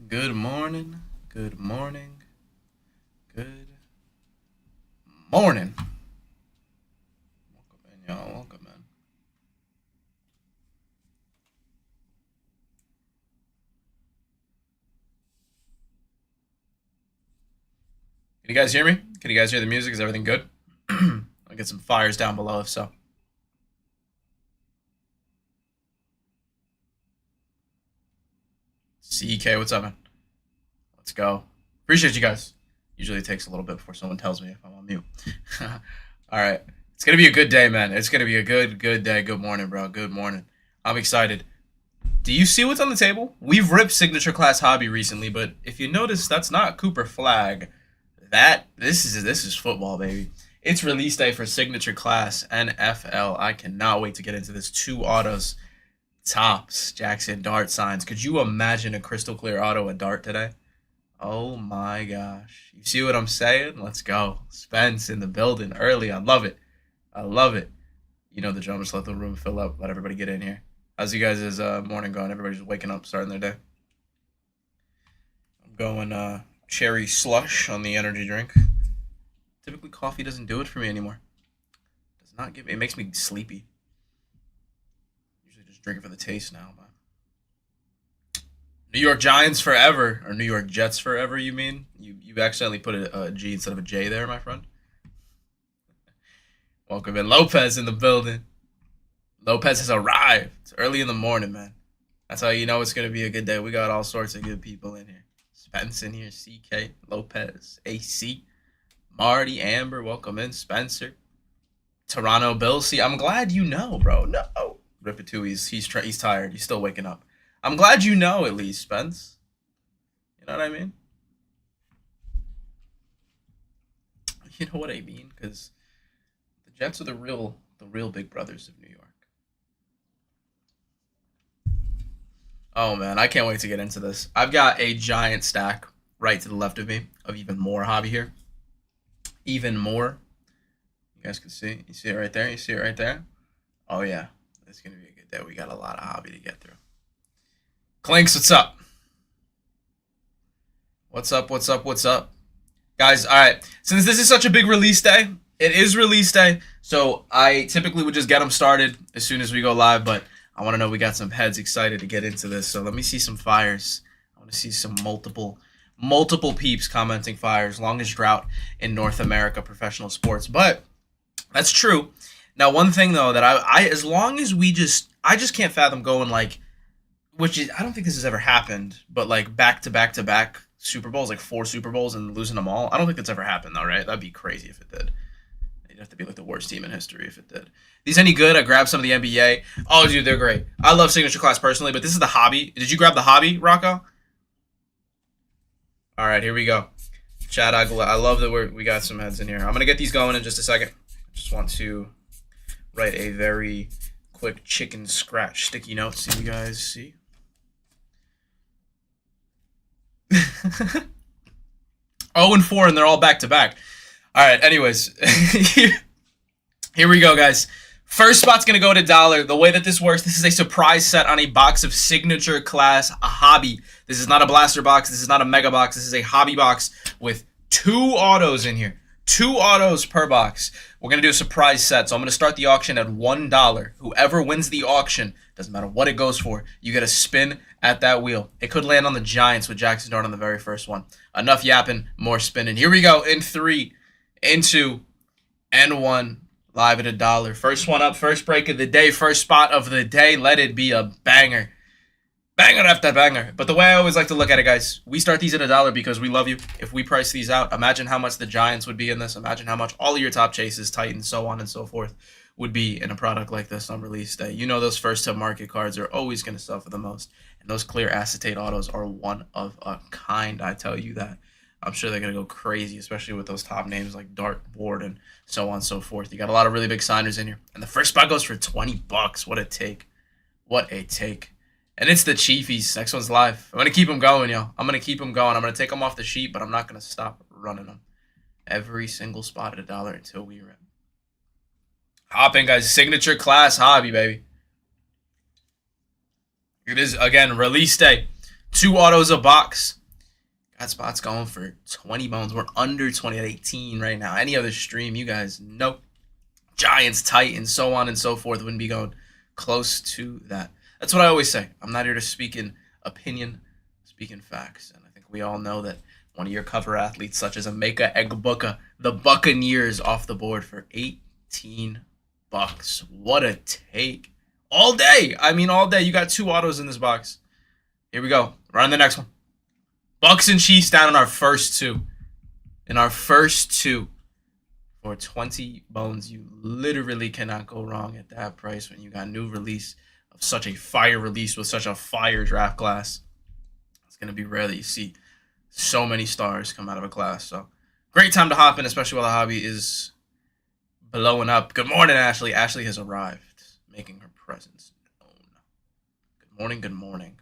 Good morning. Good morning. Good morning. Welcome in, y'all. Welcome in. Can you guys hear me? Can you guys hear the music? Is everything good? I'll get some fires down below if so. CK, what's up, man? Let's go. Appreciate you guys. Usually it takes a little bit before someone tells me if I'm on mute. All right. It's going to be a good day, man. It's going to be a good day. Good morning, bro. Good morning. I'm excited. Do you see what's on the table? We've ripped Signature Class Hobby recently, but if you notice, that's not Cooper Flag. This is football, baby. It's release day for Signature Class NFL. I cannot wait to get into this. Two autos, tops, Jackson Dart signs. Could you imagine a crystal clear auto at Dart today? Oh my gosh. You see what I'm saying? Let's go. Spence in the building early. I love it. I love it. You know the drum, just let the room fill up. Let everybody get in here. How's you guys' morning going? Everybody's waking up, starting their day. I'm going cherry slush on the energy drink. Typically, coffee doesn't do it for me anymore. Does not give me. It makes me sleepy. Usually, just drink it for the taste now. But New York Giants forever, or New York Jets forever? You mean you accidentally put a G instead of a J there, my friend? Welcome in, Lopez in the building. Lopez has arrived. It's early in the morning, man. That's how you know it's gonna be a good day. We got all sorts of good people in here. Spence in here, CK, Lopez, AC, Marty, Amber, welcome in, Spencer, Toronto Bill. See, I'm glad you know, bro. No, Rip it too. He's tired. He's still waking up. I'm glad you know at least, Spence. You know what I mean? You know what I mean? Because the Jets are the real big brothers of New York. Oh man, I can't wait to get into this. I've got a giant stack right to the left of me of even more hobby here. Even more. You guys can see. You see it right there? You see it right there? Oh yeah. It's gonna be a good day. We got a lot of hobby to get through. Clinks, what's up? What's up? What's up? What's up? Guys, alright. Since this is such a big release day, it is release day, so I typically would just get them started as soon as we go live, but I want to know we got some heads excited to get into this. So let me see some fires. I want to see some multiple peeps commenting fires. Longest drought in North America professional sports. But that's true. Now, one thing though that I as long as I just can't fathom going like, which is I don't think this has ever happened, but like back to back to back Super Bowls, like four Super Bowls and losing them all. I don't think that's ever happened though, right? That'd be crazy if it did. You'd have to be like the worst team in history if it did. These any good? I grabbed some of the NBA. Oh, dude, they're great. I love Signature Class personally, but this is the hobby. Did you grab the hobby, Rocco? All right, here we go. Chad, I love that we got some heads in here. I'm going to get these going in just a second. Just want to write a very quick chicken scratch sticky note so you guys see. 0-4, and they're all back to back. All right, anyways. Here we go, guys. First spot's going to go to $1. The way that this works, this is a surprise set on a box of Signature Class Hobby. This is not a blaster box. This is not a mega box. This is a hobby box with 2 autos in here. 2 autos per box. We're going to do a surprise set. So I'm going to start the auction at $1. Whoever wins the auction, doesn't matter what it goes for, you get a spin at that wheel. It could land on the Giants with Jackson Dart on the very first one. Enough yapping, more spinning. Here we go in 3, in 2, and 1. Live at $1. First one up, first break of the day, first spot of the day. Let it be a banger. Banger after banger. But the way I always like to look at it, guys, we start these at $1 because we love you. If we price these out, imagine how much the Giants would be in this. Imagine how much all of your top chases, Titans, so on and so forth, would be in a product like this on release day. You know those first to market cards are always going to suffer the most. And those clear acetate autos are one of a kind, I tell you that. I'm sure they're going to go crazy, especially with those top names like Dart, Ward, and so on and so forth. You got a lot of really big signers in here. And the first spot goes for $20. What a take. What a take. And it's the Chiefies. Next one's live. I'm going to keep them going, yo. I'm going to keep them going. I'm going to take them off the sheet, but I'm not going to stop running them. Every single spot at $1 until we rip. Hop in, guys. Signature Class Hobby, baby. It is, again, release day. 2 autos a box. Got spots going for 20 bones. We're under 20 at 18 right now. Any other stream, you guys know. Giants, Titans, so on and so forth wouldn't be going close to that. That's what I always say. I'm not here to speak in opinion, speak in facts. And I think we all know that one of your cover athletes, such as Emeka Egbuka, the Buccaneers, off the board for 18 bucks. What a take. All day. I mean, all day. You got 2 autos in this box. Here we go. Run the next one. Bucks and Chiefs down in our first 2. In our first 2. For 20 bones, you literally cannot go wrong at that price when you got new release of such a fire release with such a fire draft class. It's going to be rare that you see so many stars come out of a class. So great time to hop in, especially while the hobby is blowing up. Good morning, Ashley. Ashley has arrived, making her presence known. Good morning, good morning.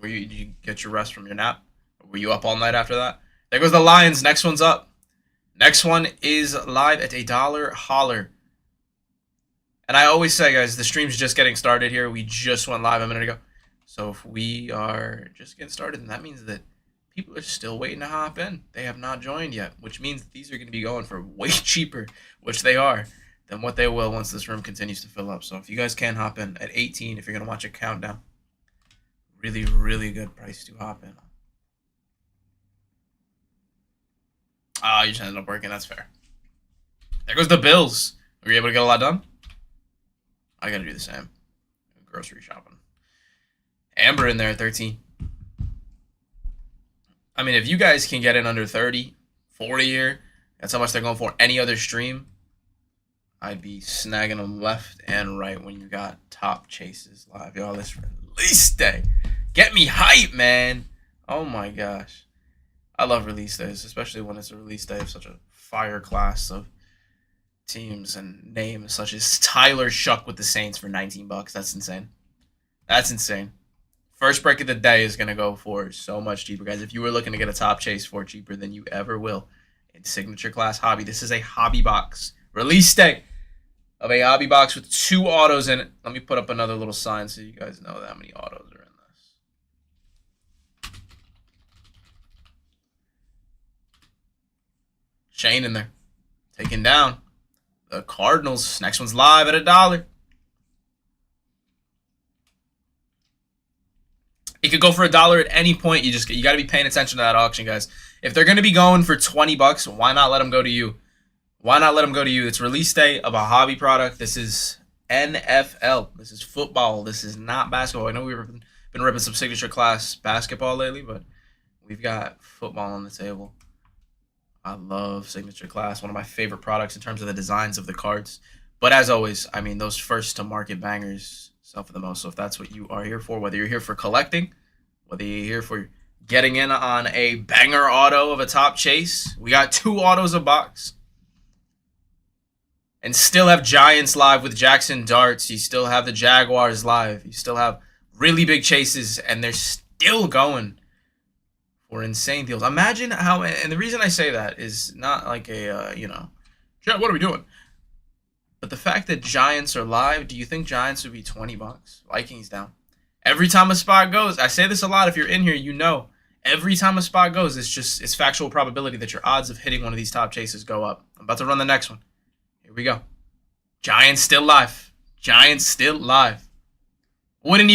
Did you get your rest from your nap? Or were you up all night after that? There goes the Lions. Next one's up. Next one is live at $1 holler. And I always say, guys, the stream's just getting started here. We just went live a minute ago. So if we are just getting started, then that means that people are still waiting to hop in. They have not joined yet, which means that these are going to be going for way cheaper, which they are, than what they will once this room continues to fill up. So if you guys can hop in at 18, if you're going to watch a countdown, really, really good price to hop in. Ah, you just ended up working. That's fair. There goes the Bills. Were you able to get a lot done? I got to do the same. Grocery shopping. Amber in there at 13. I mean, if you guys can get in under 30, 40 here, that's how much they're going for any other stream, I'd be snagging them left and right when you got top chases live. Y'all, this release day. Get me hype, man. Oh, my gosh. I love release days, especially when it's a release day of such a fire class of teams and names such as Tyler Shuck with the Saints for 19 bucks. That's insane. That's insane. First break of the day is going to go for so much cheaper, guys. If you were looking to get a top chase for cheaper than you ever will in signature class hobby, this is a hobby box. Release day of a hobby box with 2 autos in it. Let me put up another little sign so you guys know how many autos are in this. Shane in there. Taking down the Cardinals. Next one's live at $1. It could go for $1 at any point. You got to be paying attention to that auction, guys. If they're going to be going for 20 bucks, why not let them go to you? Why not let them go to you? It's release day of a hobby product. This is NFL. This is football. This is not basketball. I know we've been ripping some signature class basketball lately, but we've got football on the table. I love signature class. One of my favorite products in terms of the designs of the cards. But as always, I mean, those first to market bangers sell for the most. So if that's what you are here for, whether you're here for collecting, whether you're here for getting in on a banger auto of a top chase, we got 2 autos a box. And still have Giants live with Jackson Darts. You still have the Jaguars live. You still have really big chases, and they're still going for insane deals. Imagine how, and the reason I say that is not like a, Chat, what are we doing? But the fact that Giants are live, do you think Giants would be 20 bucks? Vikings down. Every time a spot goes, I say this a lot, if you're in here, you know, every time a spot goes, it's factual probability that your odds of hitting one of these top chases go up. I'm about to run the next one. Here we go. Giants still live. Giants still live. Wouldn't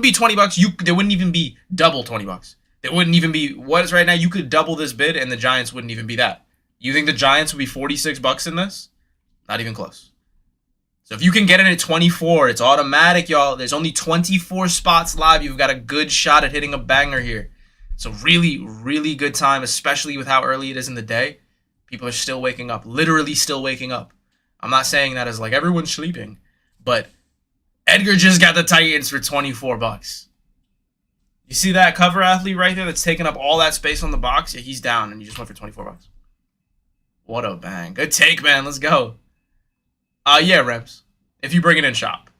be 20 bucks. There wouldn't even be double 20 bucks. It wouldn't even be what is right now. You could double this bid, and the Giants wouldn't even be that. You think the Giants would be 46 bucks in this? Not even close. So if you can get in at 24, it's automatic, y'all. There's only 24 spots live. You've got a good shot at hitting a banger here. It's a really, really good time, especially with how early it is in the day. People are still waking up, literally still waking up. I'm not saying that as like everyone's sleeping, but Edgar just got the Titans for 24 bucks. You see that cover athlete right there that's taking up all that space on the box? Yeah, he's down, and you just went for 24 bucks. What a bang. Good take, man. Let's go. Yeah, Reps. If you bring it in shop.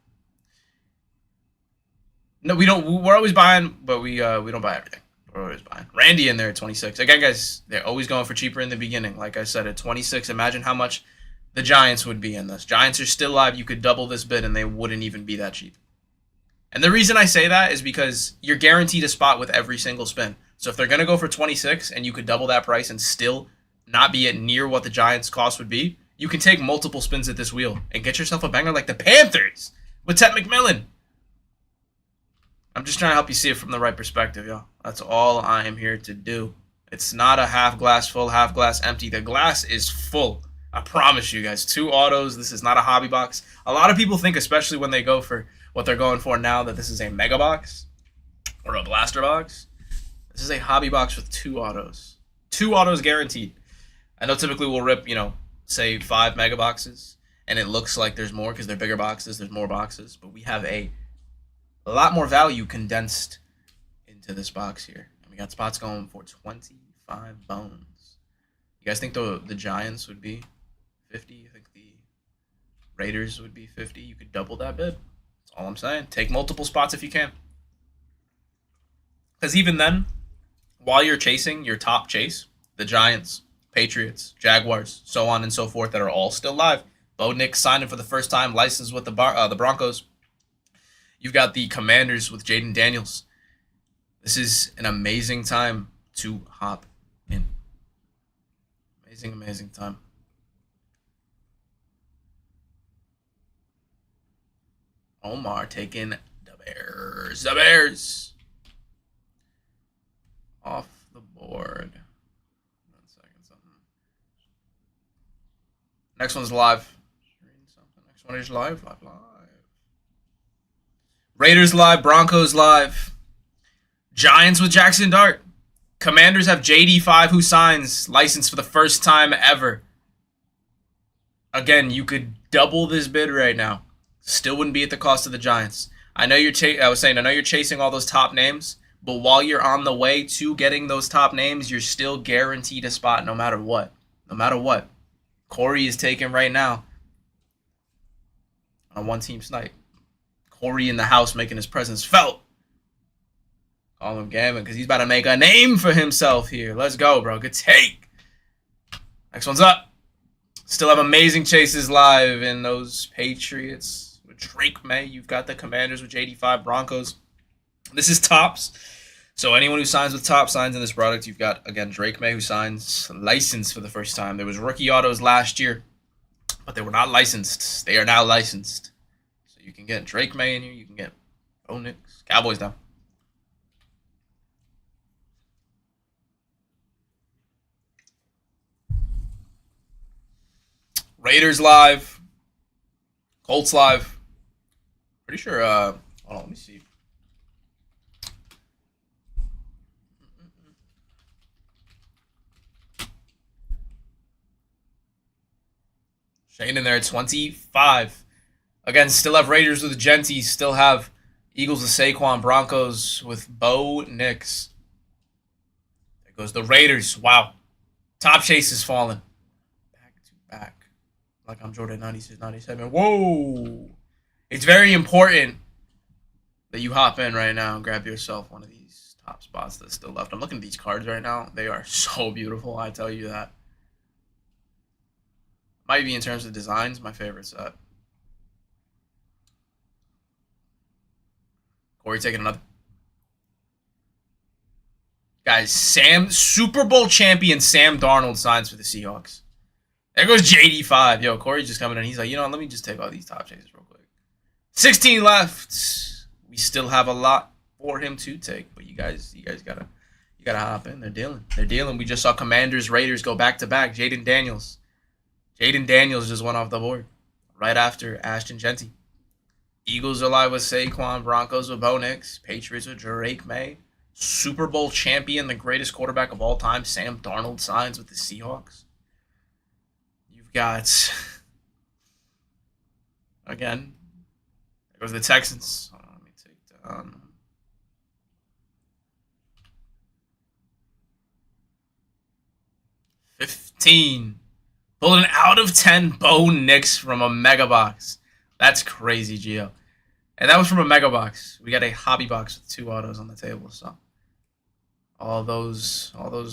No, we don't. We're always buying, but we don't buy everything. We're always buying. Randy in there at 26. Again, guys, they're always going for cheaper in the beginning. Like I said, at 26, imagine how much the Giants would be in this. Giants are still live. You could double this bid, and they wouldn't even be that cheap. And the reason I say that is because you're guaranteed a spot with every single spin. So if they're going to go for 26 and you could double that price and still not be at near what the Giants' cost would be, you can take multiple spins at this wheel and get yourself a banger like the Panthers with Ted McMillan. I'm just trying to help you see it from the right perspective, y'all. That's all I am here to do. It's not a half glass full, half glass empty. The glass is full. I promise you guys. 2 autos. This is not a hobby box. A lot of people think, especially when they go for what they're going for now, that this is a mega box or a blaster box. This is a hobby box with 2 autos. 2 autos guaranteed. I know typically we'll rip, say 5 mega boxes, and it looks like there's more because they're bigger boxes, there's more boxes, but we have a lot more value condensed into this box here. And we got spots going for 25 bones. You guys think the Giants would be 50? You think the Raiders would be 50? You could double that bid. That's all I'm saying. Take multiple spots if you can. Because even then, while you're chasing your top chase, the Giants, Patriots, Jaguars, so on and so forth, that are all still live. Bo Nix signing for the first time, licensed with the Broncos. You've got the Commanders with Jaden Daniels. This is an amazing time to hop in. Amazing, amazing time. Omar taking the Bears. The Bears. Off the board. 1 second, something. Next one's live. Next one is live. Raiders live, Broncos live. Giants with Jackson Dart. Commanders have JD5 who signs, licensed for the first time ever. Again, you could double this bid right now. Still wouldn't be at the cost of the Giants. I know you're chasing all those top names, but while you're on the way to getting those top names, you're still guaranteed a spot no matter what. No matter what. Corey is taken right now on a 1-team snipe. Corey in the house making his presence felt. Call him Gavin because he's about to make a name for himself here. Let's go, bro. Good take. Next one's up. Still have amazing chases live in those Patriots with Drake May. You've got the Commanders with JD5 Broncos. This is Tops. So anyone who signs with Top signs in this product, you've got, again, Drake May who signs licensed for the first time. There was rookie autos last year, but they were not licensed. They are now licensed. You can get Drake May in here. You can get Bo Nix. Cowboys down. Raiders live. Colts live. Pretty sure, hold on, let me see. Shane in there at 25. Again, still have Raiders with Genty. Still have Eagles with Saquon. Broncos with Bo Nix. There goes the Raiders. Wow. Top chase is falling. Back to back. Like I'm Jordan 96, 97. Whoa. It's very important that you hop in right now and grab yourself one of these top spots that's still left. I'm looking at these cards right now. They are so beautiful. I tell you that. Might be in terms of designs, my favorite set. Corey taking another. Guys, Super Bowl champion Sam Darnold signs for the Seahawks. There goes JD5. Yo, Corey's just coming in. He's like, let me just take all these top chases real quick. 16 left. We still have a lot for him to take, but you guys gotta hop in. They're dealing. We just saw Commanders, Raiders go back to back. Jaden Daniels just went off the board right after Ashton Genty. Eagles are live with Saquon. Broncos with Bo Nix. Patriots with Drake May. Super Bowl champion, the greatest quarterback of all time, Sam Darnold signs with the Seahawks. You've got, again, there goes the Texans. Hold on, let me take down. $15. Pulling out of 10 Bo Nix from a mega box. That's crazy, Gio. And that was from a mega box. We got a hobby box with 2 autos on the table, so all those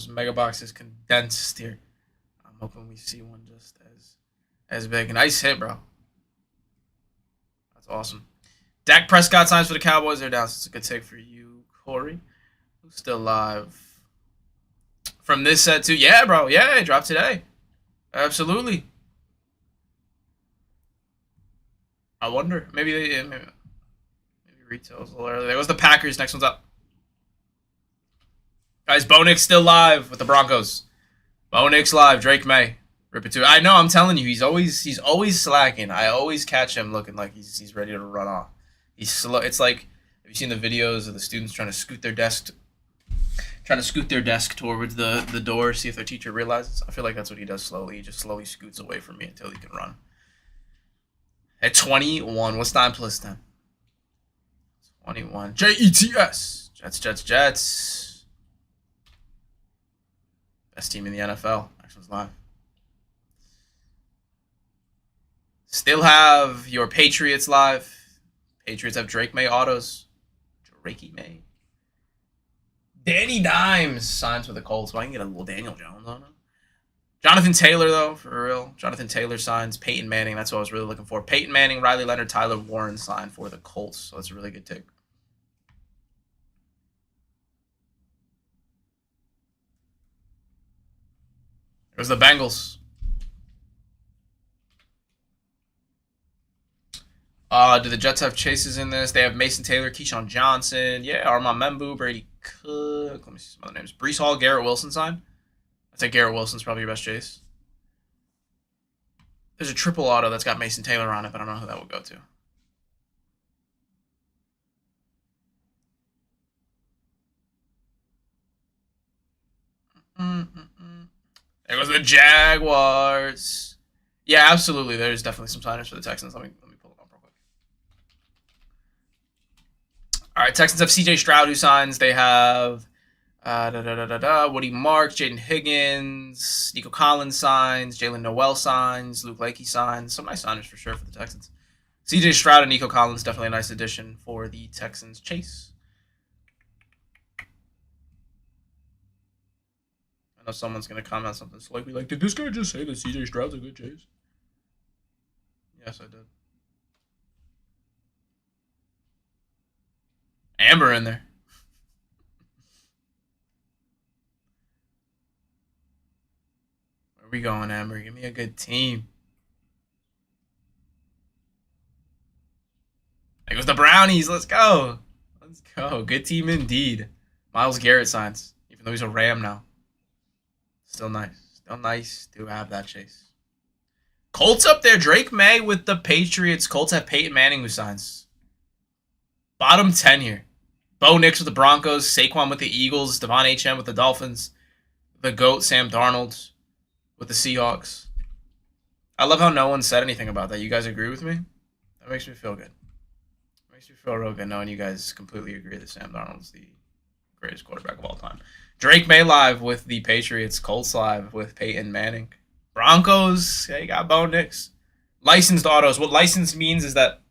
mega boxes condensed here. I'm hoping we see one just as big. Nice hit, bro. That's awesome. Dak Prescott signs for the Cowboys. They're down. So it's a good take for you, Corey. Who's still live? From this set too. Yeah, bro. Yeah, it dropped today. Absolutely. I wonder. Maybe retail's a little early. There goes the Packers. Next one's up. Guys, Bo Nix still live with the Broncos. Bo Nix live. Drake May. Rip it too. I know. I'm telling you, he's always slacking. I always catch him looking like he's ready to run off. He's slow. It's like, have you seen the videos of the students trying to scoot their desk towards the door, see if their teacher realizes? I feel like that's what he does slowly. He just slowly scoots away from me until he can run. At 21, what's 9 plus 10? 21. Jets. Jets. Best team in the NFL. Next one's live. Still have your Patriots live. Patriots have Drake May autos. Drakey May. Danny Dimes signs for the Colts. Well, I can get a little Daniel Jones on him. Jonathan Taylor, though, for real. Jonathan Taylor signs. Peyton Manning, that's what I was really looking for. Peyton Manning, Riley Leonard, Tyler Warren signed for the Colts. So that's a really good take. There's the Bengals. Do the Jets have chases in this? They have Mason Taylor, Keyshawn Johnson. Yeah, Armand Membu, Brady Cook. Let me see some other names. Breece Hall, Garrett Wilson signed. I think Garrett Wilson's probably your best chase. There's a triple auto that's got Mason Taylor on it, but I don't know who that will go to. There goes the Jaguars. Yeah, absolutely. There's definitely some signers for the Texans. Let me pull them up real quick. All right, Texans have C.J. Stroud who signs. They have Woody Marks, Jaden Higgins, Nico Collins signs, Jalen Noel signs, Luke Lakey signs. Some nice signers for sure for the Texans. C.J. Stroud and Nico Collins, definitely a nice addition for the Texans chase. I know someone's going to comment something slightly like, did this guy just say that C.J. Stroud's a good chase? Yes, I did. Amber in there. Where are we going, Amber? Give me a good team. There goes the Brownies. Let's go. Let's go. Good team indeed. Myles Garrett signs, even though he's a Ram now. Still nice. Still nice to have that chase. Colts up there. Drake May with the Patriots. Colts have Peyton Manning who signs. Bottom 10 here. Bo Nix with the Broncos. Saquon with the Eagles. Devon Achane with the Dolphins. The GOAT, Sam Darnold with the Seahawks. I love how no one said anything about that. You guys agree with me? That makes me feel good. Makes me feel real good knowing you guys completely agree that Sam Darnold's the greatest quarterback of all time. Drake May live with the Patriots. Colts live with Peyton Manning. Broncos, yeah, you got Bo Nix. Licensed autos. What licensed means is that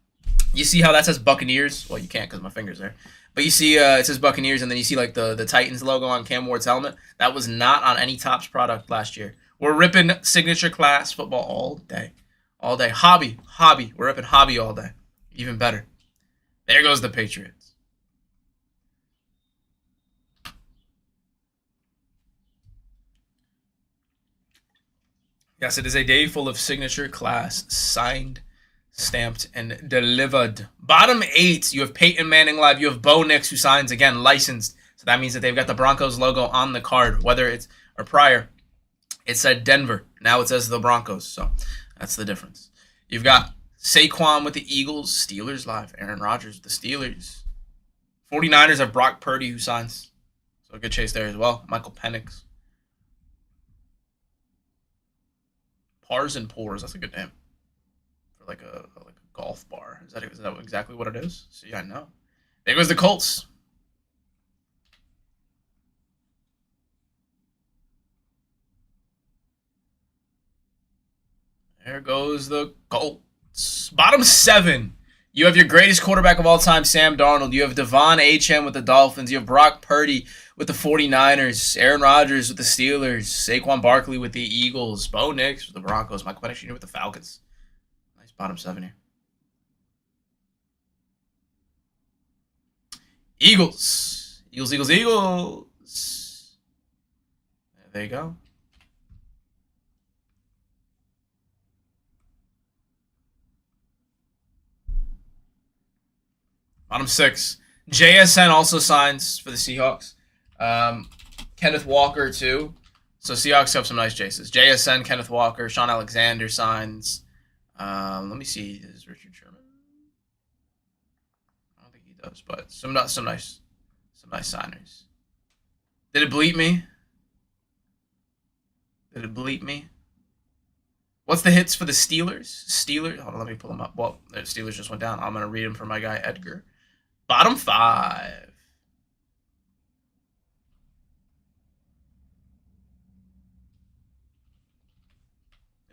you see how that says Buccaneers? Well, you can't because my finger's there. But you see it says Buccaneers, and then you see like the Titans logo on Cam Ward's helmet. That was not on any Topps product last year. We're ripping signature class football all day. All day. Hobby. We're ripping hobby all day. Even better. There goes the Patriots. Yes, it is a day full of signature class, signed, stamped, and delivered. Bottom 8, you have Peyton Manning live. You have Bo Nix who signs, again, licensed. So that means that they've got the Broncos logo on the card, whether it's, or prior, it said Denver. Now it says the Broncos. So that's the difference. You've got Saquon with the Eagles. Steelers live. Aaron Rodgers with the Steelers. 49ers have Brock Purdy who signs. So a good chase there as well. Michael Penix. Pars and Pours. That's a good name. For like a golf bar. Is that exactly what it is? So yeah, no. There goes the Colts. There goes the Colts. Bottom 7. You have your greatest quarterback of all time, Sam Darnold. You have Devon Achane with the Dolphins. You have Brock Purdy with the 49ers. Aaron Rodgers with the Steelers. Saquon Barkley with the Eagles. Bo Nix with the Broncos. Michael Penix Jr. with the Falcons. Nice bottom 7 here. Eagles. Eagles, Eagles, Eagles. There you go. Bottom 6. JSN also signs for the Seahawks. Kenneth Walker, too. So Seahawks have some nice Jaces. JSN, Kenneth Walker, Sean Alexander signs. Let me see. Is Richard Sherman? I don't think he does, but some nice signers. Did it bleep me? Did it bleep me? What's the hits for the Steelers? Hold on, let me pull them up. Well, the Steelers just went down. I'm going to read them for my guy, Edgar. Bottom 5.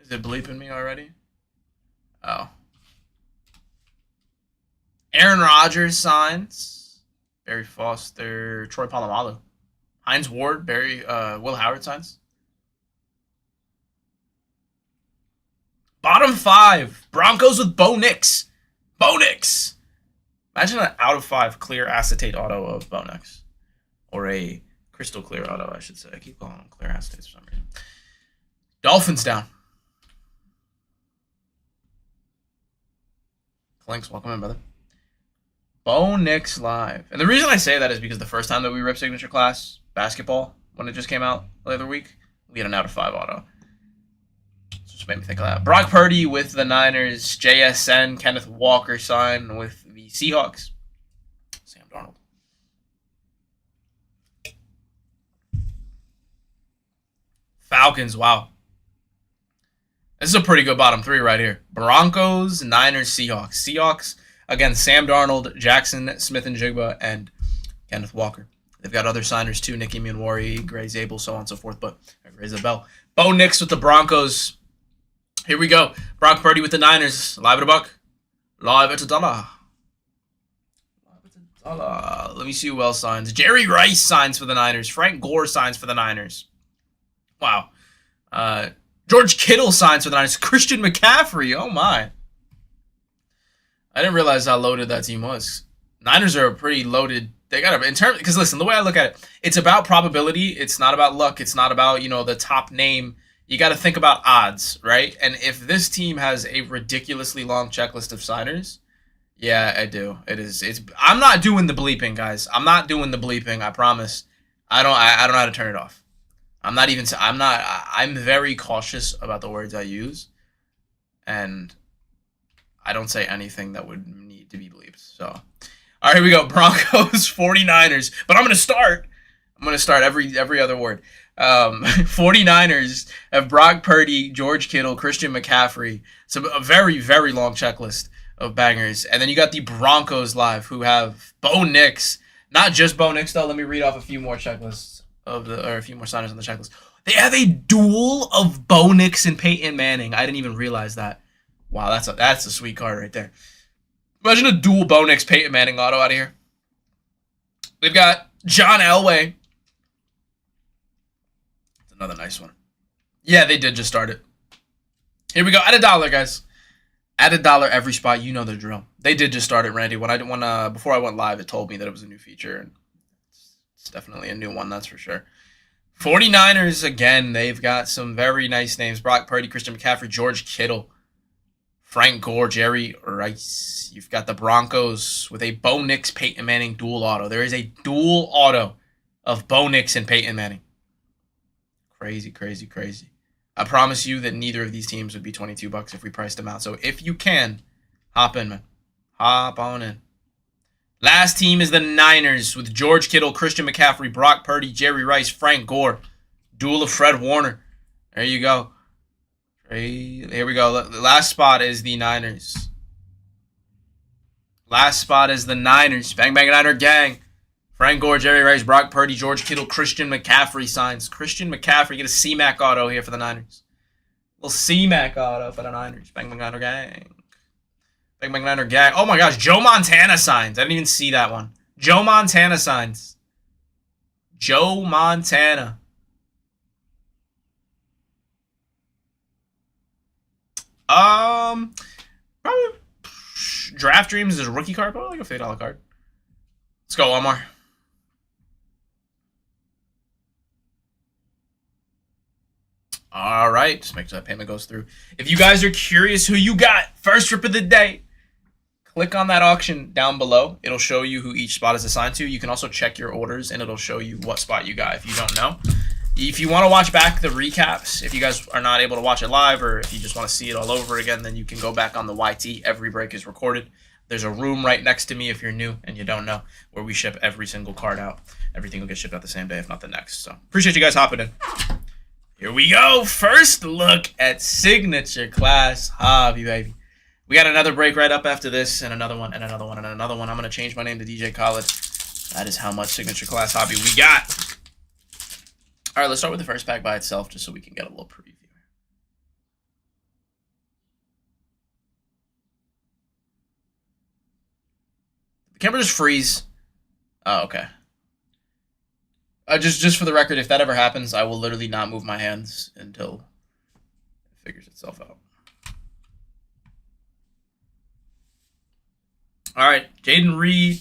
Is it bleeping me already? Oh. Aaron Rodgers signs. Barry Foster. Troy Polamalu. Hines Ward. Will Howard signs. Bottom 5. Broncos with Bo Nix. Bo Nix. Imagine an out of 5 clear acetate auto of Bo Nix. Or a crystal clear auto, I should say. I keep calling them clear acetates for some reason. Dolphins down. Clinks, welcome in, brother. Bo Nix live. And the reason I say that is because the first time that we ripped Signature Class basketball, when it just came out the other week, we had an out of 5 auto. Just made me think of that. Brock Purdy with the Niners. JSN, Kenneth Walker sign with the Seahawks. Sam Darnold. Falcons, wow. This is a pretty good bottom 3 right here. Broncos, Niners, Seahawks. Seahawks, again, Sam Darnold, Jackson Smith-Njigba, and Kenneth Walker. They've got other signers too, Nicky Manwari, Gray Zabel, so on and so forth, but raise the bell. Bo Nix with the Broncos. Here we go. Brock Purdy with the Niners. Live at a buck. Live at a dollar. Let me see who else signs. Jerry Rice signs for the Niners. Frank Gore signs for the Niners. Wow. George Kittle signs for the Niners. Christian McCaffrey. Oh, my. I didn't realize how loaded that team was. Niners are a pretty loaded. They got to, because listen, the way I look at it, it's about probability. It's not about luck. It's not about, the top name. You got to think about odds, right? And if this team has a ridiculously long checklist of signers, yeah, I do. I'm not doing the bleeping, guys. I'm not doing the bleeping. I promise. I don't know how to turn it off. I'm very cautious about the words I use, and I don't say anything that would need to be bleeped. So, all right, here we go. Broncos, 49ers. But I'm going to start every other word. 49ers have Brock Purdy, George Kittle, Christian McCaffrey. So a very, very long checklist of bangers. And then you got the Broncos live, who have Bo Nix. Not just Bo Nix, though. Let me read off a few more checklists or a few more signers on the checklist. They have a duel of Bo Nix and Peyton Manning. I didn't even realize that. Wow, that's a sweet card right there. Imagine a dual Bo Nix, Peyton Manning auto out of here. They've got John Elway. That's another nice one. Yeah, they did just start it. Here we go. At $1, guys. At $1 every spot. You know the drill. They did just start it, Randy. Before I went live, it told me that it was a new feature, and it's definitely a new one, that's for sure. 49ers, again, they've got some very nice names. Brock Purdy, Christian McCaffrey, George Kittle, Frank Gore, Jerry Rice. You've got the Broncos with a Bo Nix, Peyton Manning dual auto. There is a dual auto of Bo Nix and Peyton Manning. Crazy, crazy, crazy. I promise you that neither of these teams would be $22 if we priced them out. So if you can, hop in, man. Hop on in. Last team is the Niners with George Kittle, Christian McCaffrey, Brock Purdy, Jerry Rice, Frank Gore. Duel of Fred Warner. There you go. Here we go. The last spot is the Niners. Last spot is the Niners. Bang, bang, Niner gang. Frank Gore, Jerry Rice, Brock Purdy, George Kittle, Christian McCaffrey signs. Christian McCaffrey, get a C-Mac auto here for the Niners. A little C-Mac auto for the Niners. Bang, bang, Niner gang. Bang, bang, Niner gang. Oh my gosh, Joe Montana signs. I didn't even see that one. Joe Montana signs. Joe Montana. Probably Draft Dreams is a rookie card, probably like a $50 card. Let's go, Omar. All right, just make sure that payment goes through. If you guys are curious who you got, first rip of the day, click on that auction down below. It'll show you who each spot is assigned to. You can also check your orders, and it'll show you what spot you got if you don't know. If you want to watch back the recaps, if you guys are not able to watch it live, or if you just want to see it all over again, then you can go back on the YT. Every break is recorded. There's a room right next to me if you're new and you don't know, where we ship every single card out. Everything will get shipped out the same day, if not the next. So appreciate you guys hopping in. Here we go. First look at Signature Class Hobby, baby. We got another break right up after this, and another one, and another one, and another one. I'm going to change my name to DJ Khaled. That is how much Signature Class Hobby we got. All right, let's start with the first pack by itself, just so we can get a little preview. The camera just freeze. Oh, okay. Just for the record, if that ever happens, I will literally not move my hands until it figures itself out. All right, Jaden Reed,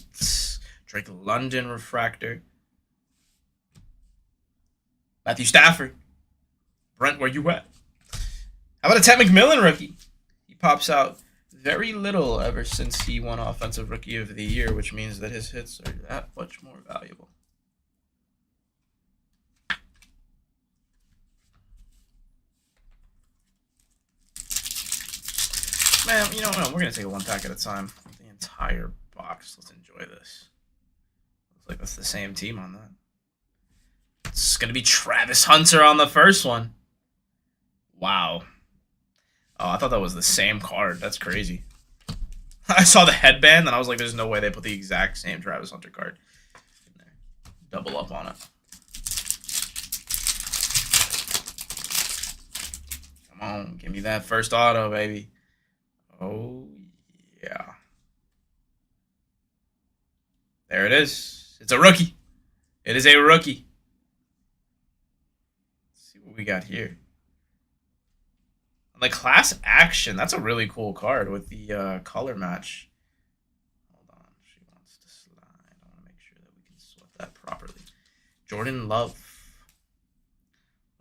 Drake London Refractor, Matthew Stafford, Brent, where you at? How about a Ted McMillan rookie? He pops out very little ever since he won Offensive Rookie of the Year, which means that his hits are that much more valuable. Man, you know what? We're going to take it one pack at a time. The entire box. Let's enjoy this. Looks like that's the same team on that. It's going to be Travis Hunter on the first one. Wow. Oh, I thought that was the same card. That's crazy. I saw the headband, and I was like, there's no way they put the exact same Travis Hunter card in there. Double up on it. Come on. Give me that first auto, baby. Oh, yeah. There it is. It's a rookie. It is a rookie. Let's see what we got here. The class action. That's a really cool card with the color match. Hold on. She wants to slide. I want to make sure that we can sweat that properly. Jordan Love.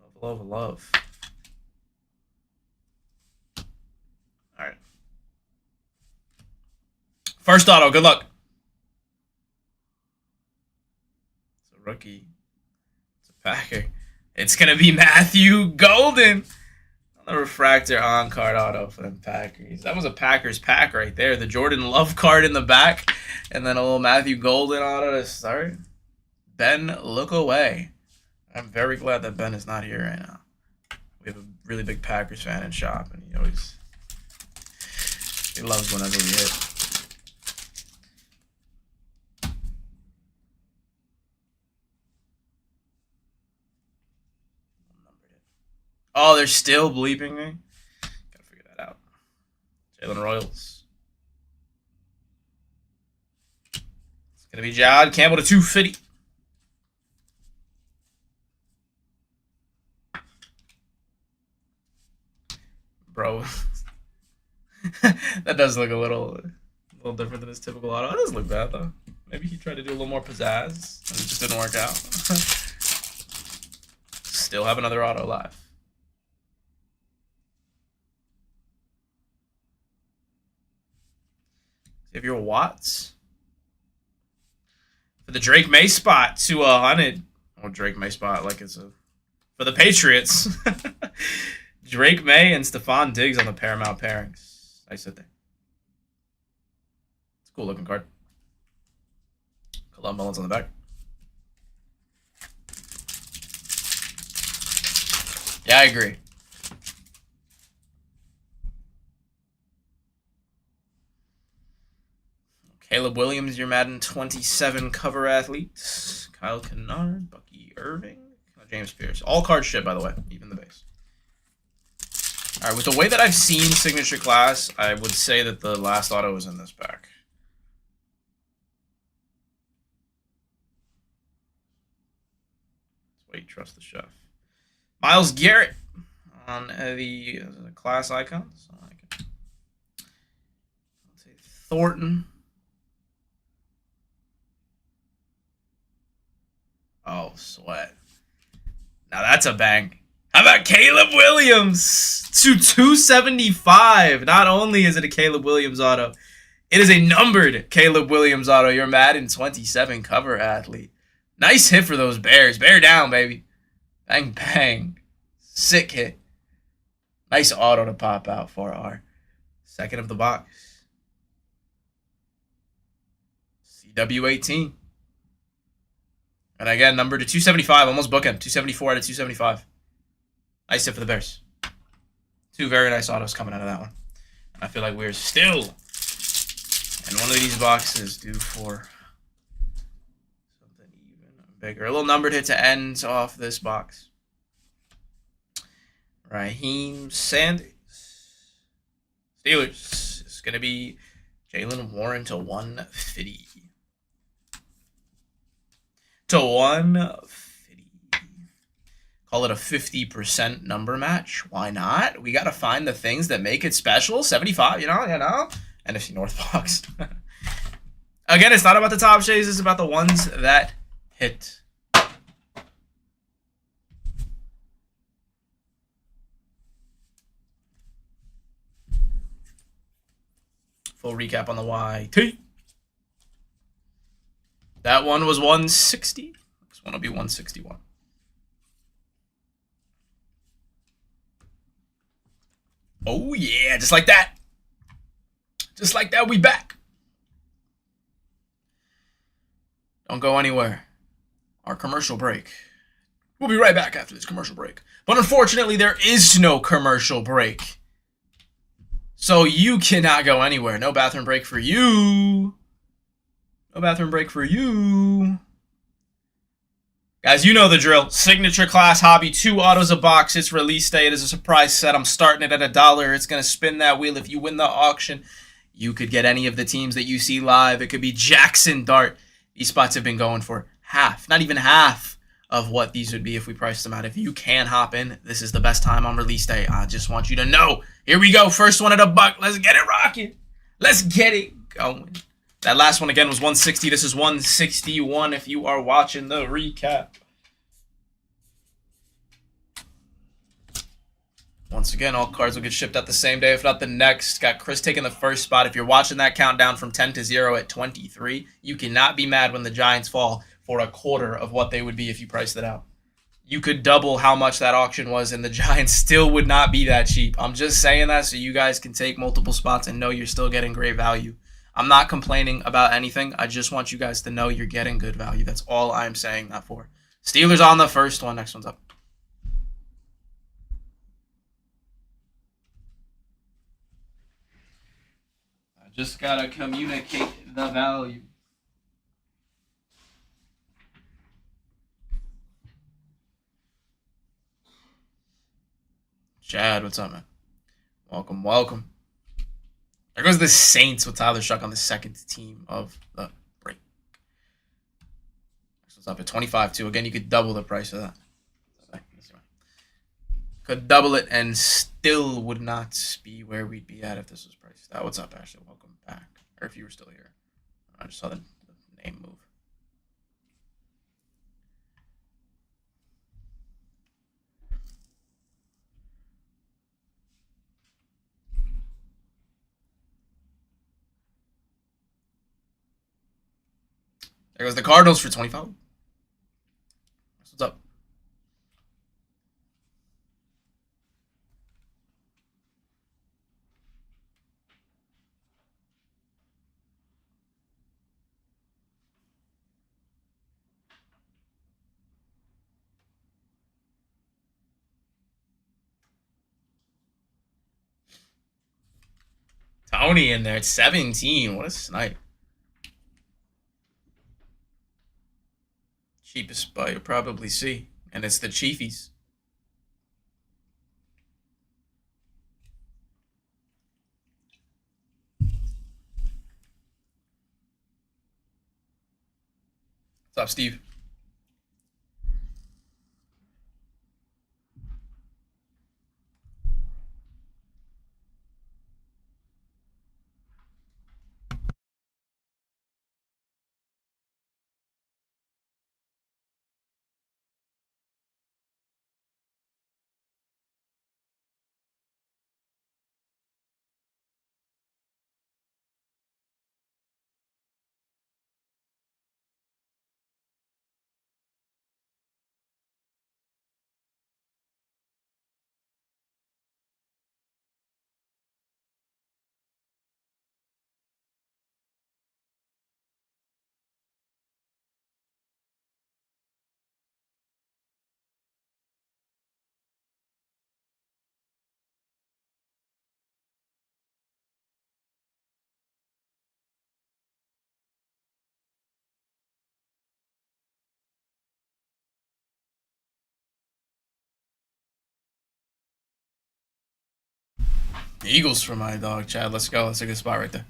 Love, love, love. All right. First auto. Good luck. It's a rookie. It's a Packer. It's going to be Matthew Golden. The refractor on card auto for the Packers. That was a Packers pack right there. The Jordan Love card in the back, and then a little Matthew Golden auto to start. Ben, look away. I'm very glad that Ben is not here right now. We have a really big Packers fan in shop, and he loves whenever we hit. Oh, they're still bleeping me? Gotta figure that out. Jalen Royals. It's gonna be Jod Campbell to 250. Bro. That does look a little different than his typical auto. It doesn't look bad, though. Maybe he tried to do a little more pizzazz, and it just didn't work out. Still have another auto live. Xavier Watts. For the Drake May spot to 100. Or Drake May spot like it's a... For the Patriots. Drake May and Stephon Diggs on the Paramount pairings. Nice hit there. It's a cool looking card. Kalon Mullins on the back. Yeah, I agree. Caleb Williams, your Madden 27 cover athlete. Kyle Kennard, Bucky Irving, James Pierce. All cards ship, by the way, even the base. All right, with the way that I've seen Signature Class, I would say that the last auto is in this pack. That's why you trust the chef. Myles Garrett on the class icons. I like it. Let's say Thornton. sweat. Now that's a bang. How about Caleb Williams to 275? Not only is it a Caleb Williams auto, it is a numbered Caleb Williams auto. Your Madden 27 cover athlete. Nice hit for those Bears. Bear down, baby. Bang, bang. Sick hit. Nice auto to pop out for our second of the box. CW18. And again, number to 275. Almost bookend. 274 out of 275. Nice hit for the Bears. Two very nice autos coming out of that one. And I feel like we're still in one of these boxes due for something even bigger. A little numbered hit to end off this box. Raheem Sanders. Steelers. It's going to be Jaylen Warren to 150. To 150. Call it a 50% number match. Why not? We got to find the things that make it special. 75, you know? NFC North box. Again, it's not about the top shades. It's about the ones that hit. Full recap on the YT. That one was 160. This one will be 161. Oh, yeah, just like that. Just like that, we back. Don't go anywhere. Our commercial break. We'll be right back after this commercial break. But unfortunately, there is no commercial break. So you cannot go anywhere. No bathroom break for you. No bathroom break for you. Guys, you know the drill. Signature Class Hobby, 2 autos a box. It's release day. It is a surprise set. I'm starting it at $1. It's going to spin that wheel. If you win the auction, you could get any of the teams that you see live. It could be Jackson Dart. These spots have been going for half, not even half of what these would be if we priced them out. If you can hop in, this is the best time on release day. I just want you to know. Here we go. First one at $1. Let's get it rocking. Let's get it going. That last one, again, was 160. This is 161 if you are watching the recap. Once again, all cards will get shipped out the same day, if not the next. Got Chris taking the first spot. If you're watching that countdown from 10 to 0 at 23, you cannot be mad when the Giants fall for a quarter of what they would be if you priced it out. You could double how much that auction was, and the Giants still would not be that cheap. I'm just saying that so you guys can take multiple spots and know you're still getting great value. I'm not complaining about anything. I just want you guys to know you're getting good value. That's all I'm saying that for. Steelers on the first one. Next one's up. I just got to communicate the value. Chad, what's up, man? Welcome, welcome. There goes the Saints with Tyler Shuck on the second team of the break. This was up at 25 too. Again, you could double the price of that. Could double it and still would not be where we'd be at if this was priced out. What's up, Ashley? Welcome back. Or if you were still here. I just saw the name move. There goes the Cardinals for 25. What's up? Tony in there at 17. What a snipe. Cheapest spot you'll probably see. And it's the Chiefies. What's up, Steve? Eagles for my dog, Chad. Let's go. That's a good spot right there.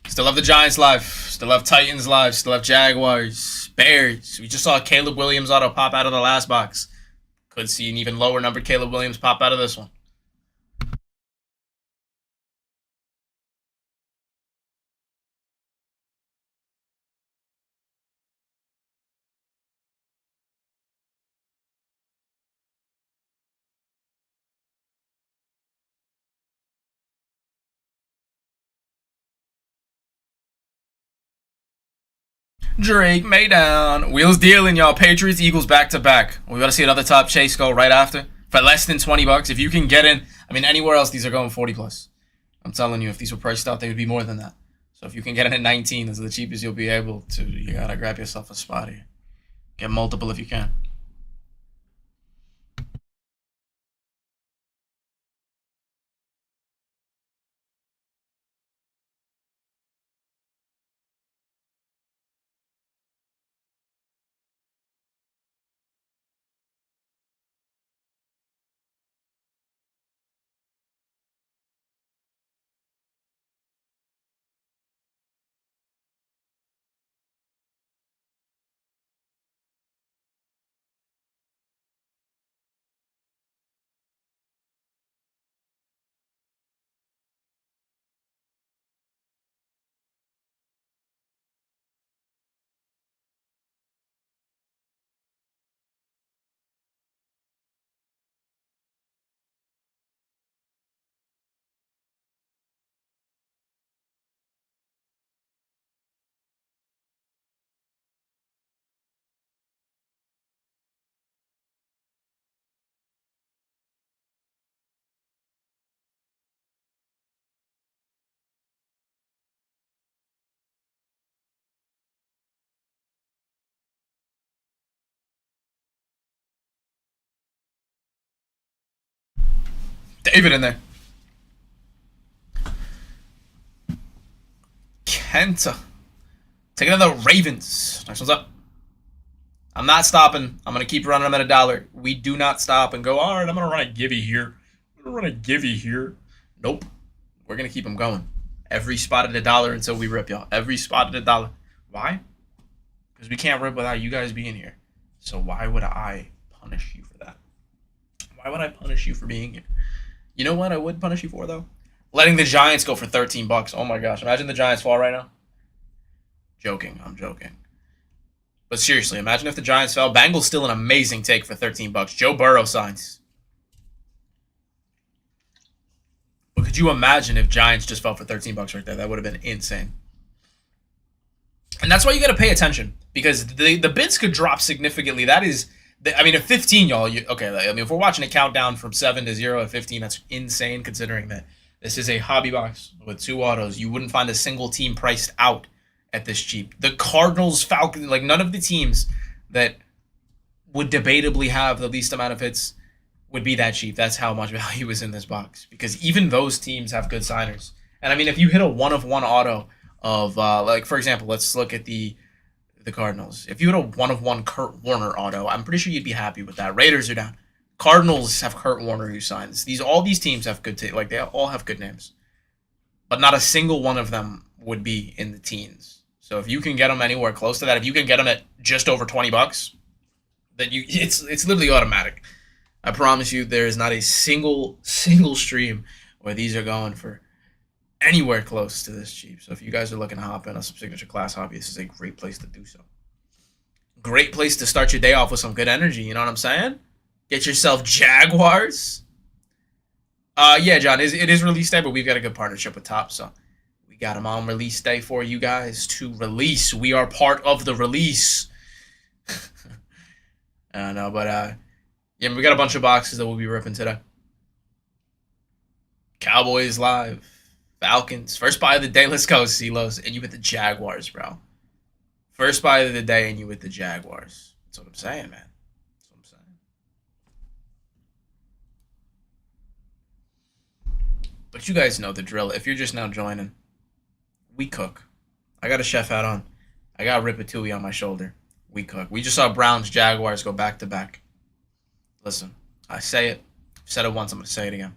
Still have the Giants live. Still have Titans live. Still have Jaguars. Bears. We just saw Caleb Williams auto pop out of the last box. Could see an even lower numbered Caleb Williams pop out of this one. Drake Maydown. Wheels dealing, y'all. Patriots, Eagles back to back. We got to see another top chase go right after for less than $20. If you can get in, I mean, anywhere else, these are going 40 plus. I'm telling you, if these were priced out, they would be more than that. So if you can get in at 19, this is the cheapest you'll be able to. You got to grab yourself a spot here. Get multiple if you can. David in there. Kenta. Taking another Ravens. Next one's up. I'm not stopping. I'm going to keep running them at $1. We do not stop and go, all right, I'm going to run a Gibby here. I'm going to run a Gibby here. Nope. We're going to keep them going. Every spot at $1 until we rip, y'all. Every spot at $1. Why? Because we can't rip without you guys being here. So why would I punish you for that? Why would I punish you for being here? You know what I would punish you for, though? Letting the Giants go for $13. Oh, my gosh. Imagine the Giants fall right now. Joking. I'm joking. But seriously, imagine if the Giants fell. Bengals still an amazing take for $13. Joe Burrow signs. But could you imagine if Giants just fell for $13 right there? That would have been insane. And that's why you got to pay attention. Because the bids could drop significantly. That is... I mean, at 15, y'all, okay, I mean, if we're watching a countdown from 7 to 0 at 15, that's insane considering that this is a hobby box with 2 autos. You wouldn't find a single team priced out at this cheap. The Cardinals, Falcons, like none of the teams that would debatably have the least amount of hits would be that cheap. That's how much value is in this box because even those teams have good signers. And I mean, if you hit a 1-of-1 auto of, like, for example, let's look at the Cardinals. If you had a 1-of-1 Kurt Warner auto, I'm pretty sure you'd be happy with that. Raiders are down. Cardinals have Kurt Warner who signs. All these teams have good like they all have good names. But not a single one of them would be in the teens. So if you can get them anywhere close to that, if you can get them at just over $20, then it's literally automatic. I promise you there is not a single stream where these are going for anywhere close to this cheap. So if you guys are looking to hop in on some signature class hobby, this is a great place to do so. Great place to start your day off with some good energy, you know what I'm saying? Get yourself Jaguars. Yeah, John, it is release day, but we've got a good partnership with Top, so we got them on release day for you guys to release. We are part of the release. I don't know, but yeah, we got a bunch of boxes that we'll be ripping today. Cowboys live. Falcons. First buy of the day. Let's go, Silos. And you with the Jaguars, bro. First buy of the day and you with the Jaguars. That's what I'm saying, man. That's what I'm saying. But you guys know the drill. If you're just now joining, we cook. I got a chef hat on. I got Ratatouille on my shoulder. We cook. We just saw Browns, Jaguars go back to back. Listen, I say it. I've said it once. I'm going to say it again.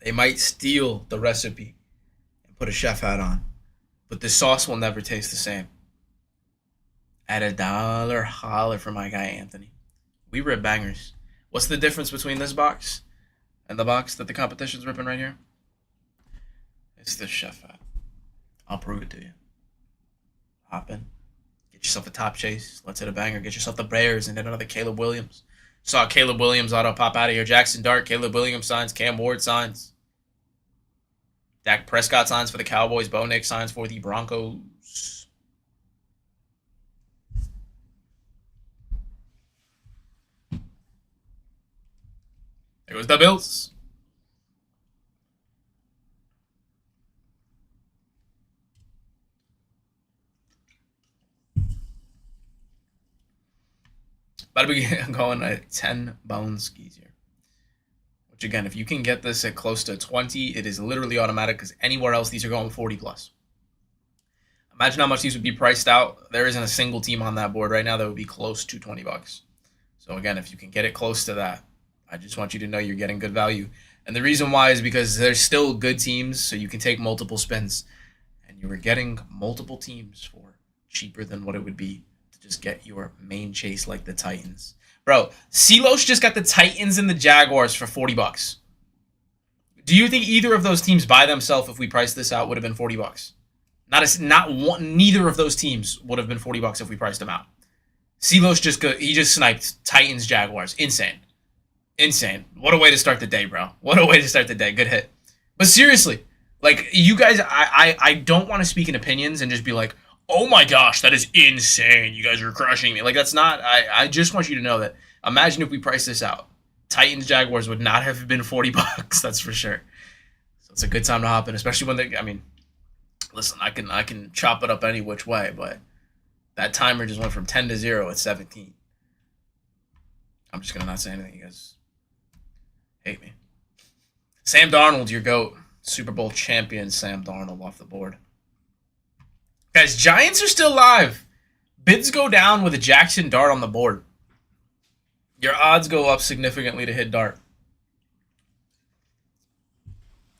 They might steal the recipe and put a chef hat on, but the sauce will never taste the same. At $1, holler for my guy Anthony. We rip bangers. What's the difference between this box and the box that the competition's ripping right here? It's the chef hat. I'll prove it to you. Hop in. Get yourself a top chase. Let's hit a banger. Get yourself the Bears and then another Caleb Williams. Saw Caleb Williams auto pop out of here. Jackson Dart, Caleb Williams signs. Cam Ward signs. Dak Prescott signs for the Cowboys. Bo Nix signs for the Broncos. There goes the Bills. About to be going at 10 bone skis here. Which again, if you can get this at close to 20, it is literally automatic because anywhere else these are going 40 plus. Imagine how much these would be priced out. There isn't a single team on that board right now that would be close to 20 bucks. So again, if you can get it close to that, I just want you to know you're getting good value. And the reason why is because there's still good teams, so you can take multiple spins. And you were getting multiple teams for cheaper than what it would be to just get your main chase like the Titans. Bro, Silos just got the Titans and the Jaguars for 40 bucks. Do you think either of those teams by themselves, if we priced this out, would have been 40 bucks? Neither of those teams would have been 40 bucks if we priced them out. Silos he just sniped Titans, Jaguars. Insane. What a way to start the day, bro. What a way to start the day. Good hit. But seriously, like, you guys, I don't want to speak in opinions and just be like, oh my gosh, that is insane. You guys are crushing me. Like, that's not, I just want you to know that, imagine if we price this out. Titans, Jaguars would not have been 40 bucks, that's for sure. So it's a good time to hop in, especially when listen, I can chop it up any which way, but that timer just went from 10 to 0 at 17. I'm just going to not say anything. You guys hate me. Sam Darnold, your GOAT. Super Bowl champion Sam Darnold off the board. Guys, Giants are still live. Bids go down with a Jackson Dart on the board. Your odds go up significantly to hit Dart.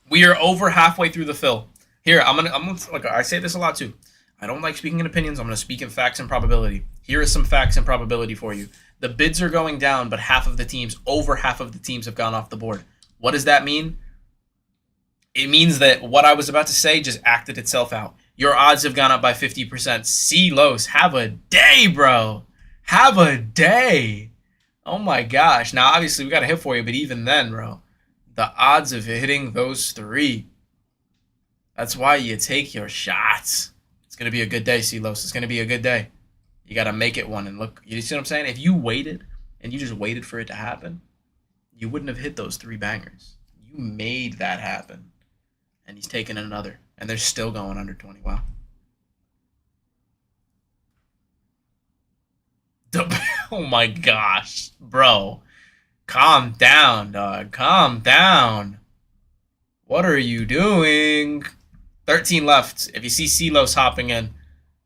We are over halfway through the fill. Here, I'm gonna like I say this a lot too. I don't like speaking in opinions. I'm gonna speak in facts and probability. Here is some facts and probability for you. The bids are going down, but over half of the teams have gone off the board. What does that mean? It means that what I was about to say just acted itself out. Your odds have gone up by 50%. C-Los, have a day, bro. Have a day. Oh my gosh. Now, obviously, we got a hit for you, but even then, bro, the odds of hitting those three, that's why you take your shots. It's going to be a good day, C-Los. It's going to be a good day. You got to make it one. And look, you see what I'm saying? If you waited and you just waited for it to happen, you wouldn't have hit those three bangers. You made that happen. And he's taking another. And they're still going under 20. Wow. Oh my gosh. Bro. Calm down, dog. Calm down. What are you doing? 13 left. If you see Silos hopping in,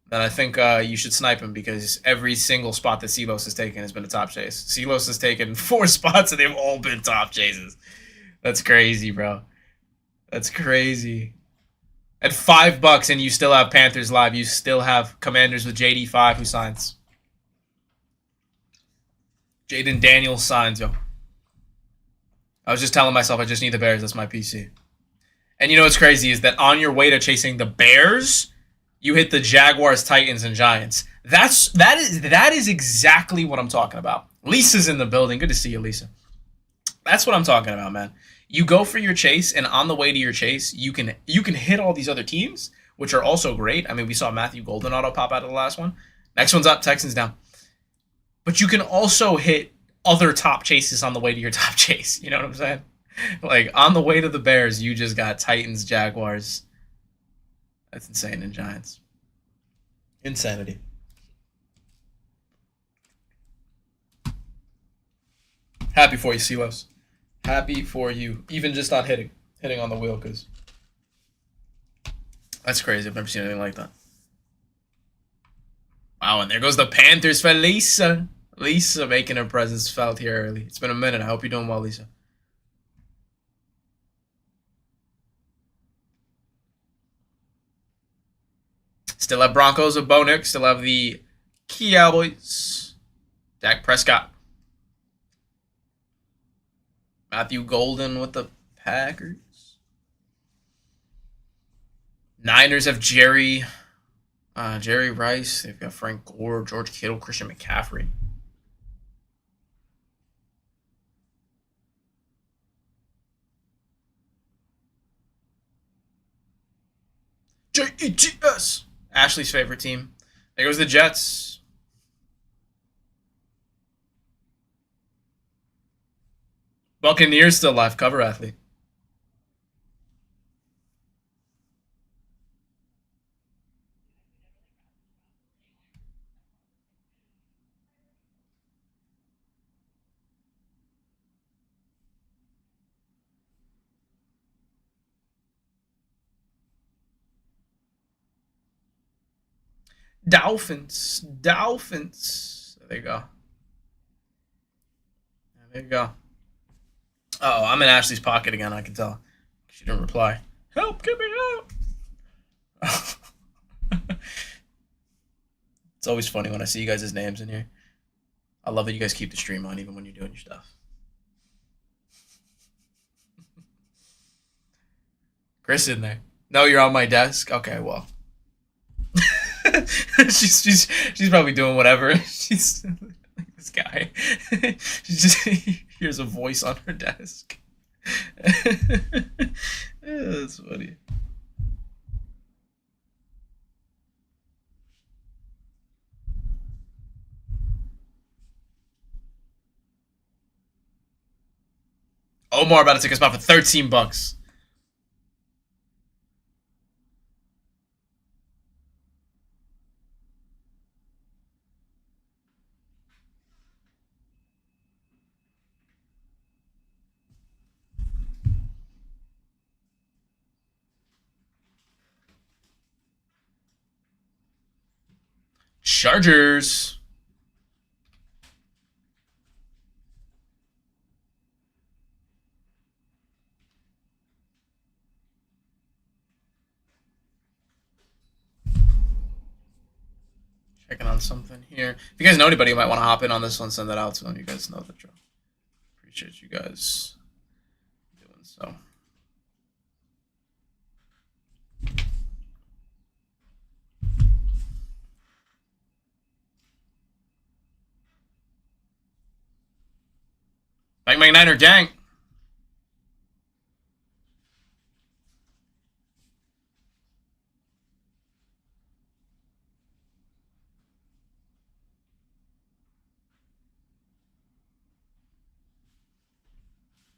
then I think you should snipe him because every single spot that Silos has taken has been a top chase. Silos has taken 4 spots and they've all been top chases. That's crazy, bro. That's crazy. At $5 and you still have Panthers live. You still have Commanders with JD5 who signs. Jaden Daniels signs, yo. I was just telling myself I just need the Bears. That's my PC. And you know what's crazy is that on your way to chasing the Bears, you hit the Jaguars, Titans, and Giants. That is exactly what I'm talking about. Lisa's in the building. Good to see you, Lisa. That's what I'm talking about, man. You go for your chase, and on the way to your chase, you can hit all these other teams, which are also great. I mean, we saw Matthew Golden auto pop out of the last one. Next one's up, Texans down. But you can also hit other top chases on the way to your top chase. You know what I'm saying? Like, on the way to the Bears, you just got Titans, Jaguars. That's insane, and Giants. Insanity. Happy for you, Silos. Happy for you. Even just not hitting on the wheel, because that's crazy. I've never seen anything like that. Wow, and there goes the Panthers for Lisa. Lisa making her presence felt here early. It's been a minute. I hope you're doing well, Lisa. Still have Broncos with Bo Nix. Still have the Cowboys. Dak Prescott. Matthew Golden with the Packers. Niners have Jerry Rice. They've got Frank Gore, George Kittle, Christian McCaffrey. Jets. Ashley's favorite team. There goes the Jets. Buccaneers still live. Cover athlete. Dolphins. There you go. There you go. Oh, I'm in Ashley's pocket again, I can tell. She didn't reply. Help, get me out. It's always funny when I see you guys' names in here. I love that you guys keep the stream on even when you're doing your stuff. Chris in there. No, you're on my desk? Okay, well. she's probably doing whatever. She's like this guy. She just hears a voice on her desk. That's funny. Omar about to take a spot for $13. Chargers. Checking on something here. If you guys know anybody who might want to hop in on this one, send that out to them. You guys know the drill. Appreciate you guys doing so. Mike Niner gang.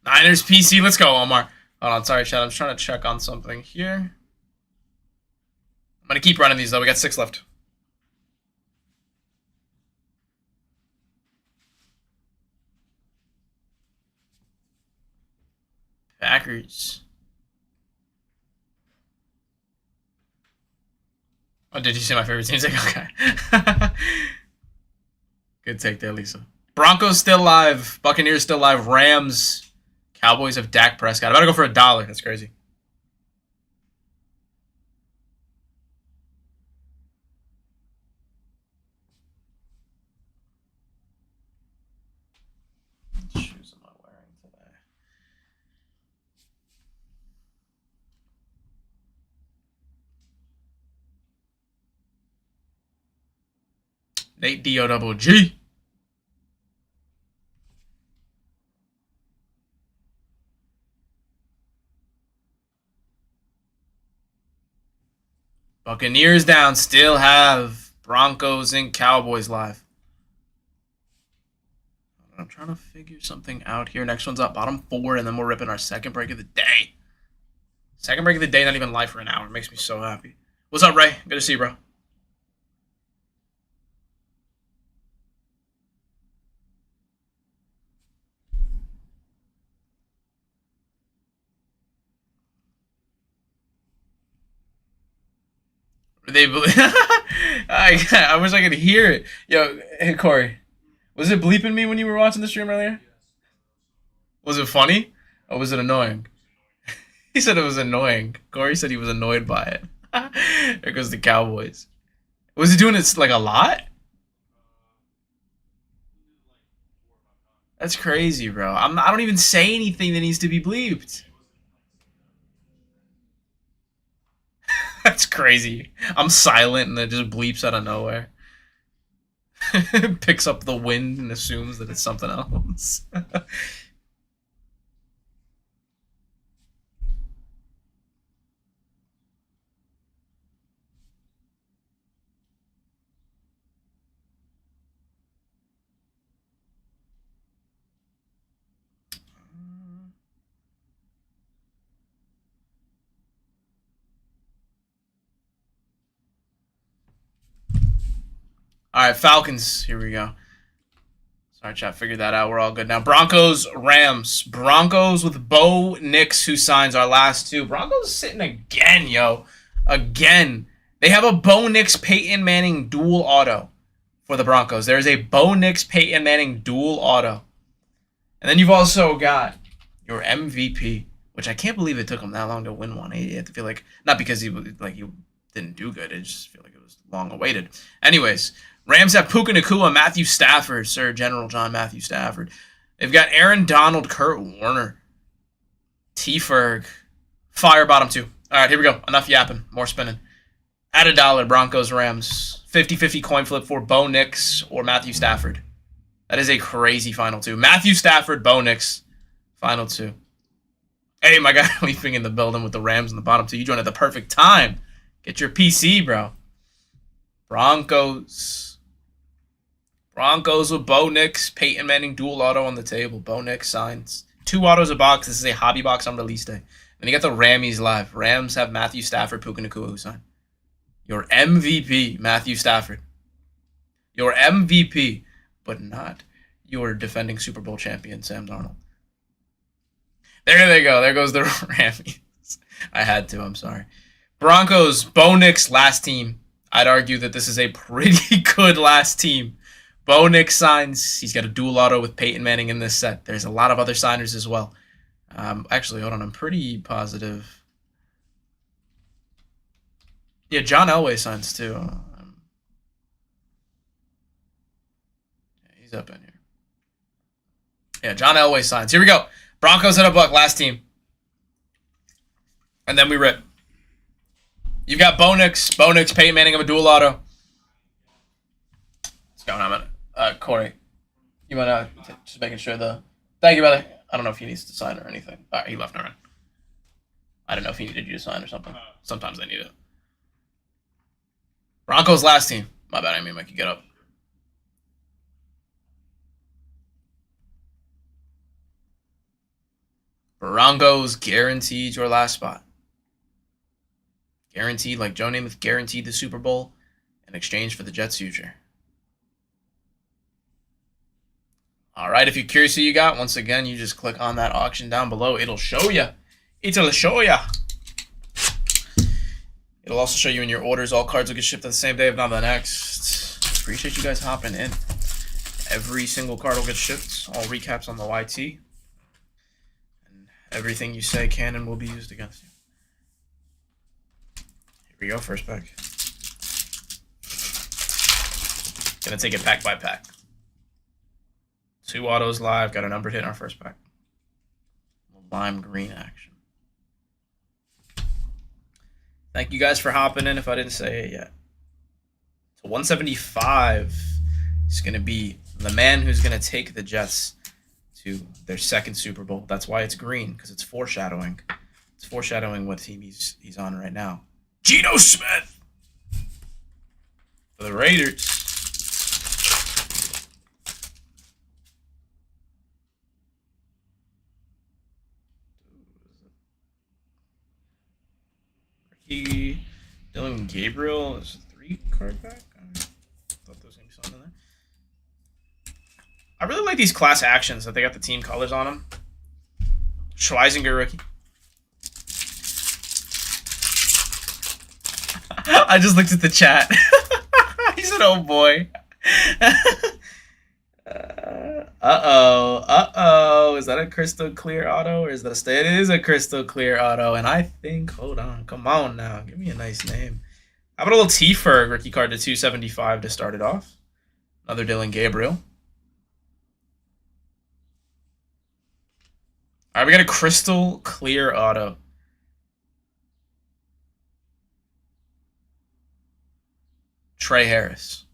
Niners PC. Let's go, Omar. Hold on. Sorry, chat. I'm trying to check on something here. I'm going to keep running these, though. We got 6 left. Packers. Oh, did you see my favorite teams? Okay. Good take there, Lisa. Broncos still live. Buccaneers still live. Rams. Cowboys have Dak Prescott. I'm about to go for $1. That's crazy. What shoes am I wearing today? Nate D-O-double-G. Buccaneers down. Still have Broncos and Cowboys live. I'm trying to figure something out here. Next one's up. Bottom 4, and then we're ripping our second break of the day. Second break of the day, not even live for an hour. It makes me so happy. What's up, Ray? Good to see you, bro. They believe. I wish I could hear it. Yo, hey Corey, was it bleeping me when you were watching the stream earlier? Was it funny or was it annoying? He said it was annoying. Corey said he was annoyed by it. There goes the Cowboys. Was he doing it like a lot? That's crazy, bro. I don't even say anything that needs to be bleeped. That's crazy. I'm silent and it just bleeps out of nowhere. Picks up the wind and assumes that it's something else. All right, Falcons. Here we go. Sorry, chat. Figured that out. We're all good now. Broncos, Rams. Broncos with Bo Nix, who signs our last two. Broncos sitting again, yo. Again. They have a Bo Nix, Peyton Manning dual auto for the Broncos. There's a Bo Nix, Peyton Manning dual auto. And then you've also got your MVP, which I can't believe it took him that long to win one. I have to feel like, not because he didn't do good. I just feel like it was long awaited. Anyways, Rams have Puka Nacua, Matthew Stafford, Sir General John Matthew Stafford. They've got Aaron Donald, Kurt Warner, T. Ferg, Fire bottom two. All right, here we go. Enough yapping. More spinning. At $1, Broncos, Rams. 50-50 coin flip for Bo Nix or Matthew Stafford. That is a crazy final two. Matthew Stafford, Bo Nix, final two. Hey, my guy leaping in the building with the Rams in the bottom two. You joined at the perfect time. Get your PC, bro. Broncos with Bo Nix, Peyton Manning dual auto on the table. Bo Nix signs. 2 autos a box. This is a hobby box on release day. Then you got the Rammies live. Rams have Matthew Stafford, Puka Nacua, who signed. Your MVP, Matthew Stafford. Your MVP, but not your defending Super Bowl champion, Sam Darnold. There they go. There goes the Rammies. I had to. I'm sorry. Broncos, Bo Nix, last team. I'd argue that this is a pretty good last team. Bo Nix signs. He's got a dual auto with Peyton Manning in this set. There's a lot of other signers as well. Actually, hold on. I'm pretty positive. Yeah, John Elway signs too. Yeah, he's up in here. Yeah, John Elway signs. Here we go. Broncos at $1, last team. And then we rip. You've got Bo Nix, Peyton Manning of a dual auto. What's going on, man? Corey, you want to just making sure the. Thank you, brother. I don't know if he needs to sign or anything. All right, he left. Never mind. I don't know if he needed you to sign or something. Sometimes they need it. Broncos last team. My bad. I mean, make you get up. Broncos guaranteed your last spot. Guaranteed, like Joe Namath guaranteed the Super Bowl in exchange for the Jets' future. All right, if you're curious who you got, once again, you just click on that auction down below. It'll show you. It'll show you. It'll also show you in your orders. All cards will get shipped on the same day, if not the next. Appreciate you guys hopping in. Every single card will get shipped. All recaps on the YT. And everything you say can and will be used against you. Here we go, first pack. Gonna take it pack by pack. 2 autos live. Got a numbered hit in our first pack. Lime green action. Thank you guys for hopping in if I didn't say it yet. So 175 is going to be the man who's going to take the Jets to their second Super Bowl. That's why it's green, because it's foreshadowing. It's foreshadowing what team he's on right now. Geno Smith for the Raiders. Dylan Gabriel is a 3-card pack. I thought there was going to be something in there. I really like these class actions that they got the team colors on them. Schweizinger rookie. I just looked at the chat. He said, oh boy. Uh-oh. Is that a crystal clear auto or is that a stay? It is a crystal clear auto. And I think, hold on. Come on now. Give me a nice name. How about a little T-Ferg rookie card to 275 to start it off? Another Dylan Gabriel. All right, we got a crystal clear auto. Trey Harris.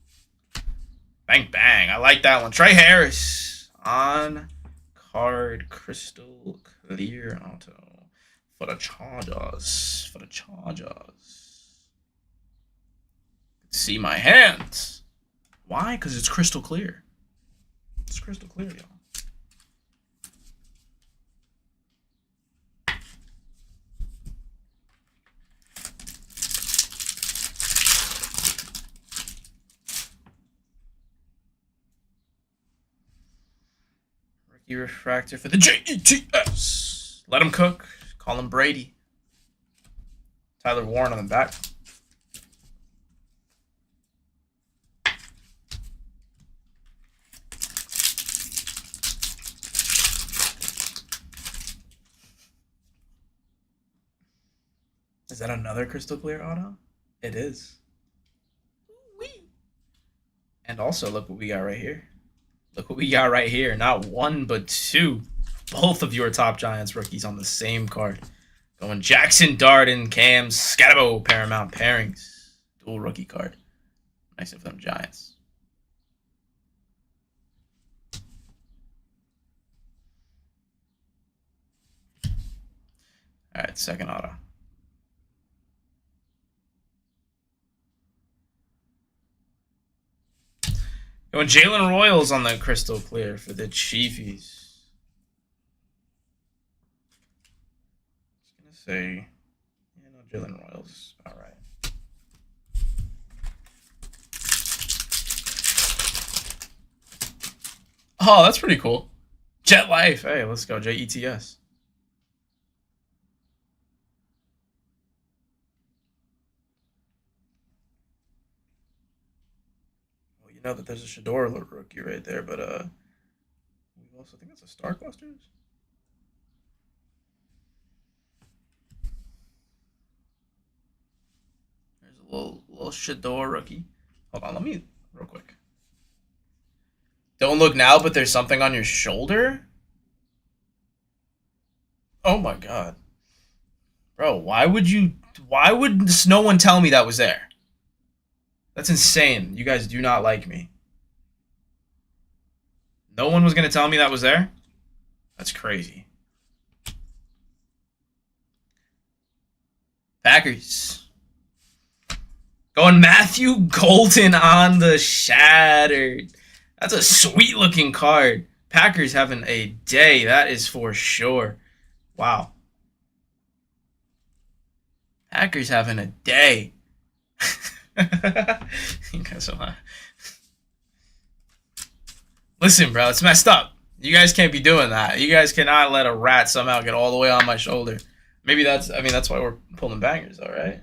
Bang, bang. I like that one. Trey Harris on card crystal clear auto for the Chargers. See my hands. Why? Because it's crystal clear. It's crystal clear, y'all. Rookie refractor for the Jets. Let him cook. Call him Brady. Tyler Warren on the back. Is that another crystal clear auto? It is. Wee. And also, look what we got right here. Look what we got right here. Not one, but two. Both of your top Giants rookies on the same card. Going Jackson Dart and Cam Scatabo Paramount pairings. Dual rookie card. Nice of them Giants. All right, second auto. Going Jalen Royals on the crystal clear for the Chiefies. I was gonna say, Jalen Royals. All right. Oh, that's pretty cool. Jet Life. Hey, let's go. JETS. You know that there's a Shador rookie right there, but we also think that's a Star Clusters. There's a little Shador rookie. Hold on, let me real quick. Don't look now, but there's something on your shoulder. Oh my god, bro! Why would no one tell me that was there? That's insane. You guys do not like me. No one was going to tell me that was there? That's crazy. Packers. Going Matthew Golden on the Shattered. That's a sweet looking card. Packers having a day. That is for sure. Wow. Packers having a day. Listen, bro, it's messed up. You guys can't be doing that. You guys cannot let a rat somehow get all the way on my shoulder. Maybe that's why we're pulling bangers, all right?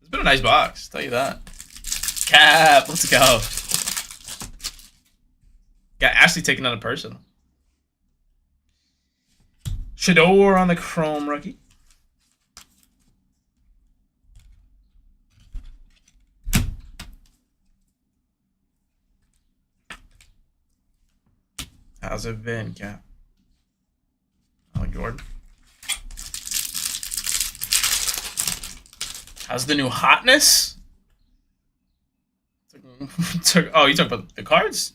It's been a nice box, I'll tell you that. Cap, let's go. Got Ashley taking on a person. Shador on the Chrome rookie. How's it been, Cap? Oh, Jordan. How's the new hotness? Oh, you talking about the cards?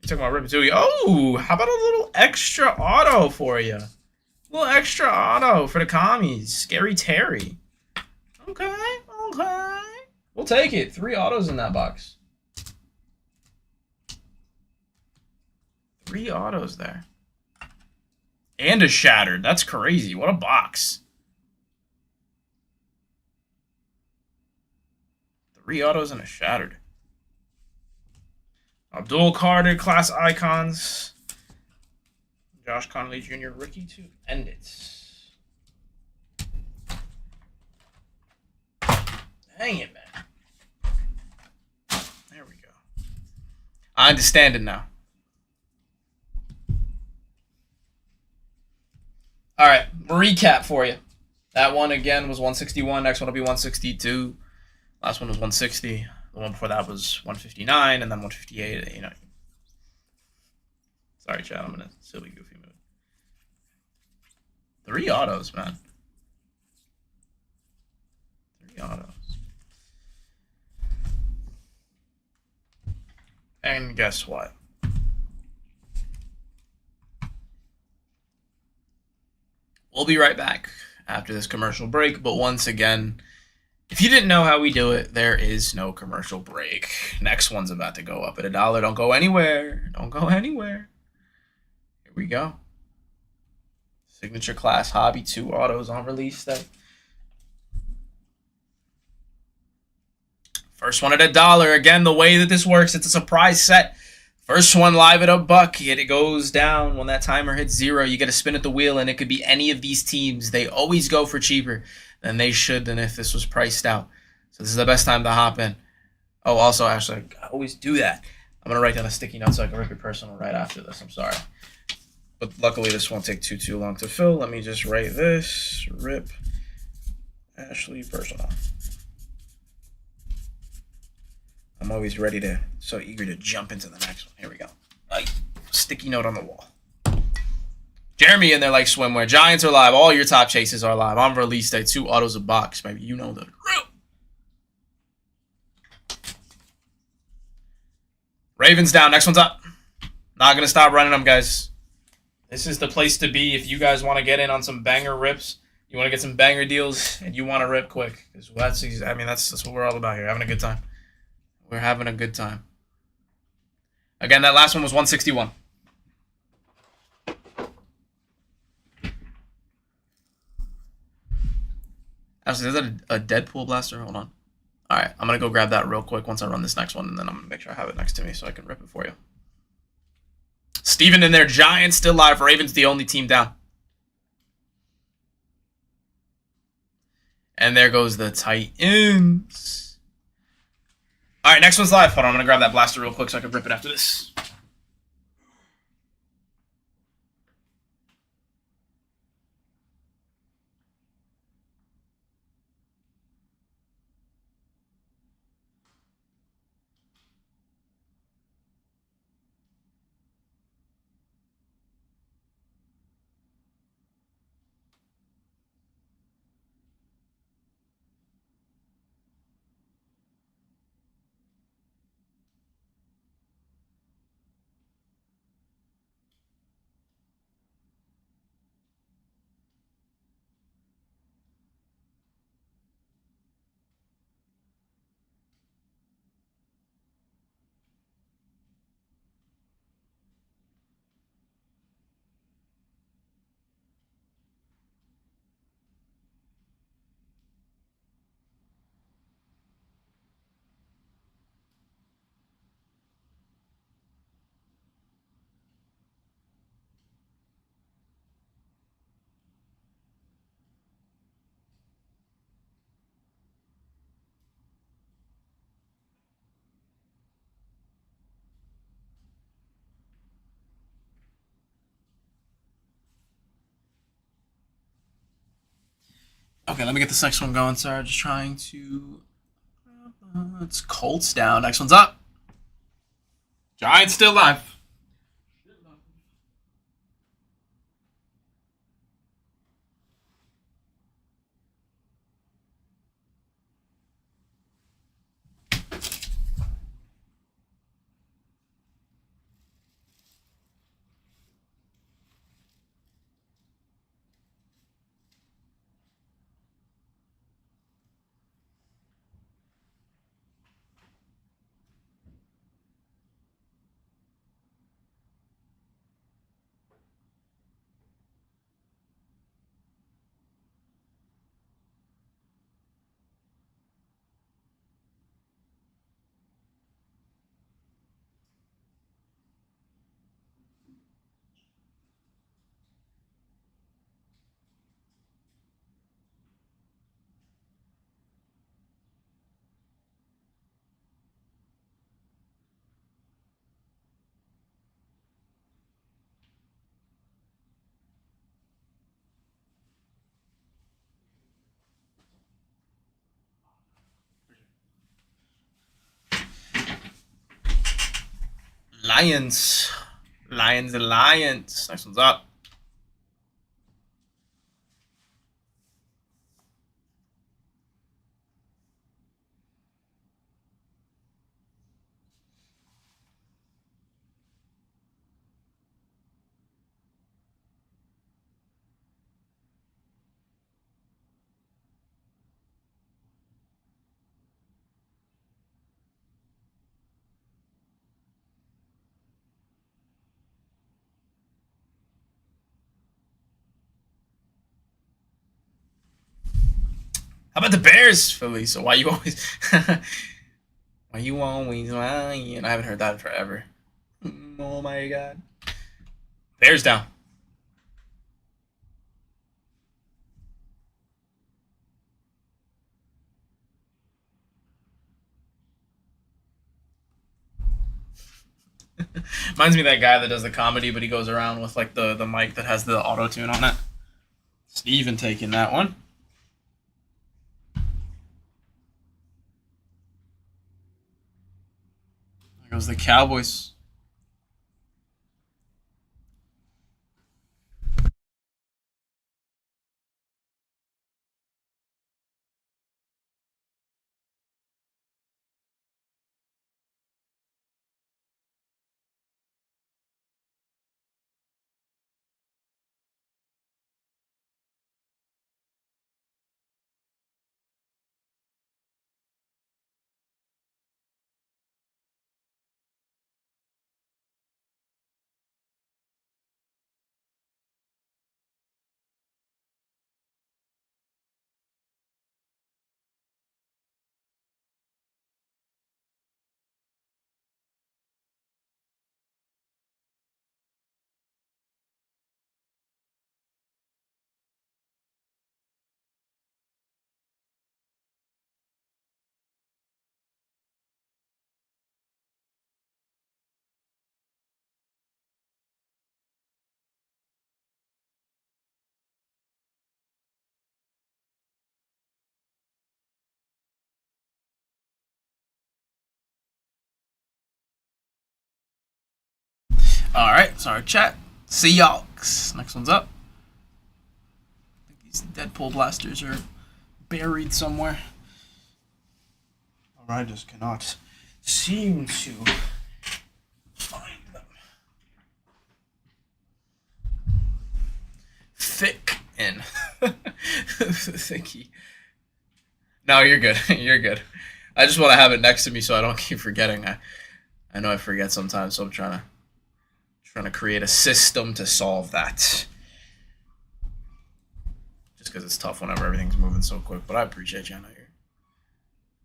You talking about Ratatouille? Oh, how about a little extra auto for you? A little extra auto for the commies. Scary Terry. Okay. We'll take it. 3 autos in that box. 3 autos there. And a Shattered. That's crazy. What a box. 3 autos and a Shattered. Abdul Carter, class icons. Josh Connolly Jr. rookie to end it. Dang it, man. There we go. I understand it now. All right. recap for you. That one again was 161. Next one will be 162. Last one was 160. The one before that was 159, and then 158. You know. Sorry, Chad. I'm in a silly, goofy mood. 3 autos, man. 3 autos. And guess what? We'll be right back after this commercial break, but once again, if you didn't know how we do it, there is no commercial break. Next one's about to go up at $1. Don't go anywhere. Don't go anywhere. Here we go. Signature Class Hobby 2 autos on release day. First one at $1. Again, the way that this works, it's a surprise set. First one live at $1. It goes down when that timer hits 0. You get to spin at the wheel, and it could be any of these teams. They always go for cheaper than they should than if this was priced out. So this is the best time to hop in. Oh, also, actually, I always do that. I'm going to write down a sticky note so I can rip your personal right after this. I'm sorry. But luckily, this won't take too long to fill. Let me just write this. Rip Ashley personal. I'm always ready to, so eager to jump into the next one. Here we go. Sticky note on the wall. Jeremy in there like swimwear. Giants are live. All your top chases are live. On release day, 2 autos a box. Maybe you know the drill. Ravens down. Next one's up. Not going to stop running them, guys. This is the place to be if you guys want to get in on some banger rips. You want to get some banger deals, and you want to rip quick. That's what we're all about here. Having a good time. We're having a good time. Again, that last one was 161. Actually, is that a Deadpool blaster? Hold on. All right, I'm going to go grab that real quick once I run this next one, and then I'm going to make sure I have it next to me so I can rip it for you. Steven in there. Giants still live. Ravens the only team down. And there goes the Titans. All right, next one's live. Hold on, I'm going to grab that blaster real quick so I can rip it after this. Okay, let me get this next one going, sir. Just trying to... it's Colts down. Next one's up. Giants still live. Lions. Lions and Lions. Next one's up. How about the Bears, Philly? So why you always why you always lying? I haven't heard that in forever. Oh my god. Bears down. Reminds me of that guy that does the comedy, but he goes around with like the mic that has the auto tune on it. Steven taking that one. There goes the Cowboys. All right, sorry, chat. Seahawks. Next one's up. I think these Deadpool blasters are buried somewhere. Or I just cannot seem to find them. Thick and thicky. No, you're good. You're good. I just want to have it next to me so I don't keep forgetting. I know I forget sometimes, so I'm trying to create a system to solve that. Just because it's tough whenever everything's moving so quick. But I appreciate you. I know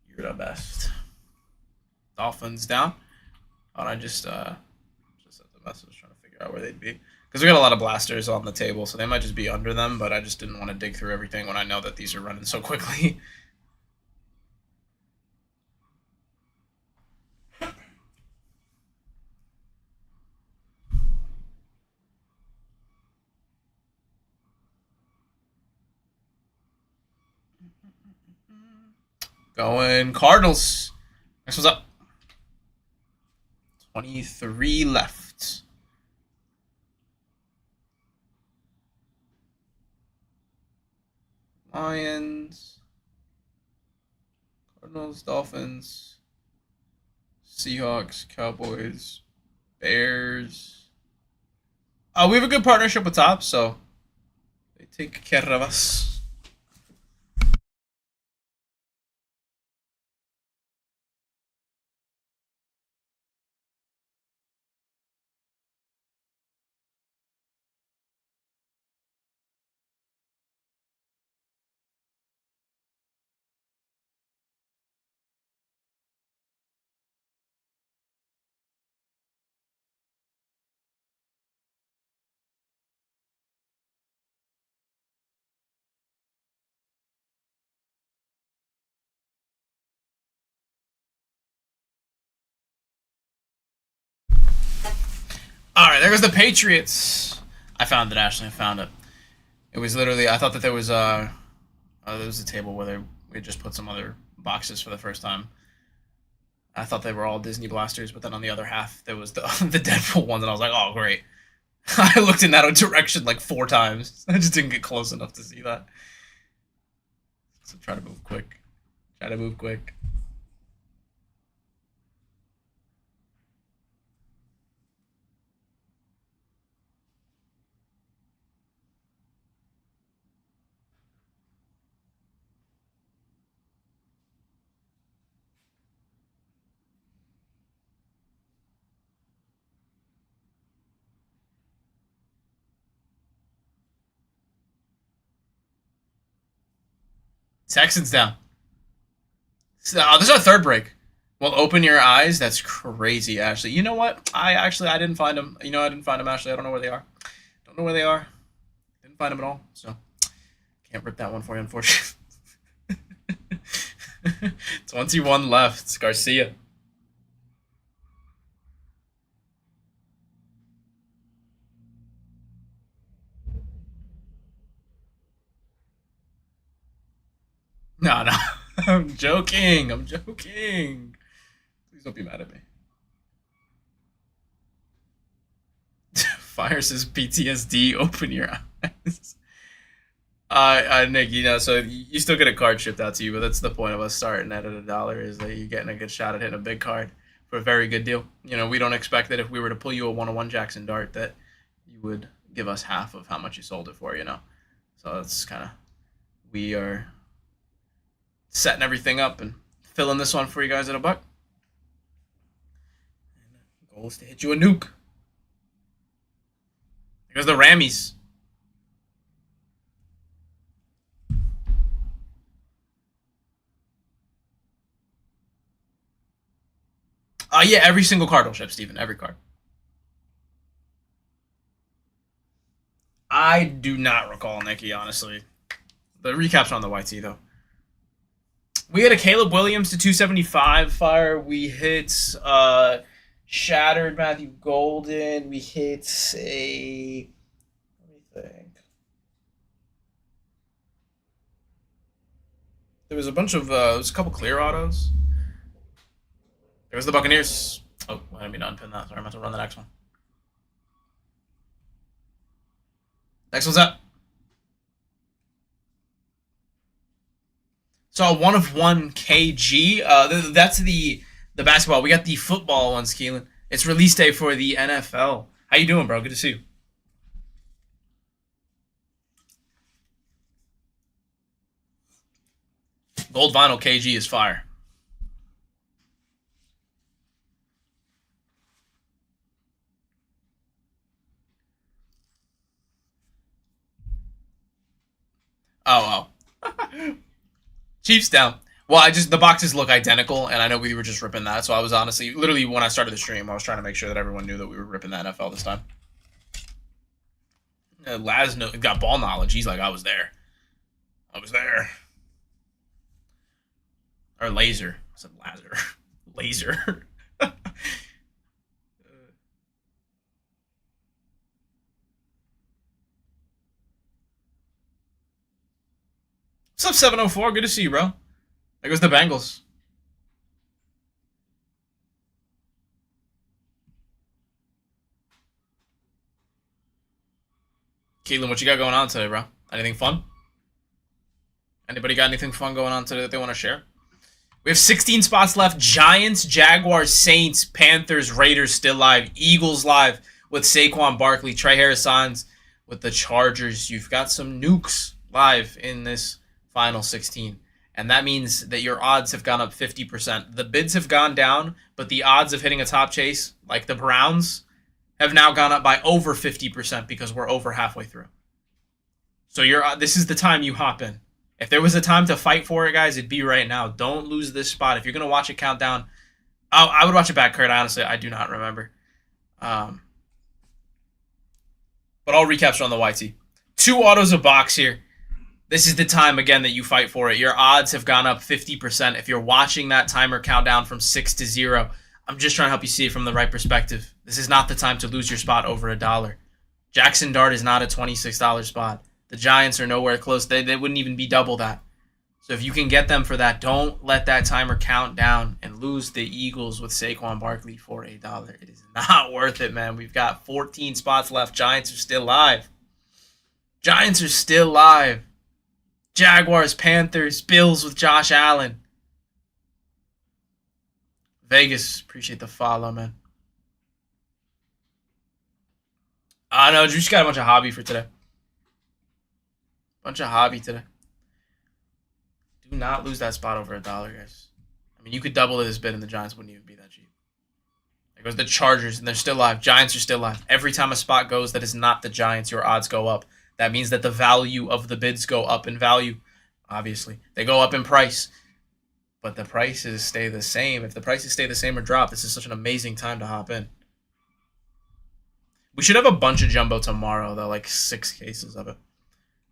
you're the best. Dolphins down. Oh, I just sent the message trying to figure out where they'd be. Because we got a lot of blasters on the table, so they might just be under them, but I just didn't want to dig through everything when I know that these are running so quickly. Going Cardinals. Next one's up. 23 left. Lions. Cardinals, Dolphins. Seahawks, Cowboys, Bears. We have a good partnership with Top, so they take care of us. All right, there goes the Patriots. I found it, Ashley. I found it. It was literally. I thought that there was a table where we just put some other boxes for the first time. I thought they were all Disney blasters, but then on the other half there was the the Deadpool ones, and I was like, oh great. I looked in that direction like 4 times. I just didn't get close enough to see that. So try to move quick. Try to move quick. Texans down. So, this is our third break. Well, open your eyes. That's crazy, Ashley. You know what? I didn't find them. You know, I didn't find them, Ashley. I don't know where they are. Don't know where they are. Didn't find them at all. So can't rip that one for you, unfortunately. 21 left. It's Garcia. No, no. I'm joking. I'm joking. Please don't be mad at me. Fire says PTSD. Open your eyes. Nick, you know, so you still get a card shipped out to you, but that's the point of us starting at $1 is that you're getting a good shot at hitting a big card for a very good deal. You know, we don't expect that if we were to pull you a 101 Jackson Dart that you would give us half of how much you sold it for, you know. So that's kind of, we are setting everything up and filling this one for you guys at $1. The goal is to hit you a nuke. There goes the Rammies. Yeah, every single card will ship, Steven. Every card. I do not recall, Nikki, honestly. The recaps are on the YT, though. We had a Caleb Williams to 275 fire. We hit Shattered Matthew Golden. We hit a... Let me think. There was a bunch of... there was a couple clear autos. There was the Buccaneers. Oh, I didn't mean to unpin that. Sorry, I'm about to run the next one. Next one's up. So a 1 of 1 KG. That's the basketball. We got the football ones, Keelan. It's release day for the NFL. How you doing, bro? Good to see you. Gold vinyl KG is fire. Oh. Chiefs down. Well, the boxes look identical, and I know we were just ripping that, so I was honestly, literally, when I started the stream, I was trying to make sure that everyone knew that we were ripping the NFL this time. Laz got ball knowledge. He's like, I was there. I was there. Or laser. I said Lazar. Laser. What's up, 704? Good to see you, bro. There goes the Bengals. Keelan, what you got going on today, bro? Anything fun? Anybody got anything fun going on today that they want to share? We have 16 spots left. Giants, Jaguars, Saints, Panthers, Raiders still live. Eagles live with Saquon Barkley. Trey Harris signs with the Chargers. You've got some nukes live in this final 16. And that means that your odds have gone up 50%. The bids have gone down, but the odds of hitting a top chase, like the Browns, have now gone up by over 50% because we're over halfway through. So this is the time you hop in. If there was a time to fight for it, guys, it'd be right now. Don't lose this spot. If you're going to watch it count down, I would watch it back, Kurt. Honestly, I do not remember. But all recaps are on the YT. 2 autos a box here. This is the time, again, that you fight for it. Your odds have gone up 50%. If you're watching that timer count down from 6 to 0, I'm just trying to help you see it from the right perspective. This is not the time to lose your spot over $1. Jackson Dart is not a $26 spot. The Giants are nowhere close. They wouldn't even be double that. So if you can get them for that, don't let that timer count down and lose the Eagles with Saquon Barkley for $1. It is not worth it, man. We've got 14 spots left. Giants are still live. Giants are still live. Jaguars, Panthers, Bills with Josh Allen. Vegas, appreciate the follow, man. No, just got a bunch of hobby for today. Bunch of hobby today. Do not lose that spot over $1, guys. I mean, you could double this bid and the Giants wouldn't even be that cheap. There goes the Chargers, and they're still live. Giants are still live. Every time a spot goes that is not the Giants, your odds go up. That means that the value of the bids go up in value. Obviously, they go up in price. But the prices stay the same. If the prices stay the same or drop, this is such an amazing time to hop in. We should have a bunch of jumbo tomorrow, though, like 6 cases of it.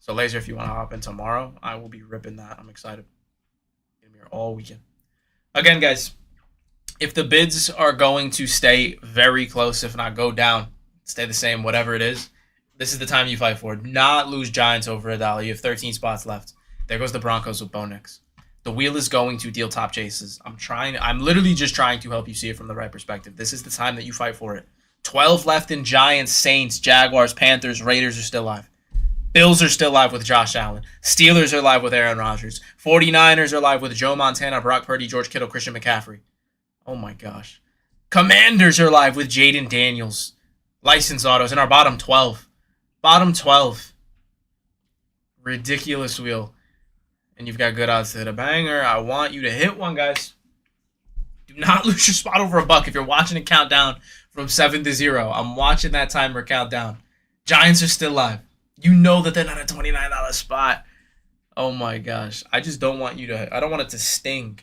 So, Laser, if you want to hop in tomorrow, I will be ripping that. I'm excited. I'm here all weekend. Again, guys, if the bids are going to stay very close, if not go down, stay the same, whatever it is, this is the time you fight for it. Not lose Giants over $1. You have 13 spots left. There goes the Broncos with Bo Nix. The wheel is going to deal top chases. I'm literally just trying to help you see it from the right perspective. This is the time that you fight for it. 12 left in Giants, Saints, Jaguars, Panthers, Raiders are still live. Bills are still live with Josh Allen. Steelers are live with Aaron Rodgers. 49ers are live with Joe Montana, Brock Purdy, George Kittle, Christian McCaffrey. Oh my gosh. Commanders are live with Jaden Daniels. License autos in our bottom 12. Bottom 12. Ridiculous wheel. And you've got good odds to hit a banger. I want you to hit one, guys. Do not lose your spot over $1. If you're watching it count down from 7 to 0, I'm watching that timer count down. Giants are still live. You know that they're not a $29 spot. Oh my gosh. I just don't want you to, I don't want it to sting.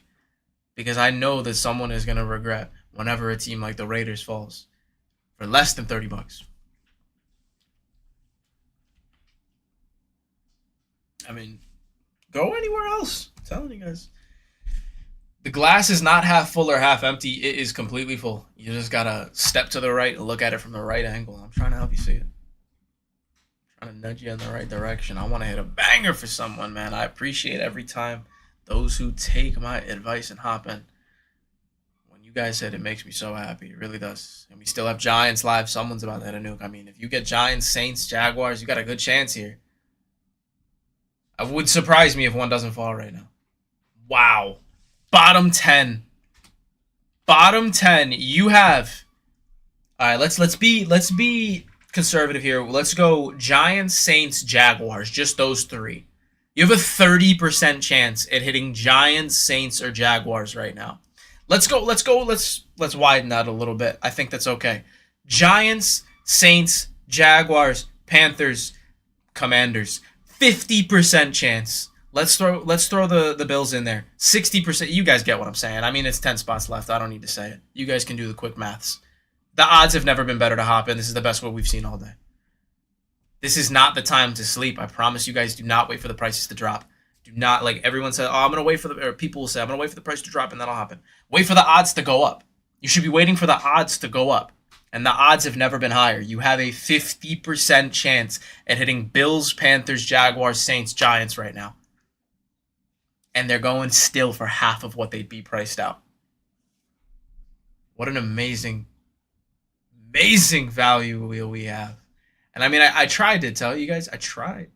Because I know that someone is going to regret whenever a team like the Raiders falls for less than $30. I mean, go anywhere else. I'm telling you guys. The glass is not half full or half empty. It is completely full. You just got to step to the right and look at it from the right angle. I'm trying to help you see it. I'm trying to nudge you in the right direction. I want to hit a banger for someone, man. I appreciate every time those who take my advice and hop in. When you guys said it makes me so happy. It really does. And we still have Giants live. Someone's about to hit a nuke. I mean, if you get Giants, Saints, Jaguars, you got a good chance here. It would surprise me if one doesn't fall right now. Wow. Bottom 10. Bottom 10. You have. All right, let's be conservative here. Let's go Giants, Saints, Jaguars. Just those 3. You have a 30% chance at hitting Giants, Saints, or Jaguars right now. Let's widen that a little bit. I think that's okay. Giants, Saints, Jaguars, Panthers, Commanders. 50% chance. Let's throw the Bills in there. 60%. You guys get what I'm saying. I mean, it's 10 spots left. I don't need to say it. You guys can do the quick maths. The odds have never been better to hop in. This is the best one we've seen all day. This is not the time to sleep. I promise you guys, do not wait for the prices to drop. Do not, like everyone said, I'm going to wait for or people will say, I'm going to wait for the price to drop and then I'll hop in. Wait for the odds to go up. You should be waiting for the odds to go up. And the odds have never been higher. You have a 50% chance at hitting Bills, Panthers, Jaguars, Saints, Giants right now. And they're going still for half of what they'd be priced out. What an amazing value wheel we have. And I mean, I tried to tell you guys. I tried.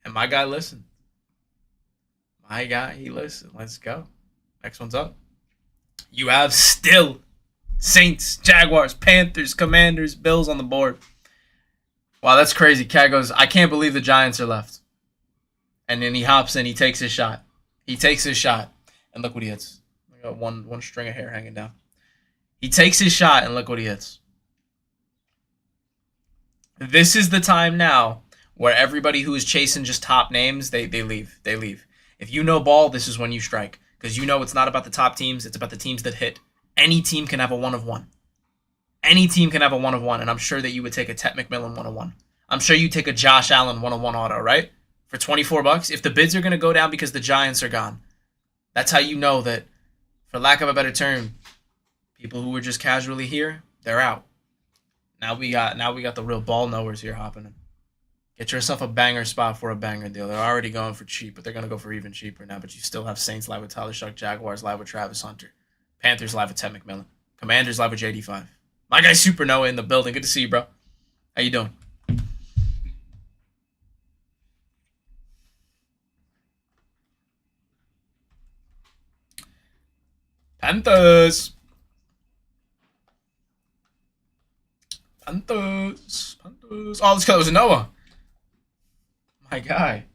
And my guy listened. My guy, he listened. Let's go. Next one's up. You have still Saints, Jaguars, Panthers, Commanders, Bills on the board. Wow, that's crazy. Cat goes, I can't believe the Giants are left. And then he hops in. He takes his shot. And look what he hits. I got one string of hair hanging down. He takes his shot, and look what he hits. This is the time now where everybody who is chasing just top names, they leave. They leave. If you know ball, this is when you strike. Because you know it's not about the top teams. It's about the teams that hit. Any team can have a 1 of 1. Any team can have a 1 of 1, and I'm sure that you would take a Tet McMillan 1 of 1. I'm sure you take a Josh Allen 1 of 1 auto, right? For $24. If the bids are going to go down because the Giants are gone, that's how you know that, for lack of a better term, people who were just casually here, they're out. Now we got the real ball knowers here hopping in. Get yourself a banger spot for a banger deal. They're already going for cheap, but they're going to go for even cheaper now. But you still have Saints live with Tyler Shuck, Jaguars live with Travis Hunter, Panthers live with Ted McMillan, Commanders live with JD5. My guy Super Noah in the building. Good to see you, bro. How you doing? Panthers. Panthers. Panthers. Oh, let's go. It was Noah. My guy.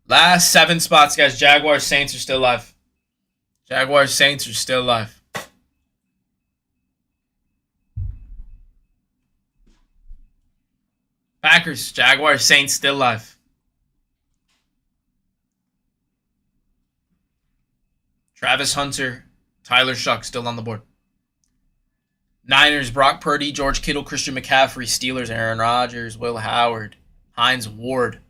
Last 7 spots, guys. Jaguars, Saints are still live. Jaguars, Saints are still live. Packers, Jaguars, Saints still live. Travis Hunter, Tyler Shuck still on the board. Niners, Brock Purdy, George Kittle, Christian McCaffrey. Steelers, Aaron Rodgers, Will Howard, Hines Ward.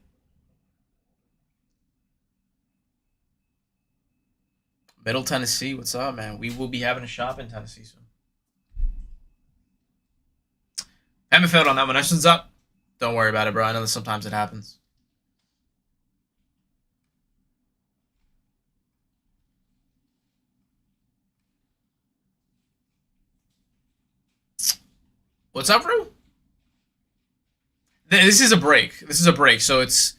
Middle Tennessee, what's up, man? We will be having a shop in Tennessee soon. Haven't failed on that one. Next one's up. Don't worry about it, bro. I know that sometimes it happens. What's up, Rue? This is a break. This is a break. So it's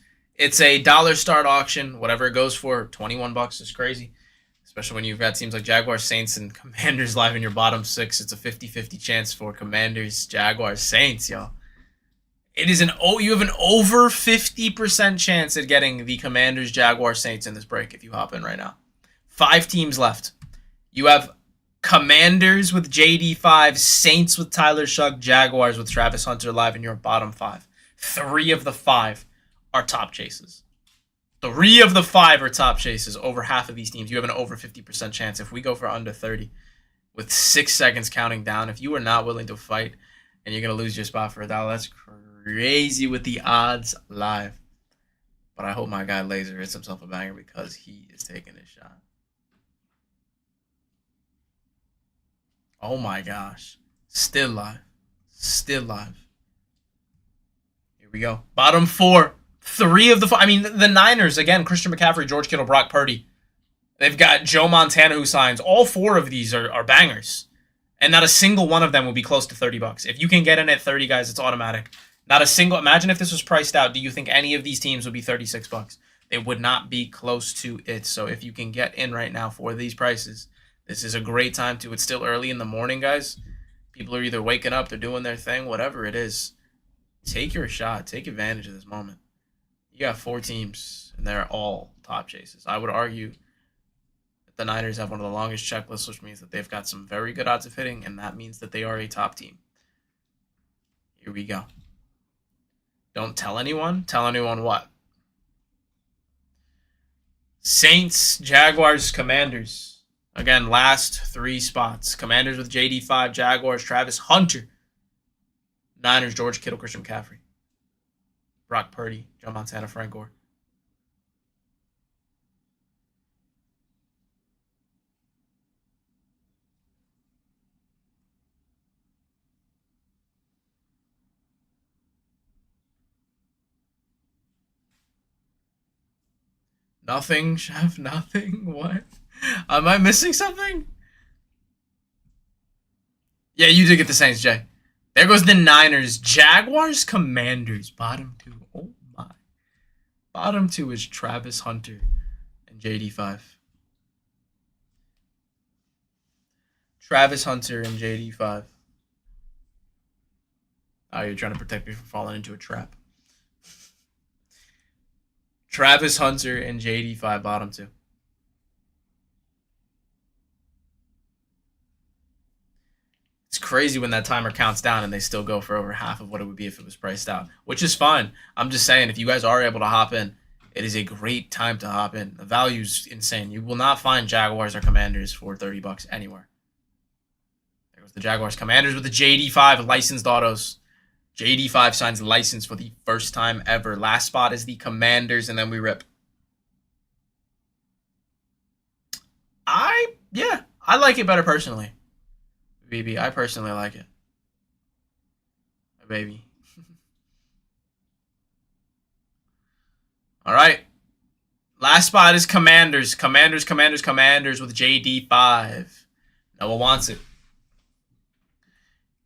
a dollar start auction. Whatever it goes for, $21 is crazy. Especially when you've got teams like Jaguars, Saints, and Commanders live in your bottom 6. It's a 50-50 chance for Commanders, Jaguars, Saints, y'all. It is you have an over 50% chance at getting the Commanders, Jaguars, Saints in this break if you hop in right now. 5 teams left. You have Commanders with JD5, Saints with Tyler Shuck, Jaguars with Travis Hunter live in your bottom 5. 3 of the 5 are top chases. 3 of the 5 are top chases. Over half of these teams, you have an over 50% chance. If we go for under 30 with 6 seconds counting down, if you are not willing to fight and you're going to lose your spot for $1, that's crazy with the odds live. But I hope my guy Laser hits himself a banger because he is taking his shot. Oh my gosh. Still live. Still live. Here we go. Bottom 4. 3 of the 5. I mean, the Niners, again, Christian McCaffrey, George Kittle, Brock Purdy. They've got Joe Montana who signs. All 4 of these are bangers. And not a single one of them will be close to $30. If you can get in at 30, guys, it's automatic. Not a single. Imagine if this was priced out. Do you think any of these teams would be $36? They would not be close to it. So if you can get in right now for these prices, this is a great time to. It's still early in the morning, guys. People are either waking up, they're doing their thing, whatever it is. Take your shot. Take advantage of this moment. You got 4 teams, and they're all top chases. I would argue that the Niners have one of the longest checklists, which means that they've got some very good odds of hitting, and that means that they are a top team. Here we go. Don't tell anyone. Tell anyone what? Saints, Jaguars, Commanders. Again, last 3 spots. Commanders with JD5, Jaguars, Travis Hunter. Niners, George Kittle, Christian McCaffrey. Brock Purdy, Joe Montana, Frank Gore. Nothing, Chef, nothing? What? Am I missing something? Yeah, you did get the Saints, Jay. There goes the Niners. Jaguars, Commanders. Bottom 2. Oh, my. Bottom 2 is Travis Hunter and JD5. Travis Hunter and JD5. Oh, you're trying to protect me from falling into a trap. Travis Hunter and JD5, bottom 2. It's crazy when that timer counts down and they still go for over half of what it would be if it was priced out, which is fine. I'm just saying, if you guys are able to hop in, it is a great time to hop in. The value's insane. You will not find Jaguars or Commanders for $30 anywhere. There goes the Jaguars. Commanders with the JD5 licensed autos. JD5 signs license for the first time ever. Last spot is the Commanders, and then we rip. Yeah, I like it better personally. BB, I personally like it. My baby. All right. Last spot is Commanders. Commanders with JD5. Noah wants it.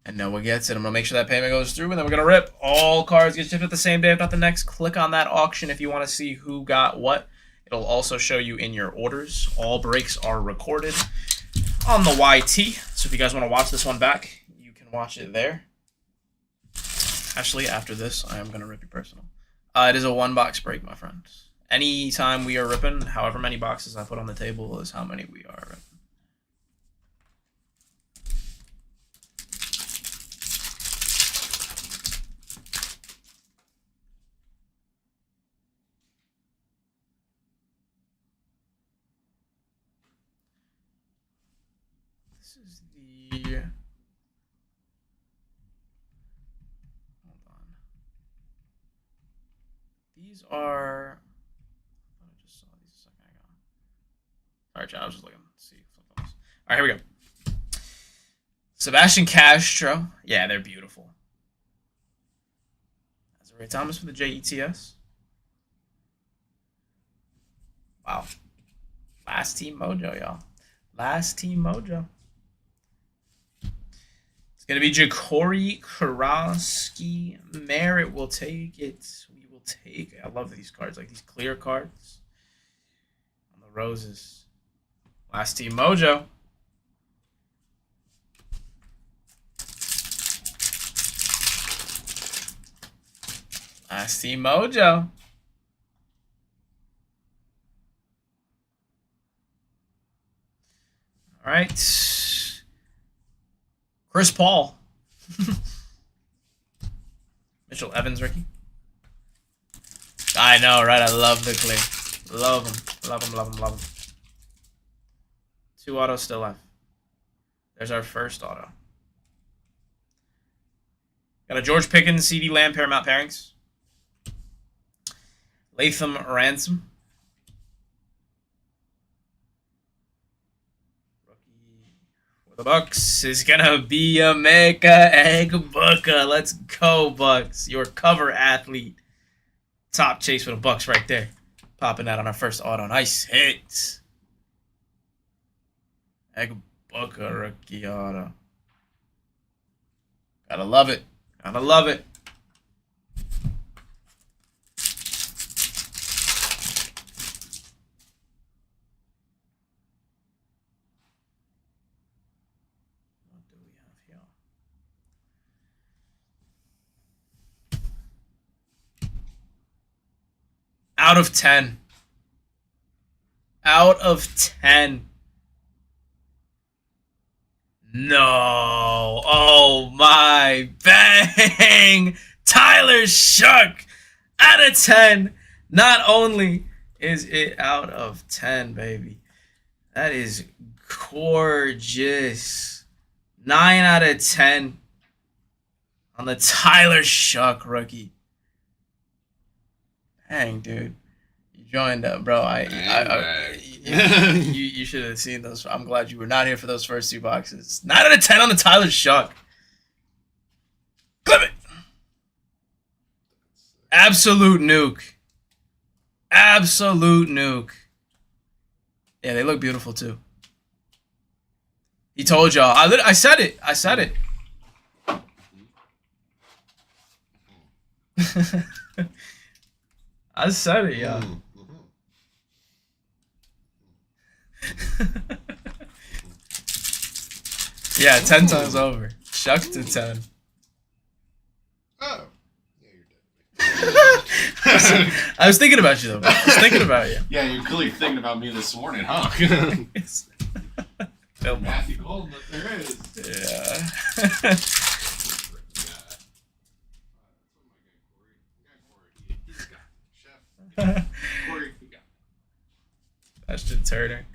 And Noah gets it. I'm going to make sure that payment goes through, and then we're going to rip. All cards get shipped the same day, if not the next. Click on that auction if you want to see who got what. It'll also show you in your orders. All breaks are recorded on the YT. So if you guys want to watch this one back, you can watch it there. Actually, after this, I am going to rip you personal. It is a 1-box break, my friends. Anytime we are ripping, however many boxes I put on the table is how many we are ripping. This is the... Hold on. These are... I just saw these a second ago. Sorry, chat, I was just looking to see something else. All right, here we go. Sebastian Castro. Yeah, they're beautiful. Ray Thomas for the JETS. Wow. Last Team Mojo, y'all. Last Team Mojo. It's going to be Jacory Kurowski. Merritt will take it. We will take it. I love these cards, like these clear cards. On the roses. Last Team Mojo. Last Team Mojo. All right. Chris Paul. Mitchell Evans, Ricky. I know, right? I love the clear. Love him. Love him, love him, love him. 2 autos still left. There's our first auto. Got a George Pickens, CD Lamb, Paramount pairings. Latham Ransom. Rookie for the Bucks is gonna be Emeka Egbuka. Let's go, Bucks. Your cover athlete. Top chase for the Bucks right there. Popping that on our first auto. Nice hit. Egbuka rookie auto. Gotta love it. Gotta love it. Out of 10. Out of 10. No. Oh my. Bang. Tyler Shough. Out of 10. Not only is it out of 10, baby. That is gorgeous. 9 out of 10 on the Tyler Shough rookie. Dang, dude. You joined up, bro. You should have seen those. I'm glad you were not here for those first 2 boxes. 9 out of 10 on the Tyler Shough. Clip it. Absolute nuke. Absolute nuke. Yeah, they look beautiful too. He told y'all. I said it. I said it. I said it, yeah. Yeah, 10 times over. Shucks to 10. Oh. Yeah, you're dead. I was thinking about you, though. I was thinking about you. Yeah, you're clearly thinking about me this morning, huh? Matthew Golden, but there is. Yeah. Ashton Turner.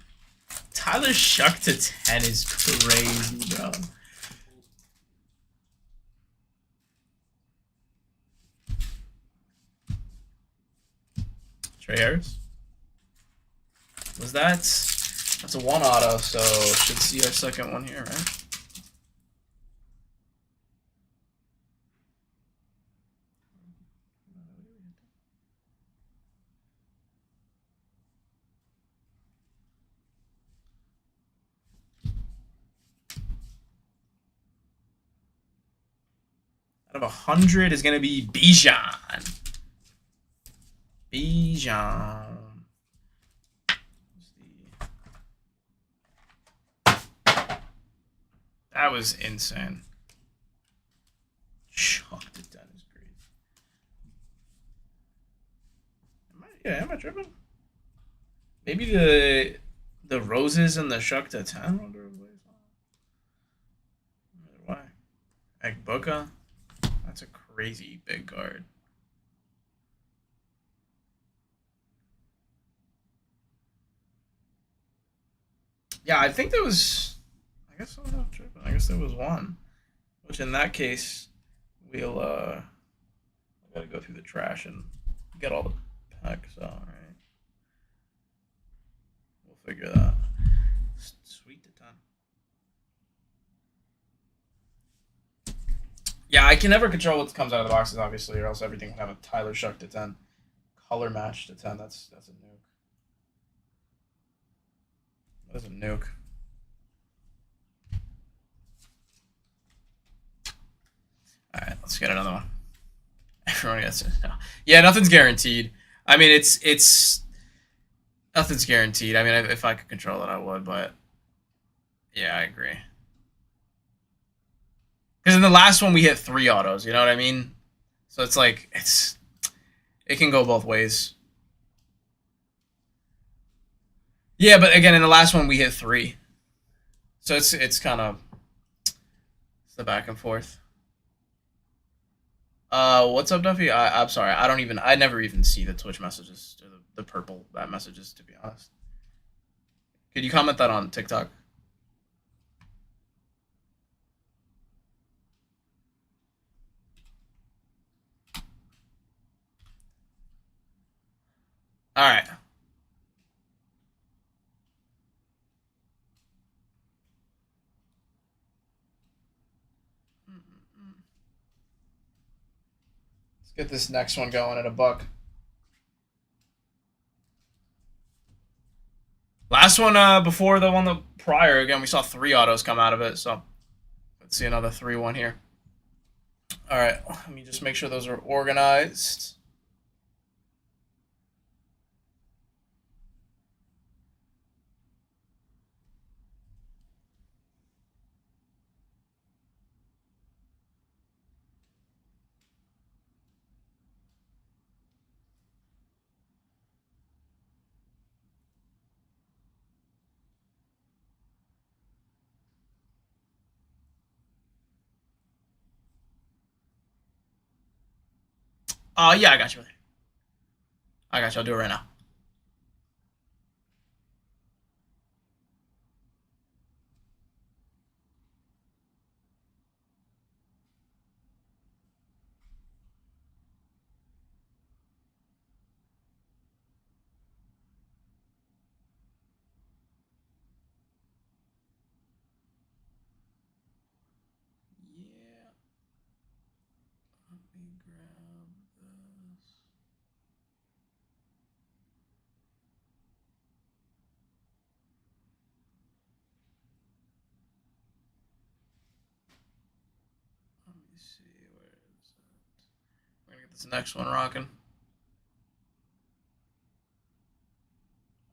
Tyler Shough to 10 is crazy, bro. Trey Harris. Was that That's a 1 auto, so should see our second one here, right? Out of 100 is going to be Bijan. Bijan. That was insane. Chucked it down is crazy. Am I tripping? Maybe the roses and the shuck to 10? Why? Egbuka? That's a crazy big card. Yeah, I think there was. I guess I'm not tripping. I guess there was one. Which in that case, we'll gotta go through the trash and get all the packs out, right? We'll figure that. Sweet to 10. Yeah, I can never control what comes out of the boxes, obviously, or else everything would have a Tyler Shuck to 10. Color match to 10. That's a nuke. That's a nuke. Alright, let's get another one. Everyone gets it. No. Yeah, nothing's guaranteed. I mean, it's nothing's guaranteed. I mean, if I could control it, I would, but yeah, I agree. Because in the last one, we hit 3 autos, you know what I mean? So it's like, it can go both ways. Yeah, but again, in the last one, we hit 3. So it's kind of, it's the back and forth. What's up, Duffy? I'm sorry. I never even see the Twitch messages or the purple messages, to be honest. Could you comment that on TikTok? All right. Let's get this next one going at a buck. Last one, before the one the prior, again, we saw 3 autos come out of it, so let's see another 3-1 here. All right, let me just make sure those are organized. Yeah, I got you. I got you. I'll do it right now. Yeah. Let me grab this. Let me see, where is it? We're gonna get this next one rocking.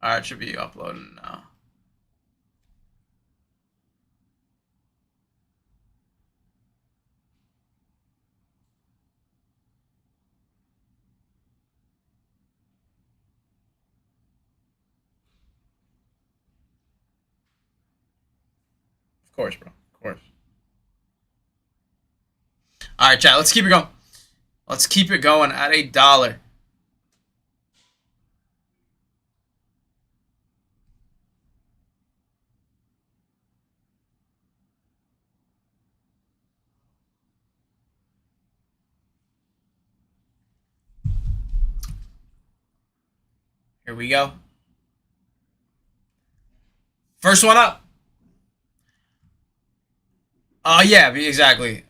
Alright, it should be uploading now. Of course, bro. Of course. Alright, chat, let's keep it going. Let's keep it going at $1. Here we go. First one up. Yeah, exactly.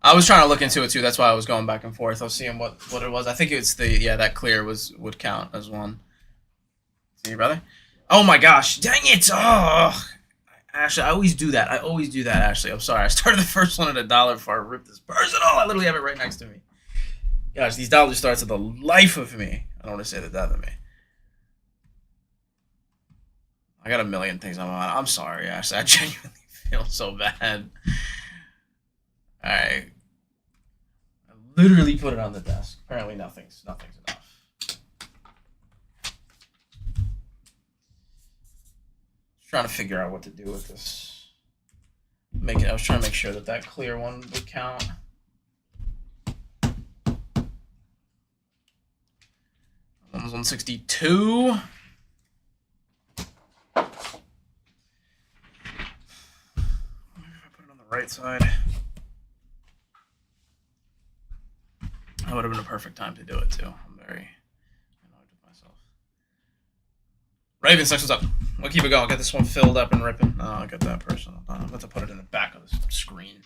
I was trying to look into it too. That's why I was going back and forth. I was seeing what it was. I think it's that clear would count as one. See, brother? Oh my gosh! Dang it! Oh, Ashley, I always do that. Ashley. I'm sorry. I started the first one at $1 before I ripped this person. Oh, I literally have it right next to me. Gosh, these dollar starts are the life of me. I don't want to say the death of me. I got a million things on my mind. I'm sorry, Ashley. I genuinely feel so bad. Alright. I literally put it on the desk. Apparently nothing's enough. Just trying to figure out what to do with this. I was trying to make sure that clear one would count. One's 162. Right side. That would have been a perfect time to do it too. I'm very annoyed with myself. Raven, sections up. We'll keep it going. Get this one filled up and ripping. Oh, I'll get that person. I'm about to put it in the back of the screen.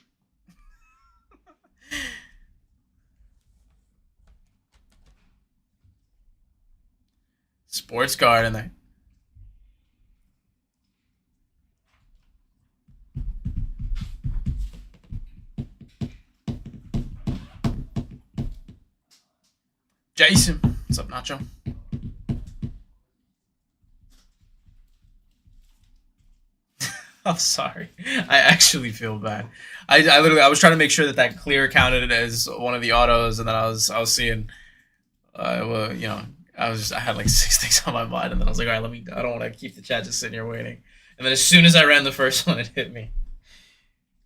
Sports card in there. Jason, what's up, Nacho? I'm sorry. I actually feel bad. I was trying to make sure that clear counted as one of the autos, and then I was seeing, well, you know, I had like 6 things on my mind, and then I was like, all right, I don't want to keep the chat just sitting here waiting. And then as soon as I ran the first one, it hit me.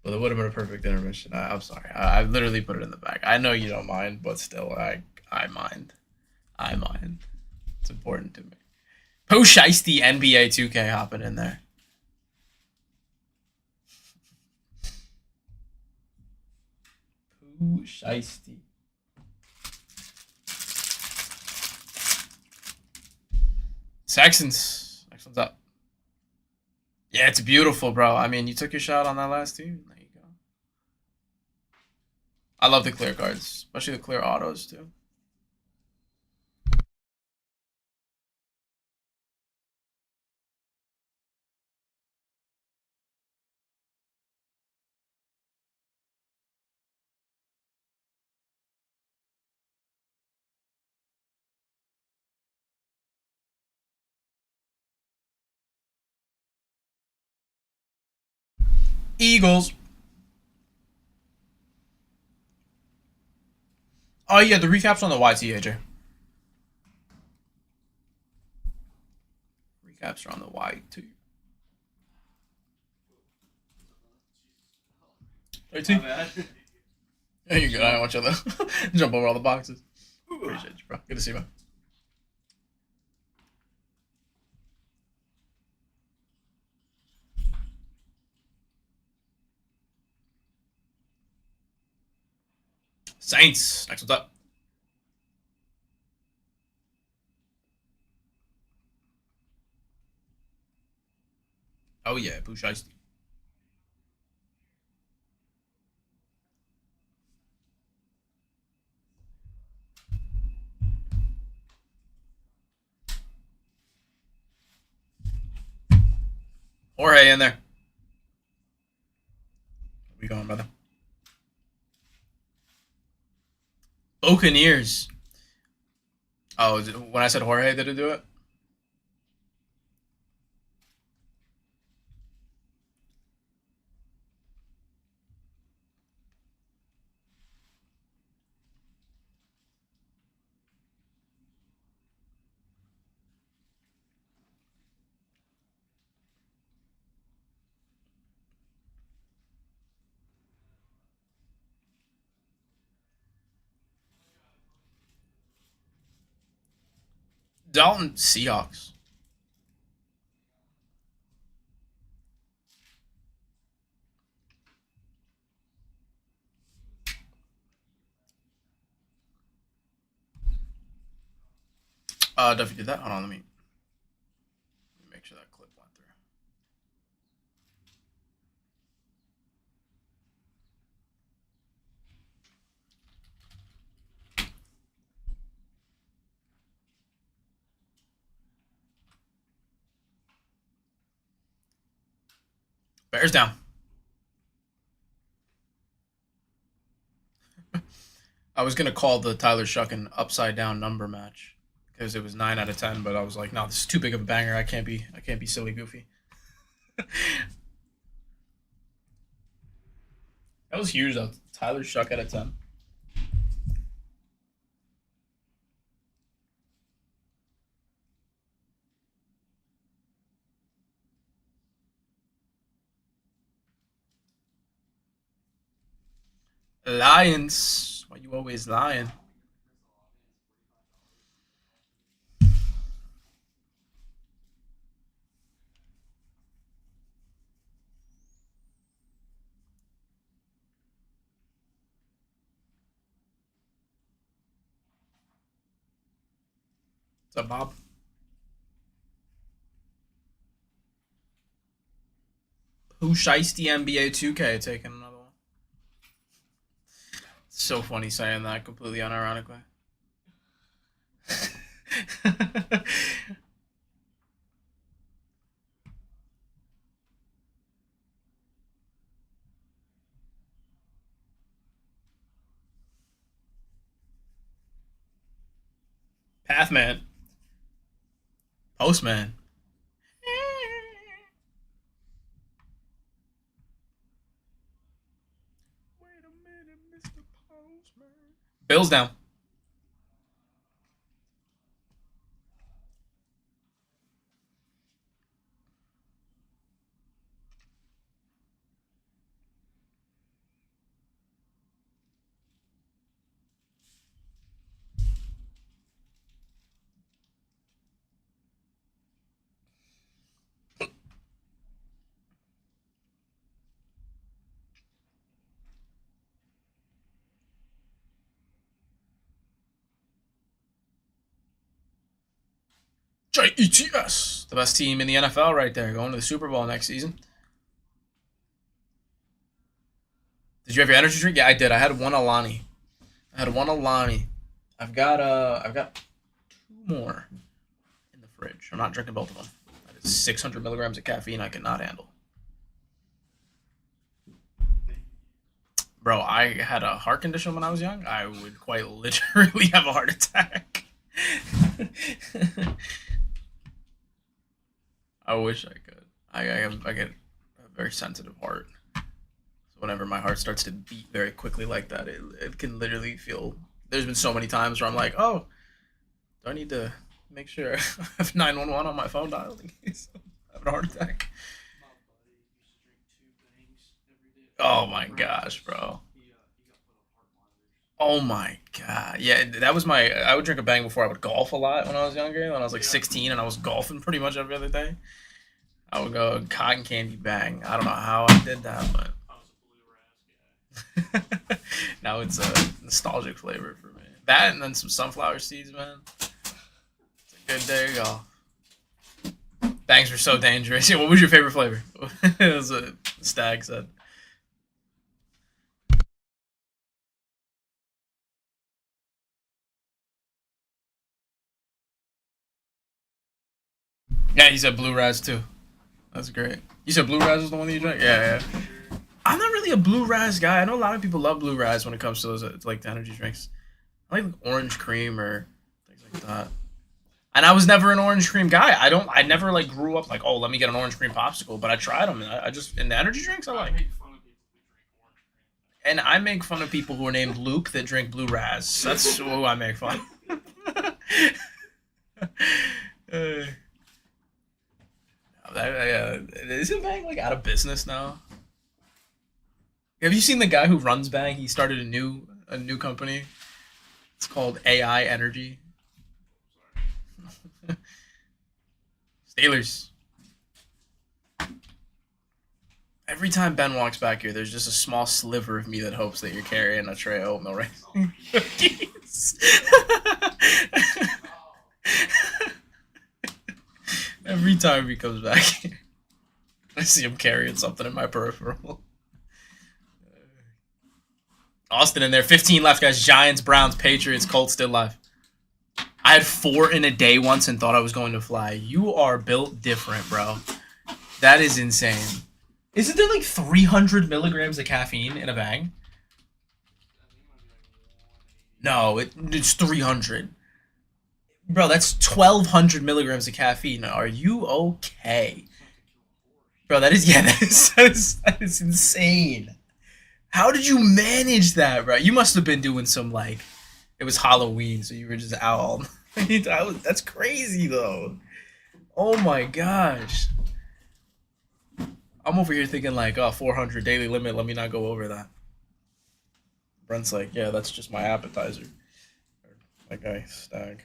Well, it would have been a perfect intermission. I'm sorry. I literally put it in the back. I know you don't mind, but still, I mind. I mind. It's important to me. Po Shiesty NBA 2K hopping in there. Po Shiesty. Saxon's up. Yeah, it's beautiful, bro. I mean, you took your shot on that last team. There you go. I love the clear cards, especially the clear autos, too. Eagles. Oh, yeah, the recap's on the YT, AJ. Recaps are on the YT. 13? There you go. I want you to jump over all the boxes. Appreciate you, bro. Good to see you, man. Saints. Next one's up. Oh, yeah. Po Shiesty. Jorge in there. Where we going, brother? Buccaneers. Oh, when I said Jorge, did it do it? Dalton Seahawks. Duffy did that. Hold on, let me make sure that clip went through. Bears down. I was gonna call the Tyler Shuck an upside down number match because it was 9 out of 10, but I was like, no, this is too big of a banger. I can't be silly goofy. That was huge though. Tyler Shuck out of 10. Lions. Why you always lying? What's up, Bob? Who Shiesty NBA 2K taking another one? So funny saying that completely unironically. Pathman. Postman. Wait a minute, Mr. Postman. Bills down. JETS. The best team in the NFL right there. Going to the Super Bowl next season. Did you have your energy drink? Yeah, I did. I had one Alani. I've got 2 more in the fridge. I'm not drinking both of them. That is 600 milligrams of caffeine I cannot handle. Bro, I had a heart condition when I was young. I would quite literally have a heart attack. I wish I could. I get a very sensitive heart. So whenever my heart starts to beat very quickly like that, it can literally feel. There's been so many times where I'm like, oh, do I need to make sure I have 911 on my phone dialed in case I have a heart attack? Oh my gosh, bro. Oh my god. Yeah, that was my. I would drink a bang before I would golf a lot when I was younger. When I was like 16 and I was golfing pretty much every other day. I would go cotton candy bang. I don't know how I did that, but now it's a nostalgic flavor for me. That and then some sunflower seeds, man. It's a good day to go. Bangs were so dangerous. Yeah, what was your favorite flavor? It was a Stag said. Yeah, he said Blue Raz too. That's great. You said Blue Raz was the one that you drank? Yeah, yeah. I'm not really a Blue Raz guy. I know a lot of people love Blue Raz when it comes to those like the energy drinks. I like orange cream or things like that. And I was never an orange cream guy. I never like grew up like, oh, let me get an orange cream popsicle. But I tried them. And I just in the energy drinks I like. And I make fun of people who are named Luke that drink Blue Raz. That's who I make fun. Isn't Bang like out of business now? Have you seen the guy who runs Bang? He started a new company. It's called AI Energy. Steelers. Every time Ben walks back here, there's just a small sliver of me that hopes that you're carrying a tray of oatmeal raisin cookies. Every time he comes back here, I see him carrying something in my peripheral. Austin in there. 15 left, guys. Giants, Browns, Patriots, Colts still live. I had 4 in a day once and thought I was going to fly. You are built different, bro. That is insane. Isn't there like 300 milligrams of caffeine in a bang? No, it's 300. Bro, that's 1,200 milligrams of caffeine. Are you okay? Bro, that is, yeah, that is insane. How did you manage that, bro? You must have been doing some, like, it was Halloween, so you were just out all night. That's crazy, though. Oh my gosh. I'm over here thinking, like, oh, 400 daily limit, let me not go over that. Brent's like, yeah, that's just my appetizer. That guy, Stag.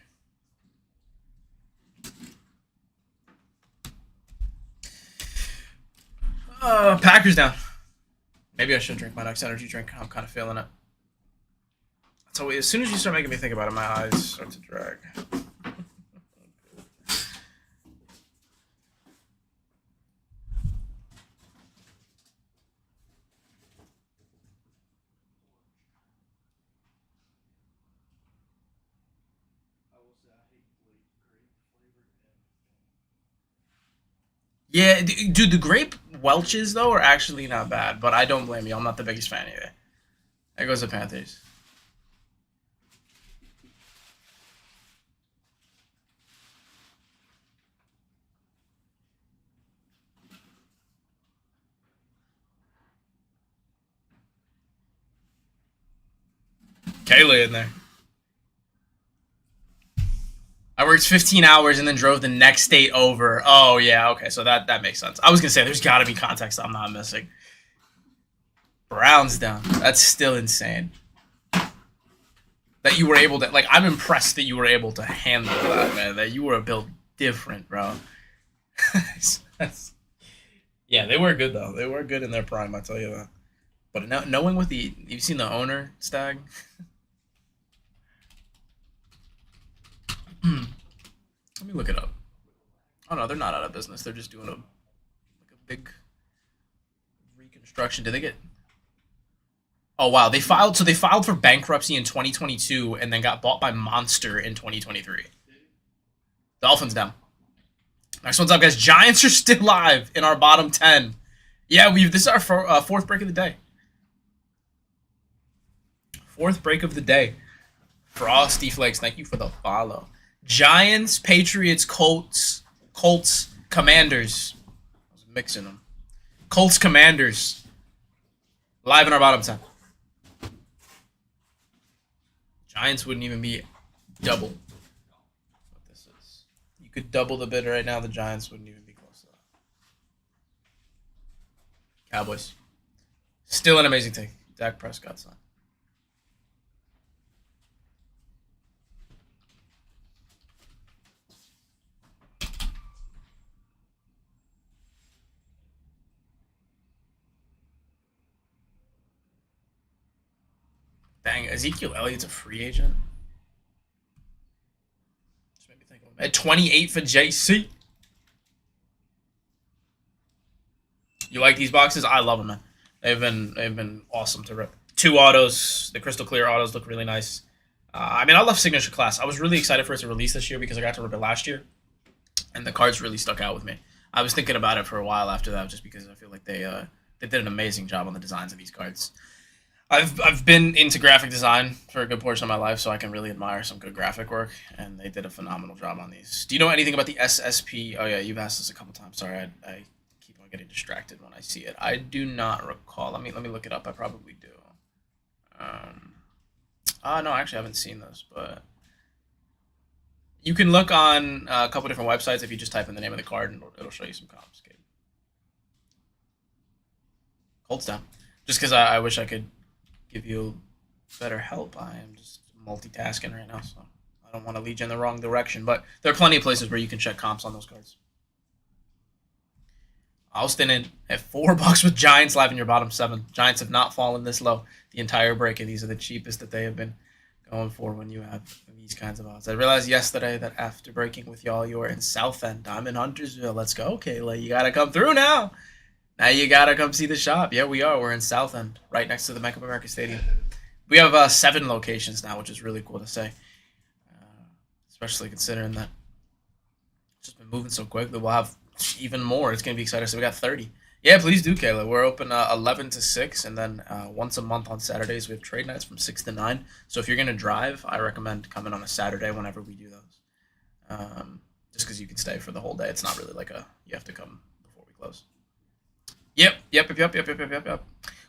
Packers down. Maybe I should drink my next energy drink. I'm kind of feeling it. So as soon as you start making me think about it, my eyes start to drag. Yeah, dude, the grape Welch's though are actually not bad, but I don't blame you. I'm not the biggest fan either. There goes the Panthers. Kayla in there. I worked 15 hours and then drove the next state over. Oh yeah, okay, so that makes sense. I was gonna say there's got to be context I'm not missing. Browns down. That's still insane. That you were able to, like, I'm impressed that you were able to handle that, man. That you were built different, bro. Yeah, they were good though. They were good in their prime, I tell you that. But knowing what you've seen the owner, Stag. Let me look it up. Oh no, they're not out of business. They're just doing a big reconstruction. Did they get? Oh wow, they filed. So they filed for bankruptcy in 2022 and then got bought by Monster in 2023. Dolphins down. Next one's up, guys. Giants are still live in our bottom 10. Yeah, this is our fourth break of the day. Fourth break of the day. Frosty Flakes, thank you for the follow. Giants, Patriots, Colts, Commanders. I was mixing them. Colts, Commanders. Live in our bottom 10. Giants wouldn't even be double. That's what this is. You could double the bid right now. The Giants wouldn't even be close to that. Cowboys. Still an amazing take. Dak Prescott's on. Dang, Ezekiel Elliott's a free agent. Just made me think of him. At 28 for JC. You like these boxes? I love them, man. They've been awesome to rip. 2 autos. The crystal clear autos look really nice. I mean, I love Signature Class. I was really excited for it to release this year because I got to rip it last year, and the cards really stuck out with me. I was thinking about it for a while after that, just because I feel like they did an amazing job on the designs of these cards. I've been into graphic design for a good portion of my life, so I can really admire some good graphic work, and they did a phenomenal job on these. Do you know anything about the SSP? Oh yeah, you've asked this a couple times. Sorry, I keep on getting distracted when I see it. I do not recall. Let me look it up. I probably do. No, actually, I haven't seen this, but you can look on a couple different websites if you just type in the name of the card, and it'll show you some comps. Colts down. Just because I wish I could give you better help. I am just multitasking right now, so I don't want to lead you in the wrong direction. But there are plenty of places where you can check comps on those cards. Austin in at $4 with Giants live in your bottom 7. Giants have not fallen this low the entire break, and these are the cheapest that they have been going for when you have these kinds of odds. I realized yesterday that after breaking with y'all, you were in Southend. I'm in Huntersville. Let's go, Kayla. You got to come through now. Now you gotta come see the shop. Yeah, we are. We're in Southend, right next to the Bank of America Stadium. We have 7 locations now, which is really cool to say. Especially considering that it's just been moving so quickly. We'll have even more. It's gonna be exciting. So we got 30 Yeah, please do, Kayla. We're open 11 to 6, and then once a month on Saturdays we have trade nights from 6 to 9. So if you're going to drive, I recommend coming on a Saturday whenever we do those. Just because you can stay for the whole day. It's not really like you have to come before we close. Yep.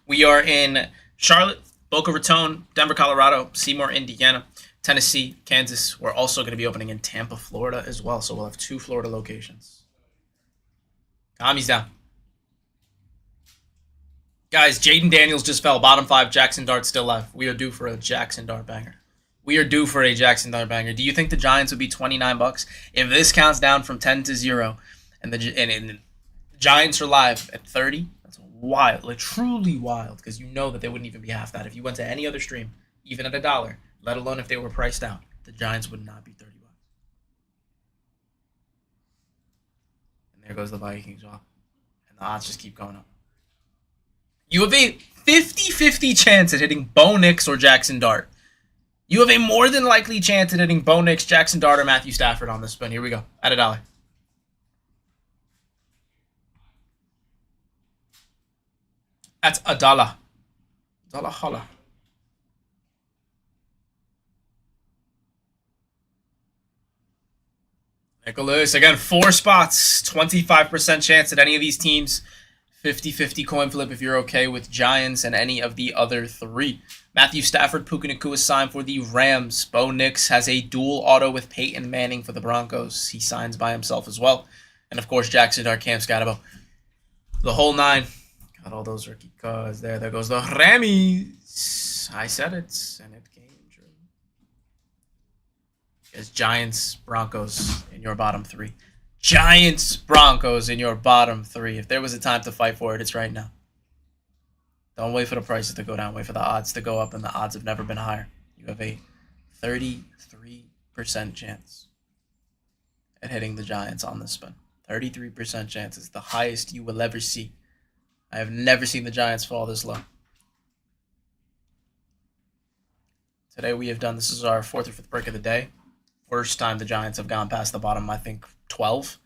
We are in Charlotte, Boca Raton, Denver, Colorado, Seymour, Indiana, Tennessee, Kansas. We're also going to be opening in Tampa, Florida as well. So we'll have 2 Florida locations. Kami's down. Guys, Jaden Daniels just fell. Bottom 5, Jackson Dart still live. We are due for a Jackson Dart banger. Do you think the Giants would be $29 if this counts down from 10 to 0 and the Giants are live at 30? That's wild, like truly wild, because you know that they wouldn't even be half that if you went to any other stream, even at $1, let alone if they were priced out. The Giants would not be $30. And there goes the Vikings off, and the odds just keep going up. You have a 50-50 chance at hitting Bo Nix or Jackson Dart. You have a more than likely chance at hitting Bo Nix, Jackson Dart, or Matthew Stafford on this spin. Here we go. At $1. That's $1. Dollar holla. Nicholas, again, 4 spots. 25% chance at any of these teams. 50-50 coin flip if you're okay with Giants and any of the other 3. Matthew Stafford, Puka Nacua signed for the Rams. Bo Nix has a dual auto with Peyton Manning for the Broncos. He signs by himself as well. And, of course, Jackson Dart, Cam Scatterbo. The whole 9. Got all those rookie cards there. There goes the Rammies. I said it, and it came true. It's Giants, Broncos in your bottom 3. Giants, Broncos in your bottom 3. If there was a time to fight for it, it's right now. Don't wait for the prices to go down. Wait for the odds to go up, and the odds have never been higher. You have a 33% chance at hitting the Giants on this spin. 33% chance is the highest you will ever see. I have never seen the Giants fall this low. Today we have done, this is our 4th or 5th break of the day. First time the Giants have gone past the bottom, I think, 12.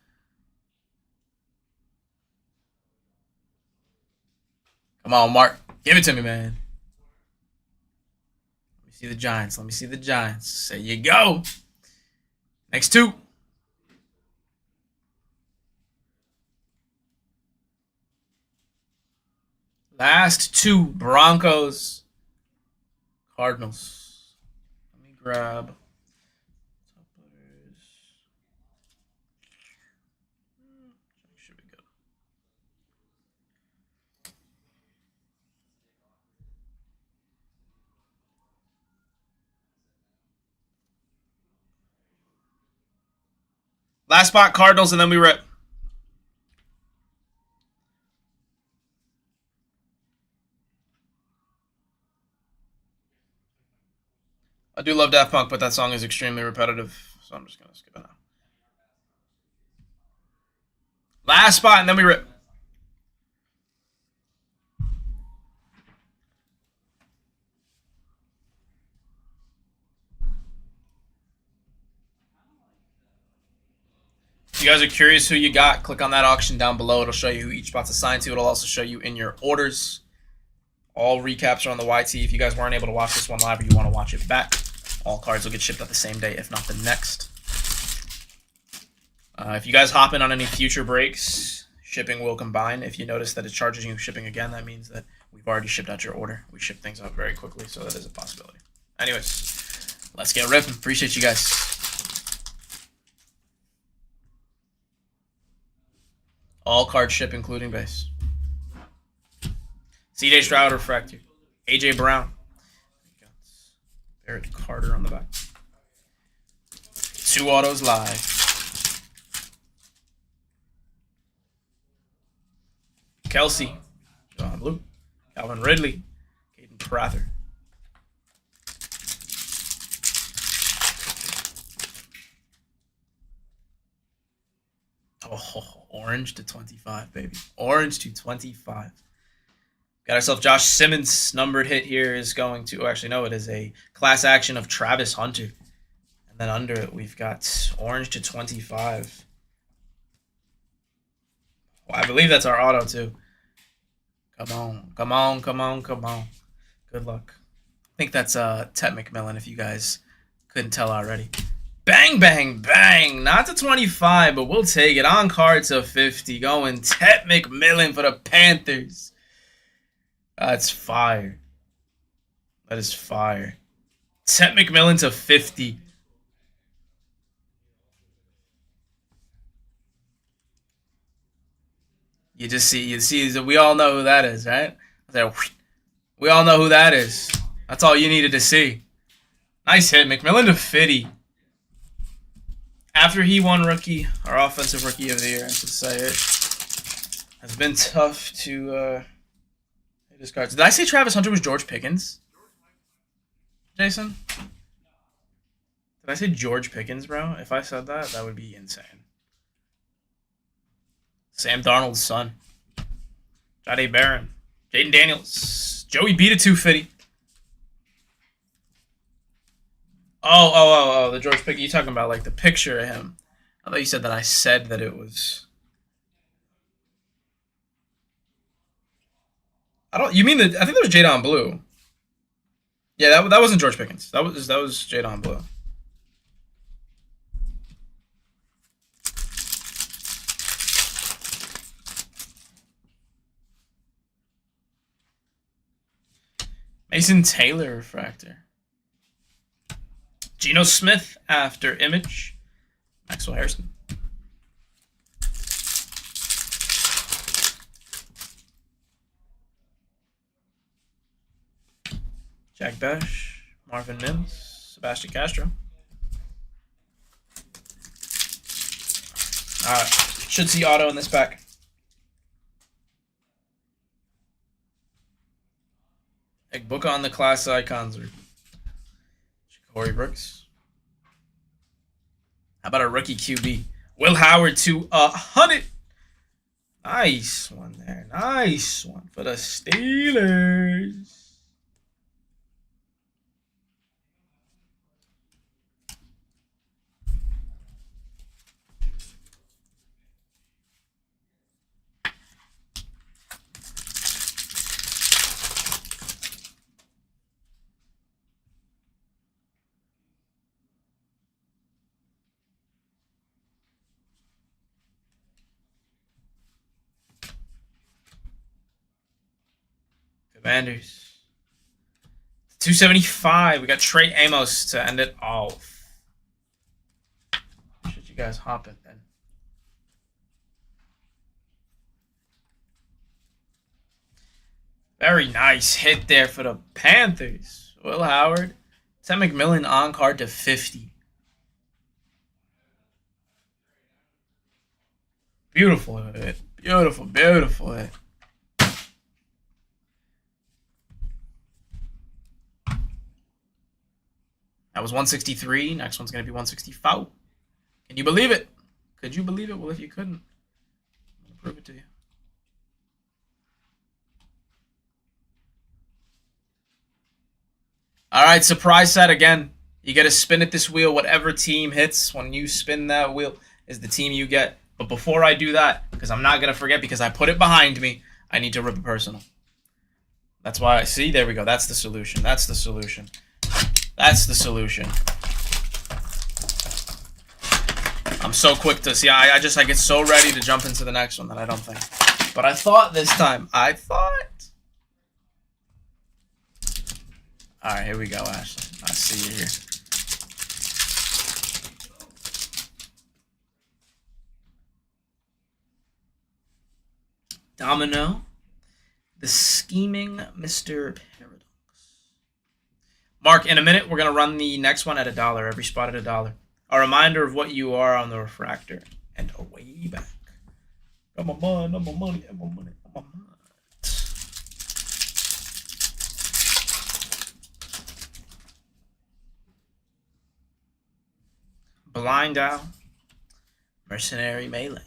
Come on, Mark. Give it to me, man. Let me see the Giants. There you go. Next 2. Last 2. Broncos. Cardinals. Let me grab... Should be good. Last spot, Cardinals, and then we rip. I do love Daft Punk, but that song is extremely repetitive, so I'm just going to skip it now. Last spot, and then we rip. If you guys are curious who you got, click on that auction down below. It'll show you who each spot's assigned to. It'll also show you in your orders. All recaps are on the YT. If you guys weren't able to watch this one live or you want to watch it back, all cards will get shipped out the same day, if not the next. If you guys hop in on any future breaks, shipping will combine. If you notice that it charges you shipping again, that means that we've already shipped out your order. We ship things out very quickly, so that is a possibility. Anyways, let's get ripping. Appreciate you guys. All cards ship, including base. CJ Stroud refractor. AJ Brown. Barrett Carter on the back. 2 autos live. Kelsey. John Blue. Calvin Ridley. Caden Prather. Oh, orange to 25, baby. Orange to 25. Got ourselves Josh Simmons. Numbered hit here is going to... Oh, actually, no, it is a class action of Travis Hunter. And then under it, we've got orange to 25. Well, I believe that's our auto, too. Come on. Come on. Come on. Come on. Good luck. I think that's Tet McMillan, if you guys couldn't tell already. Bang, bang, bang. Not to 25, but we'll take it. On card to 50. Going Tet McMillan for the Panthers. That's fire. That is fire. Tet McMillan to 50. You see, we all know who that is, right? We all know who that is. That's all you needed to see. Nice hit, McMillan to 50. After he won rookie, or offensive rookie of the year, I should say it, has been tough to hit his cards. Did I say Travis Hunter was George Pickens? Jason? Did I say George Pickens, bro? If I said that, that would be insane. Sam Darnold's son. Jahdae Barron. Jaden Daniels. Joey beat it 250. Oh, the George Pickens. You talking about like the picture of him. I thought you said that I said that it was. You mean I think that was Jadon Blue. Yeah, that wasn't George Pickens. That was Jadon Blue. Mason Taylor refractor. Geno Smith after image. Maxwell Harrison. Jack Besh. Marvin Mims. Sebastian Castro. Alright. Should see auto in this pack. Book on the class icons. Corey Brooks. How about a rookie QB? Will Howard to 100. Nice one there. Nice one for the Steelers. Commanders. 275. We got Trey Amos to end it off. Should you guys hop it then? Very nice hit there for the Panthers. Will Howard. Tet McMillan on card to 50. Beautiful hit. Beautiful, beautiful hit. That was 163. Next one's going to be 164. Can you believe it? Could you believe it? Well, if you couldn't, I'm going to prove it to you. All right, surprise set again. You get to spin at this wheel. Whatever team hits when you spin that wheel is the team you get. But before I do that, because I'm not going to forget because I put it behind me, I need to rip it personal. That's why see, there we go. That's the solution. That's the solution. That's the solution. I'm so quick to see. I get so ready to jump into the next one that I don't think. But I thought this time. I thought. All right, here we go, Ashley. I see you here. Domino, the scheming Mr. Paradox. Mark, in a minute, we're going to run the next one at $1. Every spot at $1. A reminder of what you are on the refractor. And away back. Got my money, got my money, got my money, got my money. Blind Owl. Mercenary Melee.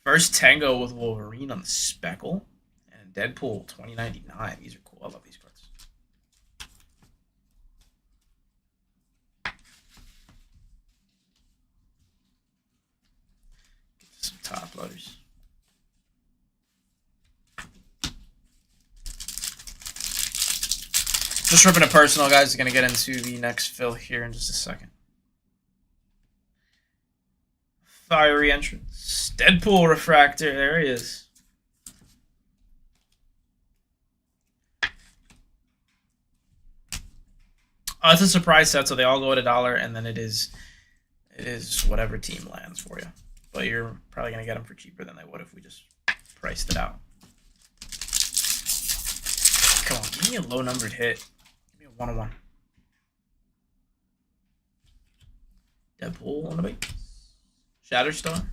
First Tango with Wolverine on the Speckle. And Deadpool 2099. These are cool. I love these cards. Get some top loaders. Just ripping it personal, guys. Gonna get into the next fill here in just a second. Fiery entrance. Deadpool refractor. There he is. It's a surprise set, so they all go at $1, and then it is whatever team lands for you. But you're probably gonna get them for cheaper than they would if we just priced it out. Come on, give me a low numbered hit. Give me a 1-1. Deadpool on the base. Shatterstar.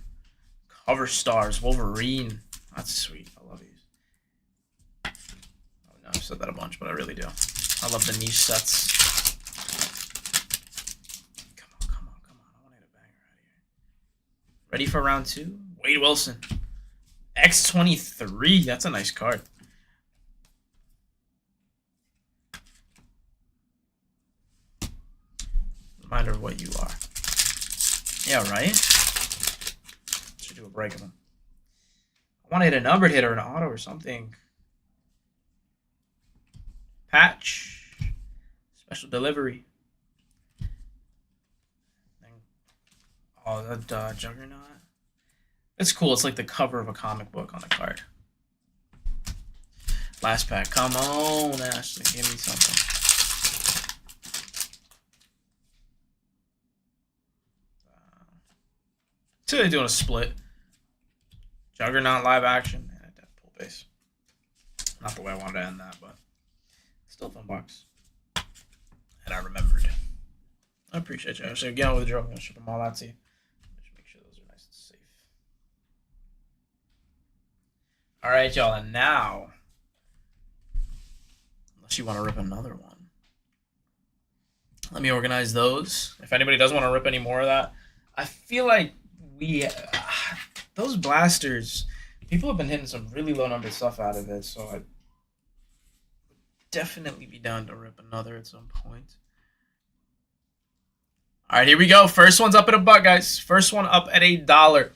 Cover Stars. Wolverine. That's sweet. I love these. Oh no, I've said that a bunch, but I really do. I love the niche sets. Come on, come on, come on. I want to hit a banger out of here. Ready for round 2? Wade Wilson. X-23. That's a nice card. Reminder of what you are. Yeah, right? Should do a break of them. I want to hit a numbered hit or an auto or something. Patch. Special delivery. Oh, that Juggernaut. It's cool. It's like the cover of a comic book on the card. Last pack. Come on, Ashley. Give me something. So they're doing a split. Juggernaut live action and a Deadpool base. Not the way I wanted to end that, but still fun box. And I remembered. I appreciate you. So again with the drill, I'm gonna ship them all out to you. Just make sure those are nice and safe. All right, y'all, and now, unless you want to rip another one, let me organize those. If anybody does want to rip any more of that, I feel like those blasters, people have been hitting some really low number stuff out of it, so I'd definitely be down to rip another at some point. All right, here we go. First one's up at $1, guys. First one up at $1.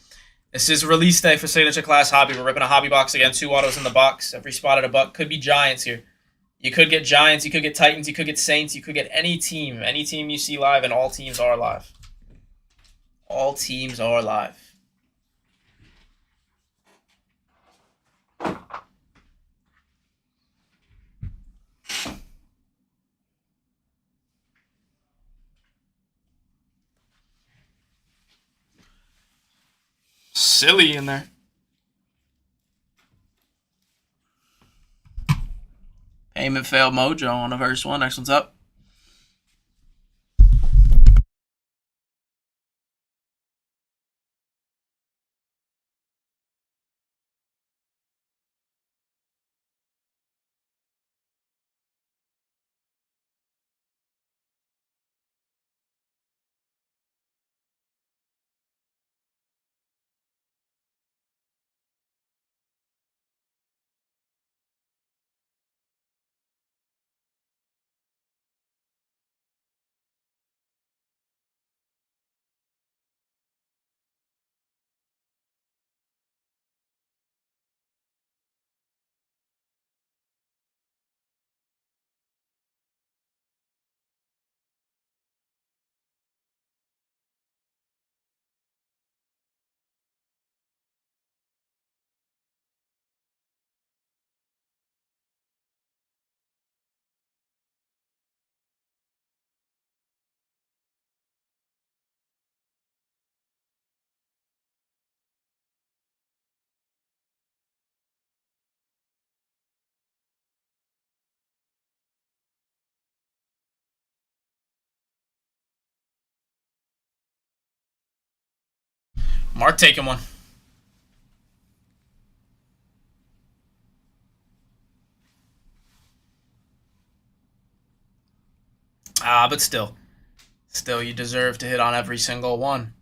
This is release day for Signature Class Hobby. We're ripping a hobby box again. 2 autos in the box. Every spot at $1. Could be Giants here. You could get Giants. You could get Titans. You could get Saints. You could get any team. Any team you see live, and all teams are live. All teams are live. Silly in there. Payment failed mojo on the first one. Next one's up. Mark taking one. But still, you deserve to hit on every single one.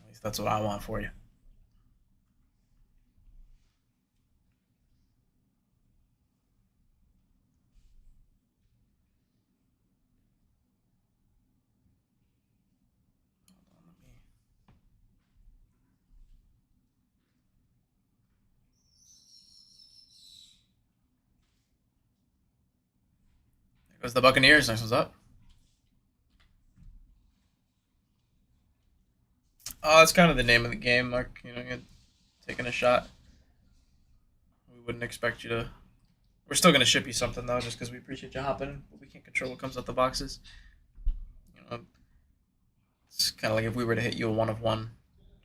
At least that's what I want for you. Goes the Buccaneers. Next one's up. Oh, that's kind of the name of the game, Mark. You know, you're taking a shot. We wouldn't expect you to. We're still gonna ship you something though, just because we appreciate you hopping in, but we can't control what comes out the boxes. You know, it's kind of like if we were to hit you a 1 of 1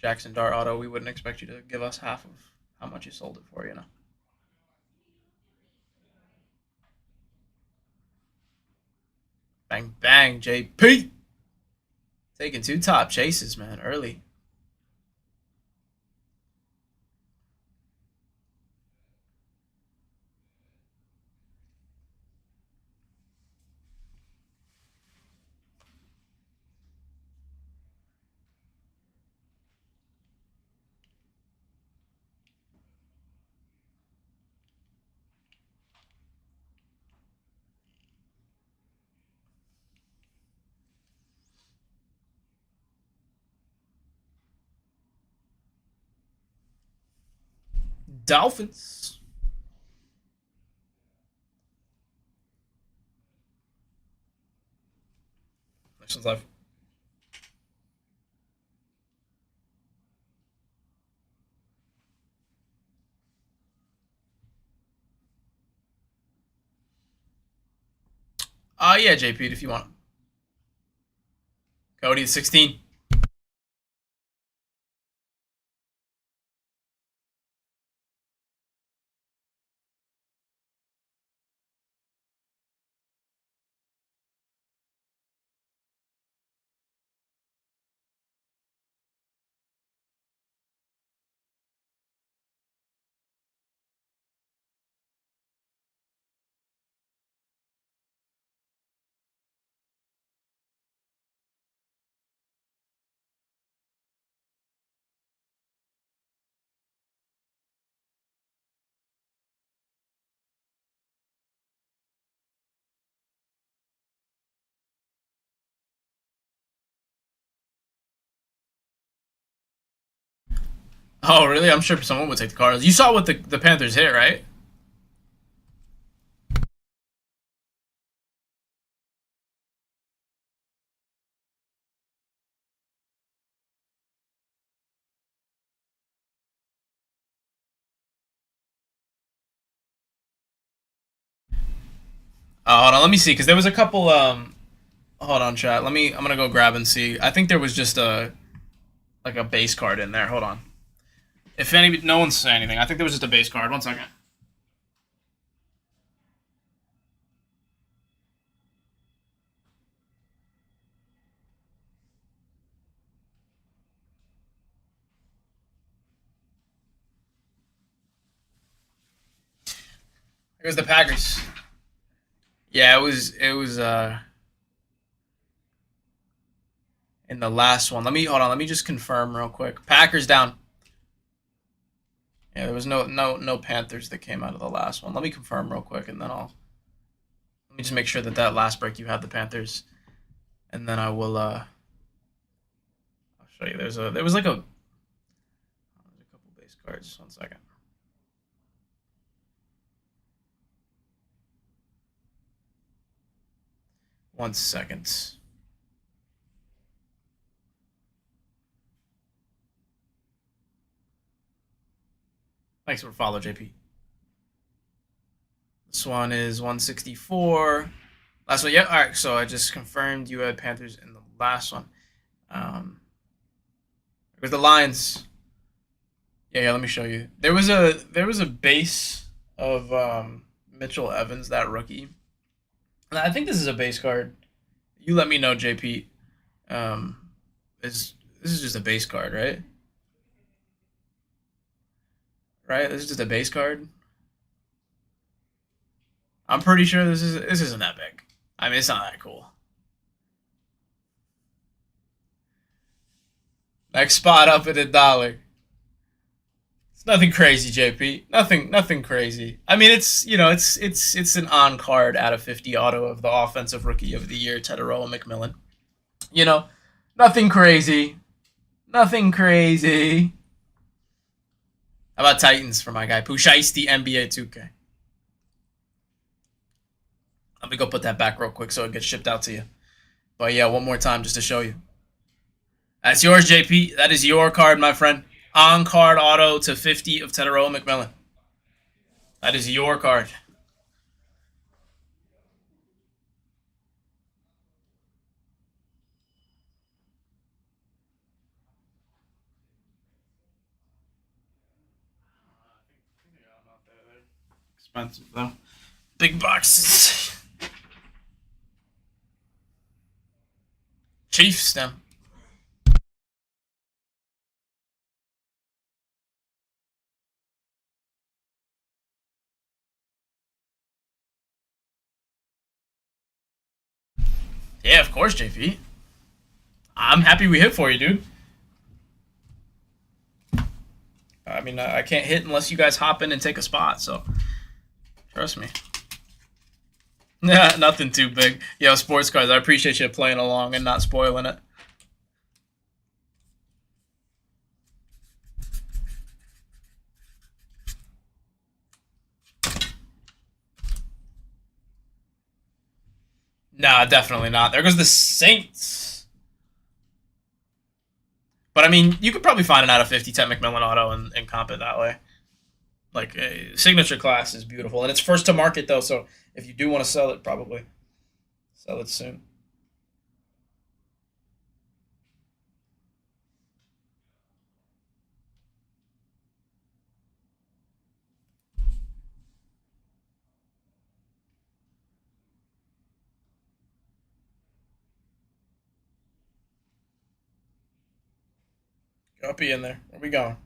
Jackson Dart auto, we wouldn't expect you to give us half of how much you sold it for. You know. Bang bang, JP. Taking 2 top chases, man, early. Dolphins. Next one's live. Yeah, JP, if you want. Cody, 16. Oh, really? I'm sure someone would take the Cardinals. You saw what the Panthers hit, right? Hold on, let me see, because there was a couple. Hold on, chat. I'm gonna go grab and see. I think there was just a base card in there. Hold on. If no one's saying anything, I think there was just a base card. 1 second. It was the Packers. Yeah, it was in the last one. Hold on, let me just confirm real quick. Packers down. Yeah, there was no Panthers that came out of the last one. Let me confirm real quick, and then let me just make sure that last break you had the Panthers, and then I'll show you. There was like a couple base cards. Just 1 second. One second. Thanks for follow, JP. This one is 164. Last one, yeah. All right, so I just confirmed you had Panthers in the last one. With the Lions. Yeah, let me show you. There was a base of Mitchell Evans, that rookie. I think this is a base card. You let me know, JP. This is just a base card, right? Right? This is just a base card. I'm pretty sure this isn't that big. I mean, it's not that cool. Next spot up at $1. It's nothing crazy, JP. Nothing crazy. I mean, it's an on card out of 50 auto of the offensive rookie of the year, Teteroa McMillan. You know, nothing crazy. Nothing crazy. How about Titans for my guy Pushisti NBA 2K? Let me go put that back real quick so it gets shipped out to you. But yeah, one more time just to show you. That's yours, JP. That is your card, my friend. On card auto to 50 of Tetairoa McMillan. That is your card. Expensive though. Big boxes. Chiefs now. Yeah, of course, JP. I'm happy we hit for you, dude. I mean, I can't hit unless you guys hop in and take a spot, so trust me. Nah, nothing too big. Yo, sports cards, I appreciate you playing along and not spoiling it. Nah, definitely not. There goes the Saints. But I mean, you could probably find an out of 50 Ted McMillan auto and comp it that way. Like, signature class is beautiful. And it's first to market, though, so if you do want to sell it, probably sell it soon. Guppy in there. Where we going?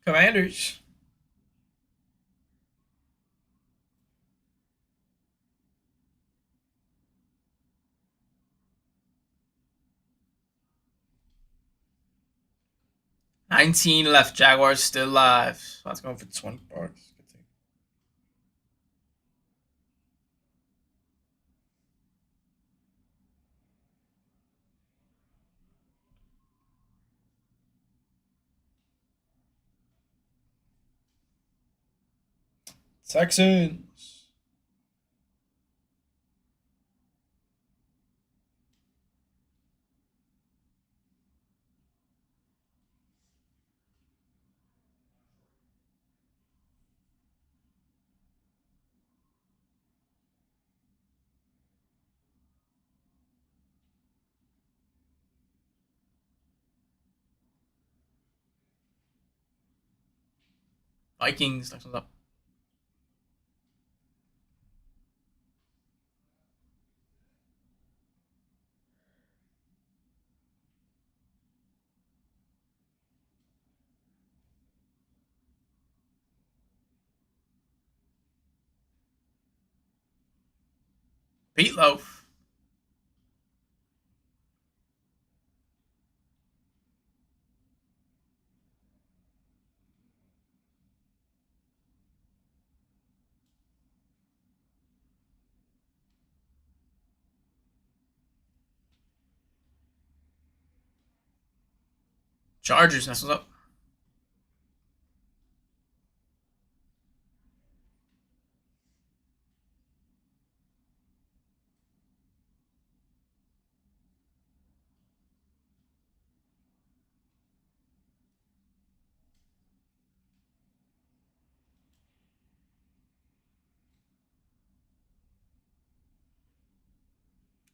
Commanders. $19 left. Jaguars still live. That's going for $20. Texans. Vikings. Next one's up. Pete Loaf. Chargers. Next one's up.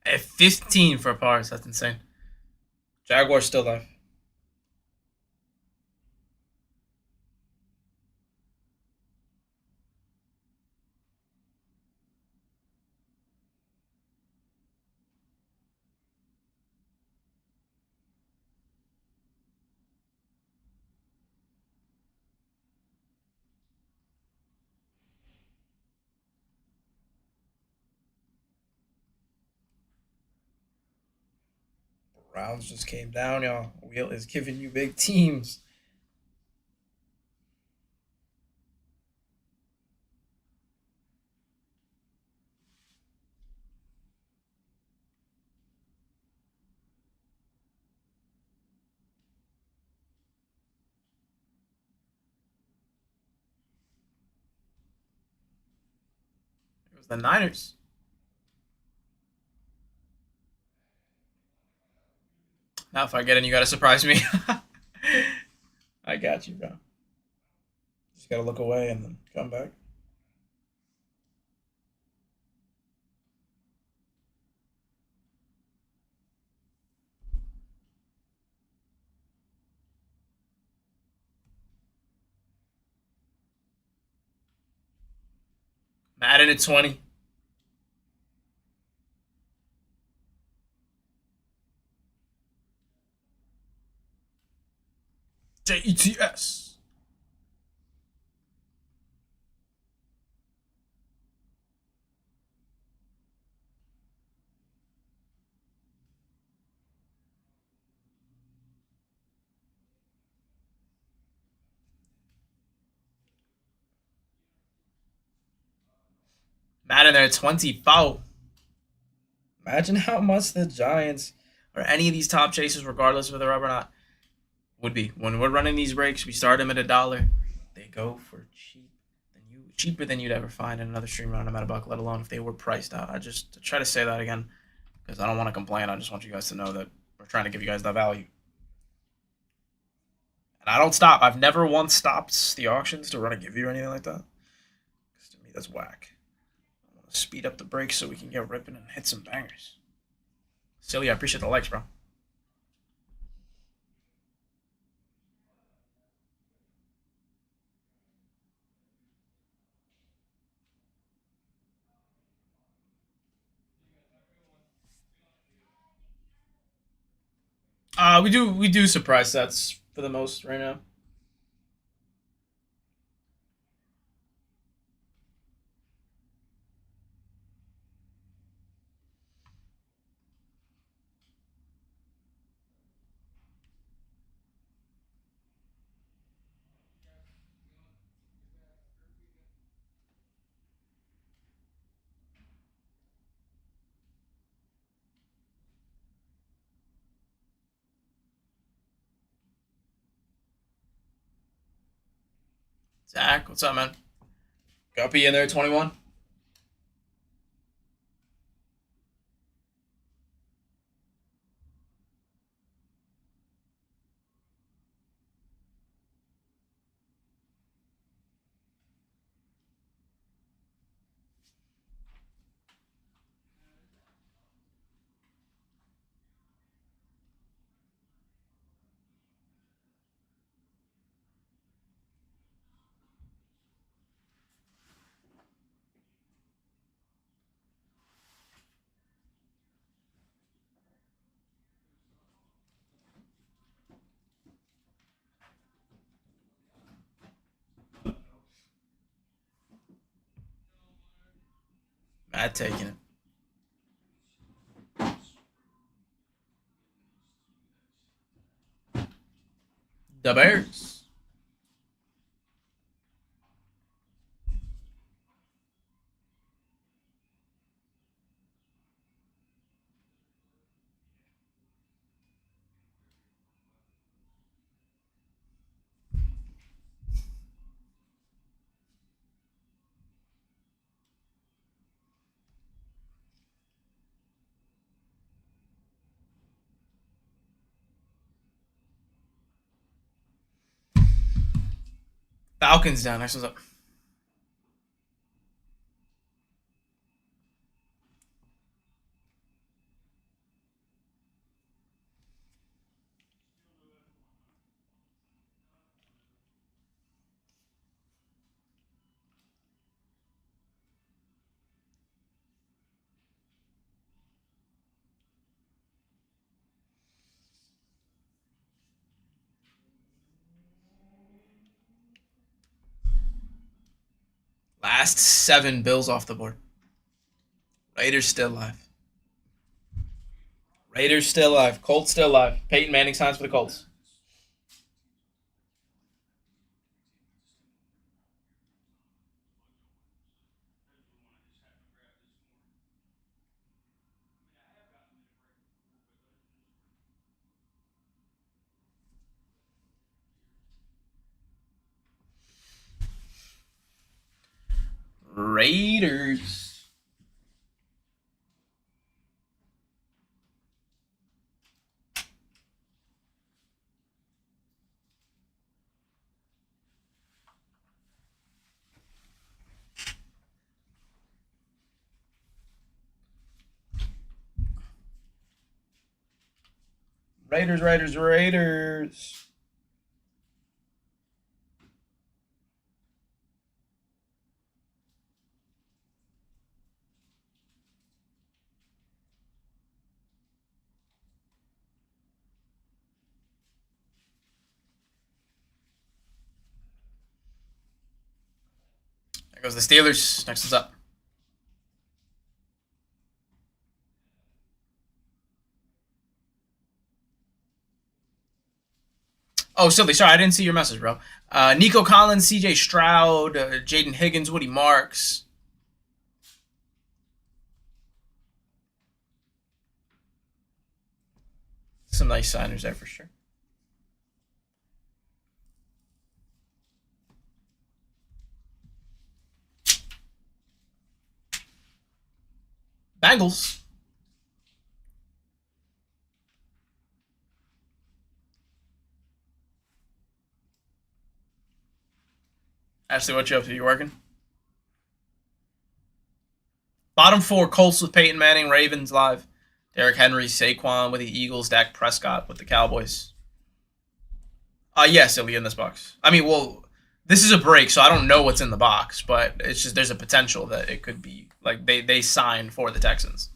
At 15 for pars. That's insane. Jaguars still live. Browns just came down, y'all. Wheel is giving you big teams. It was the Niners. Now, if I get in, you gotta surprise me. I got you, bro. Just gotta look away and then come back. Madden at 20. JETS. Madden there at 24. Imagine how much the Giants or any of these top chasers, regardless of whether they're up or not, would be. When we're running these breaks, we start them at $1. They go for cheaper than you'd ever find in another stream around them at a buck, let alone if they were priced out. I just try to say that again because I don't want to complain. I just want you guys to know that we're trying to give you guys that value. And I don't stop. I've never once stopped the auctions to run a give you or anything like that. Because to me, that's whack. I want to speed up the breaks so we can get ripping and hit some bangers. Silly, I appreciate the likes, bro. We do surprise sets for the most right now. Zach, what's up, man? Guppy in there, 21. Matt taking it. The Bears. Falcons down. Next one's up. Last 7 Bills off the board. Raiders still alive. Raiders still alive. Colts still alive. Peyton Manning signs for the Colts. Raiders. Raiders, Raiders, Raiders. There goes the Steelers. Next one's up. Oh, silly. Sorry, I didn't see your message, bro. Nico Collins, CJ Stroud, Jaden Higgins, Woody Marks. Some nice signers there for sure. Bengals. Ashley, what you up to? You working? Bottom four, Colts with Peyton Manning, Ravens live. Derrick Henry, Saquon with the Eagles, Dak Prescott with the Cowboys. Yes, it'll be in this box. I mean, well, this is a break, so I don't know what's in the box, but it's just there's a potential that it could be like they signed for the Texans.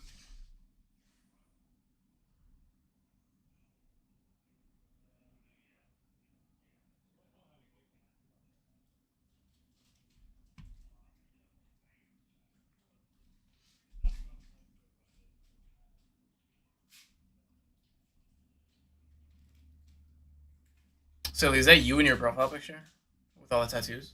So is that you in your profile picture with all the tattoos?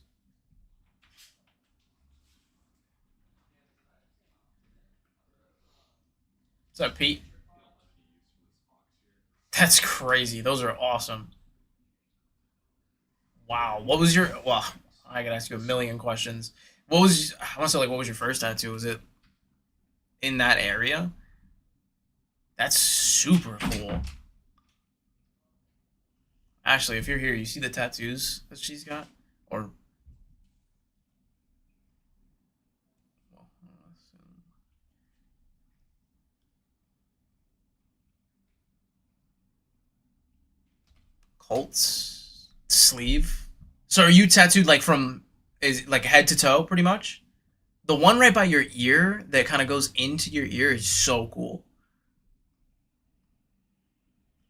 What's up, Pete? That's crazy. Those are awesome. Wow. What was your? Well, I could ask you a million questions. What was? I want to say like, what was your first tattoo? Was it in that area? That's super cool. Ashley, if you're here, you see the tattoos that she's got, or well, Colts sleeve. So are you tattooed like from is like head to toe, pretty much? The one right by your ear that kind of goes into your ear is so cool.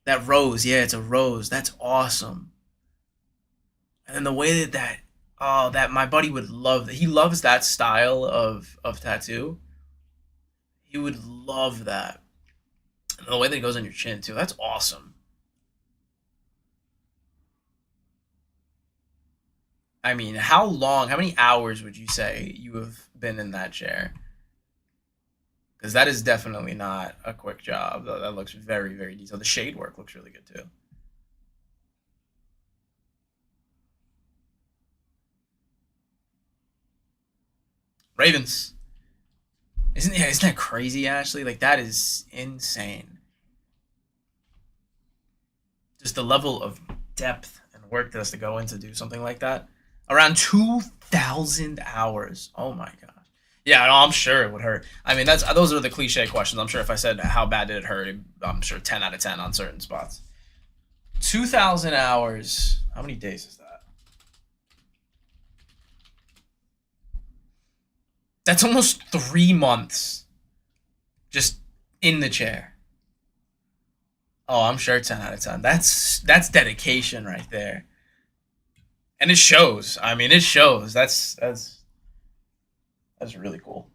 That rose, yeah, it's a rose. That's awesome. And then the way that oh, that my buddy would love that. He loves that style of tattoo. He would love that. And the way that it goes on your chin too. That's awesome. I mean, how long, how many hours would you say you have been in that chair? Because that is definitely not a quick job. That looks very, very detailed. The shade work looks really good too. Ravens. Isn't that crazy, Ashley? Like that is insane. Just the level of depth and work that has to go into do something like that. Around 2,000 hours. Oh my gosh. Yeah, no, I'm sure it would hurt. I mean, that's those are the cliche questions. I'm sure if I said how bad did it hurt, I'm sure 10 out of 10 on certain spots. 2,000 hours. How many days is that? That's almost 3 months just in the chair. Oh, I'm sure 10 out of 10. That's dedication right there. And it shows. I mean, it shows. That's really cool.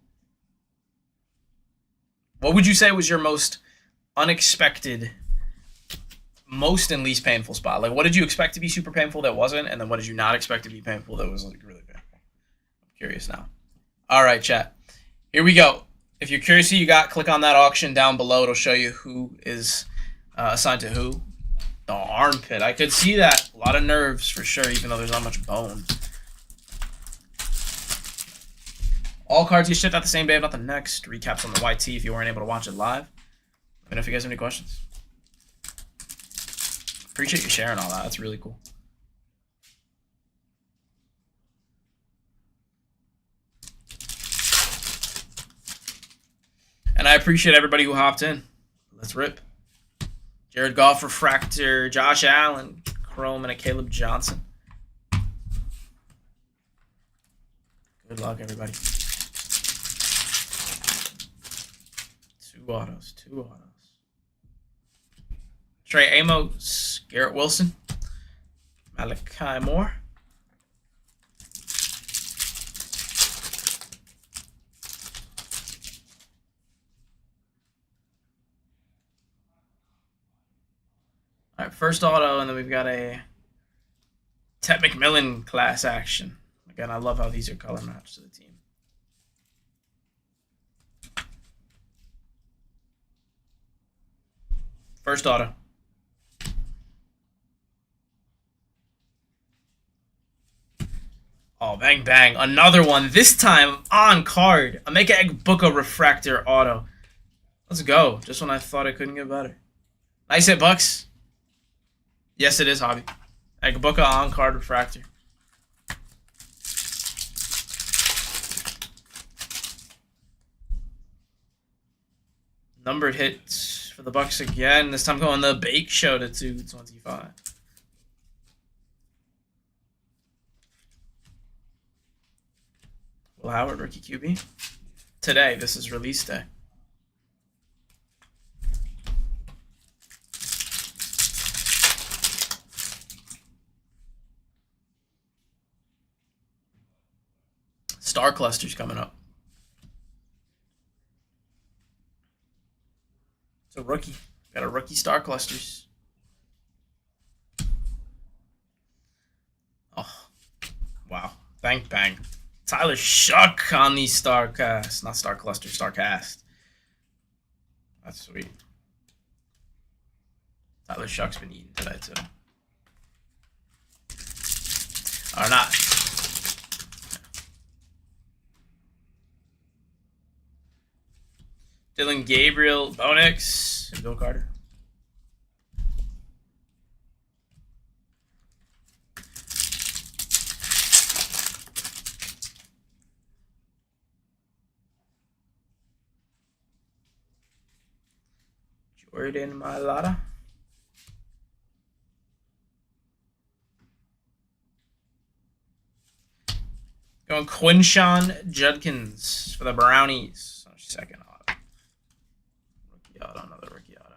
What would you say was your most unexpected, most and least painful spot. Like, what did you expect to be super painful that wasn't, and then what did you not expect to be painful that was like really painful? I'm curious now. All right, chat. Here we go. If you're curious who you got, click on that auction down below. It'll show you who is assigned to who. The armpit. I could see that. A lot of nerves for sure, even though there's not much bone. All cards get shipped out the same day, if not the next. Recaps on the YT if you weren't able to watch it live. Let me know if you guys have any questions. Appreciate you sharing all that. That's really cool. And I appreciate everybody who hopped in. Let's rip. Jared Goff, Refractor, Josh Allen, Chrome, and a Caleb Johnson. Good luck, everybody. Two autos. Trey Amos, Garrett Wilson, Malachi Moore. All right, first auto, and then we've got a Ted McMillan class action. Again, I love how these are color matched to the team. First auto. Oh, bang, bang. Another one. This time on card. A Emeka Egbuka Refractor auto. Let's go. Just when I thought it couldn't get better. Nice hit, Bucks. Yes, it is, Hobby. Egbuka on card Refractor. Numbered hits for the Bucks again. This time going the Bake Show to 225. Will Howard, rookie QB. Today, this is release day. Star Clusters coming up. It's a rookie. Got a rookie Star Clusters. Oh, wow. Bang, bang. Tyler Shuck on the Starcast. Not Star Cluster, Starcast. That's sweet. Tyler Shuck's been eating today, too. Or not. Dylan Gabriel, Bonix, and Bill Carter. Jordan Mailata. Going Quinshawn Judkins for the Brownies. Second auto. Rookie auto, another rookie auto.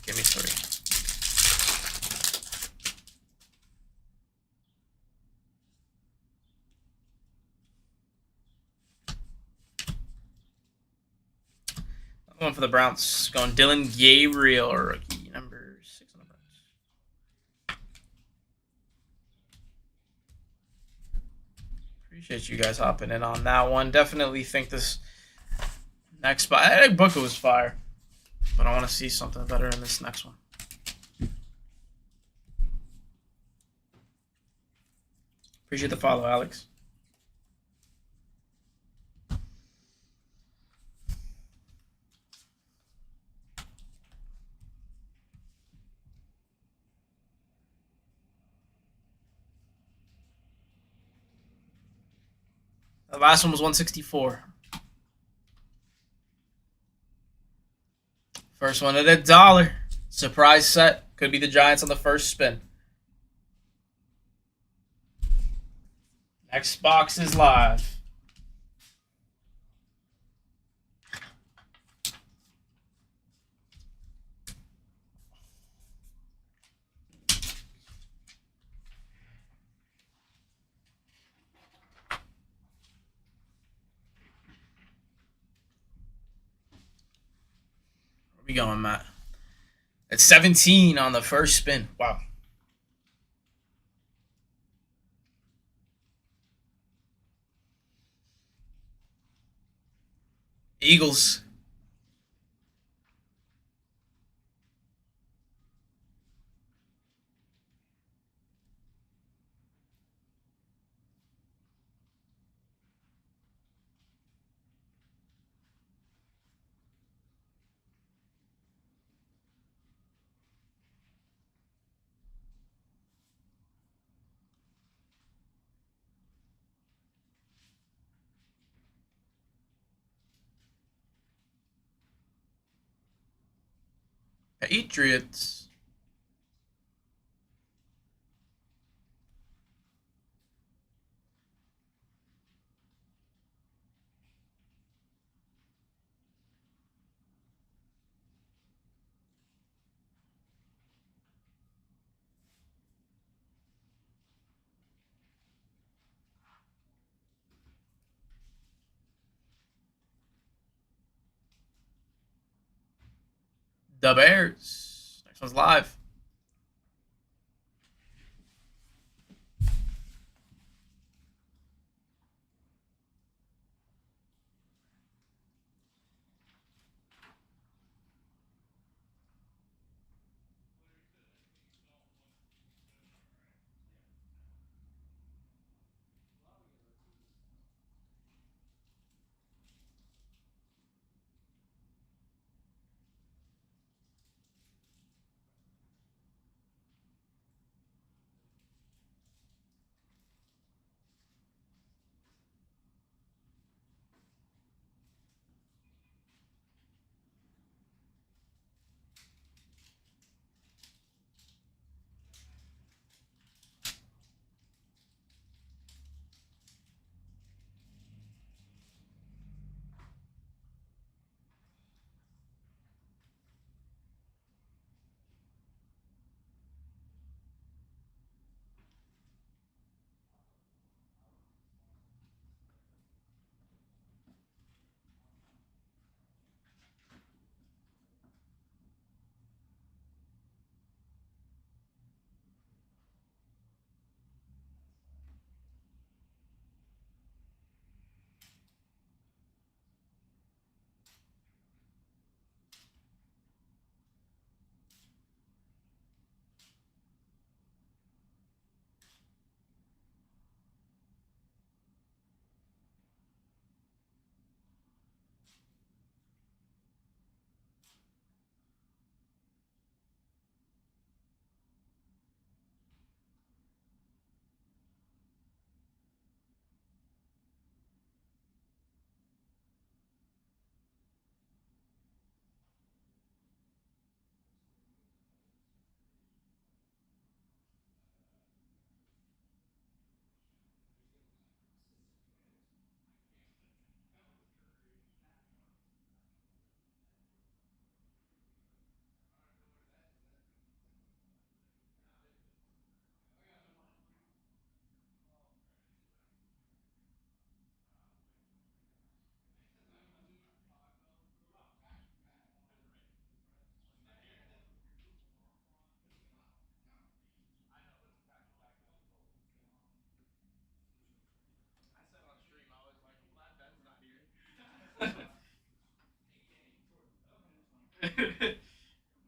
Give me three. One for the Browns. Going Dylan Gabriel, rookie number 6 on the Browns. Appreciate you guys hopping in on that one. Definitely think this next spot. I think Booker was fire, but I want to see something better in this next one. Appreciate the follow, Alex. The last one was 164. First one at $1. Surprise set. Could be the Giants on the first spin. Next box is live. We going, Matt? It's 17 on the first spin. Wow. Eagles. Patriots. The Bears. Next one's live.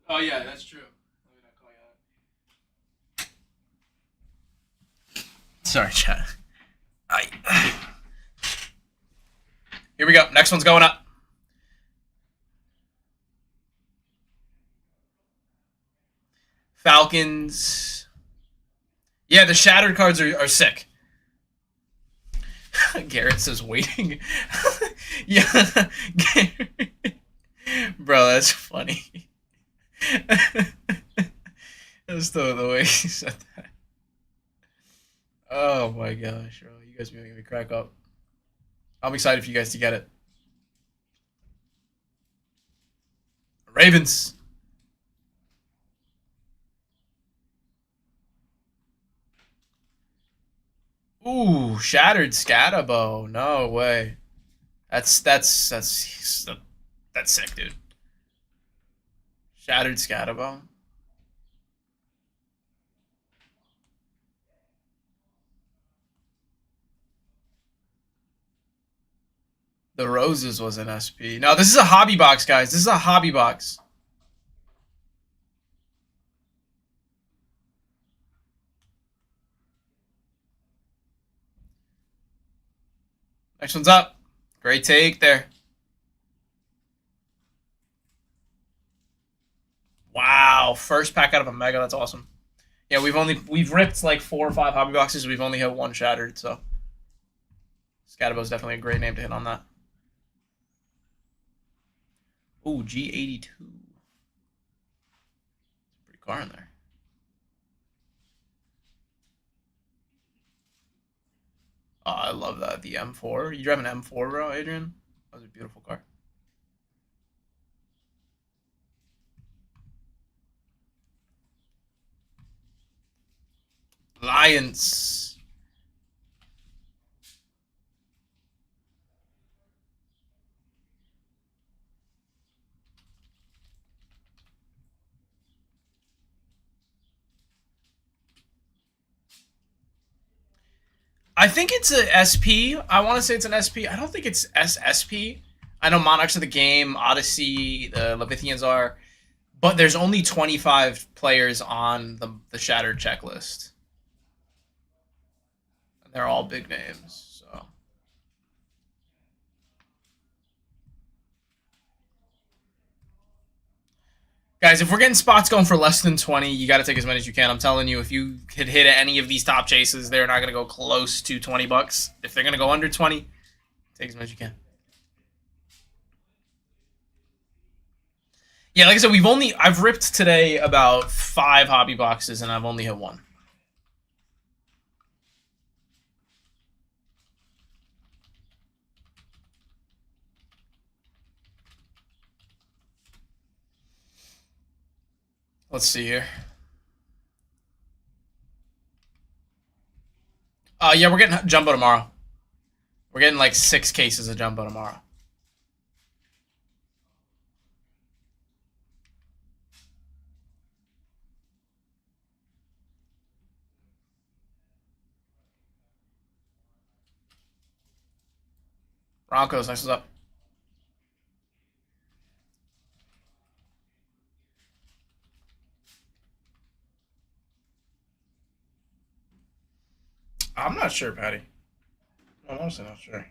Oh yeah, that's true. Let me not call you out. Sorry, chat. Here we go. Next one's going up. Falcons. Yeah, the shattered cards are sick. Garrett says waiting. Yeah. Bro, that's funny. That's the way he said that. Oh my gosh, bro. You guys be making me crack up. I'm excited for you guys to get it. Ravens. Ooh, shattered Scatterbo. No way. That's sick, dude. Shattered Scatterbo. The Roses was an SP. No, this is a hobby box, guys. This is a hobby box. Next one's up. Great take there. Wow, first pack out of a mega. That's awesome. Yeah, we've ripped like 4 or 5 hobby boxes. We've only hit 1 shattered, so Scatterbo is definitely a great name to hit on that. Ooh, G82. Pretty car in there. Oh, I love that. The M4. You drive an M4, bro, Adrian? That was a beautiful car. Lions. I think it's a SP. I want to say it's an SP. I don't think it's SSP. I know Monarchs of the Game, Odyssey, the Levithians are, but there's only 25 players on the Shattered checklist. And they're all big names, so. Guys, if we're getting spots going for less than 20, you got to take as many as you can. I'm telling you, if you could hit any of these top chases, they're not going to go close to 20 bucks. If they're going to go under 20, take as many as you can. Yeah, like I said, I've ripped today about 5 hobby boxes, and I've only hit 1. Let's see here. Yeah, we're getting Jumbo tomorrow. We're getting like 6 cases of Jumbo tomorrow. Broncos, next is up. I'm not sure, Patty. I'm honestly not sure.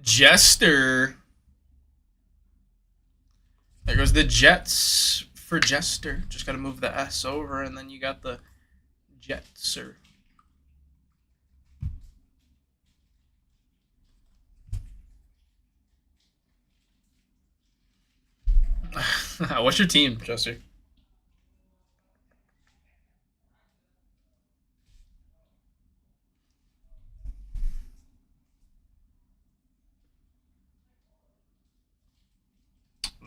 Jester. There goes the Jets for Jester. Just got to move the S over, and then you got the Jetser. What's your team, Jester?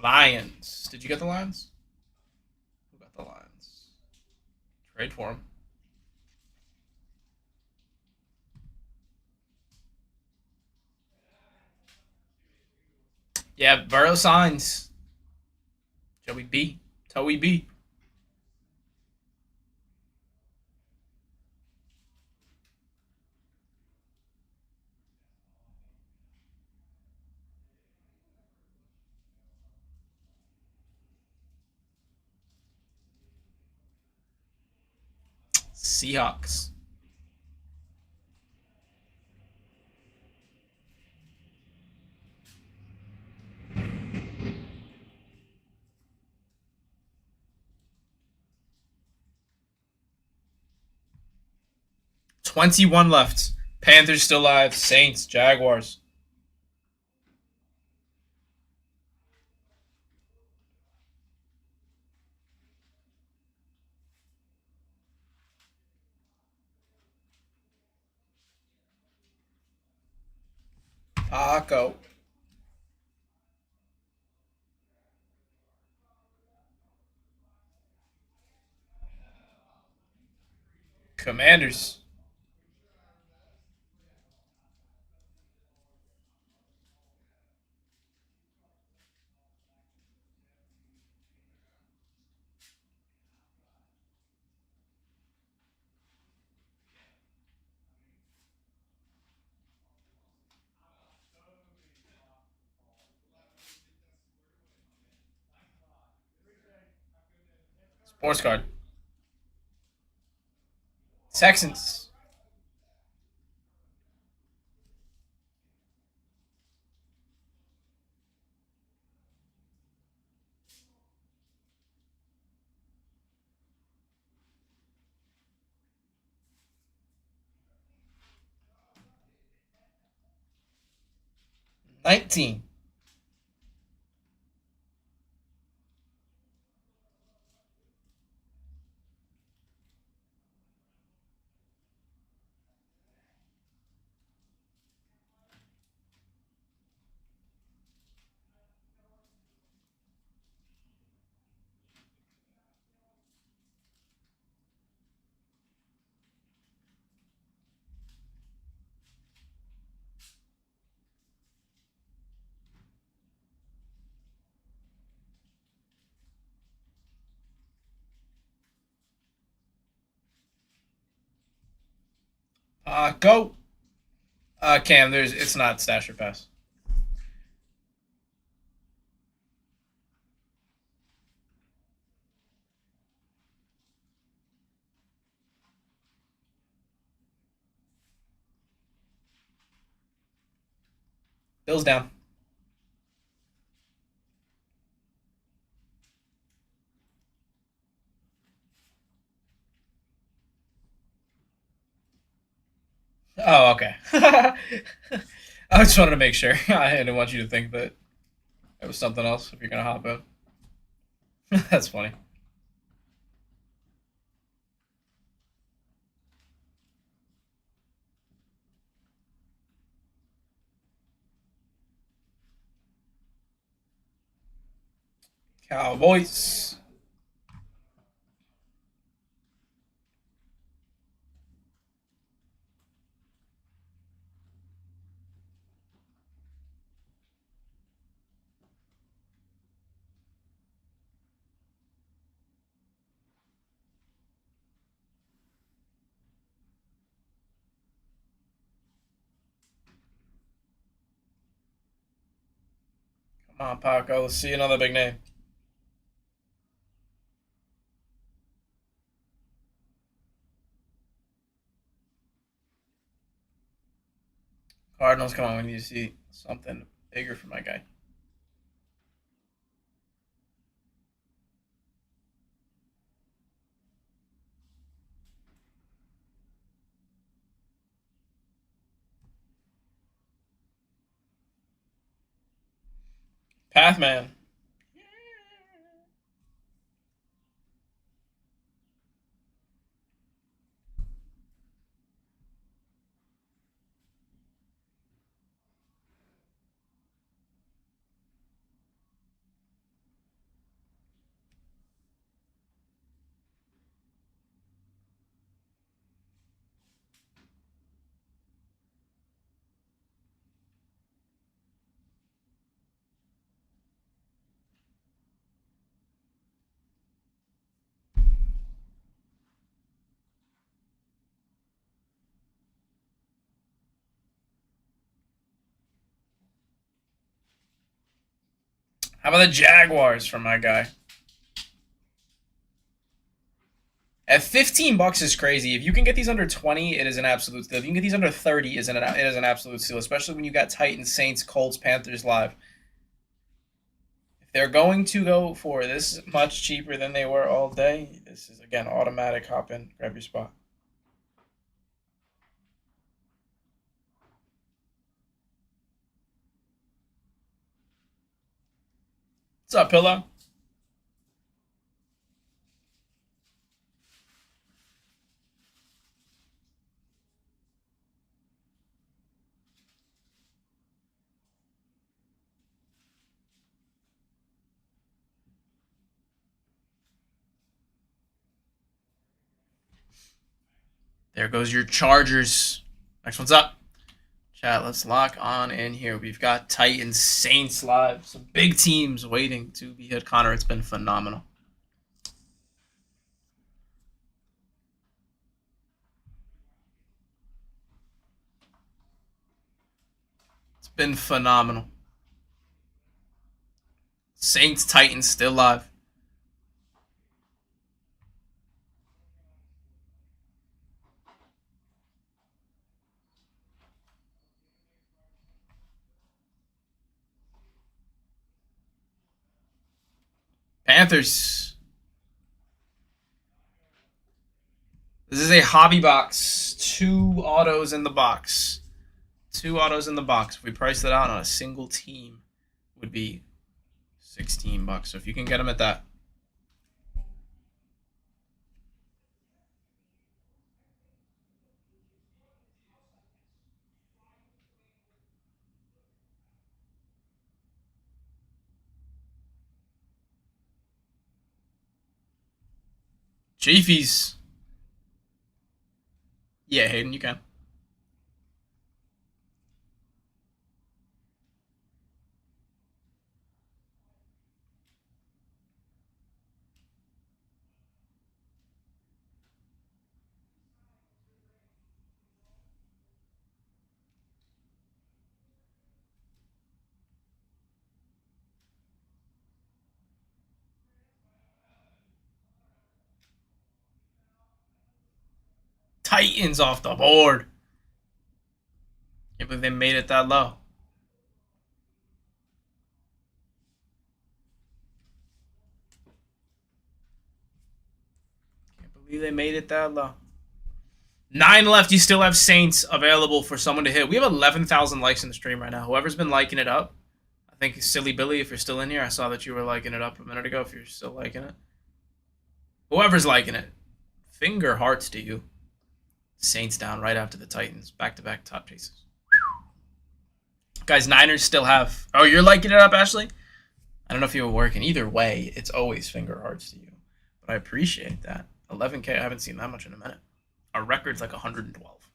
Lions. Did you get the Lions? Who got the Lions? Trade for them. Yeah, Burrow signs. Joey B. Toey B. Seahawks. $21 left. Panthers still alive. Saints, Jaguars. Paco. Commanders. Sports card. Texans. $19. Go. Cam, it's not stash or pass. Bills down. Oh, okay. I just wanted to make sure. I didn't want you to think that it was something else if you're gonna hop in. That's funny. Cowboys. Come on, Paco. Let's see another big name. Cardinals, come on. We need to see something bigger for my guy. Pathman. How about the Jaguars for my guy? At $15 is crazy. If you can get these under 20, it is an absolute steal. If you can get these under 30, it is an absolute steal, especially when you got Titans, Saints, Colts, Panthers live. If they're going to go for this much cheaper than they were all day, this is again automatic. Hop in, grab your spot. What's up, Pillow? There goes your Chargers. Next one's up. Chat, let's lock on in here. We've got Titans, Saints live. Some big teams waiting to be hit. Connor, it's been phenomenal. It's been phenomenal. Saints, Titans still live. Panthers. This is a hobby box. 2 autos in the box. 2 autos in the box. If we price that out on a single team, it would be $16. So if you can get them at that. Chiefies. Yeah, Hayden, you can. Titans off the board. Can't believe they made it that low. Can't believe they made it that low. 9 left. You still have Saints available for someone to hit. We have 11,000 likes in the stream right now. Whoever's been liking it up. I think Silly Billy, if you're still in here, I saw that you were liking it up a minute ago if you're still liking it. Whoever's liking it, finger hearts to you. Saints down right after the Titans. Back-to-back top chases. Guys, Niners still have... Oh, you're liking it up, Ashley? I don't know if you were working. Either way, it's always finger hearts to you. But I appreciate that. 11K, I haven't seen that much in a minute. Our record's like 112.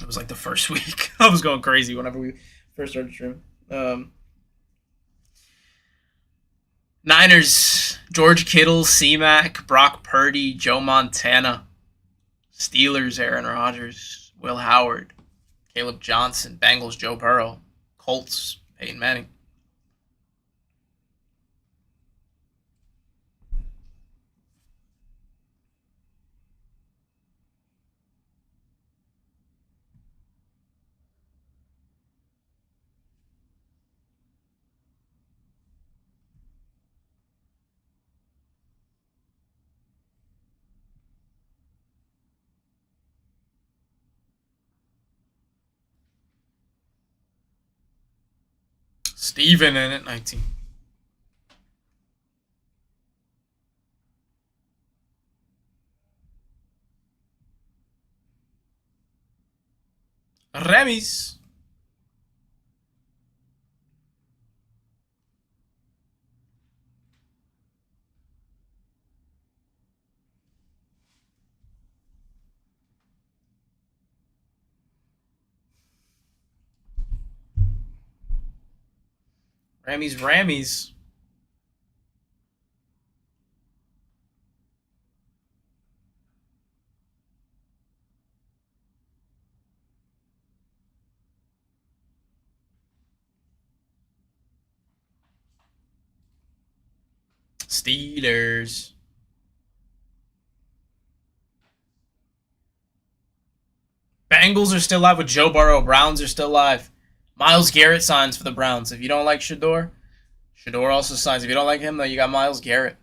It was like the first week. I was going crazy whenever we first started streaming. Niners, George Kittle, C-Mac, Brock Purdy, Joe Montana. Steelers, Aaron Rodgers, Will Howard, Caleb Johnson, Bengals, Joe Burrow, Colts, Peyton Manning. Steven in it, 19. Remis. Rammies. Steelers. Bengals are still live with Joe Burrow. Browns are still live. Myles Garrett signs for the Browns. If you don't like Shador also signs. If you don't like him, though, you got Myles Garrett.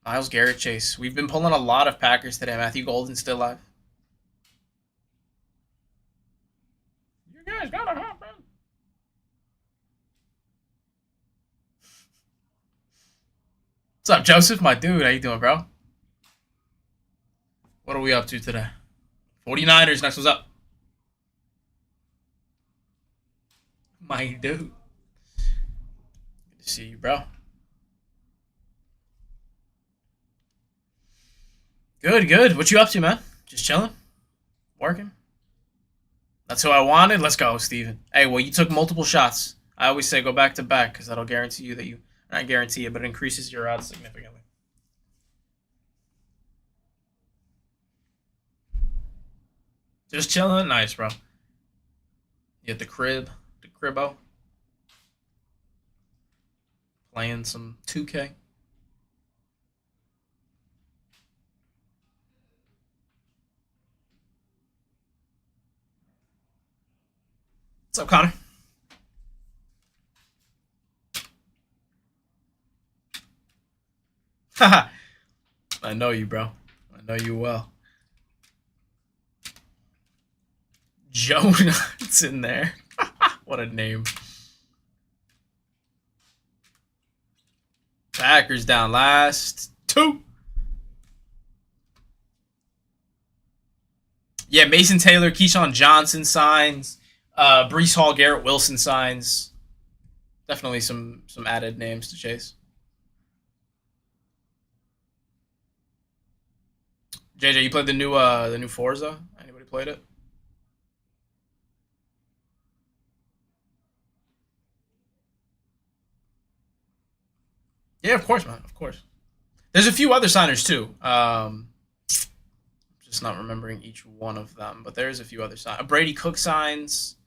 Myles Garrett chase. We've been pulling a lot of Packers today. Matthew Golden's still live. You guys gotta hop in. What's up, Joseph? My dude, how you doing, bro? What are we up to today? 49ers, next one's up. My dude. Good to see you, bro. Good. What you up to, man? Just chilling? Working. That's who I wanted. Let's go, Steven. Hey, well, you took multiple shots. I always say go back to back because that'll guarantee you that you, not guarantee it, but it increases your odds significantly. Just chilling. Nice, bro. You at the cribbo. Playing some 2K. What's up, Connor? Haha. I know you, bro. I know you well. Jonah's in there. What a name. Packers down last 2. Yeah, Mason Taylor, Keyshawn Johnson signs. Breece Hall, Garrett Wilson signs. Definitely some added names to chase. JJ, you played the new Forza? Anybody played it? Yeah, of course, man. Of course. There's a few other signers too. Just not remembering each one of them, but there's a few other signs. Brady Cook signs.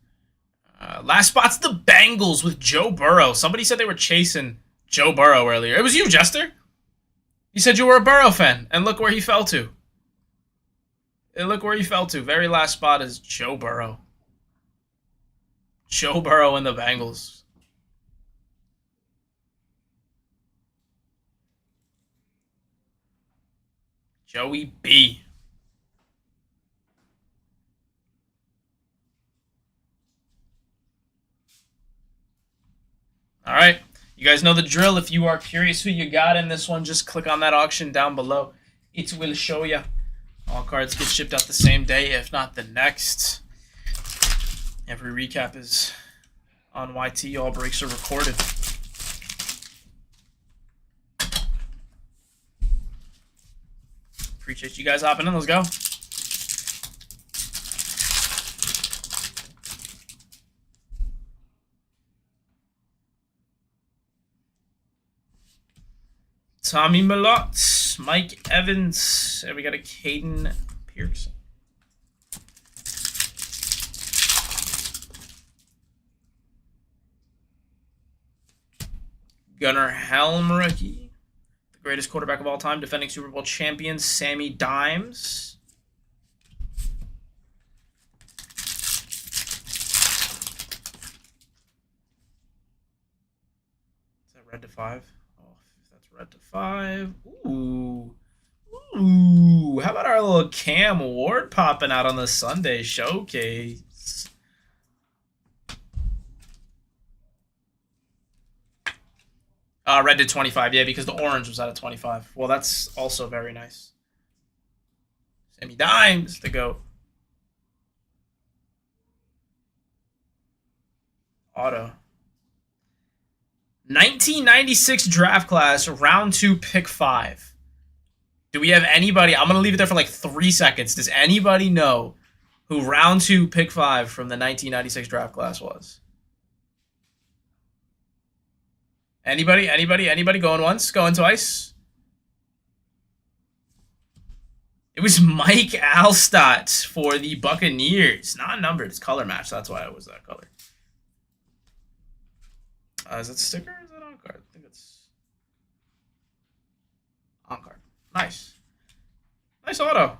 Last spot's the Bengals with Joe Burrow. Somebody said they were chasing Joe Burrow earlier. It was you, Jester. You said you were a Burrow fan, and look where he fell to. And look where he fell to. Very last spot is Joe Burrow. Joe Burrow and the Bengals. Joey B. All right. You guys know the drill. If you are curious who you got in this one, just click on that auction down below. It will show you. All cards get shipped out the same day, if not the next. Every recap is on YT. All breaks are recorded. Appreciate you guys hopping in. Let's go. Tommy Malott, Mike Evans, and we got a Caden Pearson. Gunnar Helm rookie. The greatest quarterback of all time, defending Super Bowl champion, Sammy Dimes. Is that red to 5? Red to 5. Ooh. Ooh. How about our little Cam Ward popping out on the Sunday showcase? Red to 25. Yeah, because the orange was out of 25. Well, that's also very nice. Sammy Dimes to go. Auto. 1996 draft class, round 2, pick 5. Do we have anybody? I'm going to leave it there for like 3 seconds. Does anybody know who round 2, pick 5 from the 1996 draft class was? Anybody? Anybody? Going once? Going twice? It was Mike Alstott for the Buccaneers. Not numbered. It's color match. That's why it was that color. Is it sticker or is it on card? I think it's on card. Nice. Nice auto.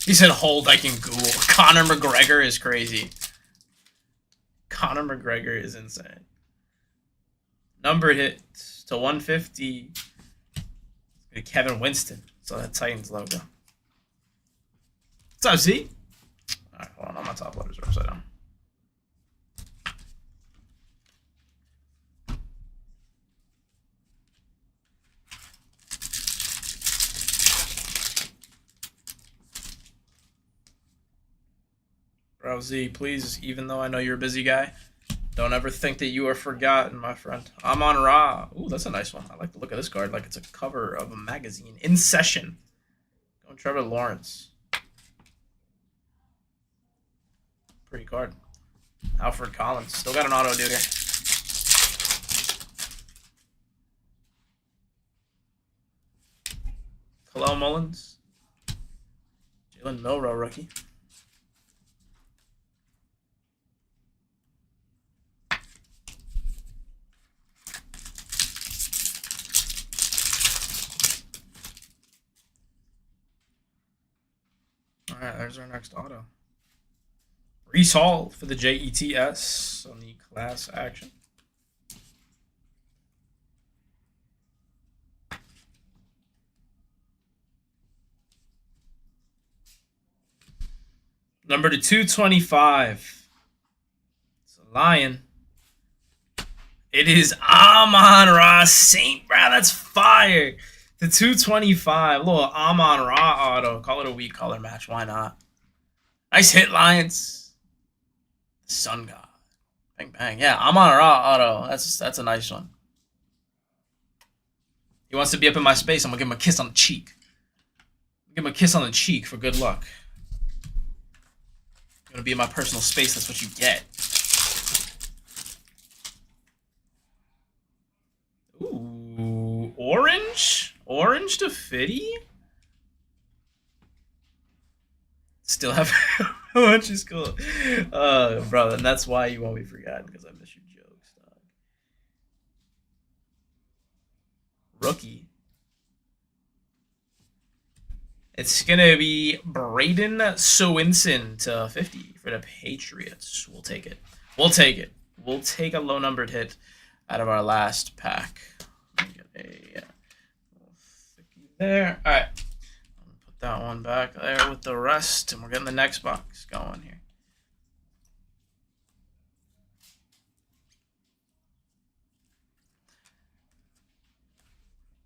He said, hold, I can Google. Conor McGregor is crazy. Conor McGregor is insane. Number hit to 150. Kevin Winston. So that Titans logo. What's up, Z? Alright, hold on. All my top letters are upside down. Bro, Z, please, even though I know you're a busy guy, Don't ever think that you are forgotten, my friend. Amon Ra. Ooh, that's a nice one. I like the look of this card, like it's a cover of a magazine. In Session. Going Trevor Lawrence. Pretty card. Alfred Collins. Still got an auto dude here. Khalil Mullins. Jalen Milroe rookie. All right, there's our next auto. Breece Hall for the JETS on the class action. Number to 225. It's a Lion. It is Amon Ra St. Brown. That's fire. The 225. Little Amon Ra auto. Call it a weak color match. Why not? Nice hit, Lions. Sun God. Bang, bang. Yeah, Amon Ra auto. That's a nice one. He wants to be up in my space. I'm going to give him a kiss on the cheek. Give him a kiss on the cheek for good luck. You're going to be in my personal space. That's what you get. Ooh, orange? Orange to Fitty? Still have how much is cool. Brother, and that's why you won't be forgotten, because I miss your jokes, dog. Rookie. It's gonna be Braden Swinson to 50 for the Patriots. We'll take it. We'll take it. We'll take a low numbered hit out of our last pack. Let me get a there. All right. Put that one back there with the rest, and we're getting the next box going here.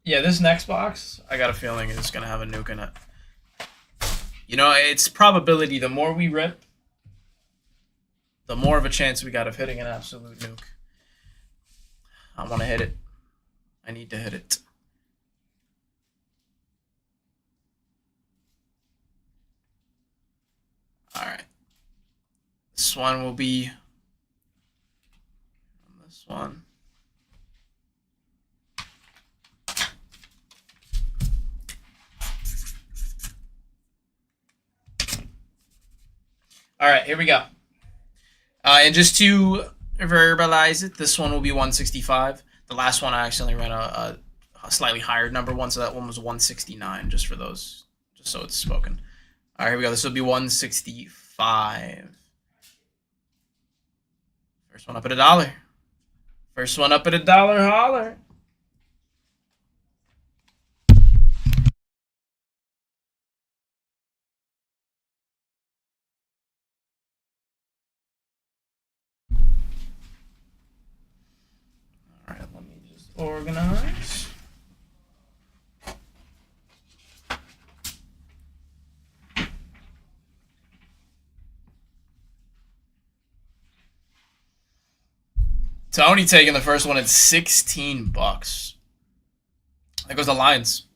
Yeah, this next box, I got a feeling is going to have a nuke in it. You know, it's probability. The more we rip, the more of a chance we got of hitting an absolute nuke. I want to hit it. I need to hit it. All right. This one will be on this one. All right, here we go. And just to verbalize it, this one will be 165. The last one I accidentally ran a slightly higher number one, so that one was 169, just for those, just so it's spoken. All right, here we go. This will be 165. First one up at $1. First one up at $1 holler. All right, let me just organize. Tony taking the first one at $16. There goes the Lions.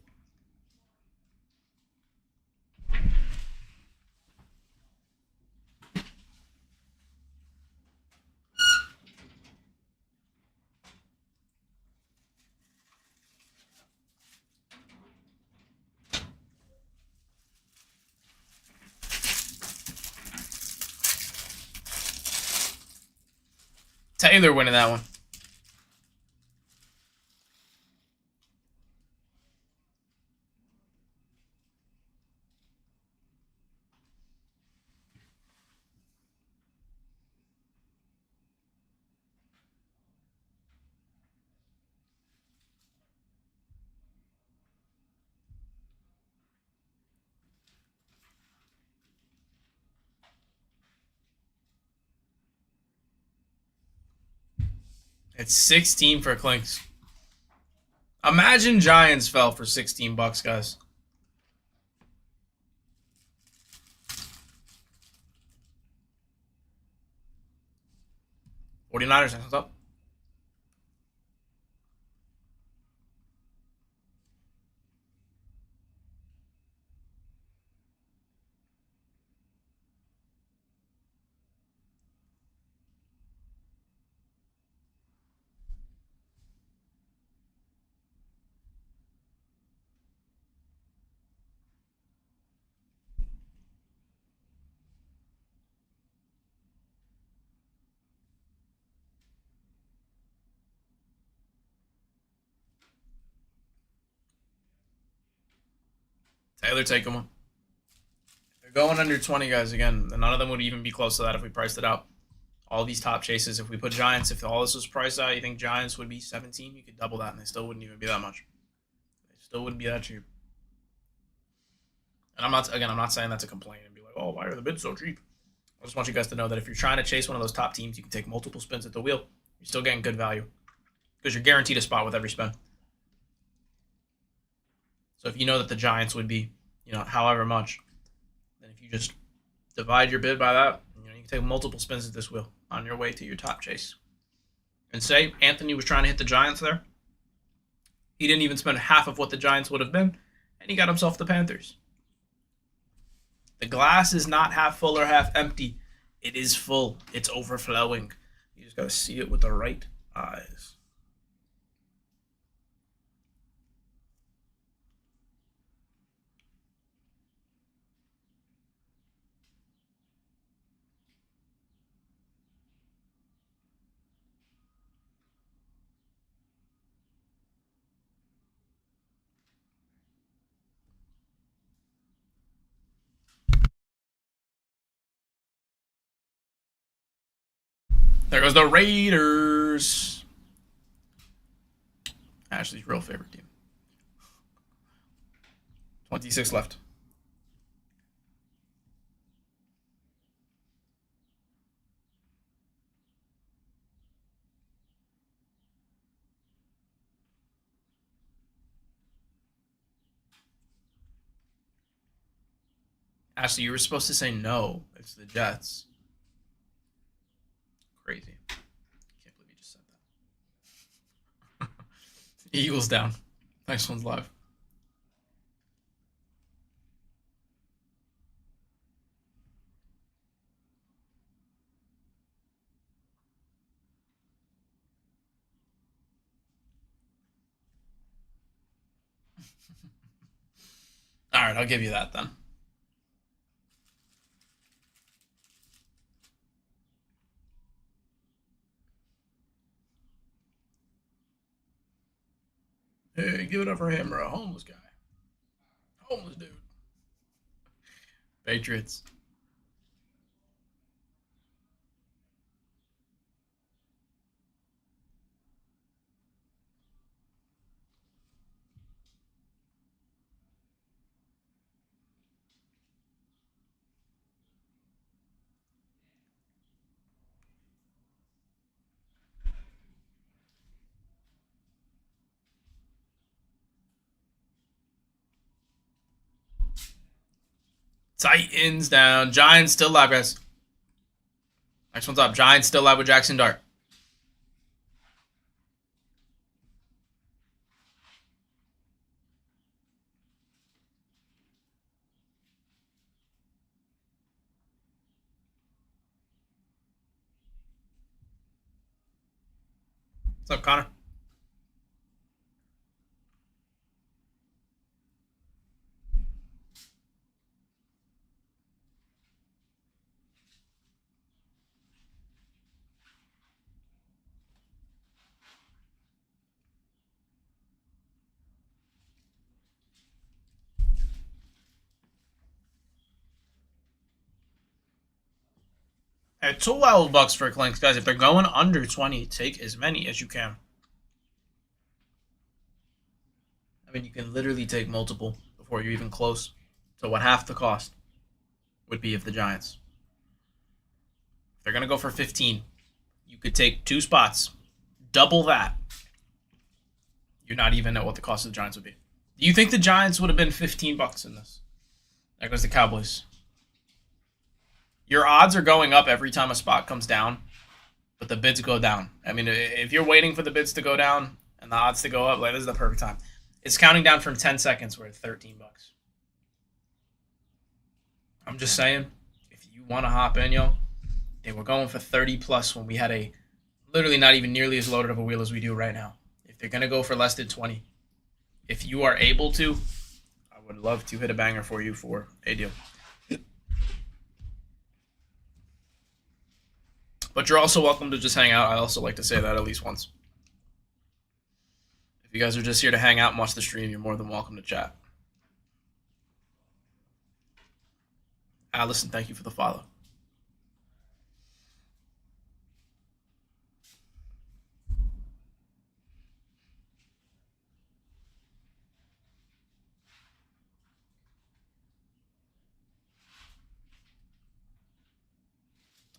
Taylor winning that one. It's 16 for Clinks. Imagine Giants fell for $16, guys. 49ers, next one's up. Taylor taking one. They're going under 20 guys again, and none of them would even be close to that if we priced it out. All these top chases, if we put Giants, if all this was priced out, you think Giants would be 17? You could double that, and they still wouldn't even be that much. They still wouldn't be that cheap. And I'm not saying that to complain and be like, oh, why are the bids so cheap? I just want you guys to know that if you're trying to chase one of those top teams, you can take multiple spins at the wheel. You're still getting good value because you're guaranteed a spot with every spin. So if you know that the Giants would be, however much, then if you just divide your bid by that, you can take multiple spins at this wheel on your way to your top chase. And say Anthony was trying to hit the Giants there. He didn't even spend half of what the Giants would have been, and he got himself the Panthers. The glass is not half full or half empty. It is full. It's overflowing. You just got to see it with the right eyes. There goes the Raiders. Ashley's real favorite team. 26 left. Ashley, you were supposed to say no. It's the Jets. Crazy. Can't believe you just said that. Eagles down. Next one's live. All right, I'll give you that then. Hey, give it up for him or a homeless guy. Homeless dude. Patriots. Titans down. Giants still live, guys. Next one's up. Giants still live with Jackson Dart. What's up, Connor? At $12 for clinks, guys. If they're going under 20, take as many as you can. I mean, you can literally take multiple before you're even close to what half the cost would be of the Giants. If they're going to go for 15, you could take 2 spots, double that. You're not even at what the cost of the Giants would be. Do you think the Giants would have been $15 in this? There goes the Cowboys. Your odds are going up every time a spot comes down. but the bids go down. I mean, if you're waiting for the bids to go down and the odds to go up, like this is the perfect time. It's counting down from 10 seconds. We're at 13 bucks. I'm just saying, if you want to hop in, yo, they were going for 30 plus when we had a literally not even nearly as loaded of a wheel as we do right now. If they're gonna go for less than 20, if you are able to, I would love to hit a banger for you for a deal. But you're also welcome to just hang out. I also like to say that at least once. If you guys are just here to hang out and watch the stream, you're more than welcome to chat. Allison, thank you for the follow.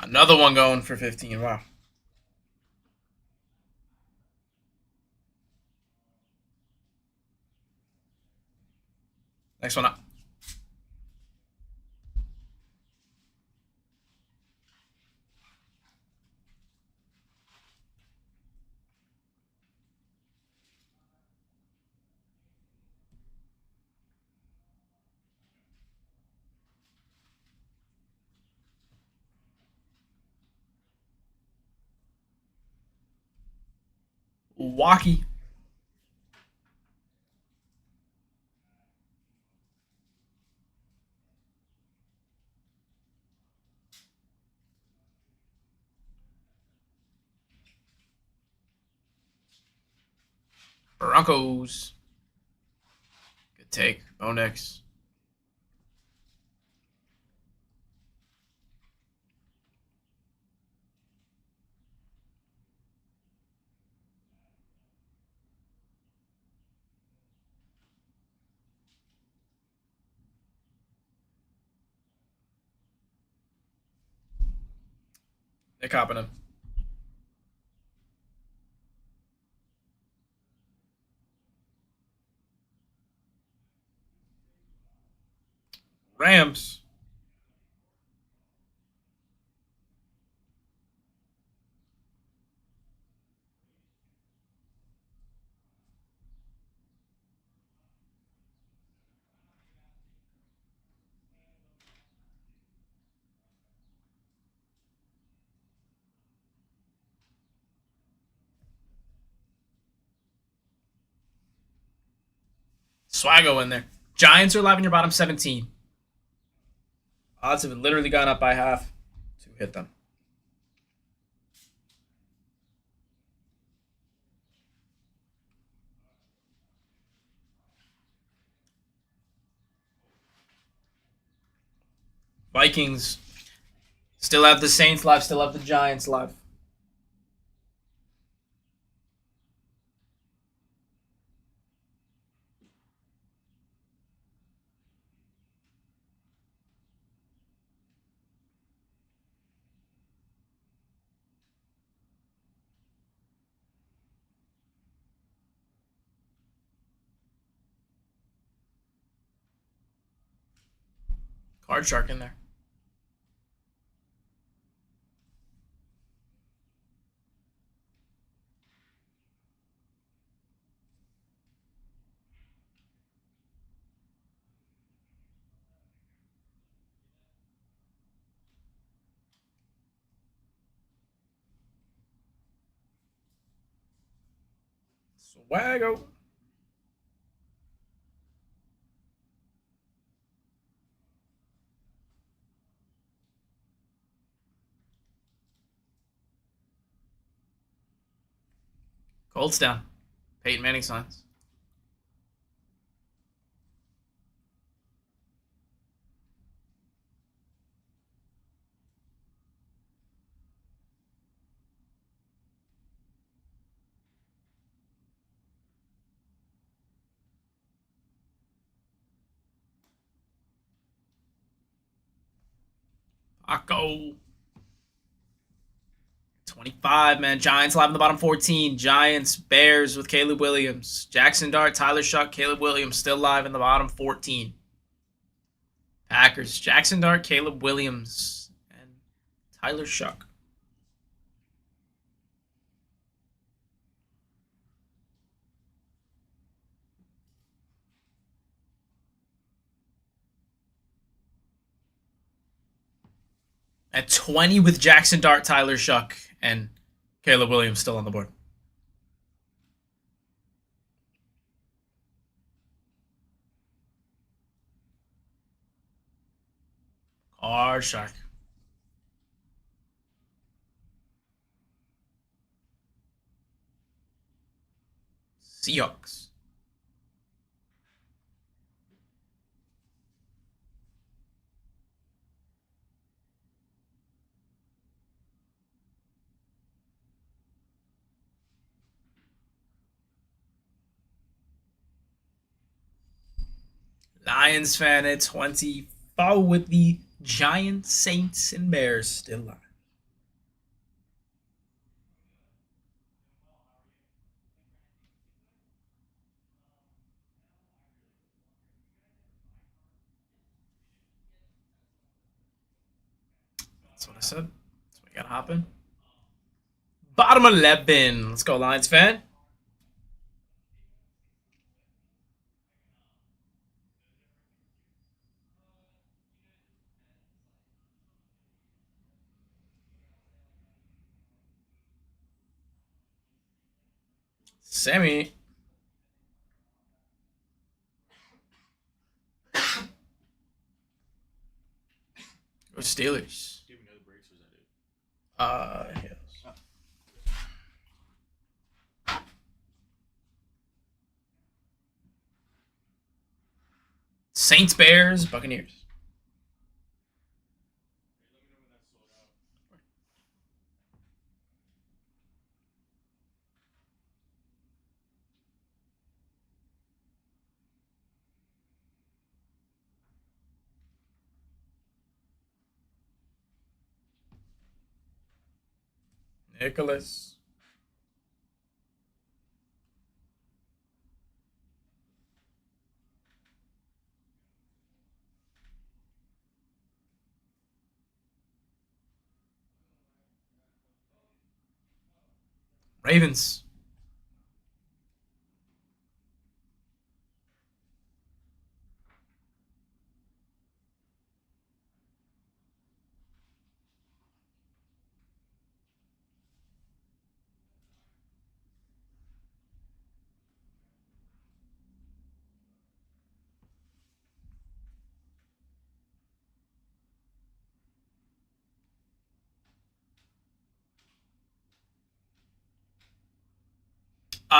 Another one going for 15. Wow. Next one up. Wacky. Broncos. Good take. Bonex. Nick Hoppinen. Rams. Swaggo in there. Giants are live in your bottom 17. Odds have literally gone up by half to hit them. Vikings still have the Saints live, still have the Giants live. Card Shark in there. Swaggo. Colts down. Peyton Manning signs. Paco. 25, man. Giants live in the bottom 14. Giants, Bears with Caleb Williams. Jackson Dart, Tyler Shuck, Caleb Williams still live in the bottom 14. Packers, Jackson Dart, Caleb Williams, and Tyler Shuck. At 20 with Jackson Dart, Tyler Shuck, and Caleb Williams still on the board. Card Shark. Seahawks. Lions fan at 24 with the Giants, Saints, and Bears still live. That's what I said. That's what gotta happen. Bottom 11. Let's go, Lions fan. Sammy. Go Steelers. Do you know the breaks, or is that it? Yes. Saints, Bears, Buccaneers. Nicholas. Ravens.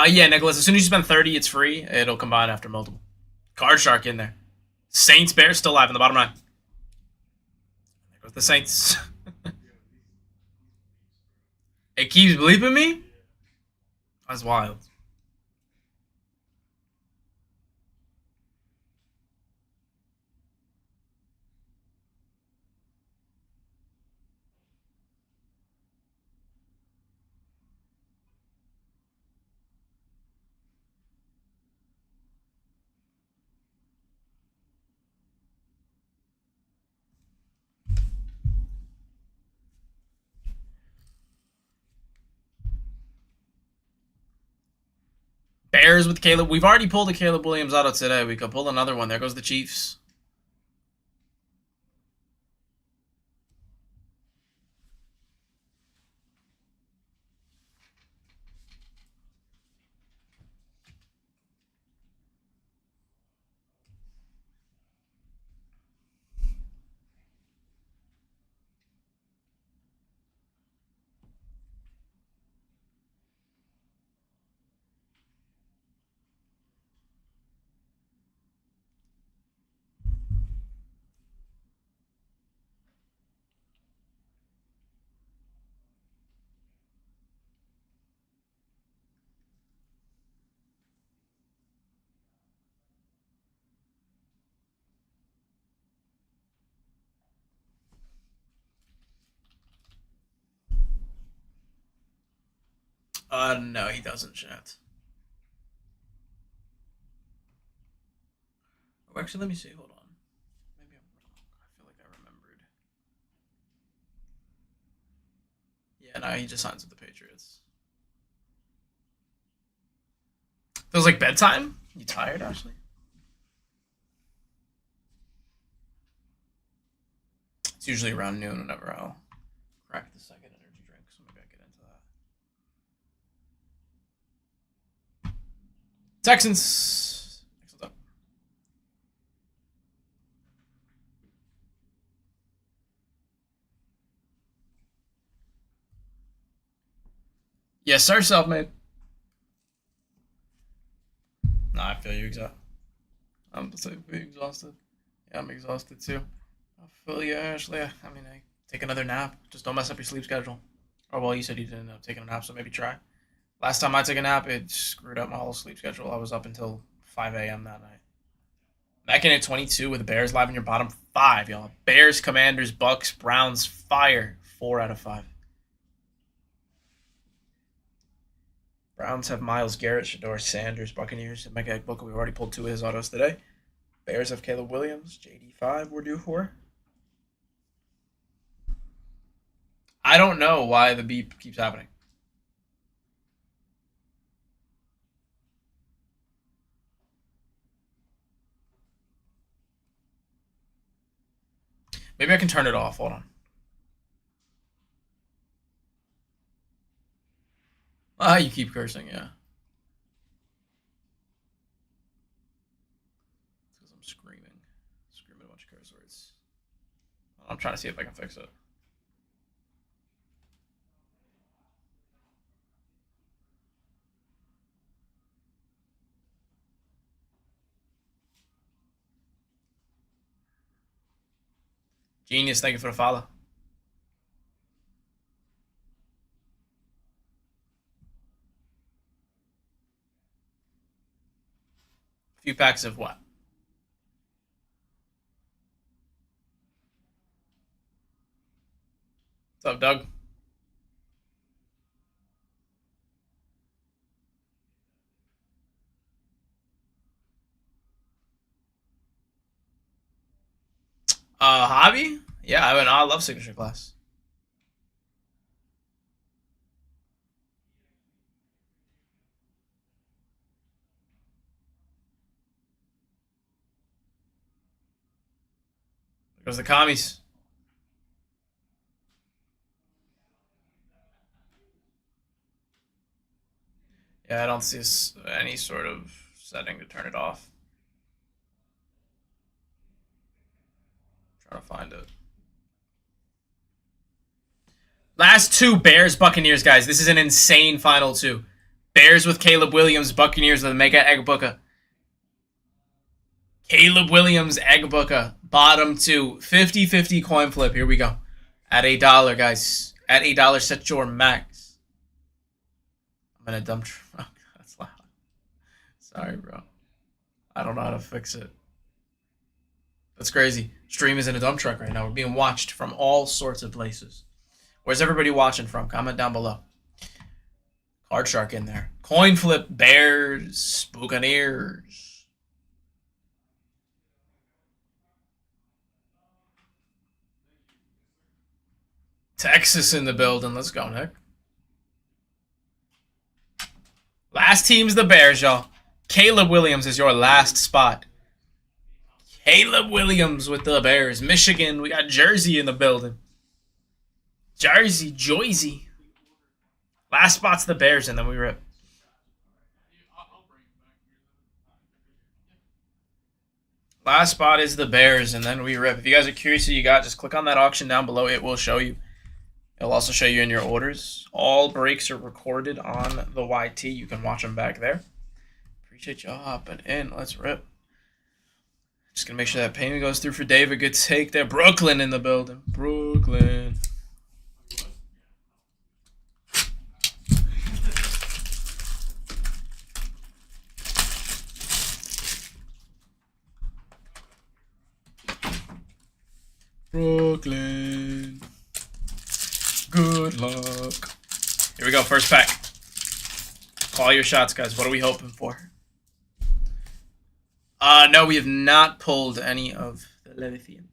Yeah, Nicholas. As soon as you spend 30, it's free. It'll combine after multiple. Card Shark in there. Saints, Bears still live in the bottom 9. There goes the Saints. It keeps bleeping me? That's wild. Bears with Caleb. We've already pulled a Caleb Williams auto today. We could pull another one. There goes the Chiefs. No, he doesn't, chat. Oh, actually, let me see. Hold on. Maybe I'm wrong. I feel like I remembered. Yeah, no, he just signs with the Patriots. Feels like bedtime? You tired, Ashley? It's usually around noon whenever I'll cracked the second energy drink, so maybe I get into that. Texans. Texans up. Yes, sir, self-made. Nah, I feel you exhausted. I'm exhausted. Yeah, I'm exhausted too. I feel you, Ashley. I mean, take another nap. Just don't mess up your sleep schedule. Or, well, you said you didn't end up taking a nap, so maybe try. Last time I took a nap, it screwed up my whole sleep schedule. I was up until 5 a.m. that night. Mackin at 22 with the Bears live in your bottom 5, y'all. Bears, Commanders, Bucks, Browns, Fire. 4 out of 5. Browns have Myles Garrett, Shedeur Sanders, Buccaneers, and Mega Eggbooker. We already pulled 2 of his autos today. Bears have Caleb Williams, JD5 we're due for. I don't know why the beep keeps happening. Maybe I can turn it off. Hold on. Ah, you keep cursing, yeah. It's because I'm screaming. Screaming a bunch of curse words. I'm trying to see if I can fix it. Genius, thank you for the follow. A few packs of what? What's up, Doug? Hobby? Yeah, I love Signature Class. There goes the commies. Yeah, I don't see any sort of setting to turn it off. I'm trying to find it. Last 2 Bears Buccaneers, guys. This is an insane final 2. Bears with Caleb Williams, Buccaneers with Mega Eggbooker. Caleb Williams, Eggbooker, bottom 2. 50-50 coin flip. Here we go. At $8, guys. At $8, set your max. I'm in a dump truck. That's loud. Sorry, bro. I don't know how to fix it. That's crazy. Stream is in a dump truck right now. We're being watched from all sorts of places. Where's everybody watching from? Comment down below. Card Shark in there. Coin flip, Bears, Buccaneers. Texas in the building. Let's go, Nick. Last team's the Bears, y'all. Caleb Williams is your last spot. Caleb Williams with the Bears. Michigan, we got Jersey in the building. Jersey, Joyzy. Last spot's the Bears, and then we rip. Last spot is the Bears, and then we rip. If you guys are curious who you got, just click on that auction down below. It will show you. It'll also show you in your orders. All breaks are recorded on the YT. You can watch them back there. Appreciate y'all hopping in. Let's rip. Just gonna make sure that payment goes through for David. Good take there. Brooklyn in the building. Brooklyn. Brooklyn. Good luck. Here we go. First pack. Call your shots, guys. What are we hoping for? No, we have not pulled any of the Leviathan.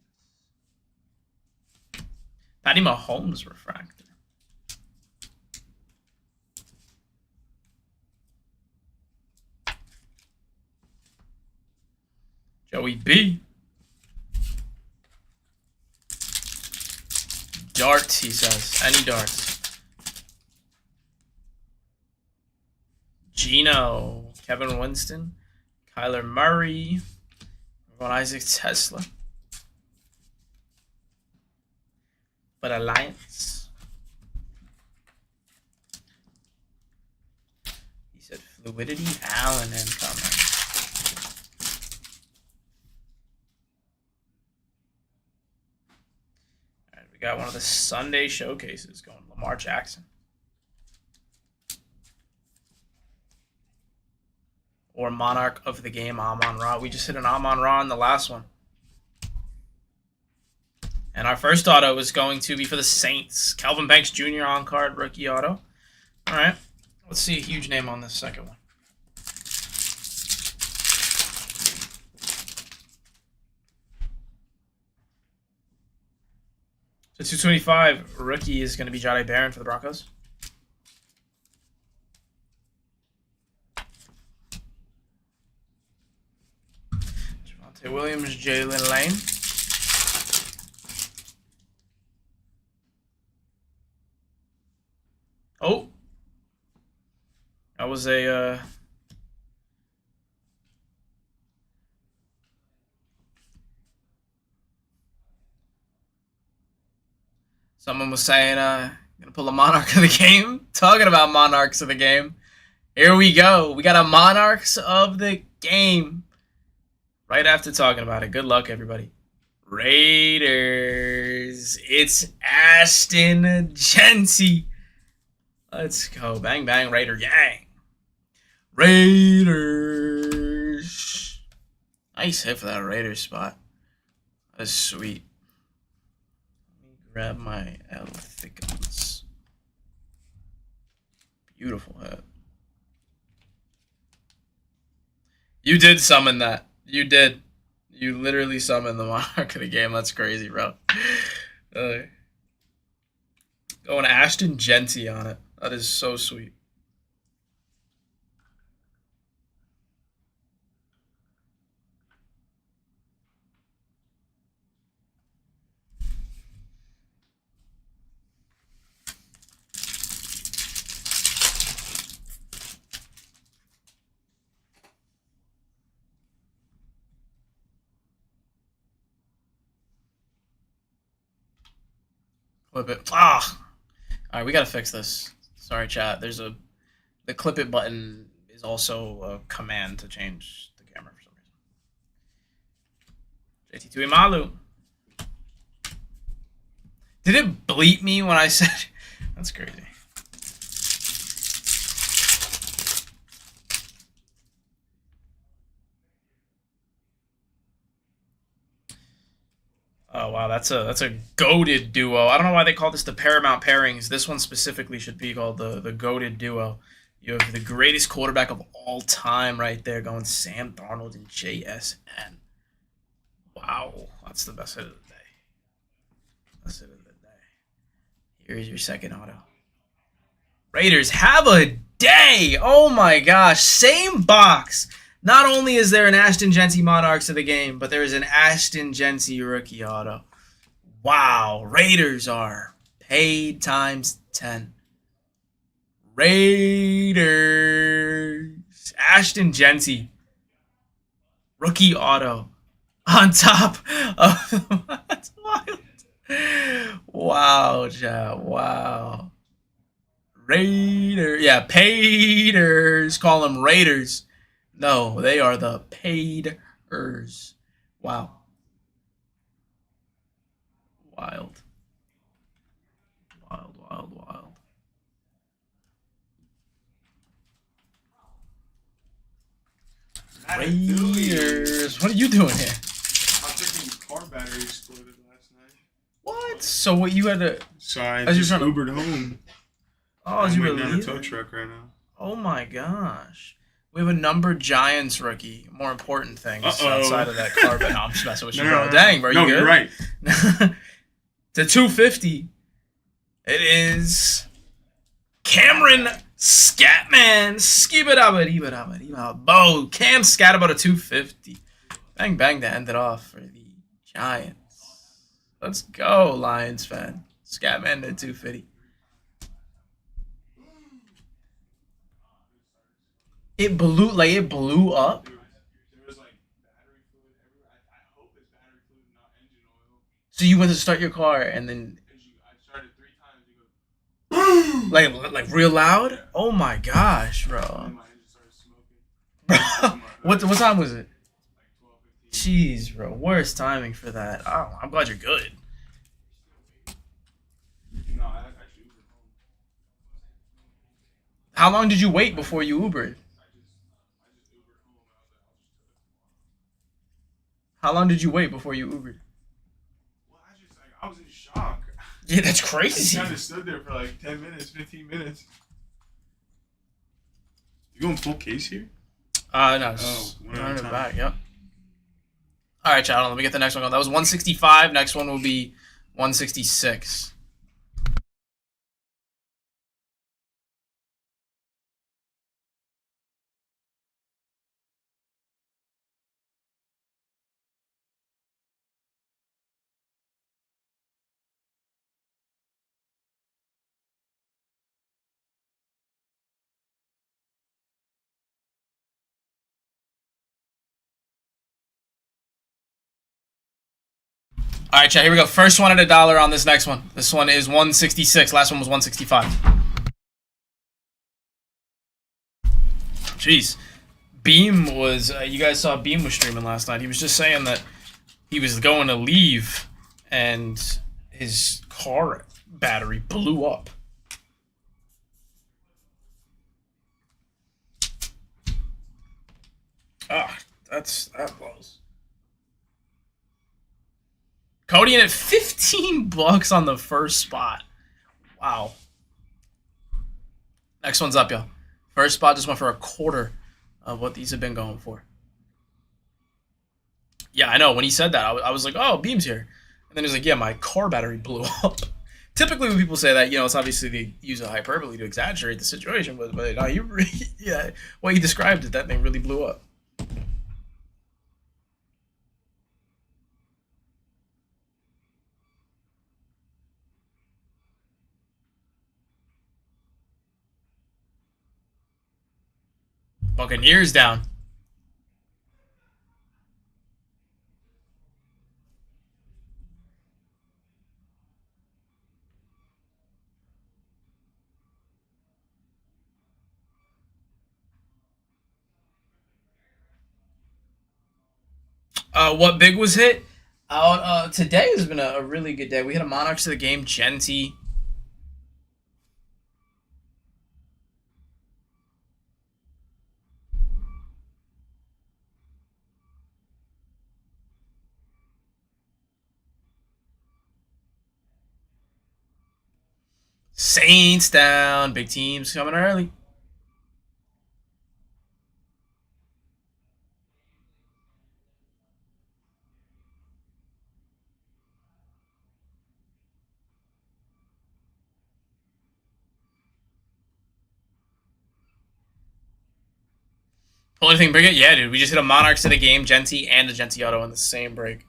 Patty Mahomes refractor. Joey B. darts, he says. Any darts. Gino. Kevin Winston. Kyler Murray. Isaac Tesla. But Alliance. He said Fluidity Allen incoming. Alright, we got one of the Sunday showcases going. Lamar Jackson. Or Monarch of the Game, Amon-Ra. We just hit an Amon-Ra in the last one. And our first auto is going to be for the Saints. Calvin Banks Jr. on card, rookie auto. All right. Let's see a huge name on this second one. So 225 rookie is going to be Jahdae Barron for the Broncos. Williams, Jalen Lane. Oh. That was a someone was saying gonna pull a Monarch of the Game. Talking about Monarchs of the Game. Here we go. We got a Monarchs of the Game. Right after talking about it. Good luck, everybody. Raiders. It's Ashton Jeanty. Let's go. Bang, bang, Raider gang. Raiders. Nice hit for that Raiders spot. That's sweet. Let me grab my L Thickums. Beautiful hit. You did summon that. You did. You literally summoned the Monarch of the Game. That's crazy, bro. Going Ashton Jeanty on it. That is so sweet. Clip it. Ah! Alright, we gotta fix this. Sorry, chat. The clip it button is also a command to change the camera for some reason. JT Tuimalu. Did it bleep me when I said... That's crazy. Oh wow, that's a goated duo. I don't know why they call this the Paramount Pairings. This one specifically should be called the goated duo. You have the greatest quarterback of all time right there going Sam Darnold and JSN. Wow, that's the best hit of the day. Best hit of the day. Here's your second auto. Raiders, have a day! Oh my gosh, same box. Not only is there an Ashton Jeanty Monarchs of the Game, but there is an Ashton Jeanty rookie auto. Wow, Raiders are paid times 10. Raiders. Ashton Jeanty. Rookie auto. On top of... That's wild. Wow, chat. Wow. Raiders. Yeah, Paiders. Call them Raiders. No, they are the Paiders. Wow. Wild. Wild, wild, wild. Raiders. What are you doing here? My freaking car battery exploded last night. What? So what you had to... So I As just you're trying to- Ubered home. Oh, I'm you were waiting on a tow leaving? truck right now. Oh my gosh. We have a numbered Giants rookie. More important things Uh-oh. outside of that carbon. No, I'm just messing with you, No, bro. no, no. Dang, bro. You No, good? you're right. To 250. It is Cameron Scatman. Skibadabadibadabadiba. Bo. Cam Scataba to 250. Bang, bang to end it off for the Giants. Let's go, Lions fan. Scatman did 250. It blew up. There was like battery fluid everywhere. I hope it's battery fluid, not engine oil. So you went to start your car and then I started 3 times. You go. like real loud. Oh my gosh, bro. And my engine started smoking. Bro, what time was it? Like 12:15. Jeez, bro. Worst timing for that. Oh, I'm glad you're good. No, I actually Ubered home. How long did you wait before you Ubered? I just Ubered home. And I was like, How long did you wait before you Ubered? well, I was in shock. Yeah, that's I crazy. kind of stood there for like 10 minutes, 15 minutes. You going full case here? No, Oh, just one at a run it time. back. Yep. All right, child. Let me get the next one going. That was 165. Next one will be 166. All right, chat. Here we go. First one at $1 on this next one. This one is 166. Last one was 165. Jeez. Beam was. You guys saw Beam was streaming last night. He was just saying that he was going to leave, and his car battery blew up. Ah, that blows. Cody in at $15 on the first spot. Wow. Next one's up, y'all. First spot just went for a quarter of what these have been going for. Yeah, I know. When he said that, I was like, oh, Beam's here. And then he was like, yeah, my car battery blew up. Typically, when people say that, it's obviously they use a hyperbole to exaggerate the situation, but no, yeah, what you described it, that thing really blew up. Buccaneers down. What big was hit? Today has been a really good day. We had a Monarchs of the game, Genty. Saints down. Big teams coming early. Only thing bigger? Yeah, dude. We just hit a Monarchs of the game, Genty, and a Genty Auto in the same break.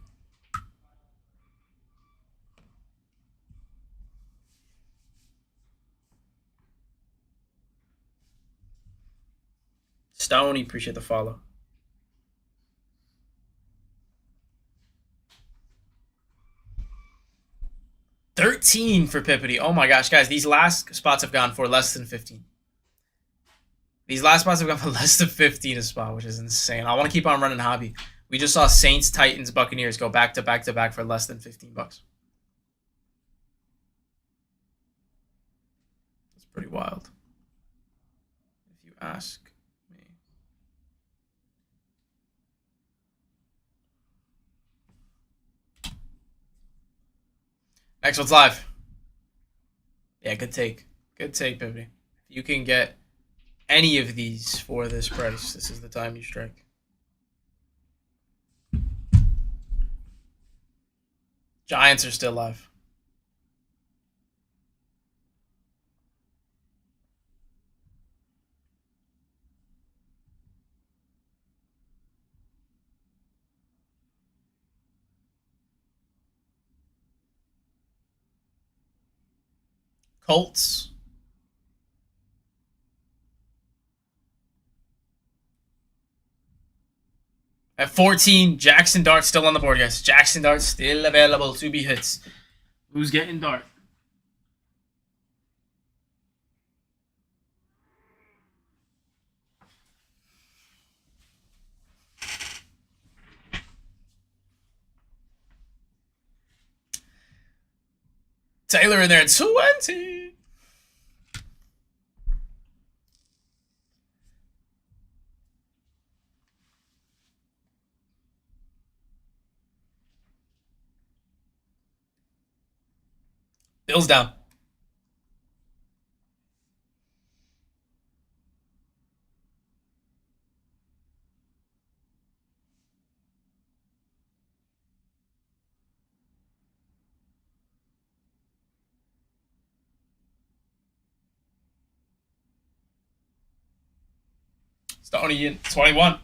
Stony, appreciate the follow. $13 for Pippity. Oh my gosh, guys. These last spots have gone for less than 15. These last spots have gone for less than 15 a spot, which is insane. I want to keep on running hobby. We just saw Saints, Titans, Buccaneers go back to back to back for less than $15. That's pretty wild, if you ask me. Next one's live. Yeah, good take. Good take, Pippity. If you can get any of these for this price, this is the time you strike. Giants are still live. Colts. At 14, Jackson Dart still on the board, guys. Jackson Dart still available to be hits. Who's getting Dart? Taylor in there at 20. Bills down. Stoney in 21.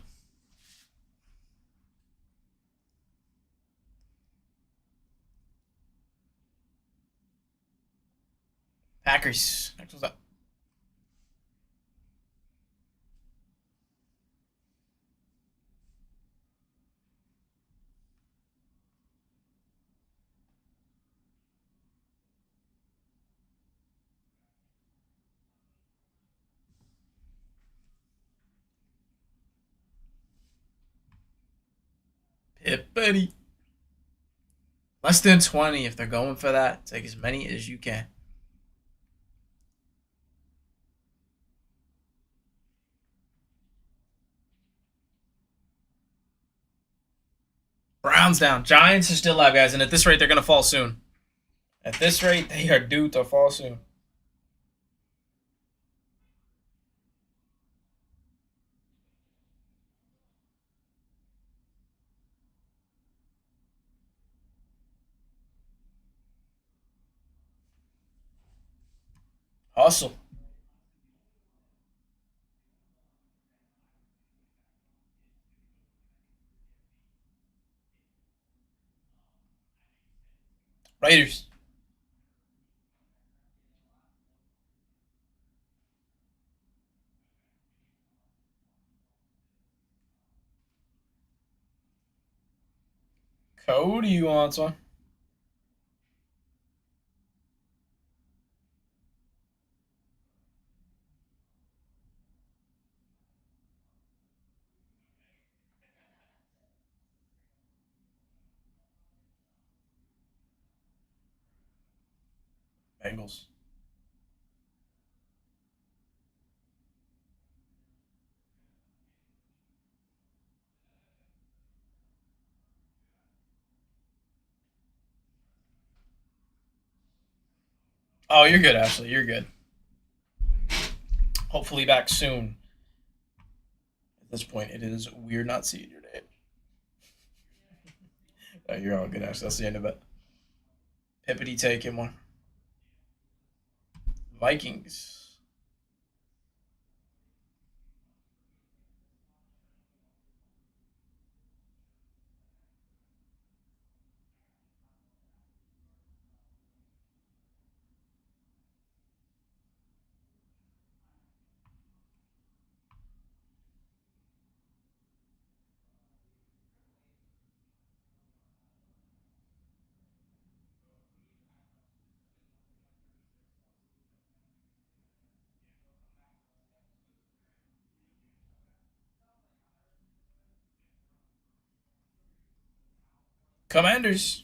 Packers. Next one's up. Pippity. Less than 20 if they're going for that. Take as many as you can. Browns down. Giants are still alive, guys, and at this rate, they're going to fall soon. At this rate, they are due to fall soon. Hustle. Raiders. Cody, you want one? Bengals. Oh, you're good, Ashley. You're good. Hopefully back soon. At this point, it is we're not seeing your name. You're all good, Ashley. That's the end of it. Pippity taking one. Vikings. Commanders.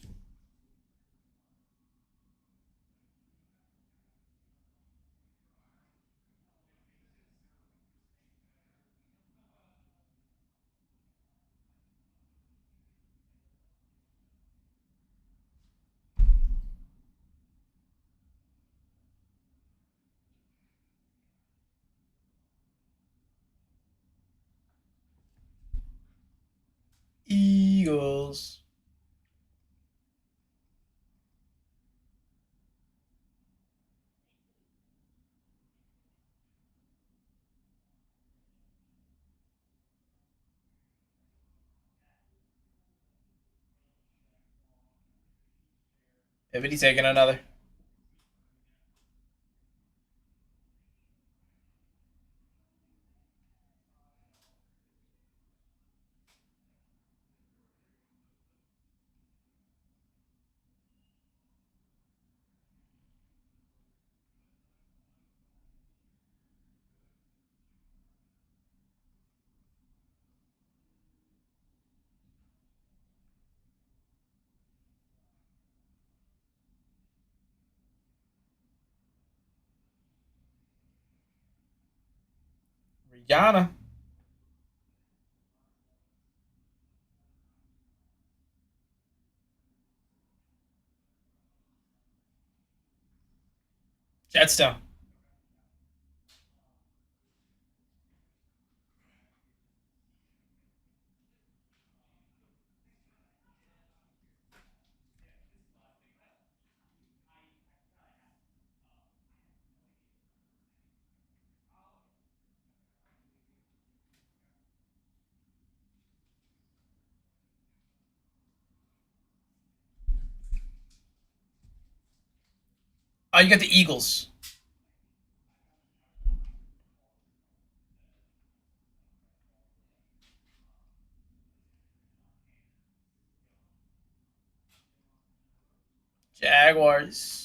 Eagles. Pippity taking another. Rihanna. Jetstone. Oh, you got the Eagles. Jaguars.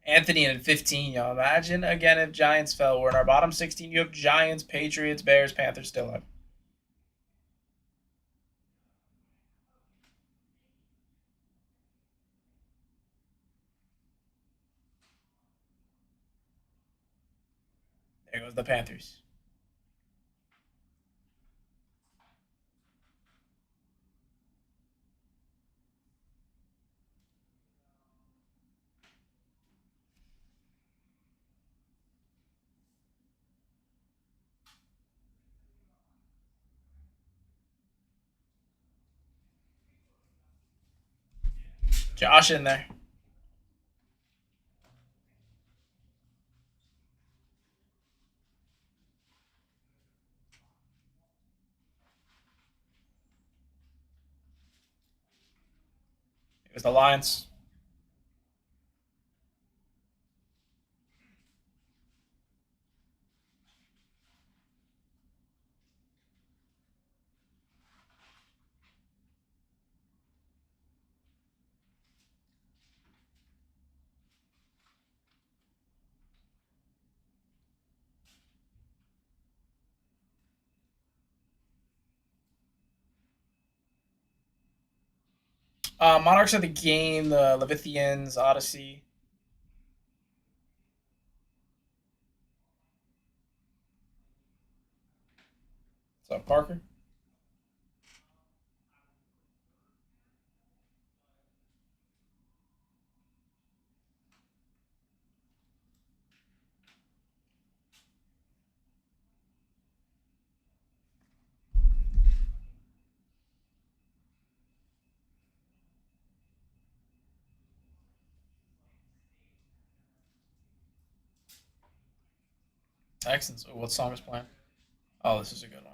Anthony in 15, y'all. Imagine again if Giants fell. We're in our bottom 16. You have Giants, Patriots, Bears, Panthers still up. There goes the Panthers. Josh in there. It was the Lions. Monarchs of the game, the Levithians, Odyssey. What's up, Parker? Texans. Ooh, what song is playing? Oh, this is a good one.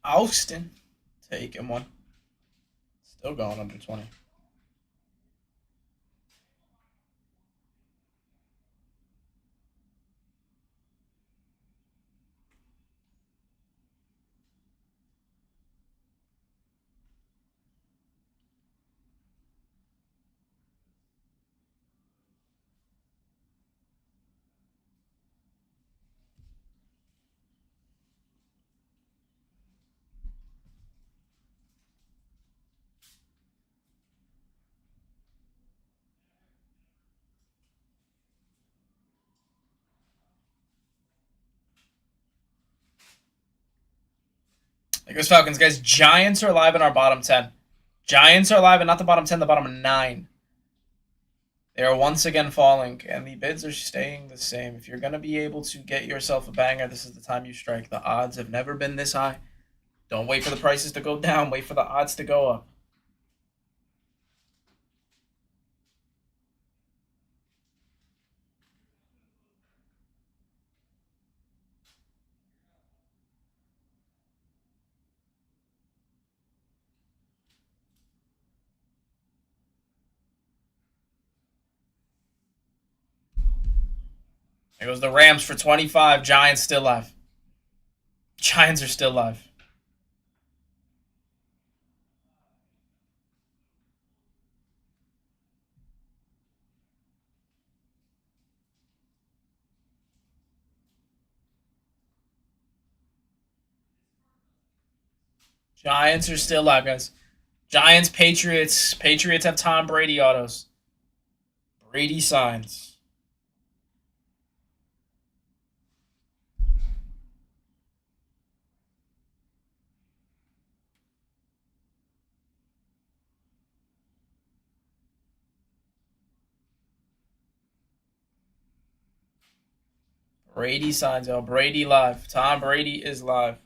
Austin. Taking one. Still going under 20. There goes Falcons, guys. Giants are alive in our bottom 10. Giants are alive, and not the bottom 10, the bottom 9. They are once again falling, and the bids are staying the same. If you're going to be able to get yourself a banger, this is the time you strike. The odds have never been this high. Don't wait for the prices to go down. Wait for the odds to go up. There goes the Rams for 25. Giants still live. Giants are still live. Giants are still live, guys. Giants, Patriots. Patriots have Tom Brady autos. Brady signs. Brady signs, y'all. Brady live. Tom Brady is live.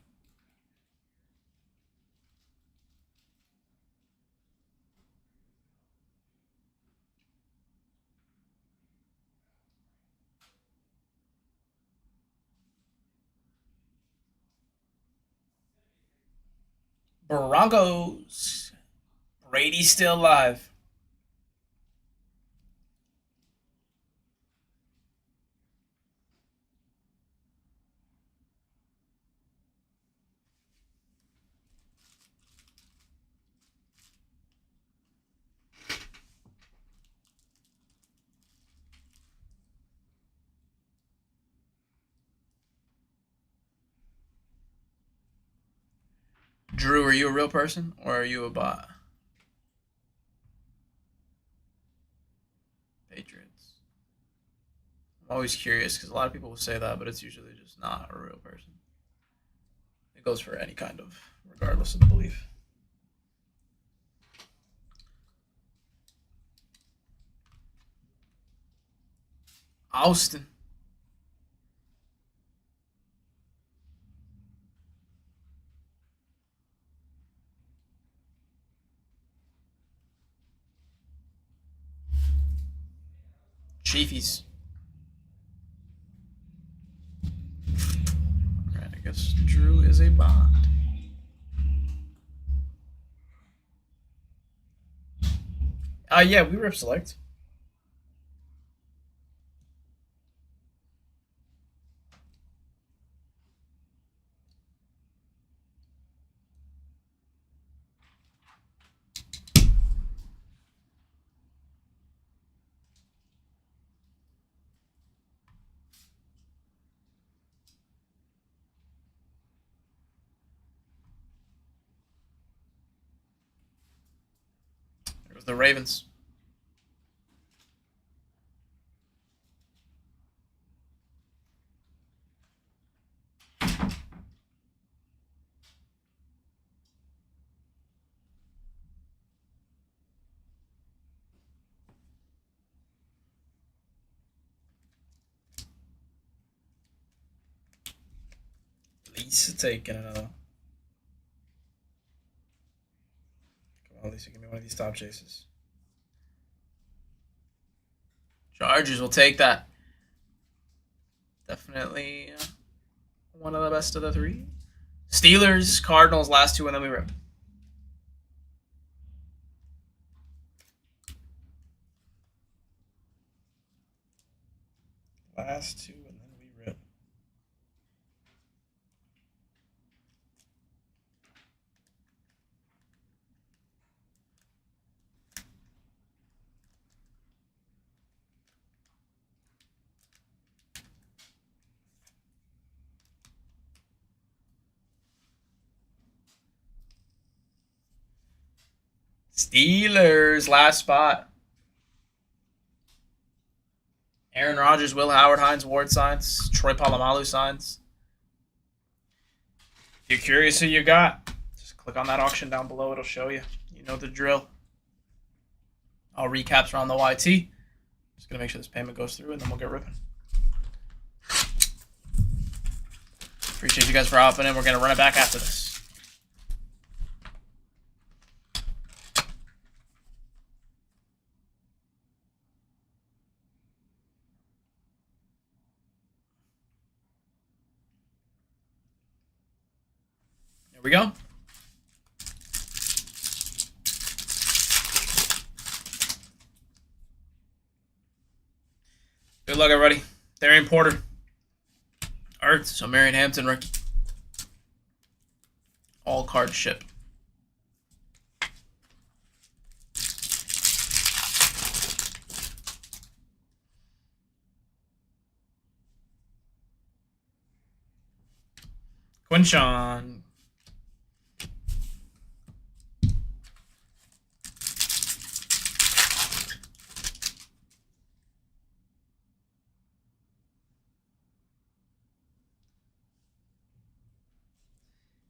Broncos. Brady still live. Drew, are you a real person or are you a bot? Patriots. I'm always curious because a lot of people will say that, but it's usually just not a real person. It goes for any kind of, regardless of the belief. Austin. Chiefies. Alright, I guess Drew is a bot. Yeah, we rip select. There goes the Ravens. Lisa taking another. Come on, Lisa, give me one of these top chases. Chargers will take that. Definitely one of the best of the three. Steelers, Cardinals, last two, and then we rip. Last two, and then we rip. Steelers, last spot. Aaron Rodgers, Will Howard, Hines Ward signs. Troy Polamalu signs. If you're curious who you got, just click on that auction down below. It'll show you. You know the drill. I'll recaps around the YT. Just gonna make sure this payment goes through, and then we'll get ripping. Appreciate you guys for hopping in. We're gonna run it back after this. Here we go. Good luck, everybody. Darian Porter. Earth, so Marion Hampton rookie. All card ship. Quinshawn.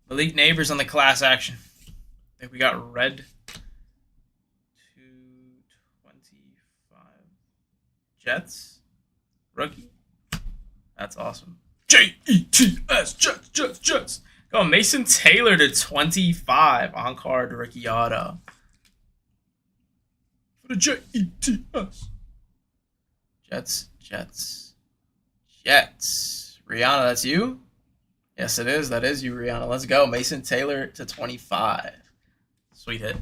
Malik Neighbors on the class action. I think we got red 225 Jets rookie. That's awesome. Jets, Jets. Go Mason Taylor to 25 on card rookie auto. For the Jets. Jets. Rihanna, that's you? Yes, it is. That is you, Rihanna. Let's go. Mason Taylor to 25. Sweet hit.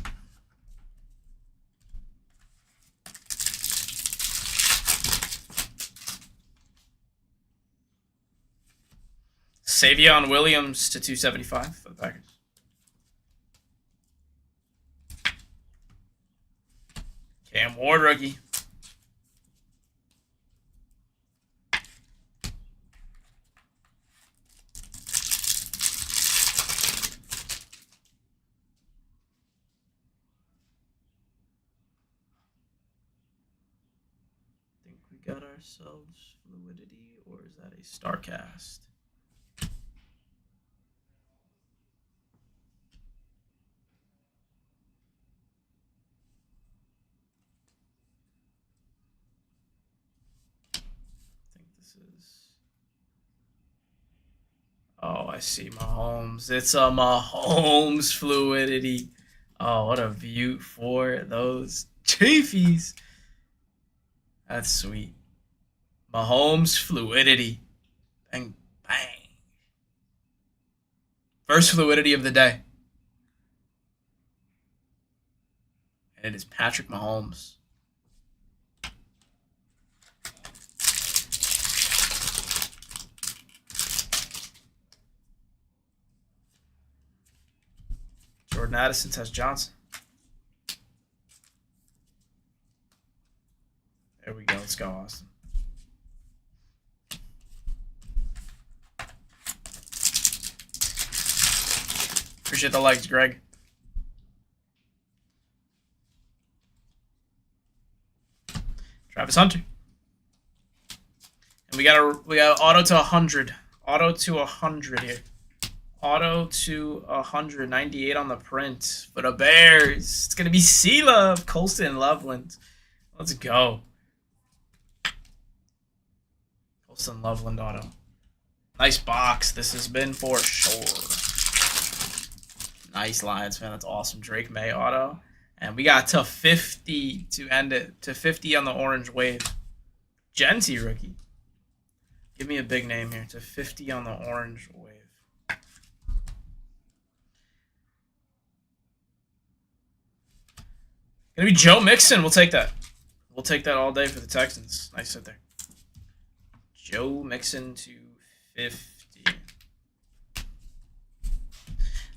Savion Williams to 275 for the Packers. Cam Ward rookie. Got ourselves Fluidity, or is that a StarCast? I think this is. Oh, I see Mahomes. It's a Mahomes Fluidity. Oh, what a view for those Chiefies. That's sweet. Mahomes Fluidity. Bang, bang. First Fluidity of the day. And it is Patrick Mahomes. Jordan Addison has Johnson. There we go. Let's go, Austin. Appreciate the likes, Greg. Travis Hunter. And we got auto to 100. Auto to 100 here. Auto to 100. 98 on the print for the Bears. It's gonna be C-Love, Colston Loveland. Let's go. Colston Loveland auto. Nice box. This has been for sure. Nice Lions fan. That's awesome. Drake May auto. And we got to 50 to end it. To 50 on the orange wave. Genty rookie. Give me a big name here. To 50 on the orange wave. Gonna be Joe Mixon. We'll take that. We'll take that all day for the Texans. Nice hit there. Joe Mixon to 50.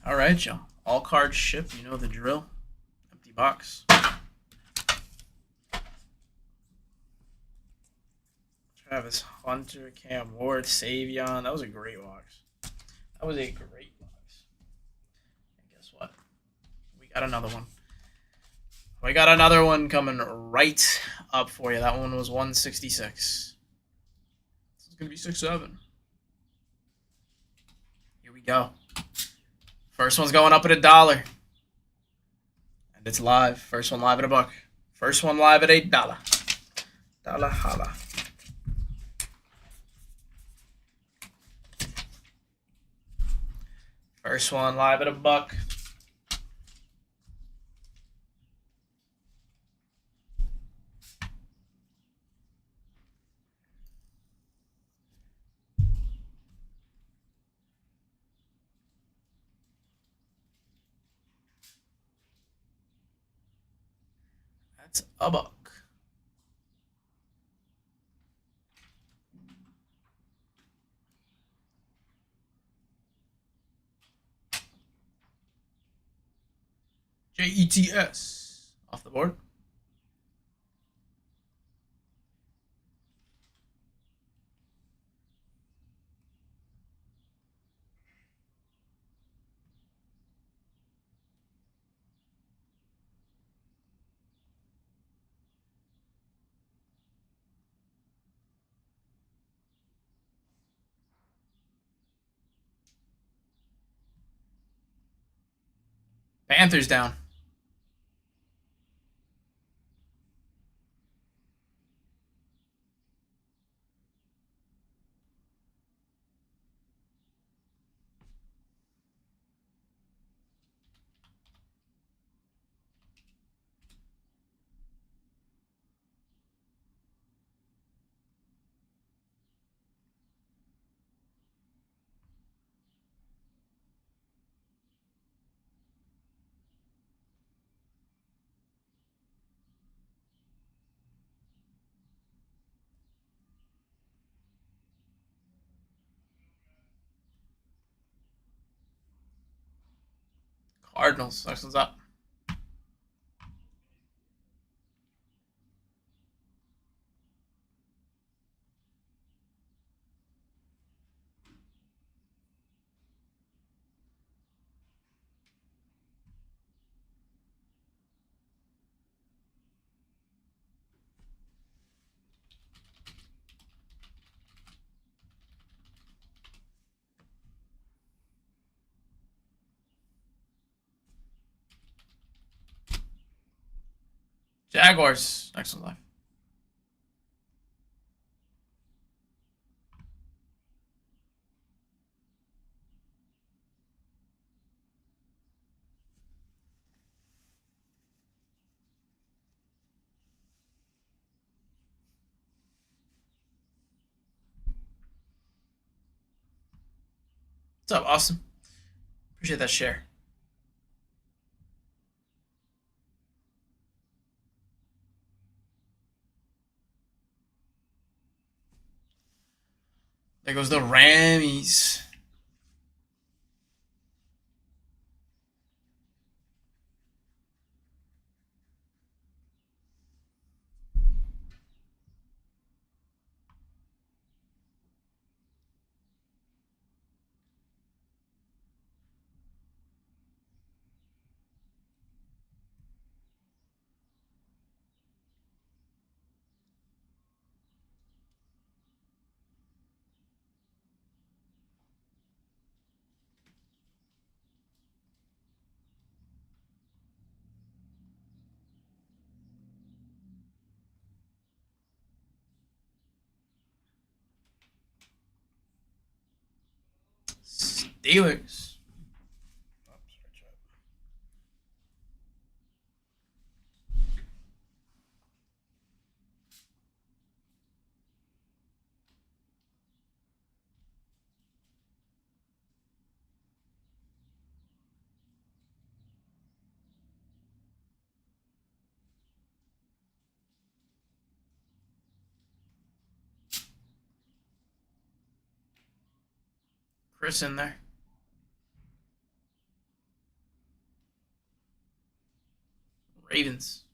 All right, y'all. All cards shipped. You know the drill. Empty box. Travis Hunter, Cam Ward, Savion. That was a great box. That was a great box. And guess what? We got another one. We got another one coming right up for you. That one was 166. This is going to be 6-7. Here we go. First one's going up at $1. And it's live. First one live at $1. First one live at $8. Dollar holla. First one live at $1. That's $1. JETS off the board. Panthers down. Cardinals. Next one's up. Jaguars. Next one's live. What's up, Austin? Appreciate that share. There goes the Rammies. Steelers. Chris in there. Ravens.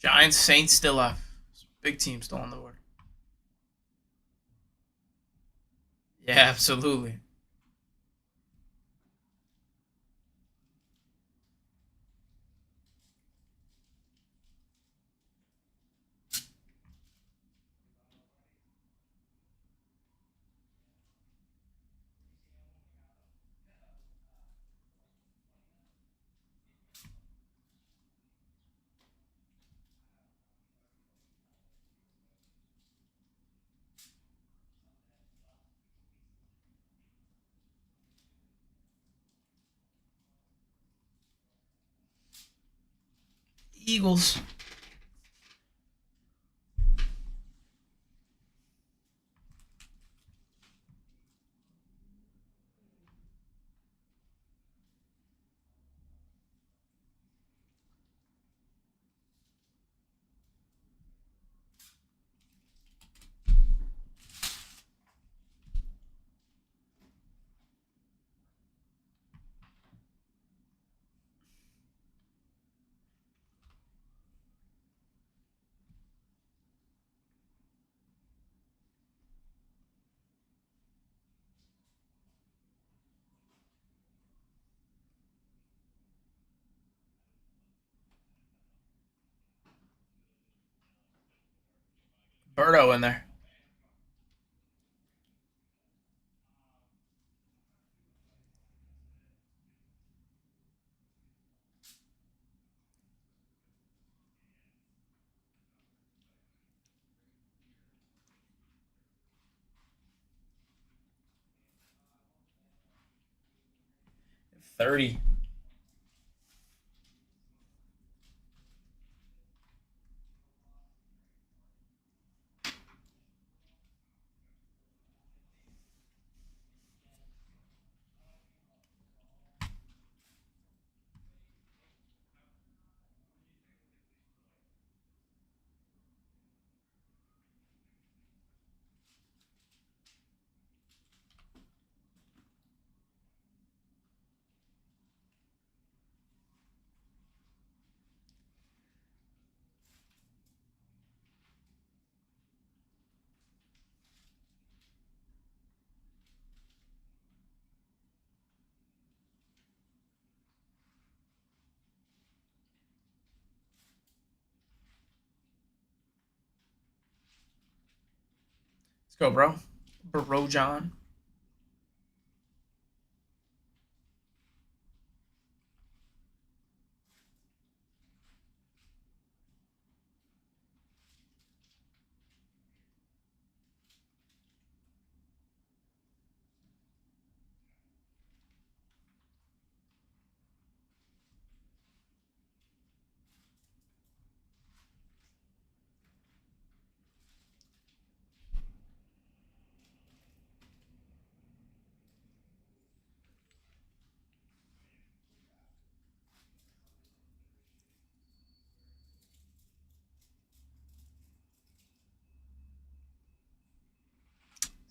Giants, Saints still up. Big team still on the board. Yeah, absolutely. Eagles. Birdo in there. $30. Let's go, bro. Bro John.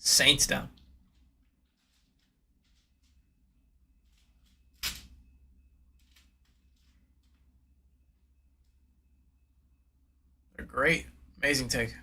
Saints down. They're great. Amazing take.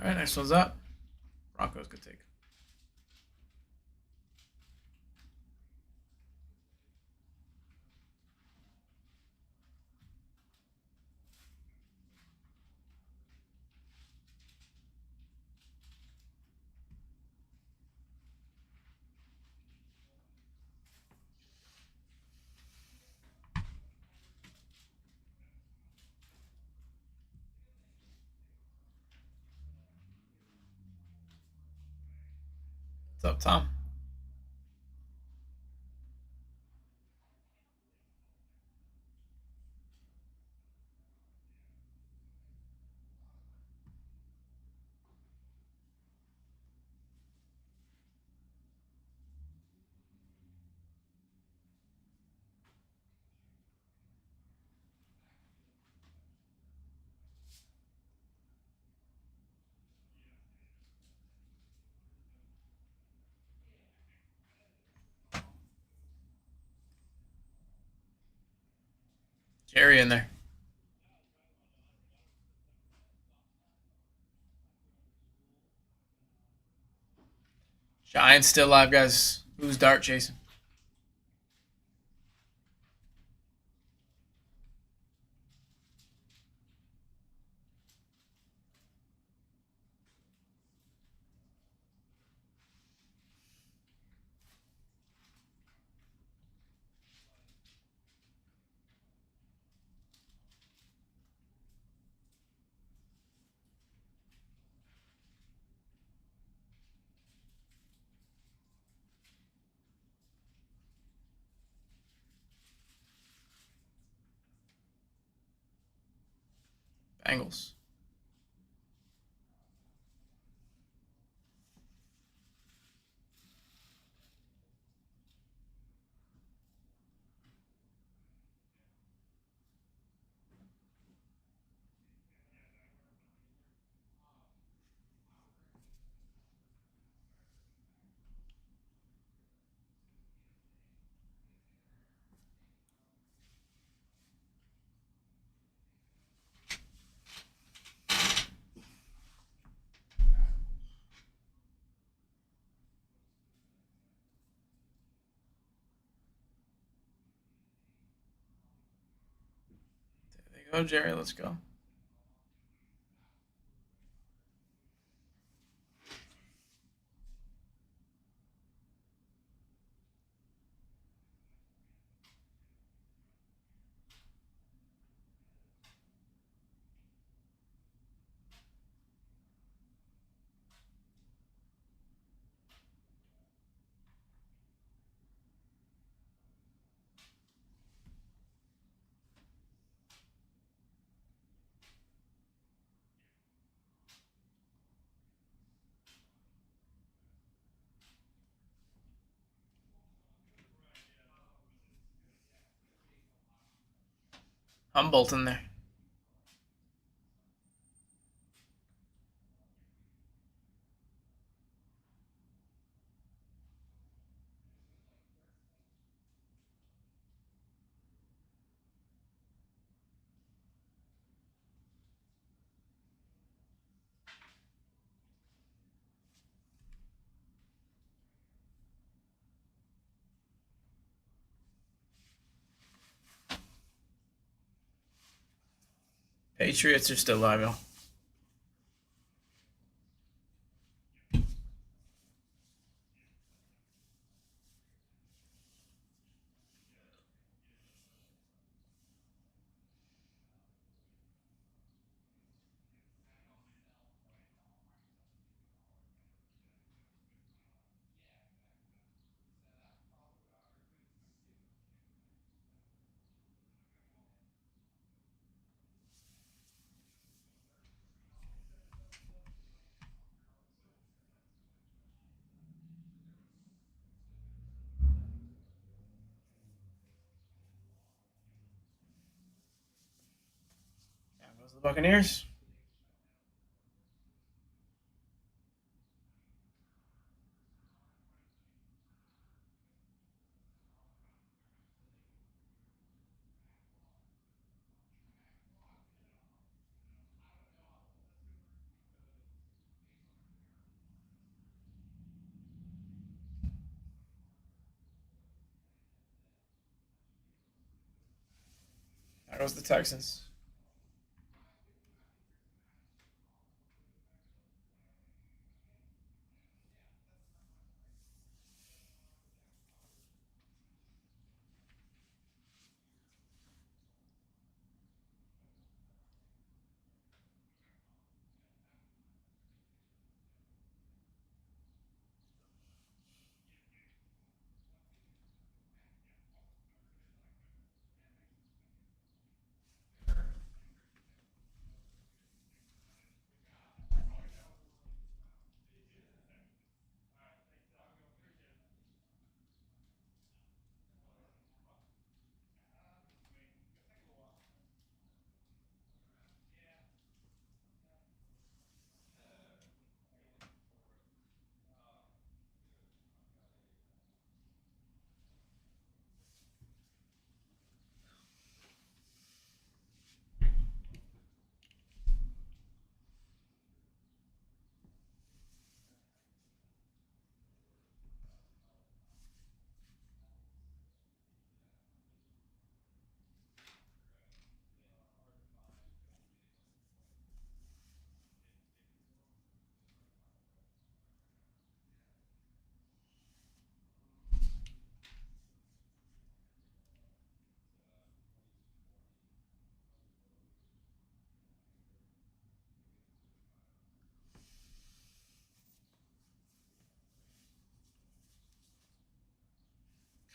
All right, next one's up. Broncos, good take. What's up, Tom? Jerry in there. Giants still alive, guys. Who's dart chasing? Bengals. There they go, Jerry. Let's go. Humboldt in there. Patriots are still alive, y'all. Down goes the Buccaneers. There goes the Texans.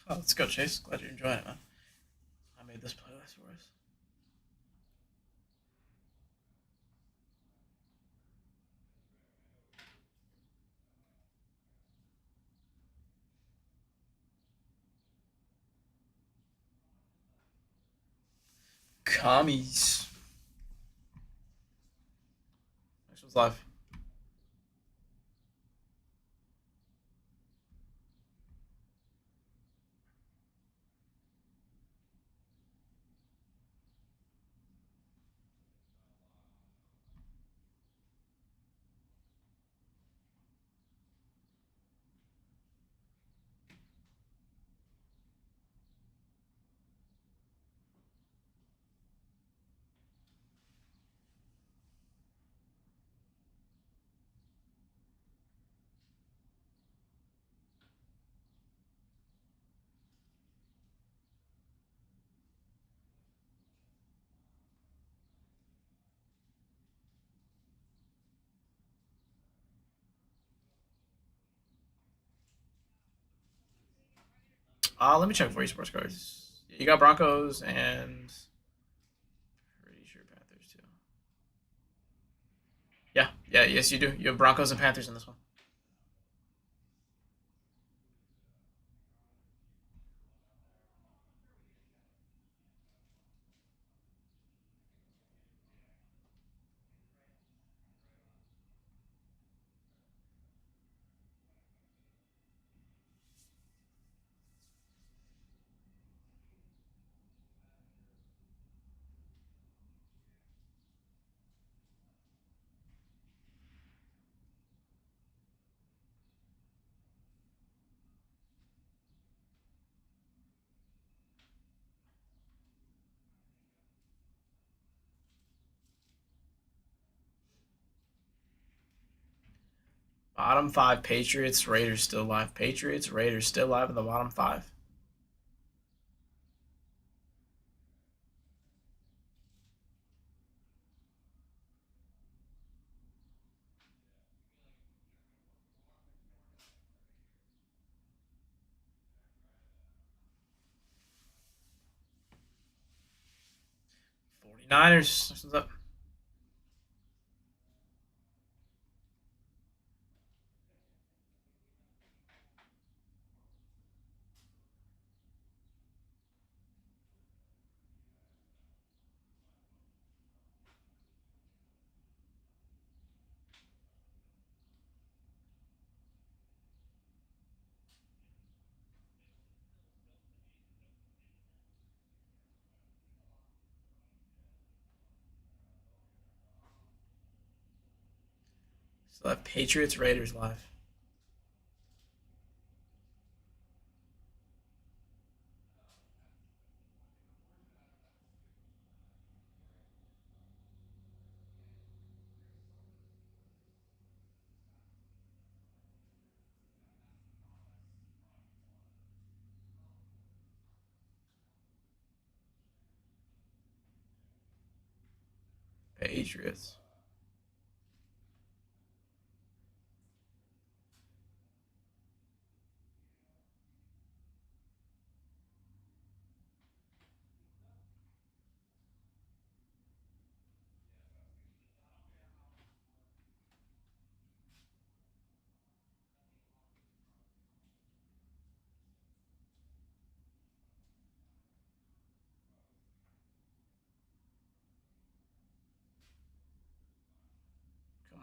Oh, let's go, Chase. Glad you're enjoying it, man. I made this playlist for us. Commies. Next one's live. Let me check for you, sports cards. You got Broncos and pretty sure Panthers too. Yes, you do. You have Broncos and Panthers in this one. Bottom five, Patriots, Raiders still live. Patriots, Raiders still live in the bottom five. Niners. What's up? Still have Patriots, Raiders live. Patriots.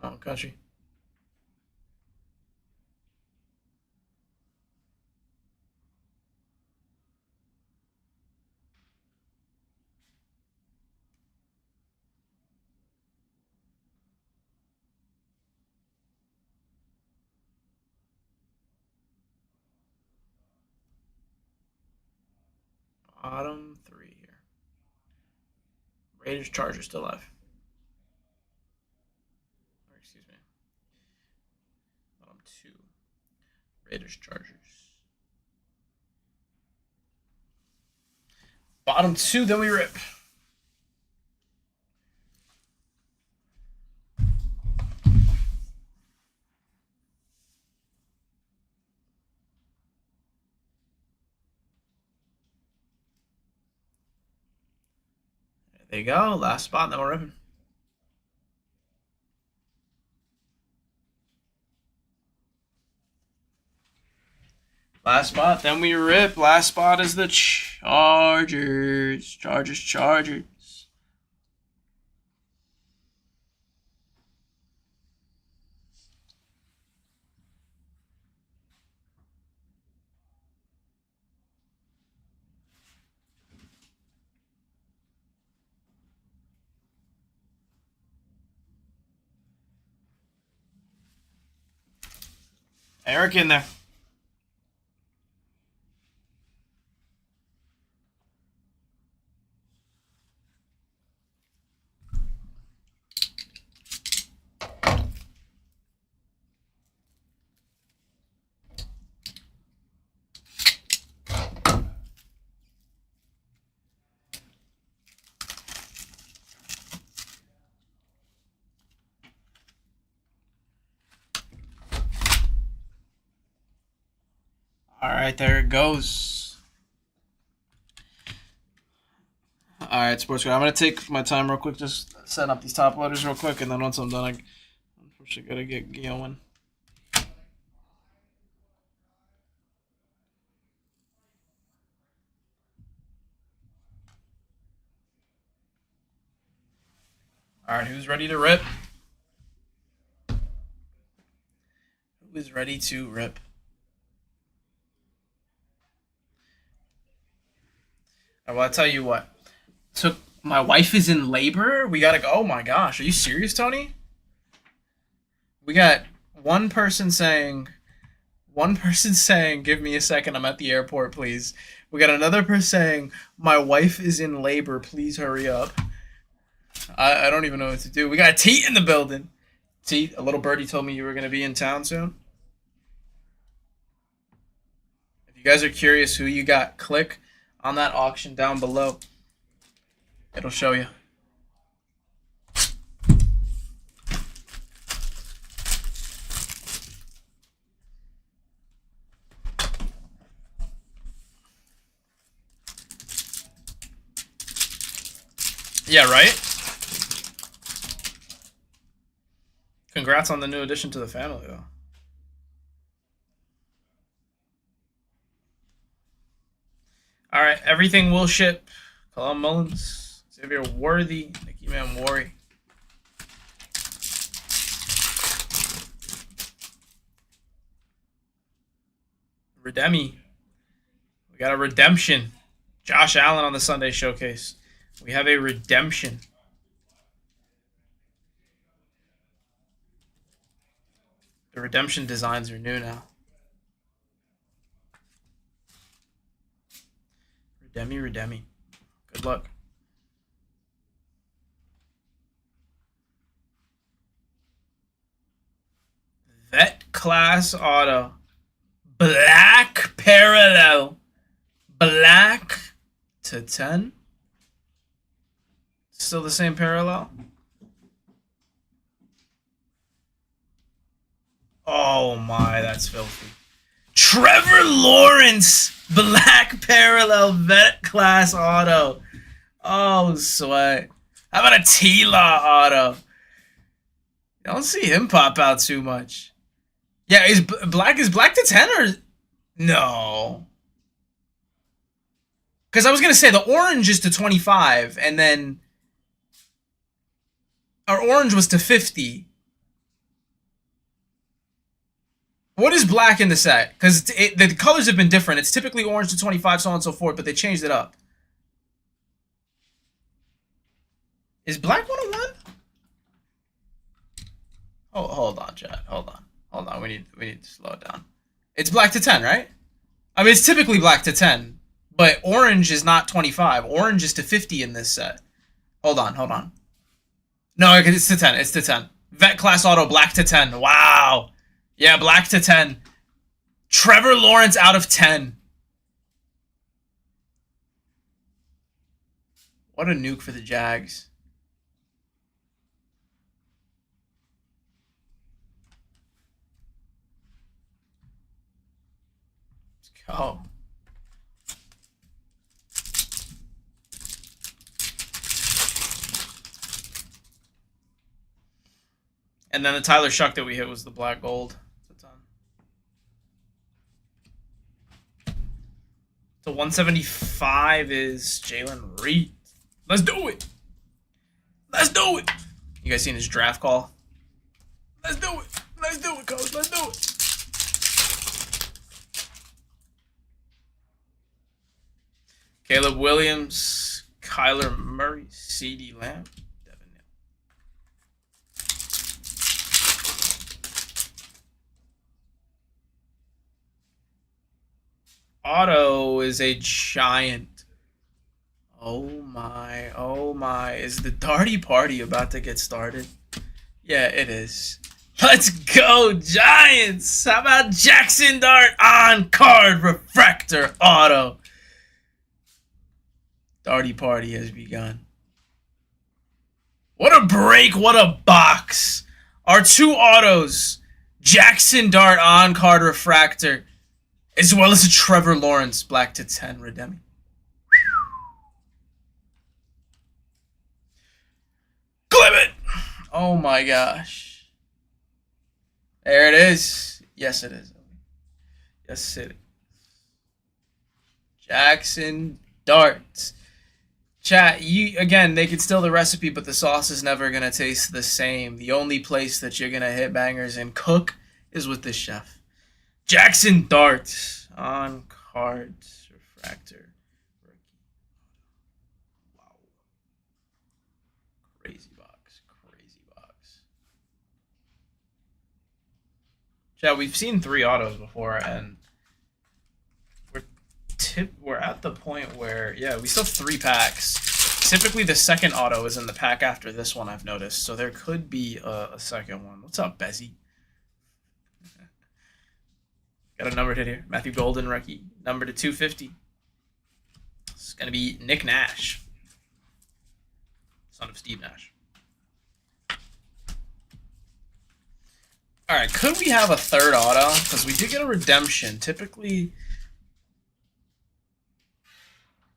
Come on, country. Bottom three here. Raiders, Chargers still live. Or excuse me. Bottom two. Raiders, Chargers. Bottom two, then we rip. There you go. Last spot, then we're ripping. Last spot, then we rip. Last spot is the Chargers. Chargers. Eric in there. All right, there it goes. All right, sports guy. I'm gonna take my time real quick, just setting up these top loaders real quick, and then once I'm done, I'm unfortunately gotta get going. All right, who's ready to rip? Who is ready to rip? Well, I'll tell you what. So my wife is in labor. We gotta go. Oh my gosh, are you serious, Tony? We got one person saying, "Give me a second. I'm at the airport, please." We got another person saying, "My wife is in labor. Please hurry up." I don't even know what to do. We got Teat in the building. Teat, a little birdie told me you were gonna be in town soon. If you guys are curious who you got, click on that auction down below. It'll show you. Yeah, right? Congrats on the new addition to the family, though. All right, everything will ship. Colin Mullins, Xavier Worthy, Nicky Man Worry. Redemi. We got a redemption. Josh Allen on the Sunday Showcase. We have a redemption. The redemption designs are new now. Redemi. Good luck. Vet class auto. Black parallel. Black to 10. Still the same parallel. Oh my, that's filthy. Trevor Lawrence, black parallel vet class auto. Oh, sweat. How about a T-Law auto? I don't see him pop out too much. Yeah, is black to 10 or no? Because I was gonna say the orange is to 25, and then our orange was to 50. What is black in the set? Because the colors have been different. It's typically orange to 25, so on and so forth, but they changed it up. Is black 101? Oh, hold on, chat. Hold on. We need to slow it down. It's black to 10, right? I mean, it's typically black to 10, but orange is not 25. Orange is to 50 in this set. Hold on. No, it's to 10. It's to 10. Vet class auto, black to 10. Wow. Yeah, black to 10. Trevor Lawrence out of 10. What a nuke for the Jags. Let's go. And then the Tyler Shuck that we hit was the black gold. That's on. So 175 is Jalen Reed. Let's do it. Let's do it. You guys seen his draft call? Let's do it. Let's do it, coach. Let's do it. Caleb Williams, Kyler Murray, CeeDee Lamb, Devin Neal. Auto is a giant. Oh my, oh my. Is the Darty Party about to get started? Yeah, it is. Let's go, Giants! How about Jackson Dart on card refractor auto? Darty Party has begun. What a break, what a box. Our two autos, Jackson Dart on card refractor, as well as a Trevor Lawrence black to 10 redemption. Clip it! Oh my gosh. There it is. Yes, it is. Yes, it is. Jackson Dart. Chat, you again, they could steal the recipe, but the sauce is never going to taste the same. The only place that you're going to hit bangers and cook is with this chef. Jackson Dart on cards refractor. Wow. Crazy box. Crazy box. Chat, we've seen 3 autos before, and we're at the point where, yeah, we still have 3 packs. Typically, the second auto is in the pack after this one, I've noticed. So there could be a second one. What's up, Bezzy? Got a numbered hit here. Matthew Golden, rookie. Number to 250. It's going to be Nick Nash. Son of Steve Nash. All right, could we have a third auto? Because we did get a redemption. Typically...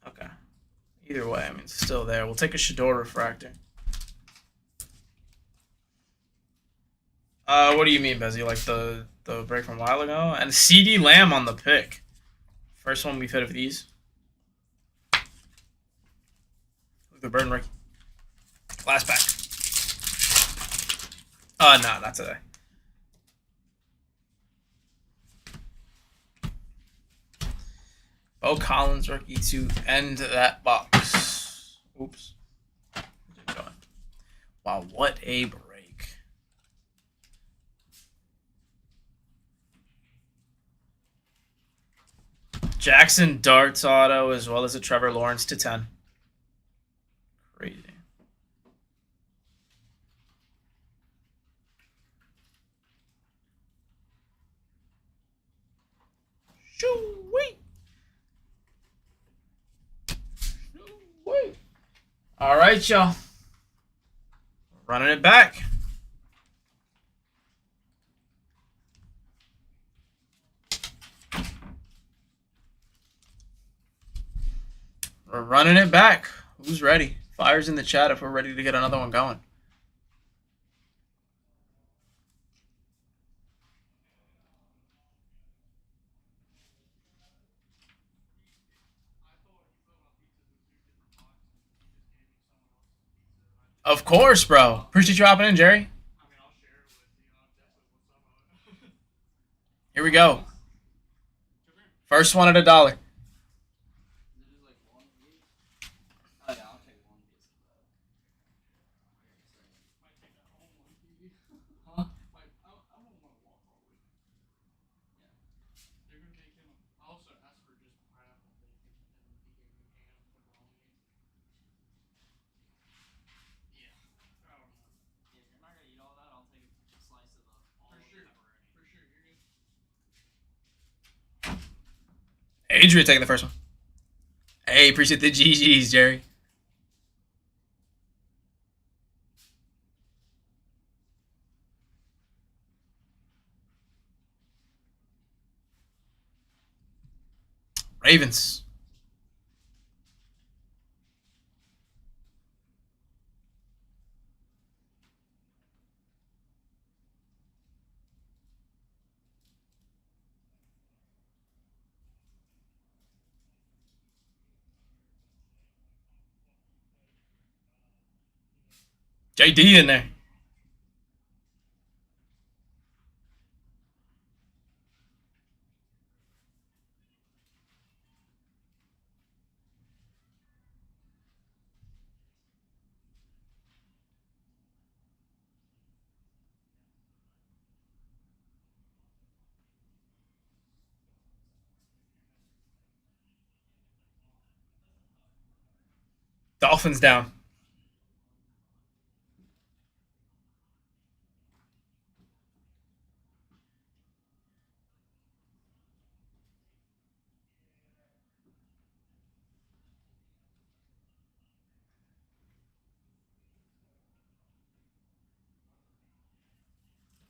Okay. Either way, I mean, it's still there. We'll take a Shador refractor. What do you mean, Bezzy? Like the break from a while ago? And CeeDee Lamb on the pick. First one we've hit of these. Look, the burn rookie. Last pack. No, not today. Bo Collins rookie to end that box. Oops. Wow, what a break. Jackson Darts auto as well as a Trevor Lawrence to 10. Crazy. Shoo-wee. Shoo-wee. All right, y'all. Running it back. We're running it back. Who's ready? Fire's in the chat if we're ready to get another one going. Of course, bro. Appreciate you hopping in, Jerry. I mean, I'll share it with you. Definitely what's up. Here we go. First one at $1. Adrian taking the first one. Hey, appreciate the GGs, Jerry. Ravens. JD in there. Dolphins down.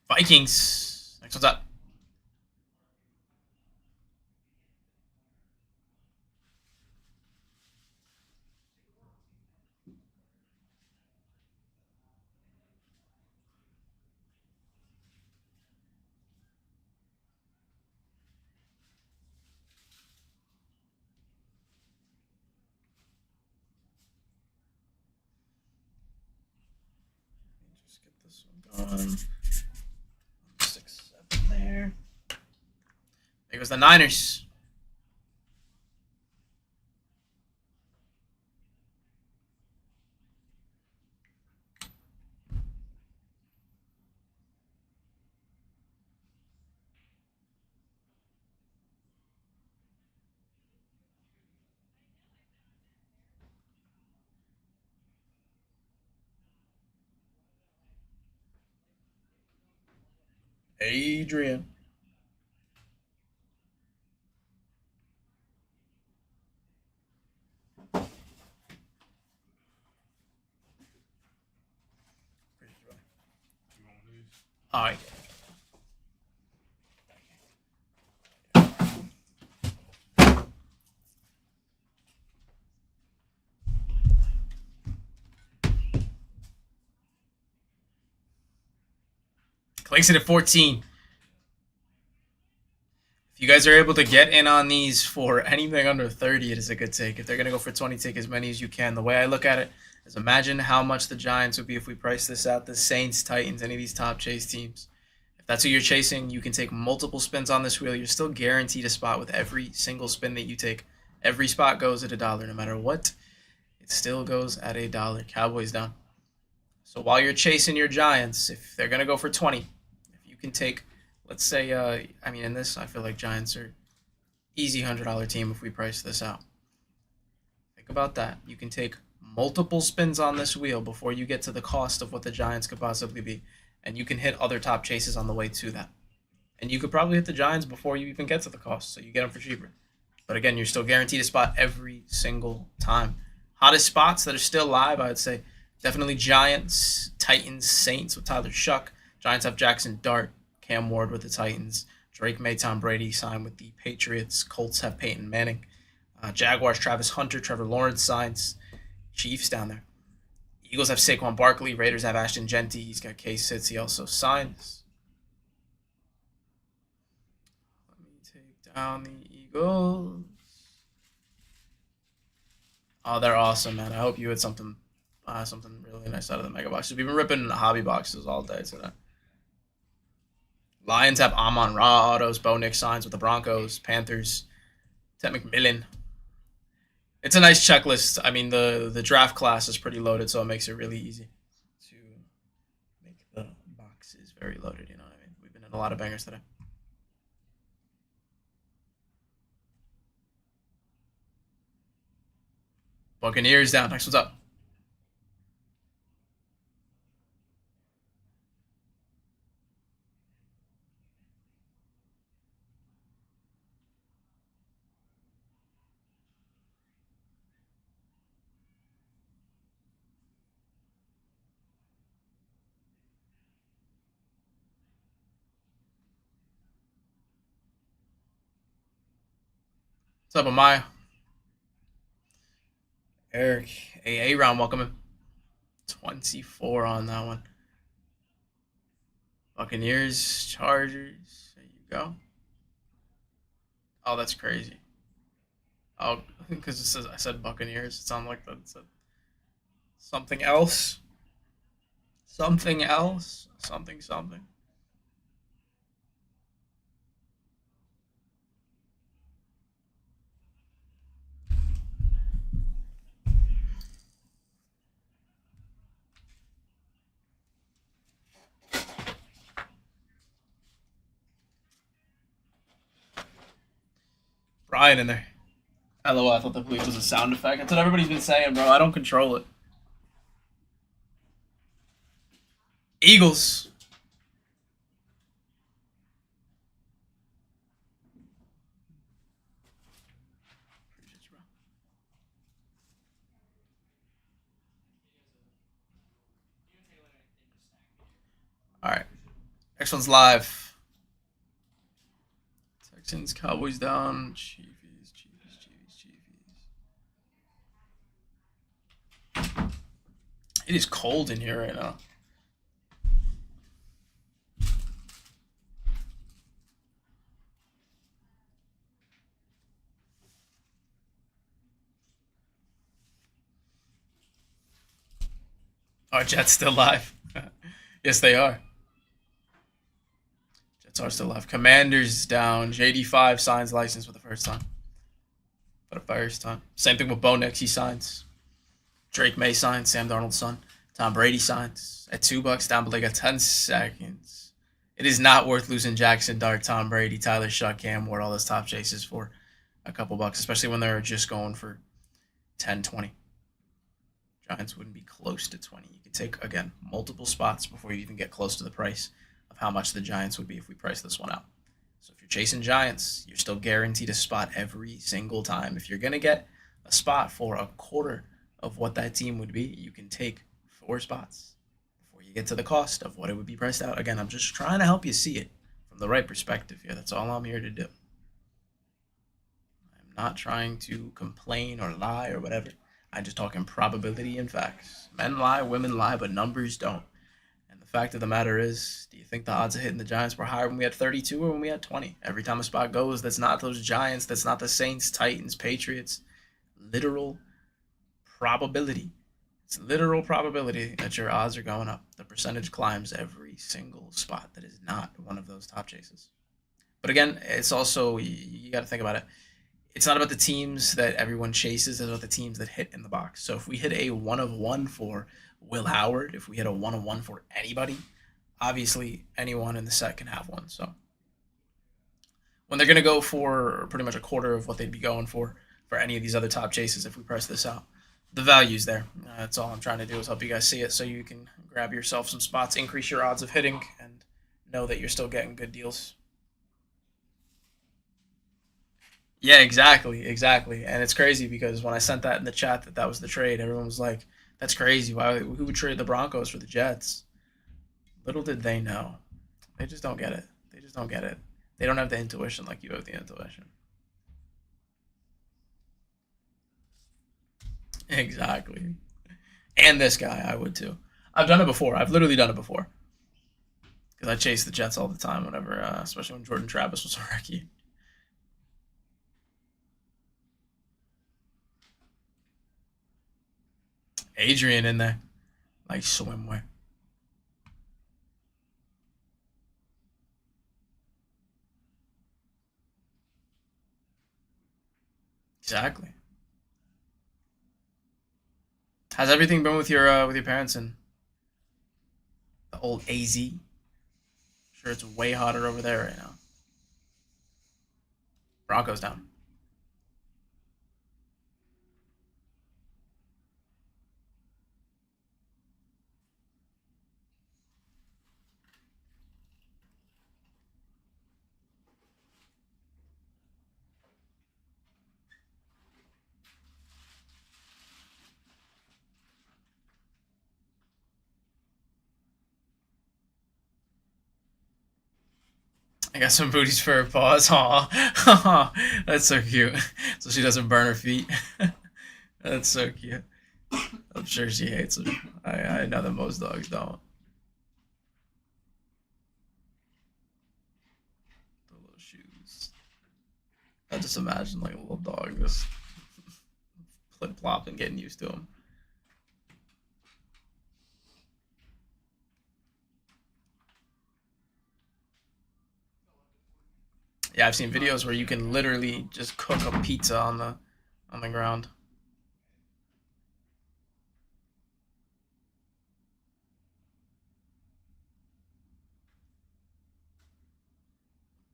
Vikings. Next one's up. Just get this one going. 6, 7 there. There goes the Niners. Adrian. You want these? All right. Clinks it at 14. If you guys are able to get in on these for anything under 30, it is a good take. If they're going to go for 20, take as many as you can. The way I look at it is imagine how much the Giants would be if we price this out. The Saints, Titans, any of these top chase teams. If that's who you're chasing, you can take multiple spins on this wheel. You're still guaranteed a spot with every single spin that you take. Every spot goes at $1. No matter what, it still goes at $1. Cowboys down. So while you're chasing your Giants, if they're going to go for 20, if you can take, let's say, in this, I feel like Giants are easy $100 team if we price this out. Think about that. You can take multiple spins on this wheel before you get to the cost of what the Giants could possibly be. And you can hit other top chases on the way to that. And you could probably hit the Giants before you even get to the cost, so you get them for cheaper. But again, you're still guaranteed a spot every single time. Hottest spots that are still live, I would say, definitely Giants, Titans, Saints with Tyler Shuck. Giants have Jackson Dart, Cam Ward with the Titans. Drake May, Tom Brady signed with the Patriots. Colts have Peyton Manning. Jaguars, Travis Hunter, Trevor Lawrence signs. Chiefs down there. Eagles have Saquon Barkley. Raiders have Ashton Genty. He's got K-Sits. He also signs. Let me take down the Eagles. Oh, they're awesome, man. I hope you hit something really nice out of the mega boxes. We've been ripping hobby boxes all day today. Lions have Amon-Ra autos. Bo Nix signs with the Broncos. Panthers, Ted McMillan. It's a nice checklist. I mean, the draft class is pretty loaded, so it makes it really easy to make the boxes very loaded. You know what I mean? We've been in a lot of bangers today. Buccaneers down. Next one's up. What's up, Amaya? Eric, AA round, welcome in. 24 on that one. Buccaneers, Chargers. There you go. Oh, that's crazy. Oh, because it says I said Buccaneers. It sounded like that said something else. Something else. Something. Brian in there. LOL, I thought the bleep was a sound effect. That's what everybody's been saying, bro. I don't control it. Eagles. All right. Next one's live. Texans, Cowboys down. Chiefs. It is cold in here right now. Are Jets still live? Yes, they are. Jets are still live. Commanders down. JD5 signs license for the first time. For the first time. Same thing with Bo Nix. He signs. Drake May signs. Sam Darnold's son. Tom Brady signs. At $2 down, but they got 10 seconds. It is not worth losing Jackson Dart, Tom Brady, Tyler Shuck, Cam Ward, all those top chases for a couple bucks, especially when they're just going for 10, 20. Giants wouldn't be close to 20. You could take, again, multiple spots before you even get close to the price of how much the Giants would be if we price this one out. So if you're chasing Giants, you're still guaranteed a spot every single time. If you're going to get a spot for a quarter of what that team would be, you can take 4 spots before you get to the cost of what it would be priced out. Again, I'm just trying to help you see it from the right perspective here. That's all I'm here to do. I'm not trying to complain or lie or whatever. I'm just talking probability and facts. Men lie, women lie, but numbers don't. And the fact of the matter is, do you think the odds of hitting the Giants were higher when we had 32 or when we had 20? Every time a spot goes, that's not those Giants, that's not the Saints, Titans, Patriots. Literal probability. It's literal probability that your odds are going up. The percentage climbs every single spot that is not one of those top chases. But again, it's also, you got to think about it. It's not about the teams that everyone chases. It's about the teams that hit in the box. So if we hit a 1 of 1 for Will Howard, if we hit a 1 of 1 for anybody, obviously anyone in the set can have one. So when they're going to go for pretty much a quarter of what they'd be going for any of these other top chases, if we price this out, the value's there. That's all I'm trying to do is help you guys see it so you can grab yourself some spots, increase your odds of hitting, and know that you're still getting good deals. Yeah, exactly. And it's crazy because when I sent that in the chat that was the trade, everyone was like, "That's crazy. Who would trade the Broncos for the Jets?" Little did they know. They just don't get it. They don't have the intuition like you have the intuition. Exactly. And this guy, I would too. I've done it before. I've literally done it before. Because I chase the Jets all the time whenever, especially when Jordan Travis was a rookie. Adrian in there. Like swimwear. Exactly. How's everything been with your parents and the old AZ? Sure, it's way hotter over there right now. Broncos down. I got some booties for her paws. Aw. That's so cute. So she doesn't burn her feet. That's so cute. I'm sure she hates them. I know that most dogs don't. The little shoes. I just imagine like a little dog just flip flop and getting used to them. Yeah, I've seen videos where you can literally just cook a pizza on the ground.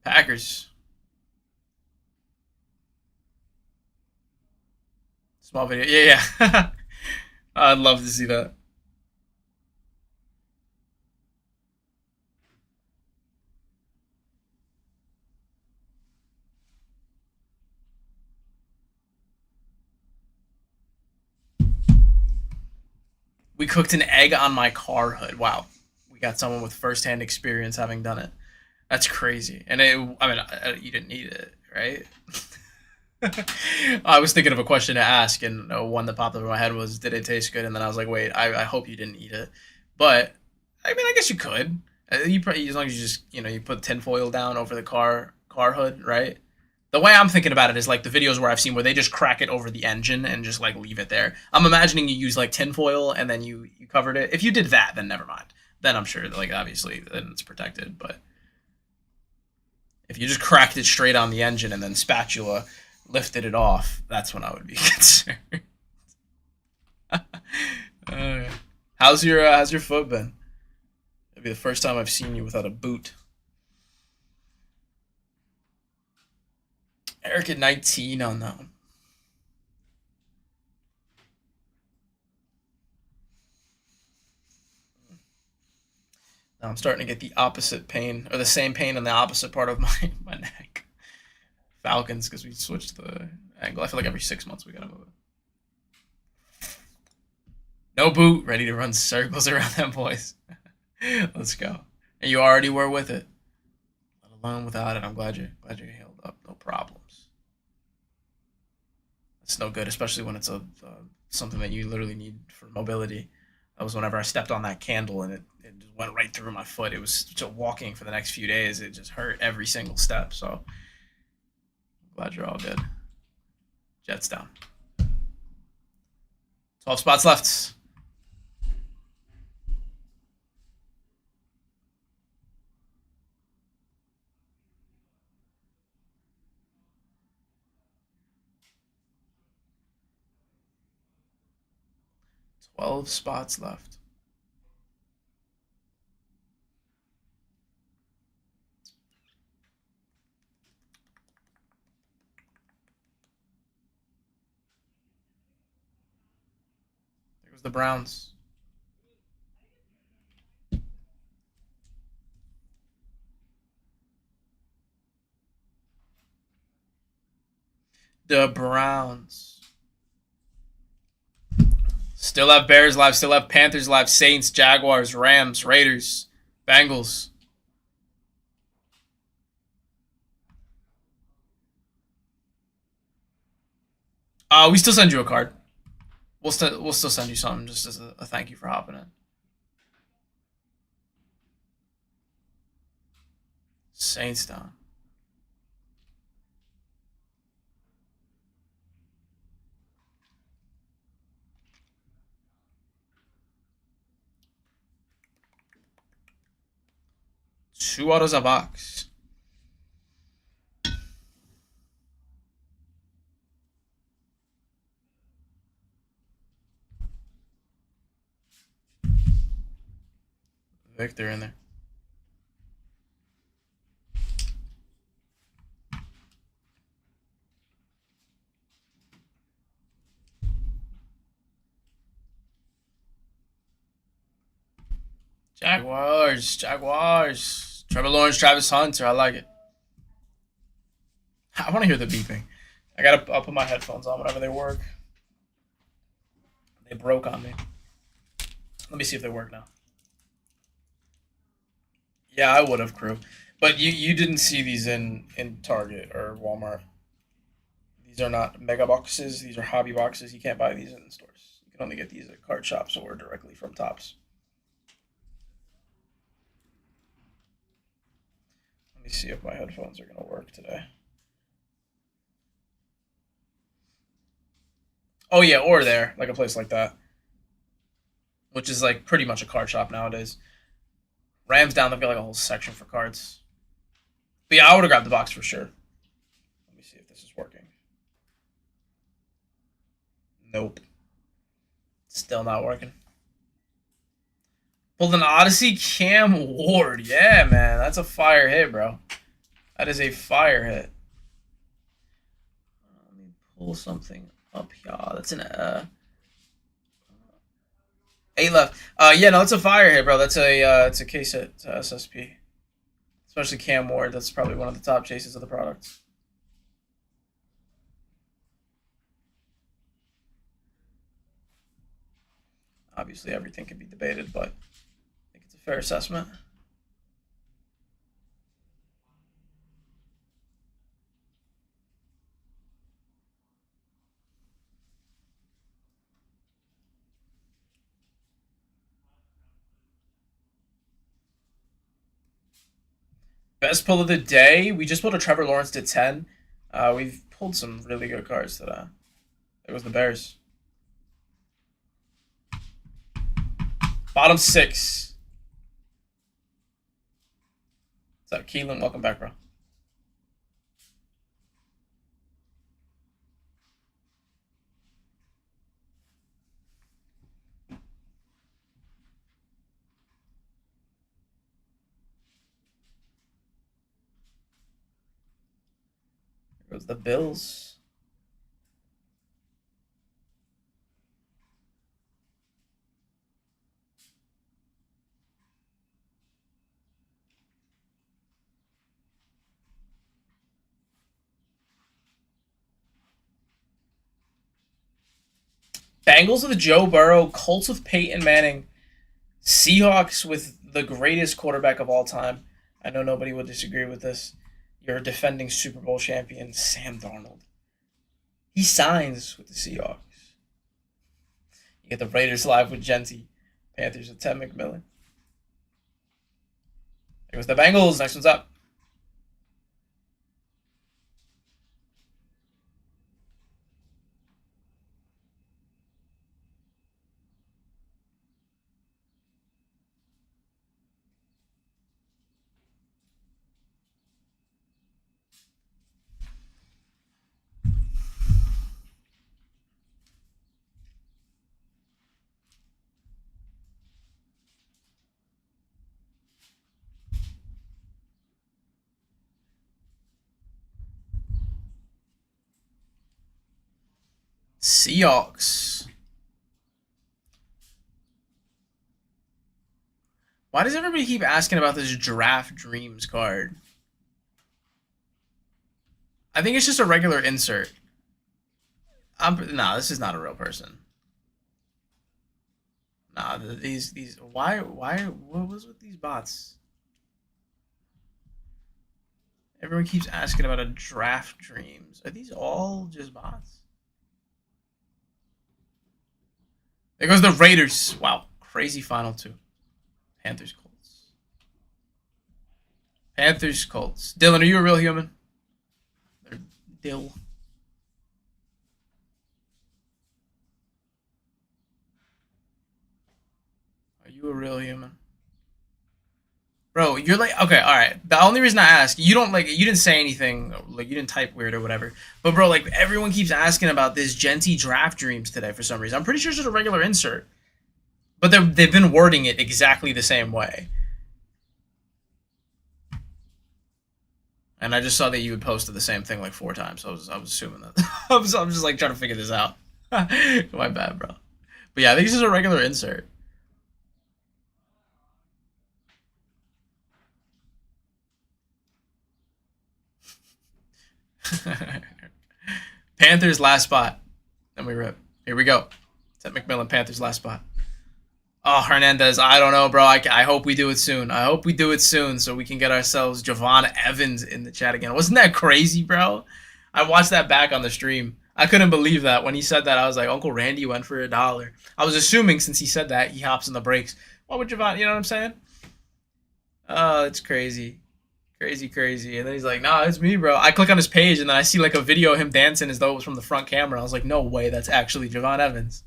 Packers. Small video. Yeah, yeah. I'd love to see that. We cooked an egg on my car hood. Wow. We got someone with firsthand experience having done it. That's crazy. And you didn't eat it, right? I was thinking of a question to ask, and one that popped up in my head was, "Did it taste good?" And then I was like, "Wait, I hope you didn't eat it." But I mean, I guess you could. You probably, as long as you just you put tinfoil down over the car hood, right? The way I'm thinking about it is like the videos where I've seen where they just crack it over the engine and just like leave it there. I'm imagining you use like tinfoil and then you covered it. If you did that, then never mind. Then I'm sure like obviously then it's protected. But if you just cracked it straight on the engine and then spatula lifted it off, that's when I would be concerned. How's your foot been? It'll be the first time I've seen you without a boot. Eric at 19 on that one. Now I'm starting to get the opposite pain, or the same pain on the opposite part of my neck. Falcons, because we switched the angle. I feel like every 6 months we gotta move it. No boot, ready to run circles around them boys. Let's go. And you already were with it. Let alone without it. I'm glad you healed up. No problems. It's no good, especially when it's something that you literally need for mobility. That was whenever I stepped on that candle and it just went right through my foot. It was just walking for the next few days. It just hurt every single step. So I'm glad you're all good. Jets down. 12 spots left. Twelve spots left. There goes the Browns. The Browns. Still have Bears live, still have Panthers live, Saints, Jaguars, Rams, Raiders, Bengals. We still send you a card. We'll still send you something just as a thank you for hopping in. Saints down. Two autos a box. Victor in there. Jaguars. Trevor Lawrence, Travis Hunter. I like it. I want to hear the beeping. I'll put my headphones on whenever they work. They broke on me. Let me see if they work now. Yeah, I would have, crew. But you didn't see these in Target or Walmart. These are not mega boxes. These are hobby boxes. You can't buy these in stores. You can only get these at card shops or directly from Topps. Let me see if my headphones are going to work today. Oh, yeah, or there, like a place like that. Which is like pretty much a card shop nowadays. Rams down, they've got like a whole section for cards. But yeah, I would have grabbed the box for sure. Let me see if this is working. Nope. Still not working. Pulled an Odyssey Cam Ward. Yeah, man. That's a fire hit, bro. That is a fire hit. Let me pull something up here. That's an 8 left. Yeah, no, it's a fire hit, bro. That's a it's a case hit. It's a SSP. Especially Cam Ward. That's probably one of the top chases of the product. Obviously, everything can be debated, but I think it's a fair assessment. Best pull of the day. We just pulled a Trevor Lawrence to 10. We've pulled some really good cards today. It was the Bears. Bottom 6. What's up, Keelan? Welcome back, bro. Here goes the Bills. Bengals with Joe Burrow, Colts with Peyton Manning, Seahawks with the greatest quarterback of all time. I know nobody would disagree with this. Your defending Super Bowl champion, Sam Darnold. He signs with the Seahawks. You get the Raiders live with Genty, Panthers with Ted McMillan. There goes the Bengals. Next one's up. Seahawks. Why does everybody keep asking about this Draft Dreams card? I think it's just a regular insert. Nah, this is not a real person. Nah, these what was with these bots? Everyone keeps asking about a Draft Dreams. Are these all just bots? There goes the Raiders. Wow, crazy final two. Panthers, Colts. Panthers, Colts. Dylan, are you a real human? Or Dill. Are you a real human? Bro, you're like, okay, all right. The only reason I ask, you didn't say anything, like you didn't type weird or whatever. But bro, like everyone keeps asking about this Genty Draft Dreams today for some reason. I'm pretty sure it's just a regular insert, but they've been wording it exactly the same way. And I just saw that you had posted the same thing like 4 times. So I was assuming that. I'm just like trying to figure this out. My bad, bro. But yeah, I think this is a regular insert. Panthers last spot. Then we rip. Here we go. Ted McMillan, Panthers last spot. Oh, Hernandez. I don't know, bro. I hope we do it soon. I hope we do it soon so we can get ourselves Javon Evans in the chat again. Wasn't that crazy, bro? I watched that back on the stream. I couldn't believe that. When he said that, I was like, Uncle Randy went for $1. I was assuming since he said that, he hops in the brakes. What would Javon, you know what I'm saying? Oh, it's crazy. Crazy. And then he's like, nah, it's me, bro. I click on his page, and then I see like a video of him dancing as though it was from the front camera. I was like, no way, that's actually Javon Evans.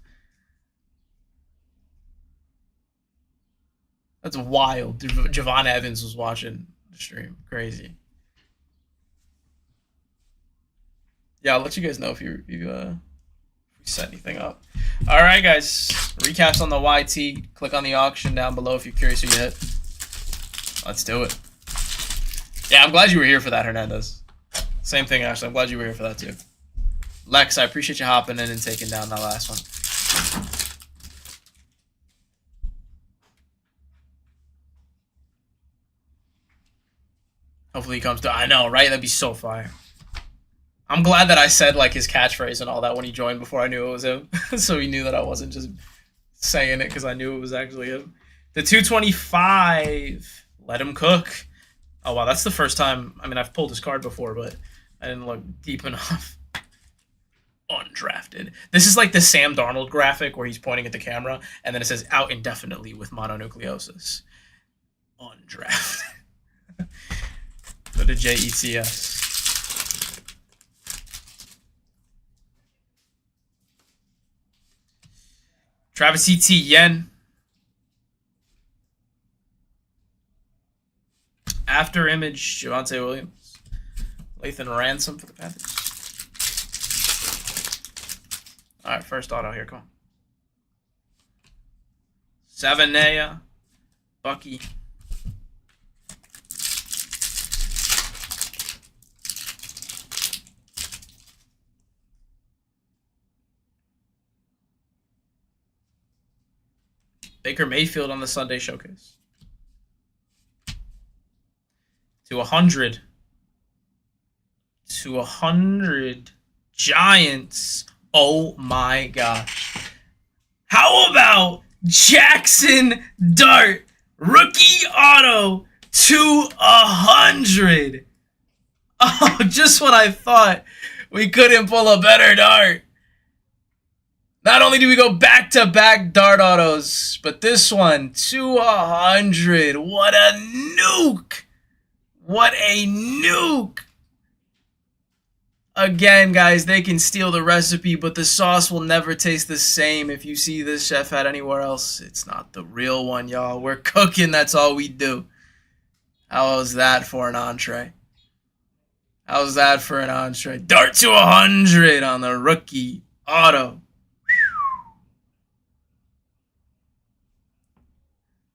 That's wild. Javon Evans was watching the stream. Crazy. Yeah, I'll let you guys know if you set anything up. All right, guys. Recaps on the YT. Click on the auction down below if you're curious who you hit. Let's do it. Yeah, I'm glad you were here for that, Hernandez. Same thing, Ashley. I'm glad you were here for that, too. Lex, I appreciate you hopping in and taking down that last one. Hopefully he comes to... I know, right? That'd be so fire. I'm glad that I said, like, his catchphrase and all that when he joined before I knew it was him. So he knew that I wasn't just saying it because I knew it was actually him. The 225. Let him cook. Oh, wow. That's the first time... I mean, I've pulled his card before, but I didn't look deep enough. Undrafted. This is like the Sam Darnold graphic where he's pointing at the camera, and then it says, out indefinitely with mononucleosis. Undrafted. Go to JETS. Travis Etienne. After image, Javonte Williams. Lathan Ransom for the Panthers. All right, first auto here. Come on. Savanea. Bucky. Baker Mayfield on the Sunday Showcase. To 100. To 100. Giants. Oh my gosh. How about Jackson Dart? Rookie auto to 100. Oh, just when I thought we couldn't pull a better dart. Not only do we go back-to-back dart autos, but this one to 100. What a nuke. What a nuke. Again, guys, they can steal the recipe, but the sauce will never taste the same if you see this chef hat anywhere else. It's not the real one, y'all. We're cooking. That's all we do. How was that for an entree? How's that for an entree? Dart to 100 on the rookie auto.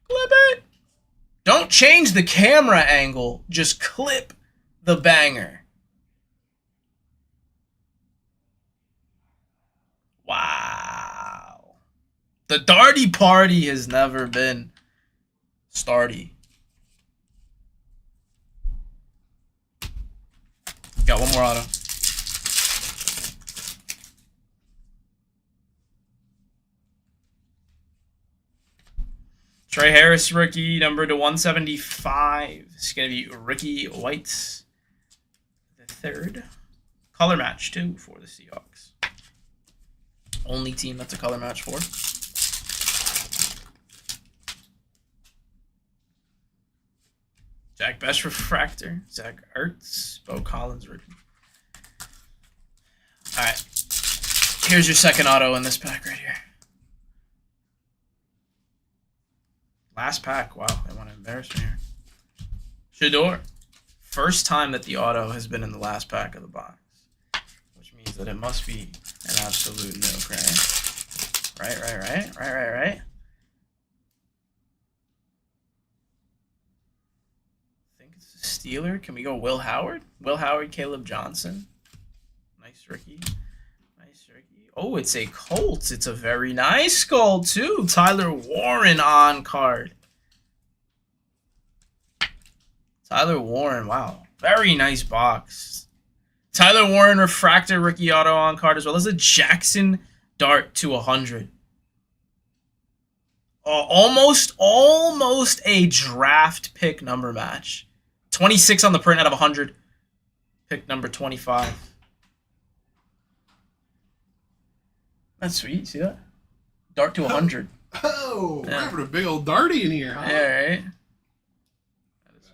Clip it. Don't change the camera angle. Just clip the banger. Wow. The darty party has never been starty. Got one more auto. Trey Harris, rookie, number to 175. It's going to be Ricky White, the third. Color match, too, for the Seahawks. Only team that's a color match for. Jack Best refractor. Zach Ertz. Bo Collins, rookie. All right. Here's your second auto in this pack right here. Last pack. Wow, they want to embarrass me here. Shador. First time that the auto has been in the last pack of the box. Which means that it must be an absolute nuke, right? Right. I think it's a Steeler. Can we go Will Howard? Will Howard, Caleb Johnson. Nice rookie. Oh, it's a Colts. It's a very nice gold, too. Tyler Warren on card. Tyler Warren, wow. Very nice box. Tyler Warren refractor rookie auto on card as well as a Jackson Dart to 100. Almost a draft pick number match. 26 on the print out of 100. Pick number 25. That's sweet. See that? Dart to 100. Oh, Yeah. we're having a big old darty in here, huh? Yeah, right?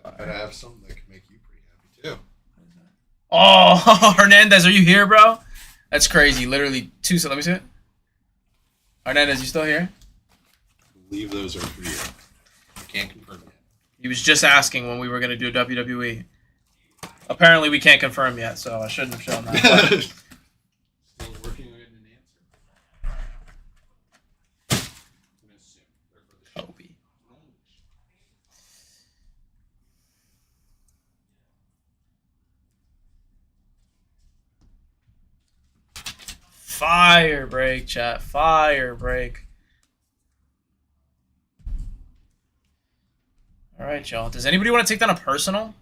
I bet I have something that can make you pretty happy, too. Oh, Hernandez, are you here, bro? That's crazy. Literally 2 seconds. Let me see it. Hernandez, you still here? I believe those are for you. I can't confirm yet. He was just asking when we were going to do WWE. Apparently, we can't confirm yet, so I shouldn't have shown that. Fire break, chat. Fire break. All right, y'all. Does anybody want to take down a personal?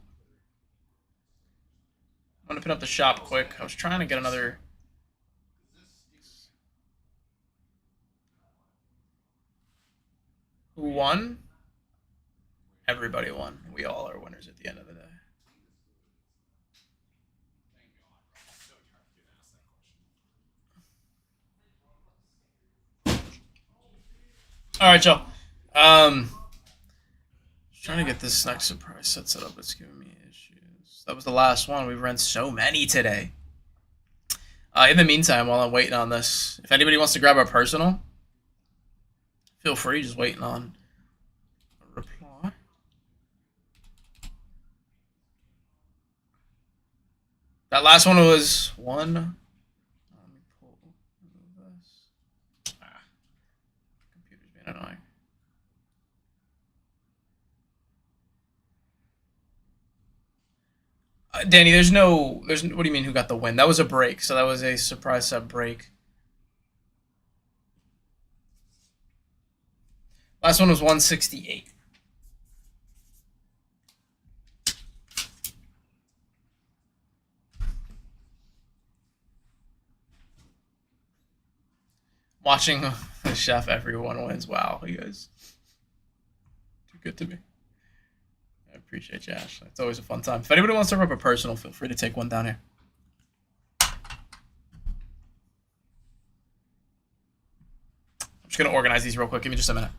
I'm going to pin up the shop quick. I was trying to get another... Who won? Everybody won. We all are winners at the end of the day. All right, y'all. Trying to get this next surprise set up. It's giving me issues. That was the last one. We've run so many today. In the meantime, while I'm waiting on this, if anybody wants to grab our personal, feel free. Just waiting on a reply. That last one was one. Let me pull this. Computer's being annoying. Danny, there's what do you mean who got the win? That was a break, so that was a surprise set break. Last one was 168. Watching the chef, everyone wins. Wow, you guys too good to me. I appreciate you, Ash. It's always a fun time. If anybody wants to rip a personal, feel free to take one down here. I'm just going to organize these real quick. Give me just a minute.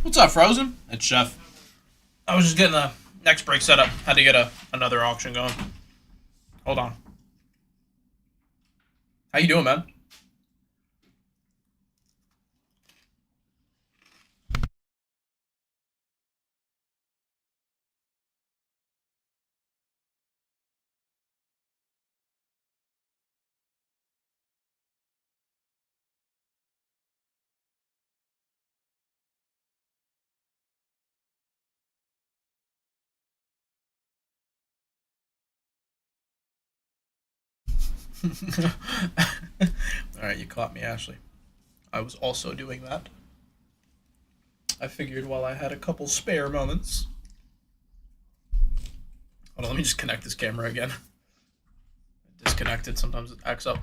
What's up, Frozen? It's Chef. I was just getting the next break set up. Had to get another auction going. Hold on. How you doing, man? Alright, you caught me, Ashley. I was also doing that. I figured while I had a couple spare moments. Hold on, let me just connect this camera again. Disconnected, sometimes it acts up.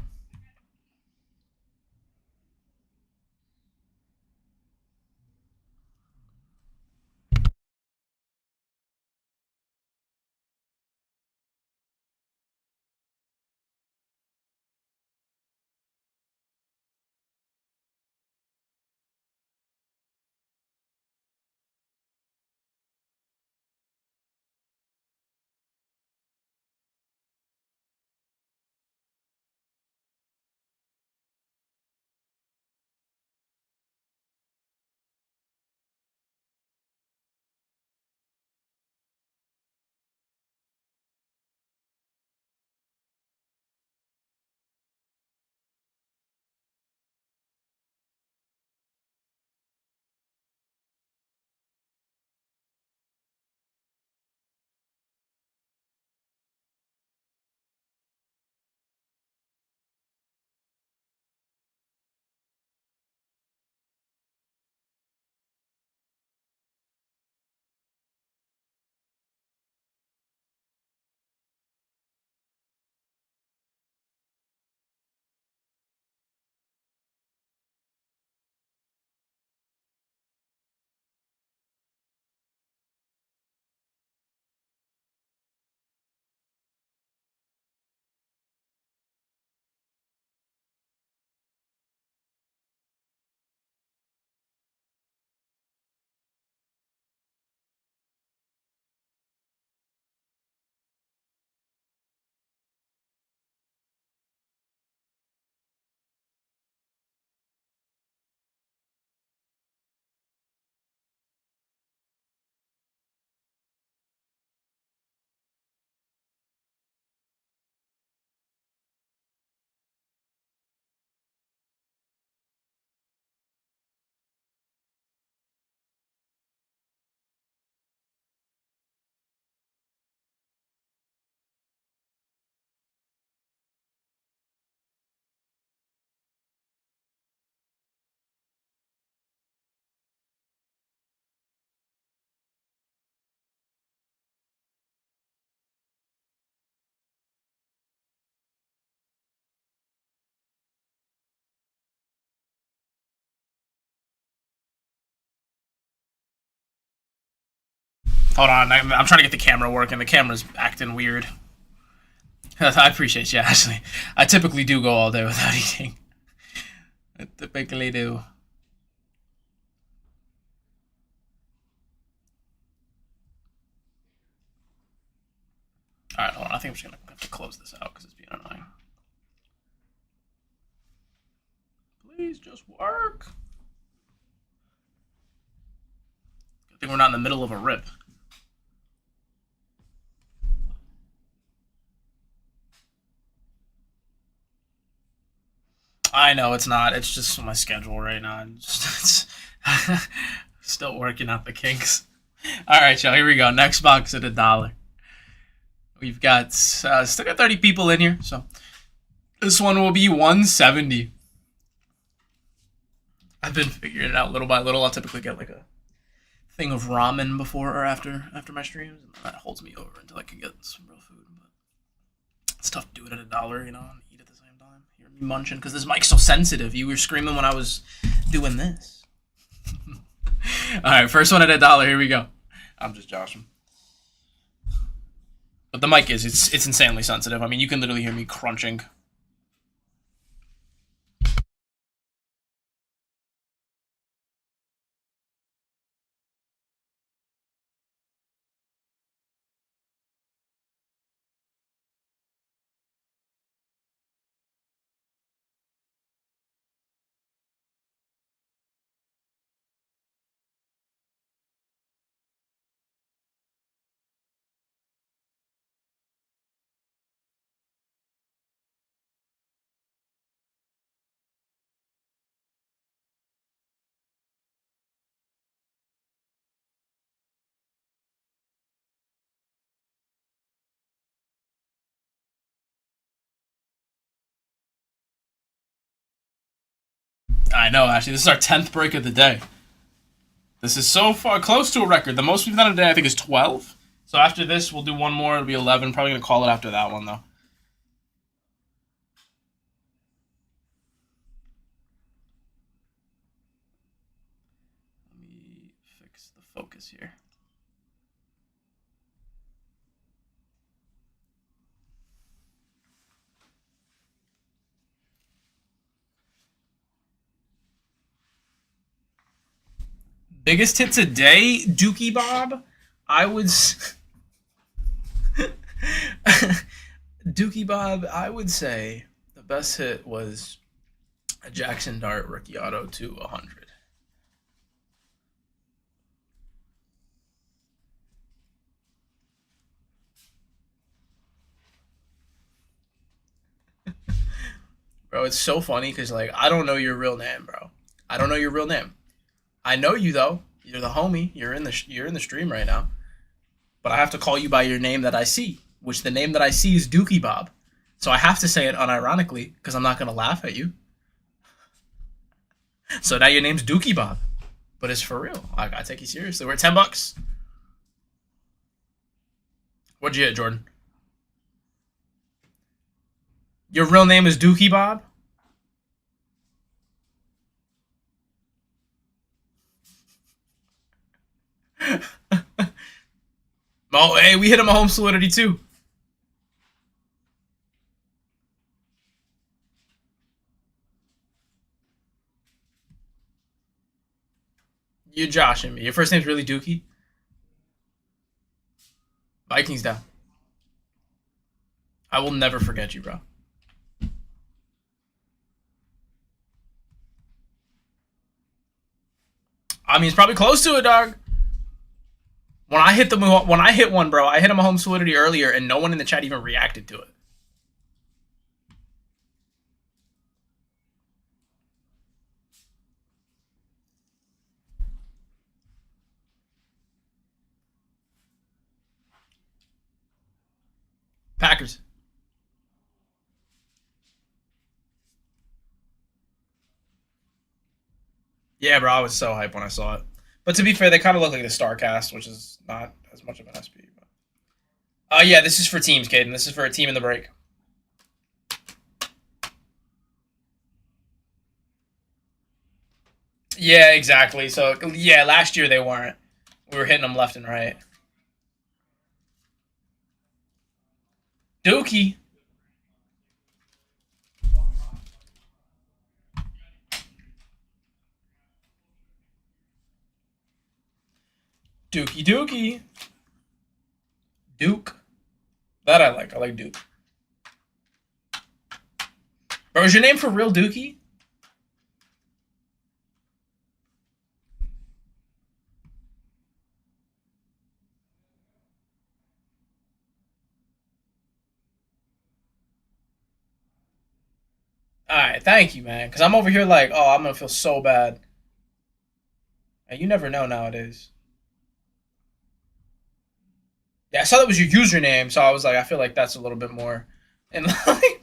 Hold on, I'm trying to get the camera working. The camera's acting weird. I appreciate you, Ashley. I typically do go all day without eating. I typically do. Alright, hold on. I think I'm just gonna have to close this out because it's being annoying. Please just work. Good thing we're not in the middle of a rip. I know it's not. It's just my schedule right now. I'm just still working out the kinks. All right, y'all. Here we go. Next box at $1. We've got still got 30 people in here, so this one will be 170. I've been figuring it out little by little. I'll typically get like a thing of ramen before or after my streams, and that holds me over until I can get some real food. But it's tough to do it at $1, you know, and eat at the same time. Hear me munching because this mic's so sensitive. You were screaming when I was doing this. All right, first one at $1. Here we go. I'm just joshing. But the mic it's insanely sensitive. I mean, you can literally hear me crunching. I know, actually. This is our 10th break of the day. This is so far close to a record. The most we've done today, I think, is 12. So after this, we'll do one more. It'll be 11. Probably going to call it after that one, though. Let me fix the focus here. Biggest hit today, Dookie Bob. I would Dookie Bob. I would say the best hit was a Jackson Dart rookie auto to 100. Bro, it's so funny because like I don't know your real name, bro. I don't know your real name. I know you though. You're the homie. You're in the stream right now. But I have to call you by your name that I see, which the name that I see is Dookie Bob. So I have to say it unironically because I'm not gonna laugh at you. So now your name's Dookie Bob, but it's for real. I gotta take you seriously. We're at $10. What'd you hit, Jordan? Your real name is Dookie Bob? Oh, hey, we hit him a home solidity too. You're joshing me. Your first name's really Dookie? Vikings down. I will never forget you, bro. I mean, it's probably close to it, dog. When I hit one, bro, I hit him a home solidity earlier, and no one in the chat even reacted to it. Packers. Yeah, bro, I was so hyped when I saw it. But to be fair, they kind of look like the StarCast, which is not as much of an SP. But... yeah, this is for teams, Caden. This is for a team in the break. Yeah, exactly. So, yeah, last year they weren't. We were hitting them left and right. Dookie. Dookie Dookie. Duke. That I like. I like Duke. Bro, is your name for real Dookie? Alright, thank you, man. Because I'm over here like, oh, I'm going to feel so bad. And you never know nowadays. Yeah, I saw that was your username, so I was like, I feel like that's a little bit more. And like,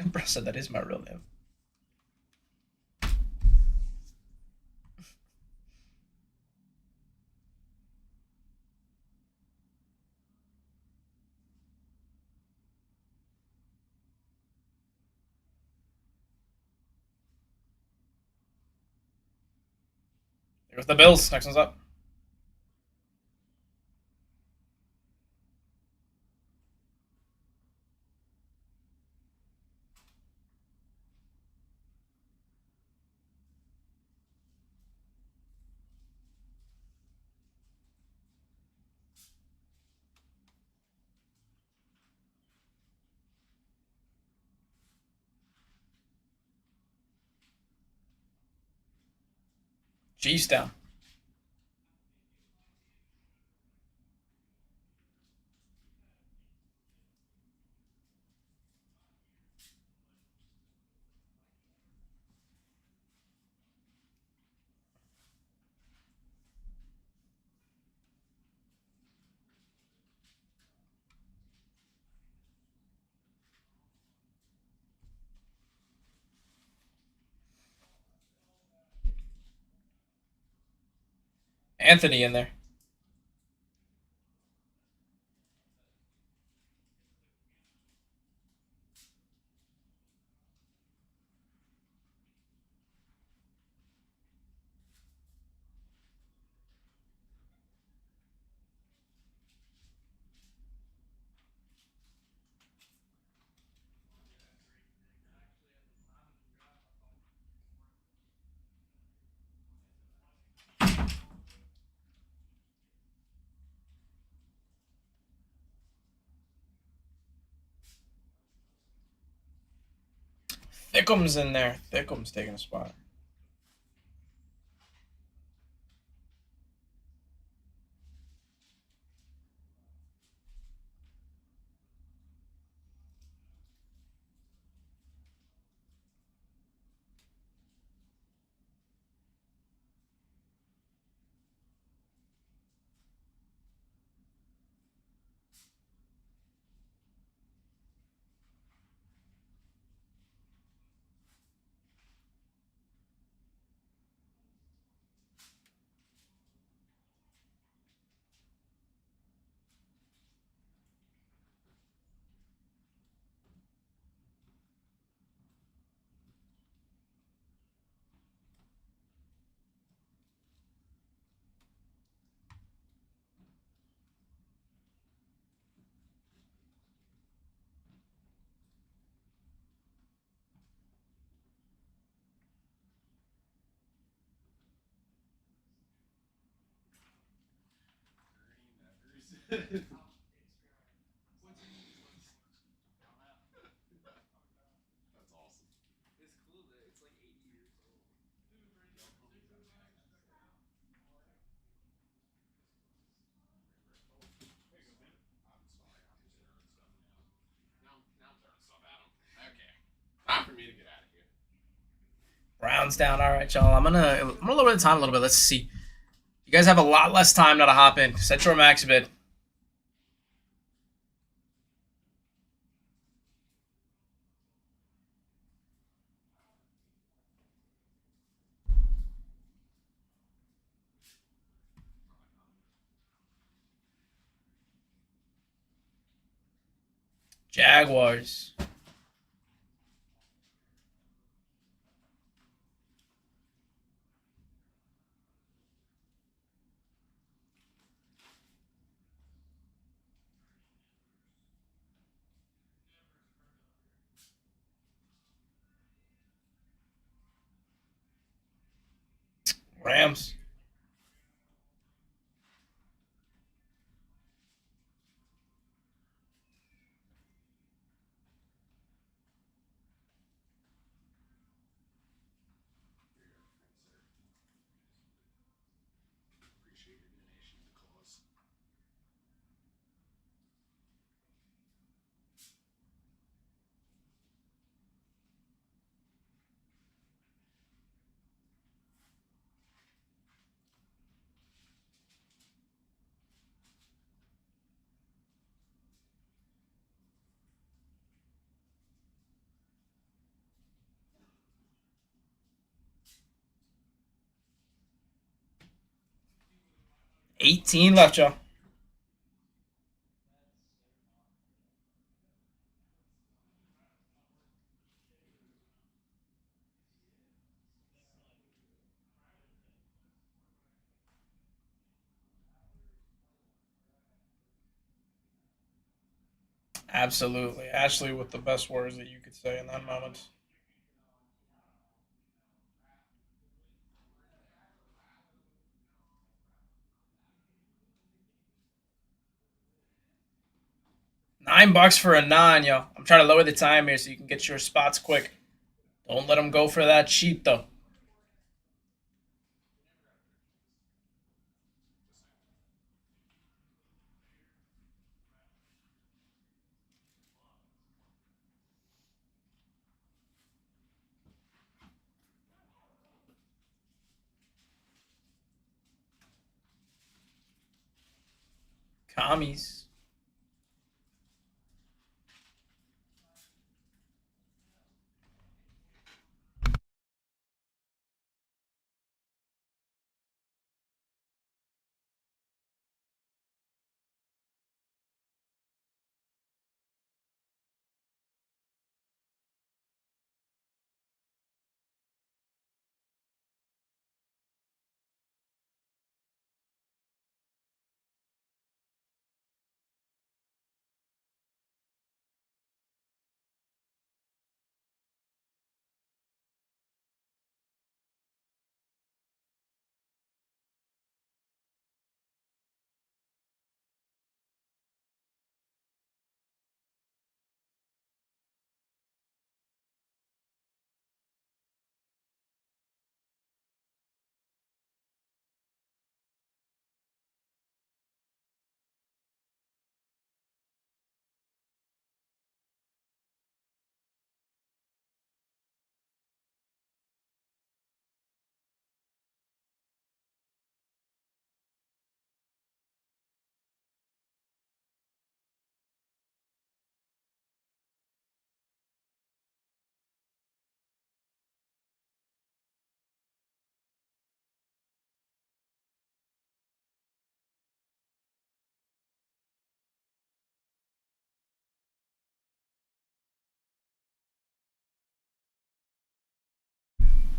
bro said that is my real name. Here goes the Bills. Next one's up. Chiefs down. Anthony in there. Thickum's in there. Thickum's taking a spot. That's awesome. It's cool that it's like 80 years old. I'm sorry, I'm just throwing stuff now. Now I'm throwing stuff at him. Okay. Time for me to get out of here. Brown's down. All right, y'all. I'm gonna lower the time a little bit. Let's see. You guys have a lot less time now to hop in. Set your max bid. Jaguars. Rams. Appreciate your donation to the cause. $18 left, y'all. Absolutely. Ashley with the best words that you could say in that moment. $9 for a nine, yo. I'm trying to lower the time here so you can get your spots quick. Don't let them go for that cheap, though. Commies.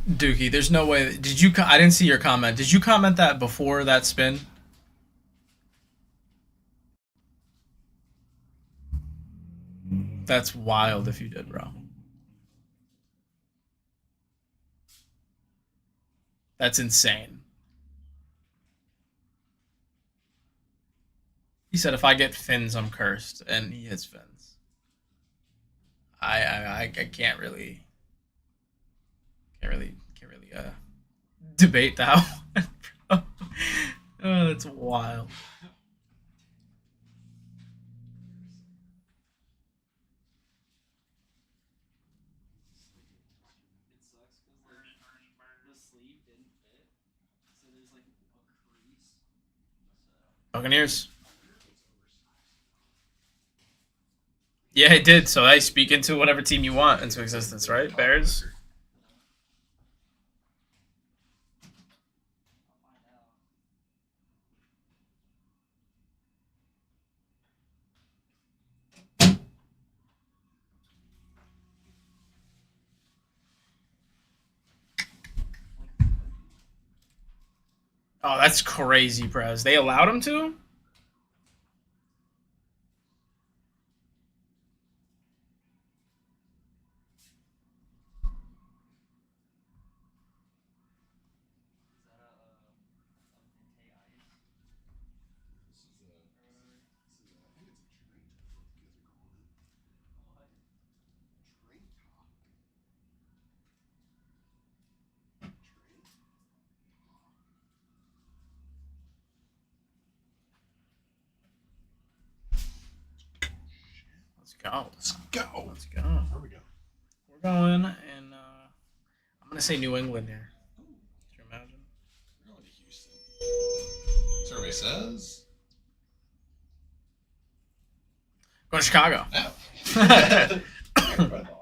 Dookie, there's no way. Did you? I didn't see your comment. Did you comment that before that spin? That's wild if you did, bro. That's insane. He said if I get fins, I'm cursed, and he hits fins. I can't really debate that one, bro. Oh, that's wild. It sucks because the sleeve didn't fit, so there's like a crease. So Buccaneers. Yeah, it did. So I speak into whatever team you want into existence, right? Bears. I'll find out. Oh, that's crazy, Prez. They allowed him to? Is that a Vinte Ice This is a. or whatever? This is a. I think it's a drink. What you guys are calling it? What? Drink top. Drink. Let's go. Let's go. Let's go. Where we go? We're going, and I'm gonna say New England here. Can you imagine? We're going to Houston. Survey says. Go to Chicago. No. Everybody thought.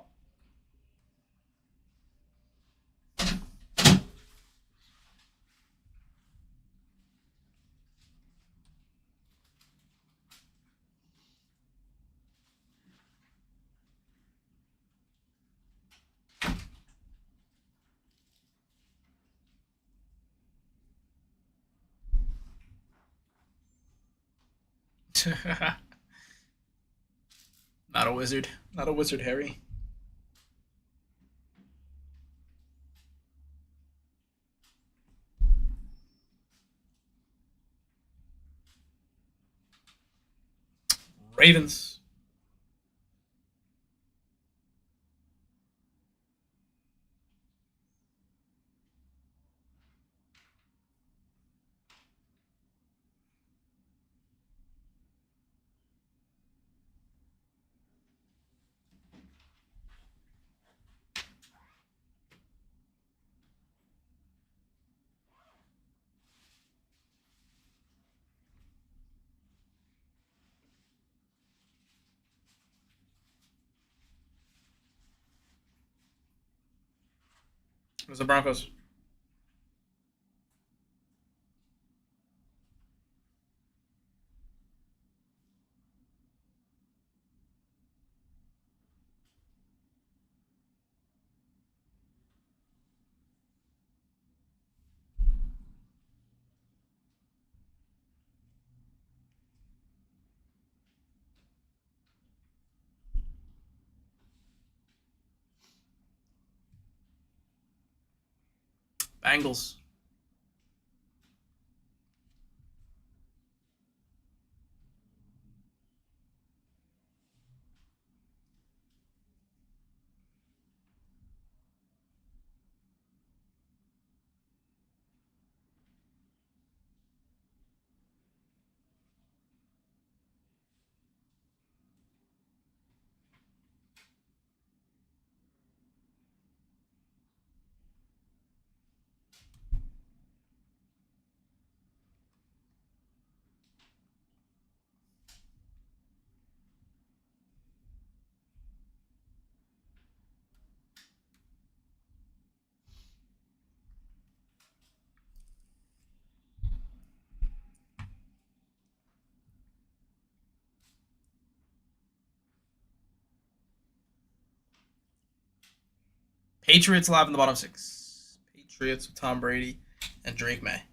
Not a wizard. Not a wizard, Harry. Ravens. It was the Broncos. Bengals. Patriots live in the bottom six. Patriots with Tom Brady and Drake May.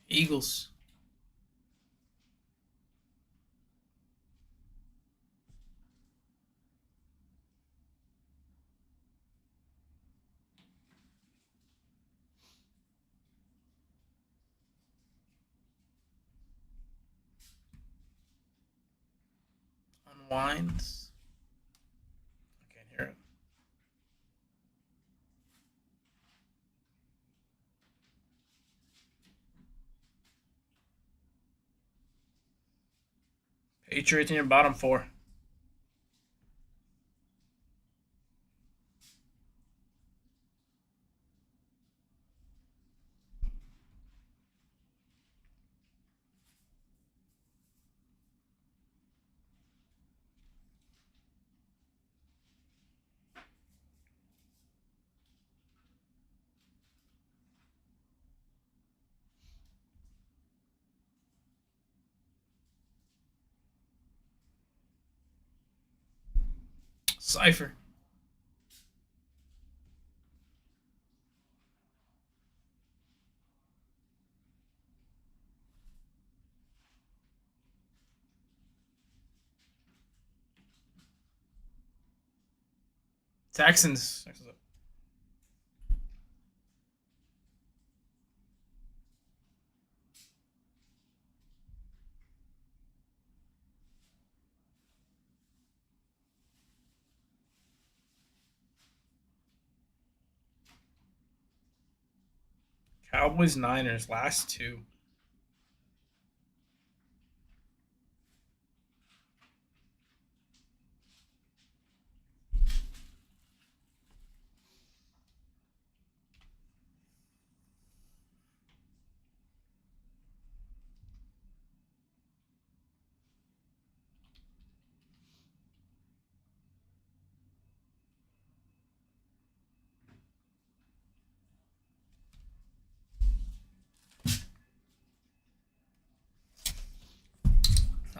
Eagles. Unwinds. I can't hear it. Patriots in your bottom 4. Cypher. Texans. Cowboys, Niners, last 2.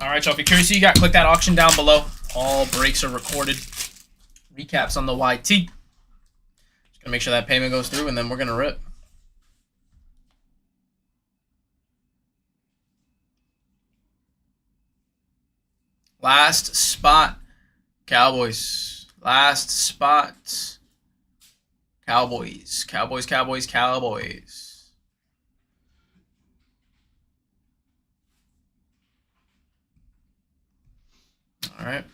All right, y'all. If you're curious who you got, click that auction down below. All breaks are recorded. Recaps on the YT. Just gonna make sure that payment goes through, and then we're gonna rip. Last spot, Cowboys. Last spot, Cowboys. Cowboys, Cowboys, Cowboys. All right.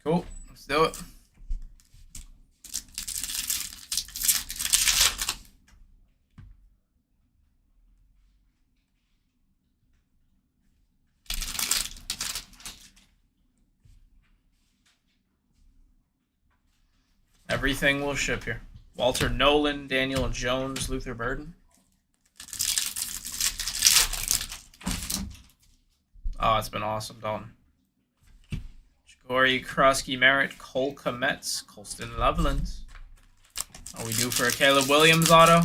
Cool. Let's do it. Everything will ship here. Walter Nolan, Daniel Jones, Luther Burden. Oh, it's been awesome, Dalton. Jacory, Krusky, Merritt, Cole Kmetz, Colston Loveland. Are we due for a Caleb Williams auto?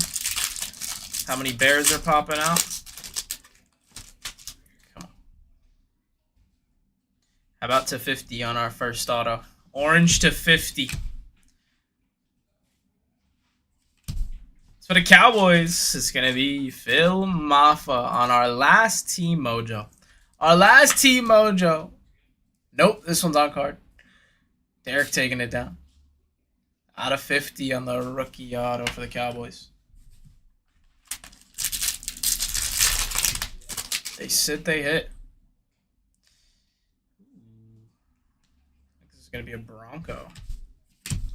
How many Bears are popping out? Come on. How about to 50 on our first auto? Orange to 50. For the Cowboys, it's going to be Phil Maffa on our last Team Mojo. Our last Team Mojo. Nope, this one's on card. Derek taking it down. Out of 50 on the rookie auto for the Cowboys. They sit, they hit. I think this is going to be a Bronco.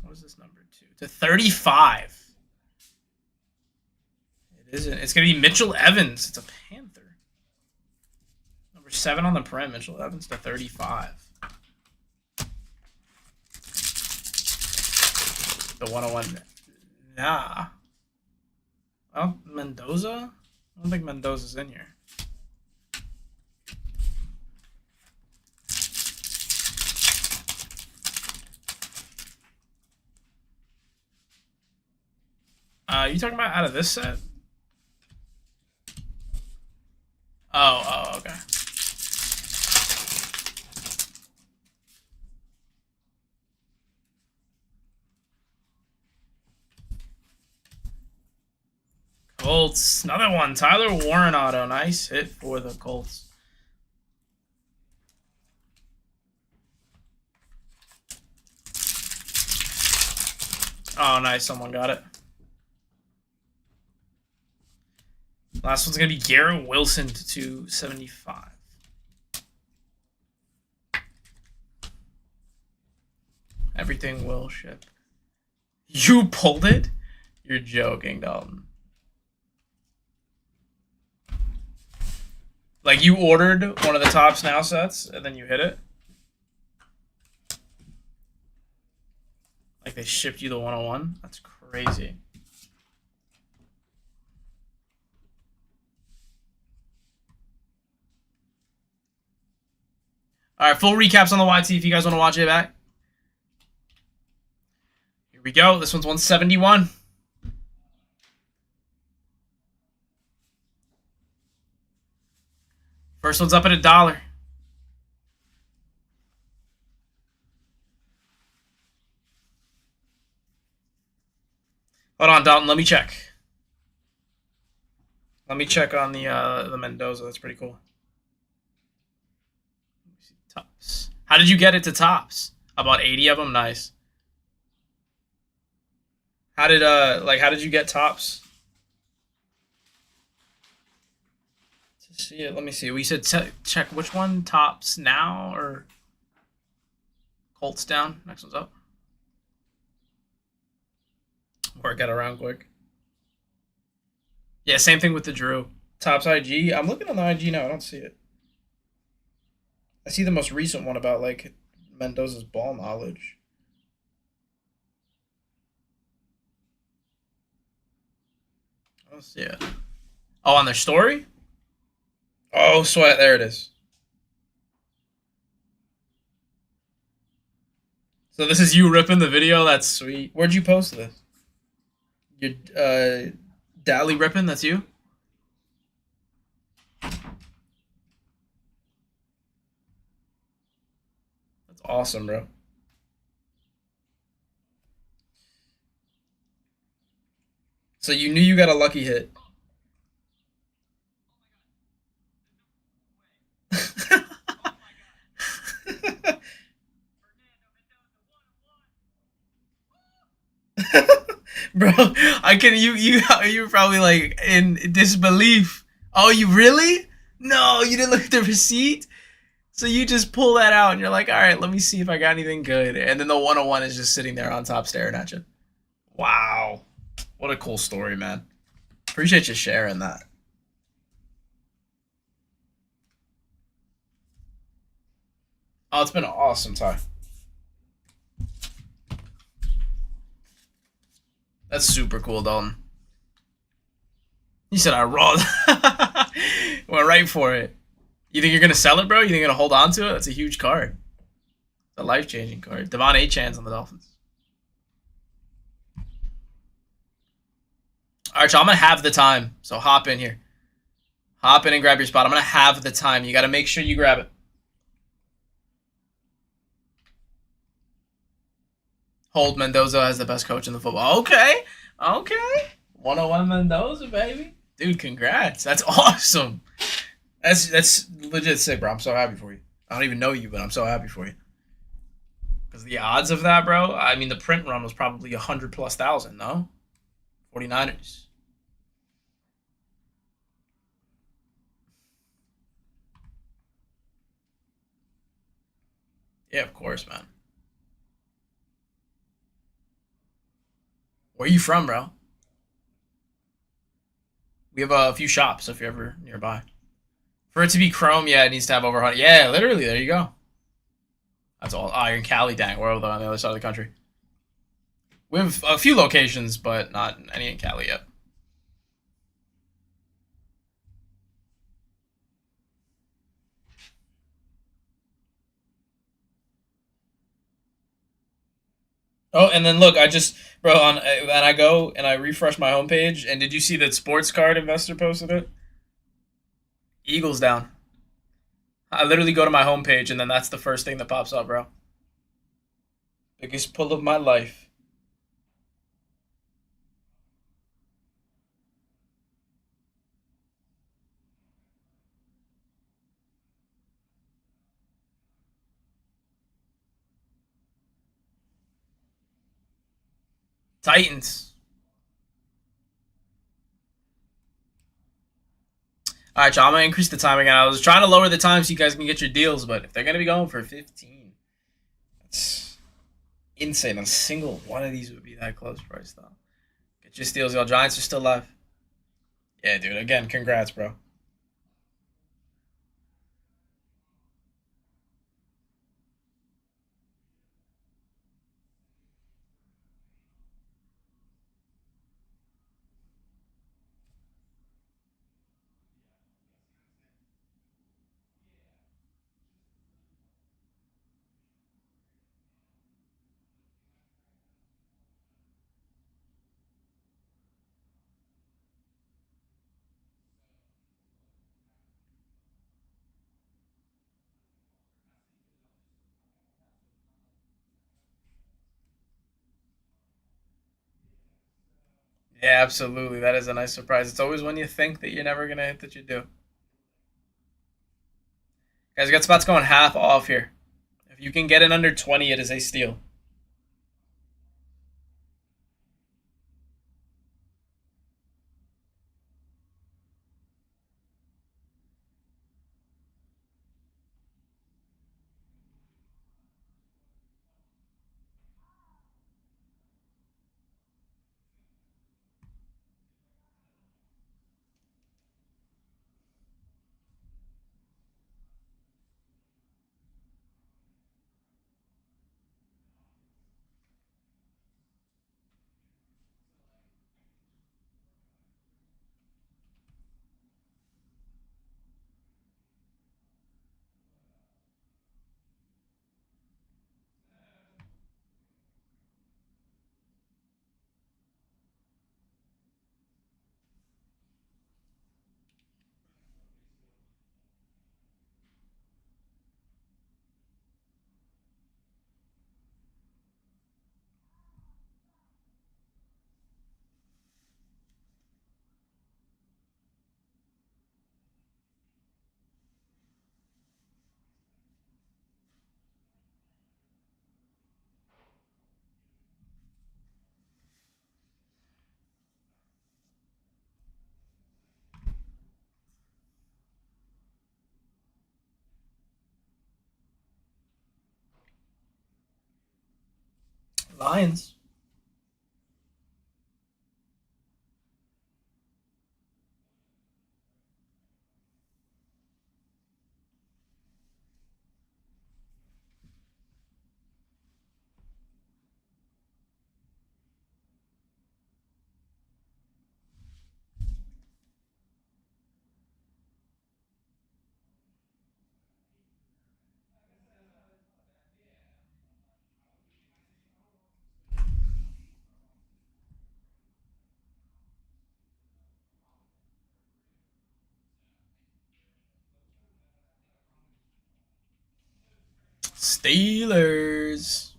What is this number? 2 to 35. It isn't. It's going to be Mitchell Evans. It's a Panther. Over 7 on the print. Mitchell Evans to 35. The 101. Nah. Well, Mendoza? I don't think Mendoza's in here. You talking about out of this set? Oh, okay. Colts, another one. Tyler Warren auto. Nice hit for the Colts. Oh, nice. Someone got it. Last one's going to be Garrett Wilson to 275. Everything will ship. You pulled it? You're joking, Dalton. Like, you ordered one of the Topps Now sets, and then you hit it? Like, they shipped you the 101? That's crazy. All right, full recaps on the YT if you guys want to watch it back. Here we go. This one's 171. First one's up at $1. Hold on, Dalton. Let me check. Let me check on the Mendoza. That's pretty cool. Topps. How did you get it to Topps? About 80 of them. Nice. How did you get Topps? To see it, let me see. We said check which one, Topps Now or Colts down. Next one's up. Work it around quick. Yeah, same thing with the Drew. Topps IG. I'm looking on the IG now. I don't see it. I see the most recent one about like Mendoza's ball knowledge. I don't see it. Oh, on their story? Oh, sweat. There it is. So this is you ripping the video? That's sweet. Where'd you post this? Your Dally ripping? That's you? That's awesome, bro. So you knew you got a lucky hit. Bro, you're probably like in disbelief. Oh, you really? No, you didn't look at the receipt? So you just pull that out and you're like, all right, let me see if I got anything good. And then the 101 is just sitting there on top staring at you. Wow. What a cool story, man. Appreciate you sharing that. Oh, it's been an awesome time. That's super cool, Dalton. He said I rolled. Went right for it. You think you're going to sell it, bro? You think you're going to hold on to it? That's a huge card. It's a life-changing card. Devon Achan's on the Dolphins. All right, y'all, I'm going to have the time. So hop in here. Hop in and grab your spot. I'm going to have the time. You got to make sure you grab it. Hold Mendoza as the best coach in the football. Okay. 101 Mendoza, baby. Dude, congrats. That's awesome. That's legit sick, bro. I'm so happy for you. I don't even know you, but I'm so happy for you. Because the odds of that, bro, I mean, the print run was probably 100,000+, no? 49ers. Yeah, of course, man. Where are you from, bro? We have a few shops if you're ever nearby. For it to be Chrome, yeah, it needs to have over 100. Yeah, literally, there you go. That's all. Oh, you're in Cali, dang. We're over on the other side of the country. We have a few locations, but not any in Cali yet. Oh, and then look, I just, bro, and I go and I refresh my homepage, and did you see that Sports Card Investor posted it? Eagles down. I literally go to my homepage, and then that's the first thing that pops up, bro. Biggest pull of my life. Titans. All right, y'all. I'm gonna increase the time again. I was trying to lower the time so you guys can get your deals, but if they're gonna be going for 15, that's insane. A single one of these would be that close price, though. Get your steals, y'all. Giants are still live. Yeah, dude. Again, congrats, bro. Yeah, absolutely. That is a nice surprise. It's always when you think that you're never gonna hit that you do. Guys, we got spots going half off here. If you can get in under 20, it is a steal. Lions. Steelers.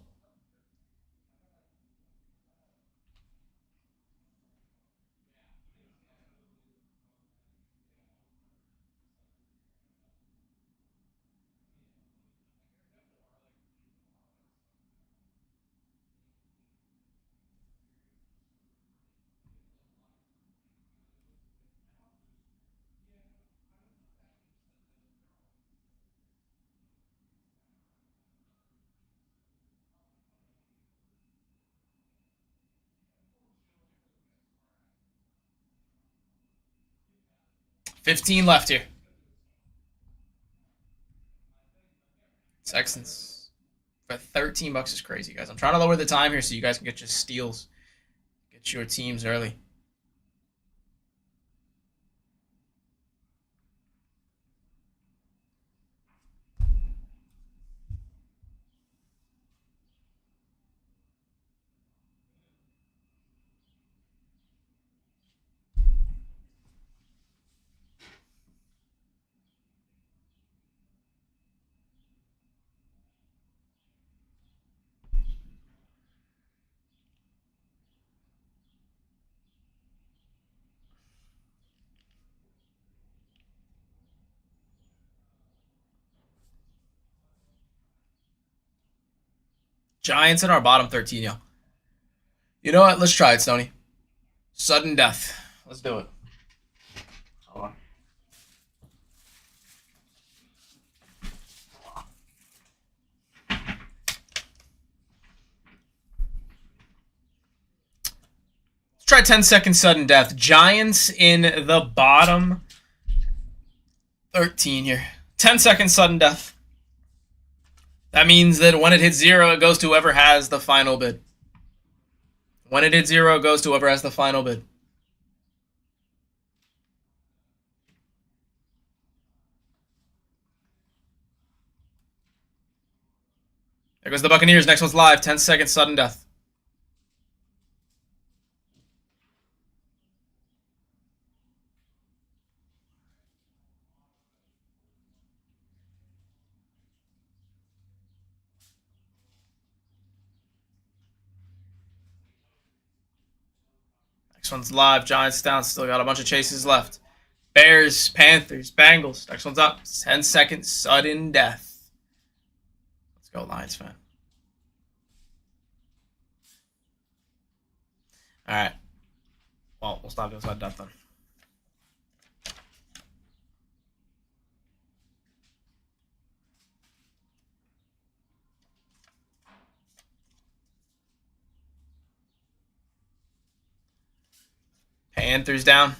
$15 left here. Sexton's for $13 is crazy, guys. I'm trying to lower the time here so you guys can get your steals, get your teams early. Giants in our bottom 13, yo. You know what? Let's try it, Stoney. Sudden death. Let's do it. Hold on. Let's try 10-second sudden death. Giants in the bottom 13 here. 10-second sudden death. That means that when it hits 0, it goes to whoever has the final bid. When it hits 0, it goes to whoever has the final bid. There goes the Buccaneers. Next one's live. 10-second sudden death. Next one's live. Giants down. Still got a bunch of chases left. Bears, Panthers, Bengals. Next one's up. 10-second sudden death. Let's go, Lions fan. All right. Well, we'll stop doing sudden death then. Panthers down.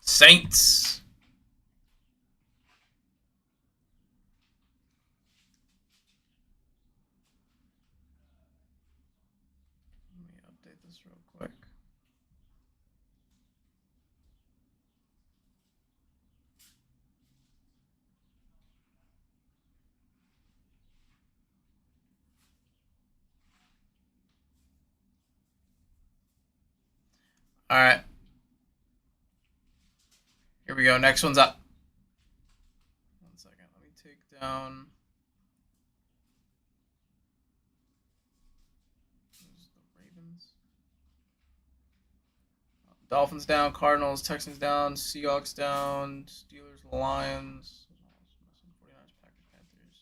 Saints. Let me update this real quick. All right. Here we go. Next one's up. 1 second. Let me take down. There's the Ravens. Dolphins down. Cardinals. Texans down. Seahawks down. Steelers. Lions. 49ers. Packers. Panthers.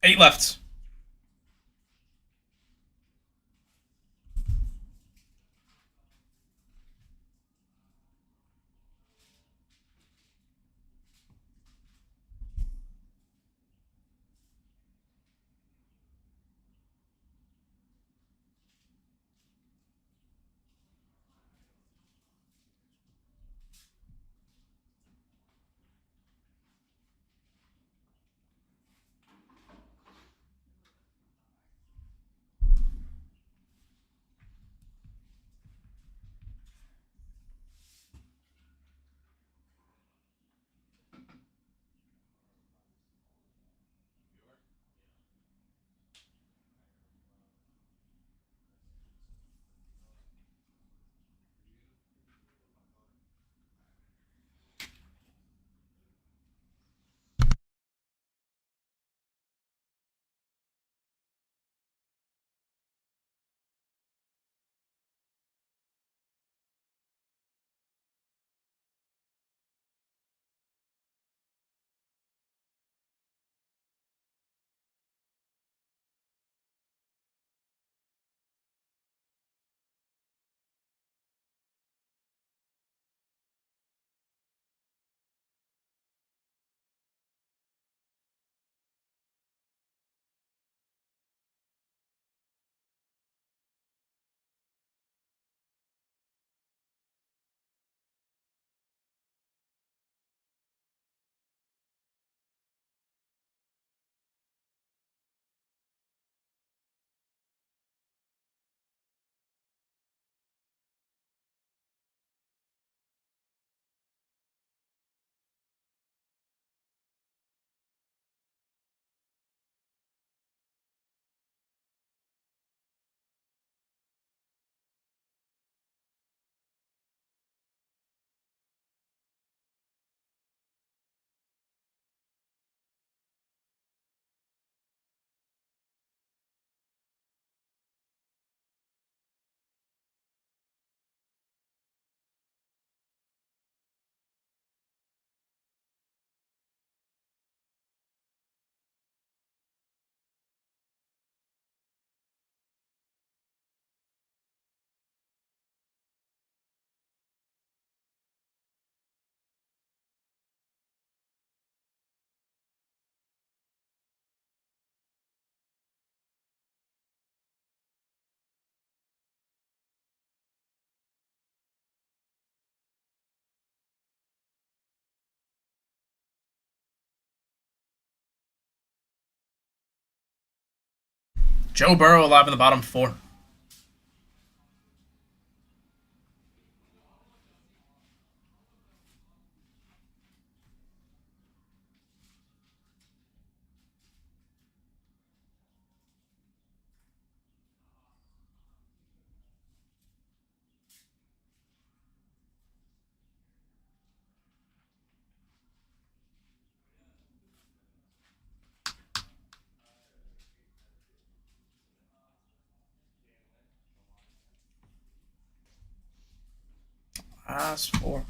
Eight left. Joe Burrow alive in the bottom 4. Last 4.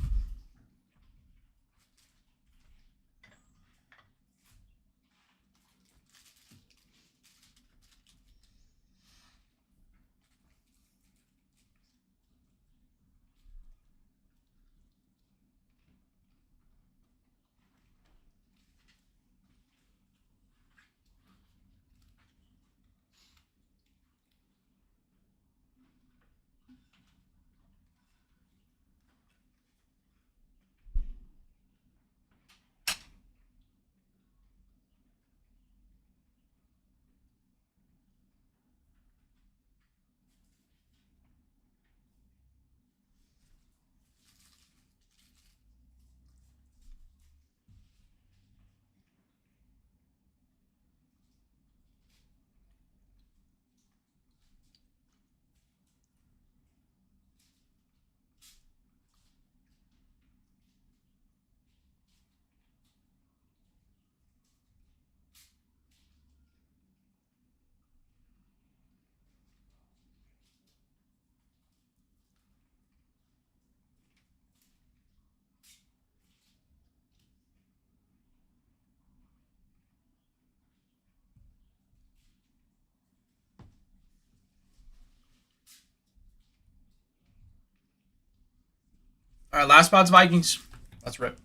All right, last spot's Vikings. Let's rip.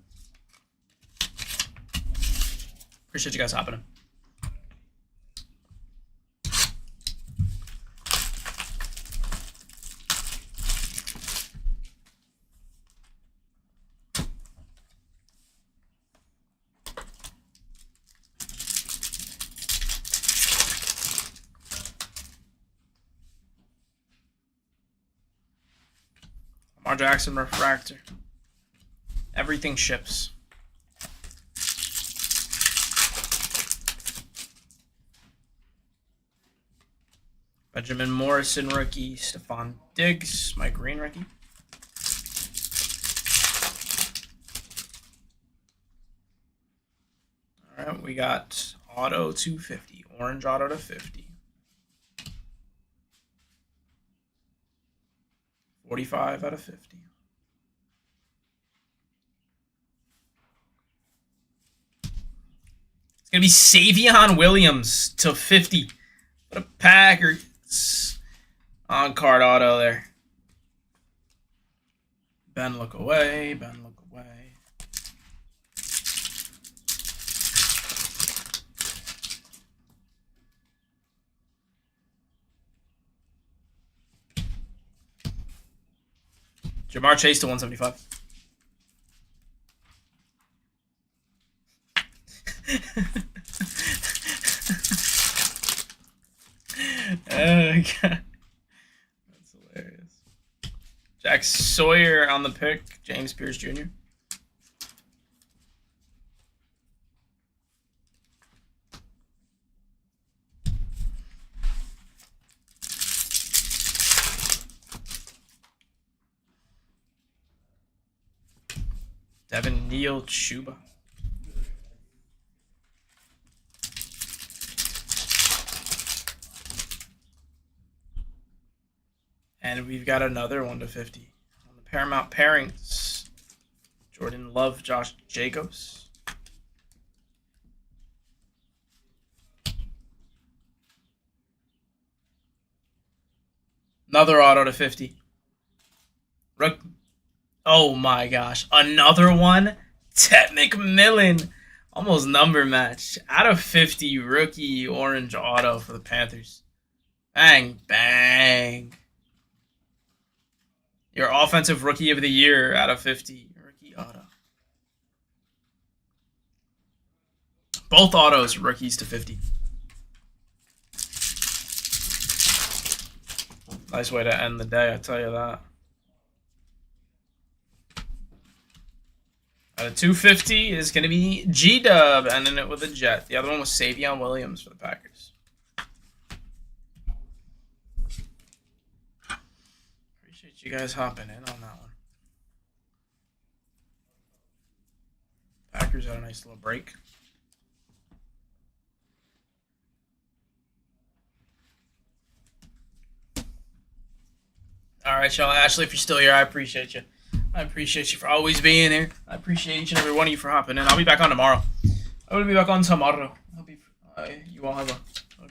Appreciate you guys hopping in. Lamar Jackson refractor. Everything ships. Benjamin Morrison rookie. Stephon Diggs, my green rookie. All right, we got auto 250. Orange auto to 50. 45 out of 50. It's going to be Savion Williams to 50. What a Packers on card auto there. Ben, look away. Ben, look away. Jamar Chase to 175. Oh, God. That's hilarious. Jack Sawyer on the pick. James Pierce Jr. Devin Neal Chuba. And we've got another 1 to 50 on the Paramount pairings. Jordan Love, Josh Jacobs. Another auto to 50. Oh my gosh. Another one. Ted McMillan. Almost number match. Out of 50, rookie orange auto for the Panthers. Bang, bang. Your offensive rookie of the year out of 50. Rookie auto. Both autos, rookies to 50. Nice way to end the day, I tell you that. At a 250 is going to be G-Dub, ending it with a jet. The other one was Savion Williams for the Packers. Appreciate you guys hopping in on that one. Packers had a nice little break. All right, y'all. Ashley, if you're still here, I appreciate you. I appreciate you for always being here. I appreciate each and every one of you for hopping in. I'll be back on tomorrow. I will be back on tomorrow. You all have a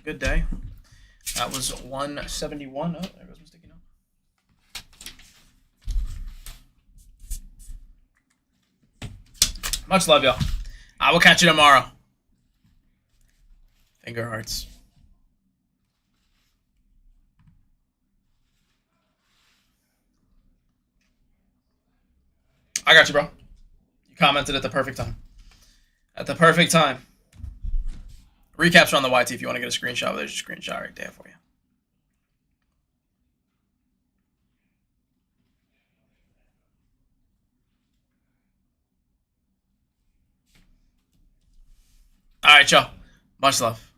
good day. That was 171. Oh, there goes my sticky note. Much love, y'all. I will catch you tomorrow. Finger hearts. I got you, bro. You commented at the perfect time. At the perfect time. Recaps are on the YT if you want to get a screenshot. There's a screenshot right there for you. All right, y'all. Much love.